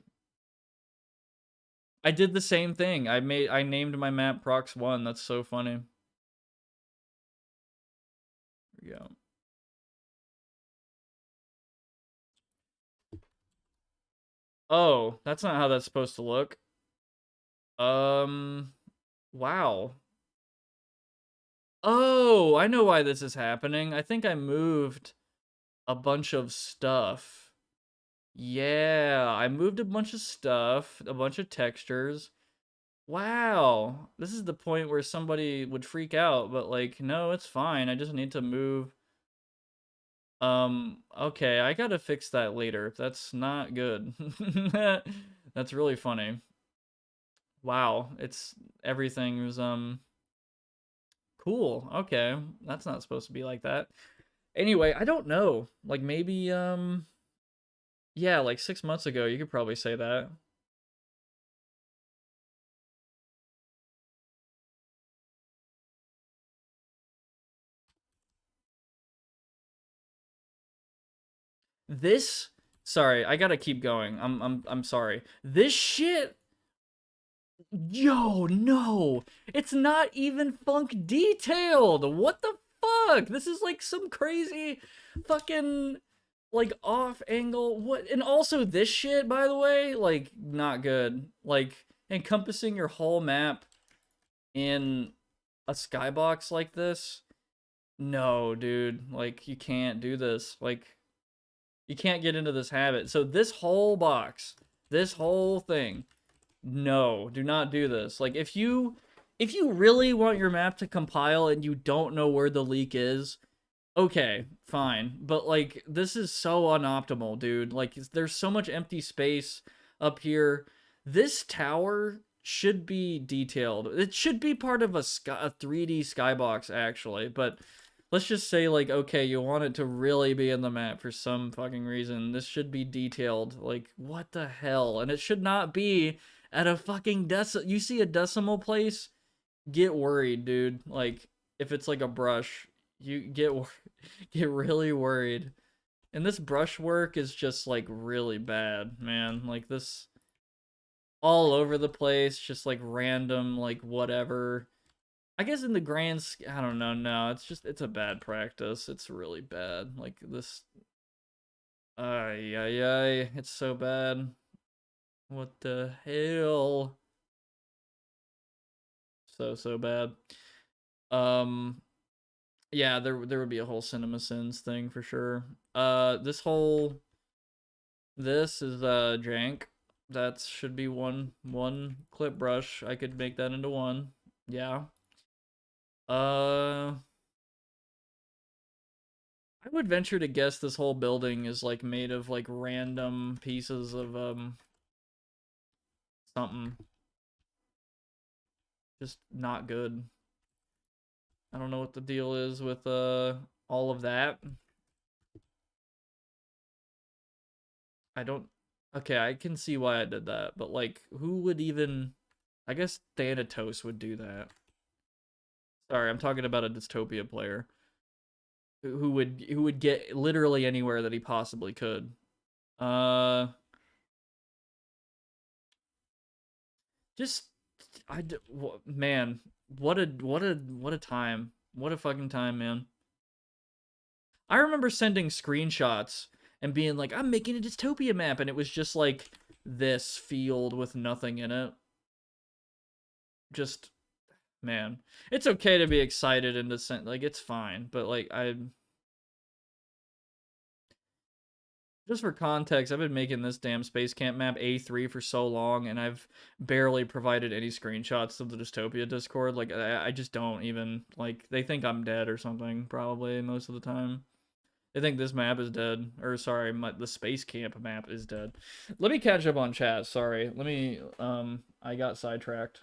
I did the same thing. I named my map Prox 1. That's so funny. There we go. Oh, that's not how that's supposed to look. Wow. Oh, I know why this is happening. I think I moved a bunch of stuff. Yeah, I moved a bunch of stuff, a bunch of textures. Wow. This is the point where somebody would freak out, but like, no, it's fine. I just need to move. Okay, I gotta fix that later. That's not good. That's really funny. Wow, everything was, cool. Okay, that's not supposed to be like that. Anyway, I don't know. Like maybe, yeah, like 6 months ago, you could probably say that. This, sorry, I gotta keep going. I'm sorry. This shit, yo, no, it's not even funk detailed. What the fuck? This is like some crazy fucking like off angle. What? And also this shit, by the way, like not good. Like encompassing your whole map in a skybox like this. No, dude. Like you can't do this. Like you can't get into this habit. So this whole box, this whole thing, no, do not do this. Like if you really want your map to compile and you don't know where the leak is, okay, fine. But like this is so unoptimal, dude. Like there's so much empty space up here. This tower should be detailed. It should be part of a 3D skybox actually, but let's just say like okay, you want it to really be in the map for some fucking reason. This should be detailed. Like what the hell? And it should not be at a fucking you see a decimal place, get worried, dude. Like if it's like a brush, you get really worried. And this brush work is just like really bad, man. Like this all over the place, just like random, like whatever. I guess in the grand, I don't know. No, it's a bad practice. It's really bad. Like this, ay, ay, ay. It's so bad. What the hell? So bad. Yeah, there would be a whole Cinema Sins thing for sure. This is jank. That should be one clip brush. I could make that into one. Yeah. I would venture to guess this whole building is like made of like random pieces of something. Just not good. I don't know what the deal is with all of that. I don't. Okay, I can see why I did that, but like, who would even? I guess Thanatos would do that. Sorry, I'm talking about a Dystopia player who would get literally anywhere that he possibly could. Just man, what a time. What a fucking time, man. I remember sending screenshots and being like, I'm making a Dystopia map, and it was just like this field with nothing in it. Just, man. It's okay to be excited in the sense, like, it's fine, but like, just for context, I've been making this damn Space Camp map A3 for so long, and I've barely provided any screenshots of the Dystopia Discord. Like, I just don't even, like, they think I'm dead or something, probably, most of the time. They think this map is dead. Or, sorry, the Space Camp map is dead. Let me catch up on chat, sorry. Let me, I got sidetracked.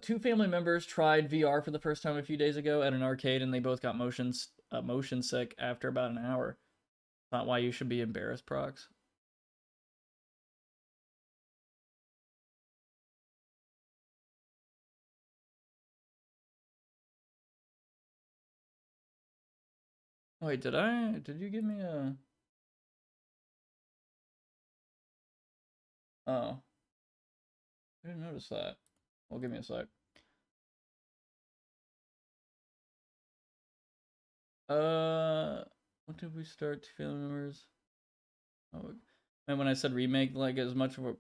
Two family members tried VR for the first time a few days ago at an arcade, and they both got motion sick after about an hour. Not why you should be embarrassed, Prox. Wait, did you give me a... Oh. I didn't notice that. Well, give me a sec. What did we start? Two family members? Oh, and when I said remake, like, as much of a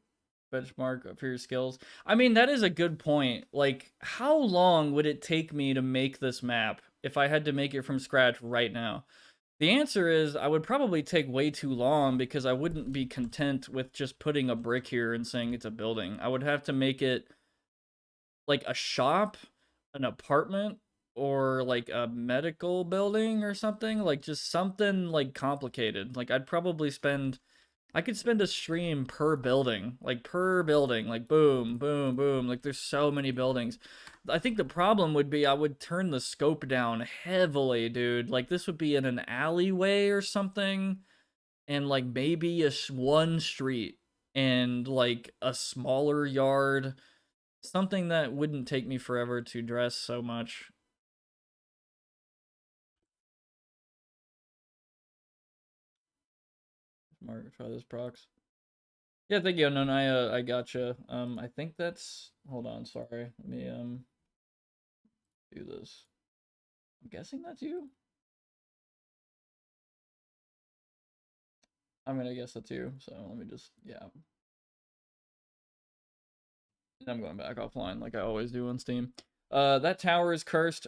benchmark for your skills. I mean, that is a good point. Like, how long would it take me to make this map if I had to make it from scratch right now? The answer is I would probably take way too long because I wouldn't be content with just putting a brick here and saying it's a building. I would have to make it like a shop, an apartment, or like a medical building or something. Like just something like complicated. Like I could spend a stream per building, like boom, boom, boom. Like there's so many buildings. I think the problem would be I would turn the scope down heavily, dude. Like this would be in an alleyway or something, and like maybe one street and like a smaller yard, something that wouldn't take me forever to dress so much. Mark, try this Prox. Yeah, thank you. No, I gotcha. I think that's. Hold on, sorry. Let me do this. I'm guessing that's you. I'm gonna guess that's you. So let me just I'm going back offline like I always do on Steam. That tower is cursed.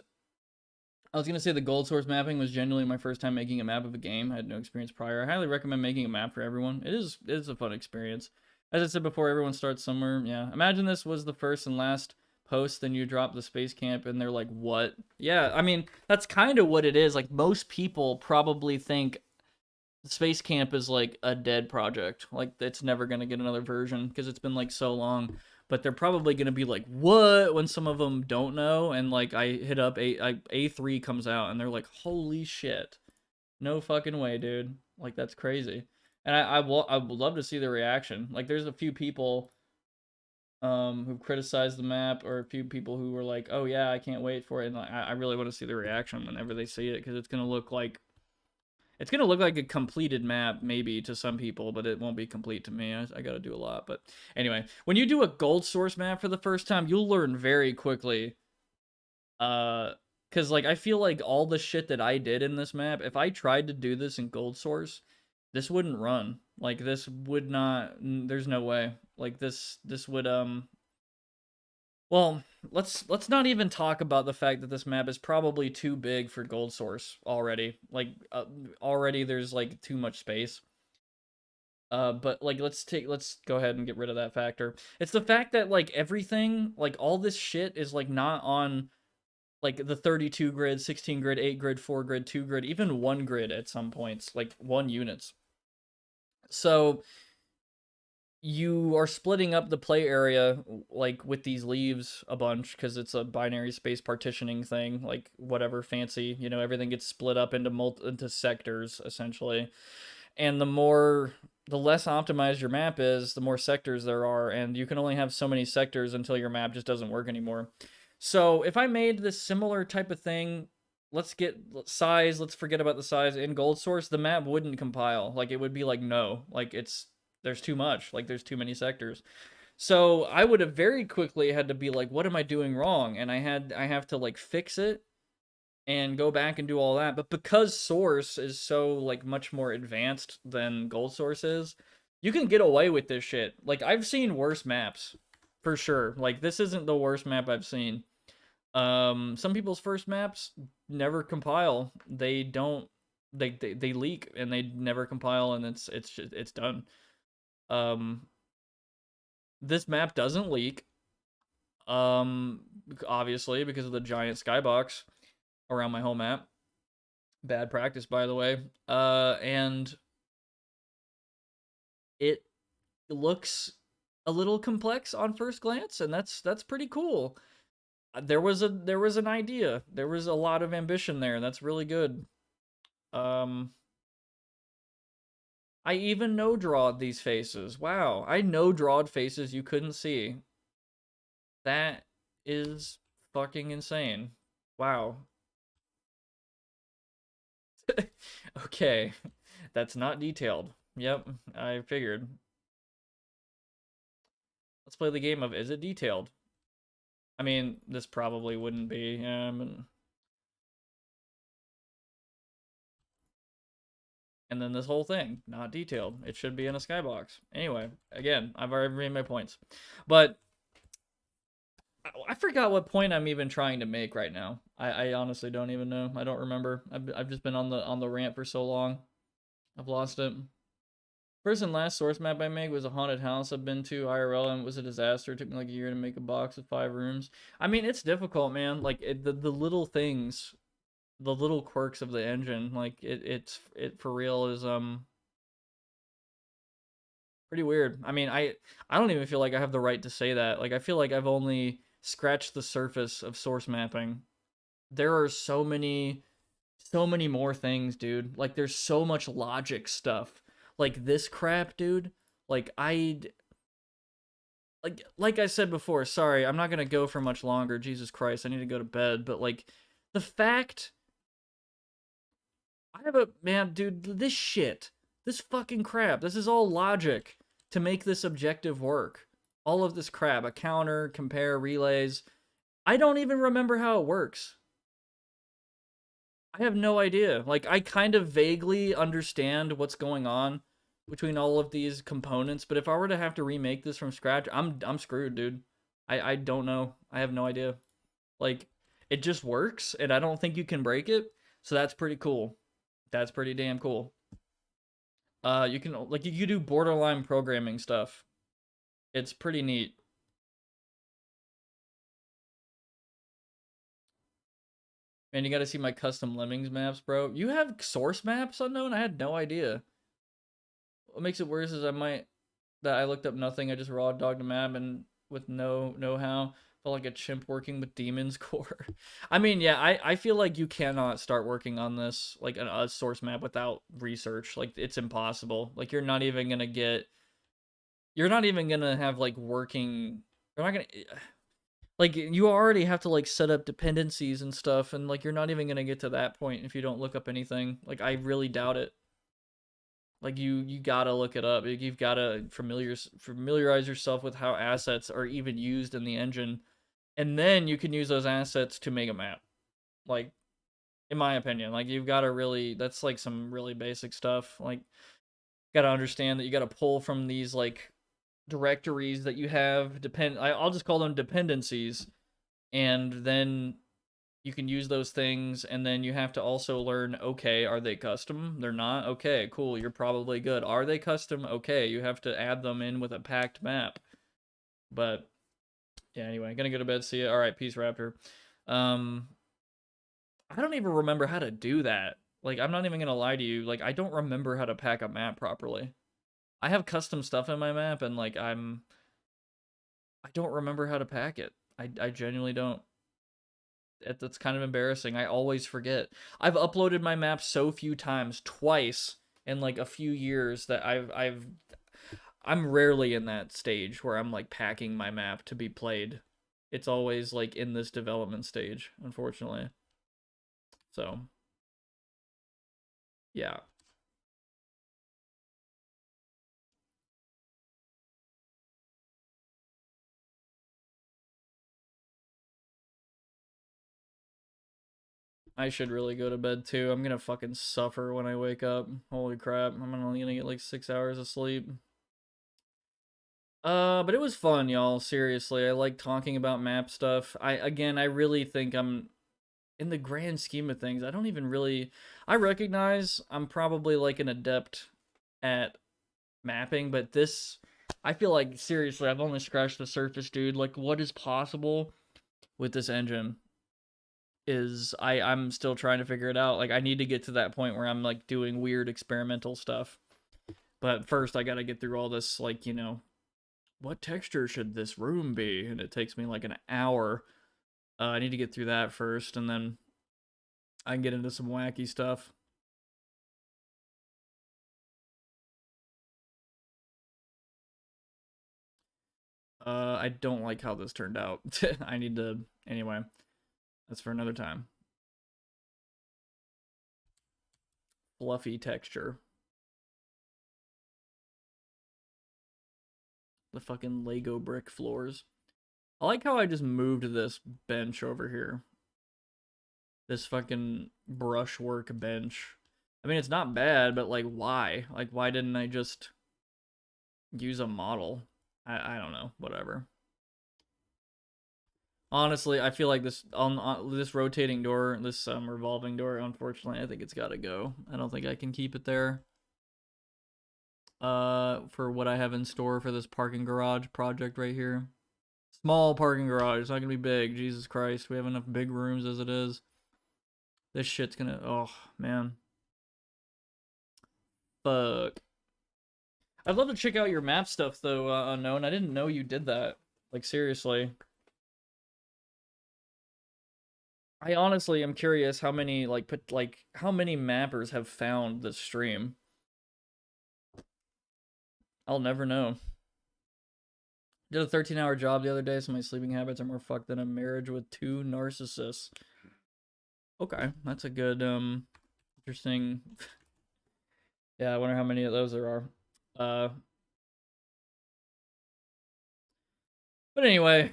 I was gonna say the gold source mapping was genuinely my first time making a map of a game. I had no experience prior. I highly recommend making a map for everyone. It is a fun experience. As I said before, everyone starts somewhere. Yeah. Imagine this was the first and last post, then you drop the space camp and they're like, what? Yeah, I mean, that's kind of what it is. Like most people probably think space camp is like a dead project. Like it's never gonna get another version because it's been like so long. But they're probably gonna be like, "What?" when some of them don't know, and like I hit up A3 comes out, and they're like, "Holy shit, no fucking way, dude!" Like that's crazy, and I would love to see the reaction. Like there's a few people who criticized the map, or a few people who were like, "Oh yeah, I can't wait for it," and I really want to see the reaction whenever they see it because it's gonna look like a completed map, maybe, to some people, but it won't be complete to me. I gotta do a lot. But anyway, when you do a gold source map for the first time, you'll learn very quickly. Because, like, I feel like all the shit that I did in this map, if I tried to do this in gold source, this wouldn't run. Like, this would not... There's no way. Like, this would, Well, let's not even talk about the fact that this map is probably too big for gold source already. Like already there's like too much space. But like let's go ahead and get rid of that factor. It's the fact that like everything, like all this shit is like not on like the 32 grid, 16 grid, 8 grid, 4 grid, 2 grid, even 1 grid at some points, like 1 units. So you are splitting up the play area like with these leaves a bunch because it's a binary space partitioning thing, like whatever fancy, you know, everything gets split up into sectors essentially. And the less optimized your map is, the more sectors there are, and you can only have so many sectors until your map just doesn't work anymore. So if I made this similar type of thing, let's forget about the size in gold source, the map wouldn't compile. Like it would be like, no, like there's too much, like there's too many sectors. So I would have very quickly had to be like, what am I doing wrong? And I have to like fix it and go back and do all that. But because Source is so like much more advanced than Gold Source is, you can get away with this shit. Like I've seen worse maps for sure. Like this isn't the worst map I've seen. Some people's first maps never compile. They don't they leak and they never compile and it's done. Um this map doesn't leak. Obviously because of the giant skybox around my whole map. Bad practice, by the way. And it looks a little complex on first glance, and that's pretty cool. There was an idea. There was a lot of ambition there. That's really good. I even no drawed these faces. Wow, I no drawed faces you couldn't see. That is fucking insane. Wow. Okay, that's not detailed. Yep, I figured. Let's play the game of is it detailed? I mean, this probably wouldn't be. And then this whole thing, not detailed. It should be in a skybox. Anyway, again, I've already made my points. But I forgot what point I'm even trying to make right now. I honestly don't even know. I don't remember. I've just been on the rant for so long. I've lost it. First and last source map I made was a haunted house I've been to IRL and it was a disaster. It took me like a year to make a box with 5 rooms. I mean, it's difficult, man. Like the little things, the little quirks of the engine, like it for real is pretty weird. I mean, I don't even feel like I have the right to say that. Like I feel like I've only scratched the surface of source mapping. There are so many more things, dude. Like there's so much logic stuff. Like this crap, dude. Like like I said before, sorry, I'm not going to go for much longer. Jesus Christ, I need to go to bed, but like the fact I have a man, dude, this shit. This fucking crap. This is all logic to make this objective work. All of this crap, a counter, compare, relays. I don't even remember how it works. I have no idea. Like I kind of vaguely understand what's going on between all of these components, but if I were to have to remake this from scratch, I'm screwed, dude. I don't know. I have no idea. Like it just works and I don't think you can break it. So that's pretty cool. That's pretty damn cool. You can like you do borderline programming stuff. It's pretty neat. Man, you got to see my custom lemmings maps, bro. You have source maps unknown? I had no idea. What makes it worse is I looked up nothing. I just raw dogged a map and with no know-how. Felt like a chimp working with Demon's Core. I mean, yeah, I feel like you cannot start working on this like a source map without research. Like it's impossible. Like you're not even gonna have like working. You're not gonna like you already have to like set up dependencies and stuff, and like you're not even gonna get to that point if you don't look up anything. Like I really doubt it. Like you gotta look it up. You've gotta familiarize yourself with how assets are even used in the engine, and then you can use those assets to make a map. Like, in my opinion, like you've gotta really that's like some really basic stuff. Like, gotta understand that you gotta pull from these like directories that you have. I'll just call them dependencies, and then you can use those things, and then you have to also learn, okay, are they custom? They're not? Okay, cool, you're probably good. Are they custom? Okay, you have to add them in with a packed map. But, yeah, anyway, gonna go to bed, see ya. Alright, peace, Raptor. I don't even remember how to do that. Like, I'm not even gonna lie to you, like, I don't remember how to pack a map properly. I have custom stuff in my map, and, like, I don't remember how to pack it. I genuinely don't. That's kind of embarrassing. I always forget. I've uploaded my map so few times, twice in like a few years that I'm rarely in that stage where I'm like packing my map to be played. It's always like in this development stage, unfortunately. So, yeah. I should really go to bed too. I'm gonna fucking suffer when I wake up. Holy crap. I'm only gonna get like 6 hours of sleep. But it was fun, y'all. Seriously, I like talking about map stuff. I really think I'm, in the grand scheme of things, I don't even really, I recognize I'm probably like an adept at mapping, but this, I feel like, seriously, I've only scratched the surface, dude. Like, what is possible with this engine is, I'm still trying to figure it out. Like, I need to get to that point where I'm like doing weird experimental stuff. But first I gotta get through all this, like, you know, what texture should this room be? And it takes me like an hour. I need to get through that first, and then I can get into some wacky stuff. I don't like how this turned out. I need to, anyway, that's for another time. Fluffy texture. The fucking Lego brick floors. I like how I just moved this bench over here. This fucking brushwork bench. I mean, it's not bad, but like, why? Like, why didn't I just use a model? I don't know. Whatever. Honestly, I feel like this on this rotating door, this revolving door, unfortunately, I think it's got to go. I don't think I can keep it there. For what I have in store for this parking garage project right here. Small parking garage. It's not gonna be big. Jesus Christ, we have enough big rooms as it is. This shit's gonna, oh man. Fuck. I'd love to check out your map stuff though, Unknown. I didn't know you did that. Like, seriously. I honestly am curious how many, like, how many mappers have found this stream. I'll never know. Did a 13-hour job the other day, so my sleeping habits are more fucked than a marriage with 2 narcissists. Okay, that's a good, interesting. Yeah, I wonder how many of those there are. But anyway,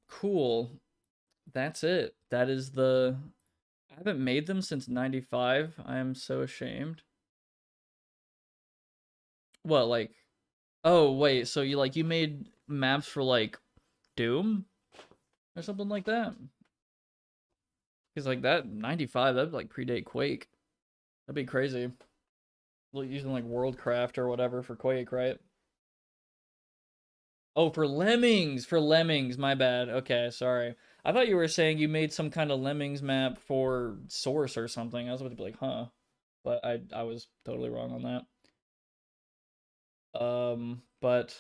cool. That's it. That is the, I haven't made them since 95. I am so ashamed. What, like, oh, wait, so you made maps for, like, Doom? Or something like that? Because, like, that, 95, that'd, like, predate Quake. That'd be crazy. Using, like, Worldcraft or whatever for Quake, right? Oh, for Lemmings! For Lemmings, my bad. Okay, sorry. I thought you were saying you made some kind of Lemmings map for Source or something. I was about to be like, huh. But I was totally wrong on that. But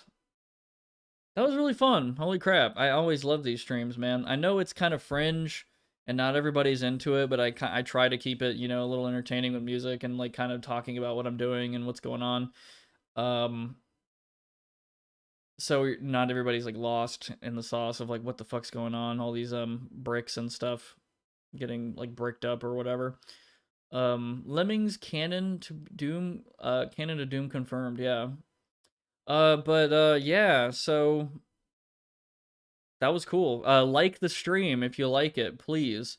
that was really fun. Holy crap. I always love these streams, man. I know it's kind of fringe and not everybody's into it, but I try to keep it, you know, a little entertaining with music and like kind of talking about what I'm doing and what's going on. So not everybody's like lost in the sauce of like what the fuck's going on, all these bricks and stuff getting like bricked up or whatever. Lemmings canon to Doom confirmed, yeah. Yeah, so that was cool. Like the stream if you like it, please.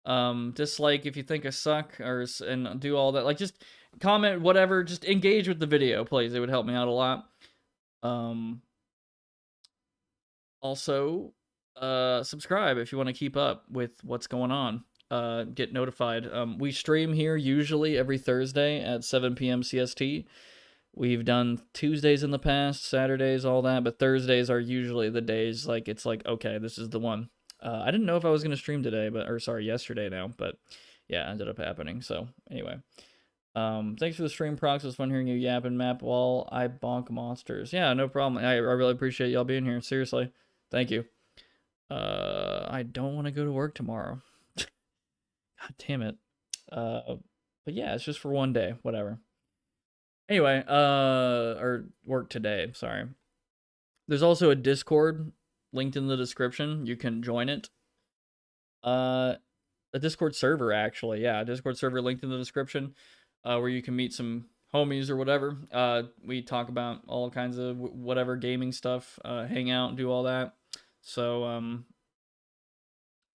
Dislike if you think I suck, and do all that. Like, just comment, whatever. Just engage with the video, please. It would help me out a lot. Also, subscribe if you want to keep up with what's going on. Get notified. We stream here usually every Thursday at 7 p.m. CST. We've done Tuesdays in the past, Saturdays, all that, but Thursdays are usually the days, like, it's like, okay, this is the one. I didn't know if I was going to stream today, yesterday now, but yeah, it ended up happening, so anyway. Thanks for the stream, Prox. It was fun hearing you yap and map while I bonk monsters. Yeah, no problem. I really appreciate y'all being here, seriously. Thank you. I don't want to go to work tomorrow. God damn it. But yeah, it's just for one day, whatever. Anyway, or work today, sorry. There's also a Discord linked in the description. You can join it. A Discord server, actually. Yeah, a Discord server linked in the description, where you can meet some homies or whatever. We talk about all kinds of whatever gaming stuff, hang out and do all that. So,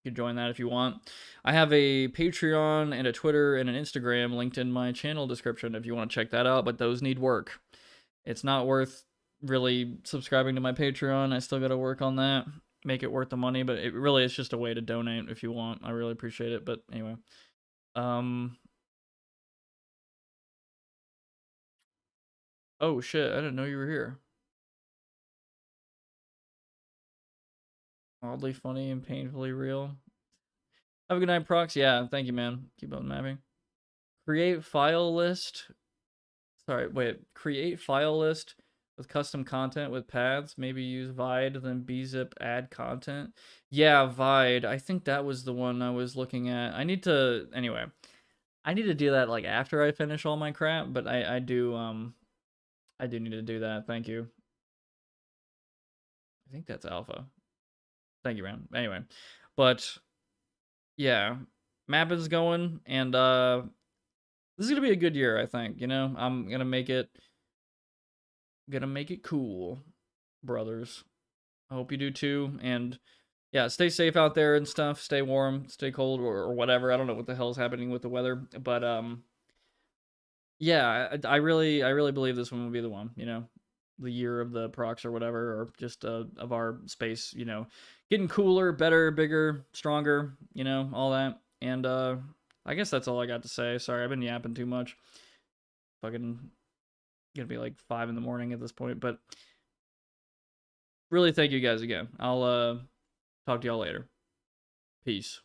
you You can join that if you want. I have a Patreon and a Twitter and an Instagram linked in my channel description if you want to check that out, but those need work. It's not worth really subscribing to my Patreon. I still got to work on that, make it worth the money, but it really is just a way to donate if you want. I really appreciate it, but anyway. Oh shit, I didn't know you were here. Oddly funny and painfully real. Have a good night, Prox. Yeah, thank you, man. Keep on mapping. Create file list. Sorry, wait. Create file list with custom content with paths. Maybe use Vide, then bzip add content. Yeah, Vide. I think that was the one I was looking at. I need to, anyway. I need to do that like after I finish all my crap, but I do need to do that. Thank you. I think that's alpha. Thank you, man. Anyway, but yeah, map is going, and this is gonna be a good year, I think. You know, I'm gonna make it cool, brothers. I hope you do too, and yeah, stay safe out there and stuff. Stay warm, stay cold, or whatever. I don't know what the hell's happening with the weather, but yeah, I really believe this one will be the one. You know, the year of the Prox or whatever, or just of our space. You know, getting cooler, better, bigger, stronger. You know, all that, and I guess that's all I got to say. Sorry, I've been yapping too much. Fucking gonna be like 5 in the morning at this point, but really thank you guys again. I'll talk to y'all later. Peace.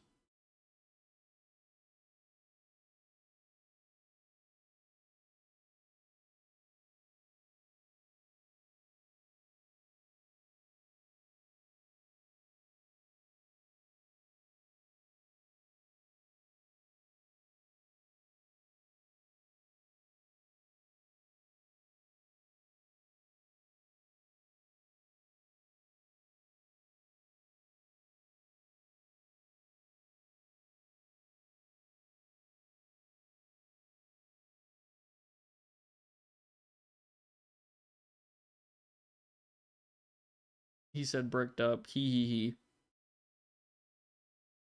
He said bricked up. Hee hee hee.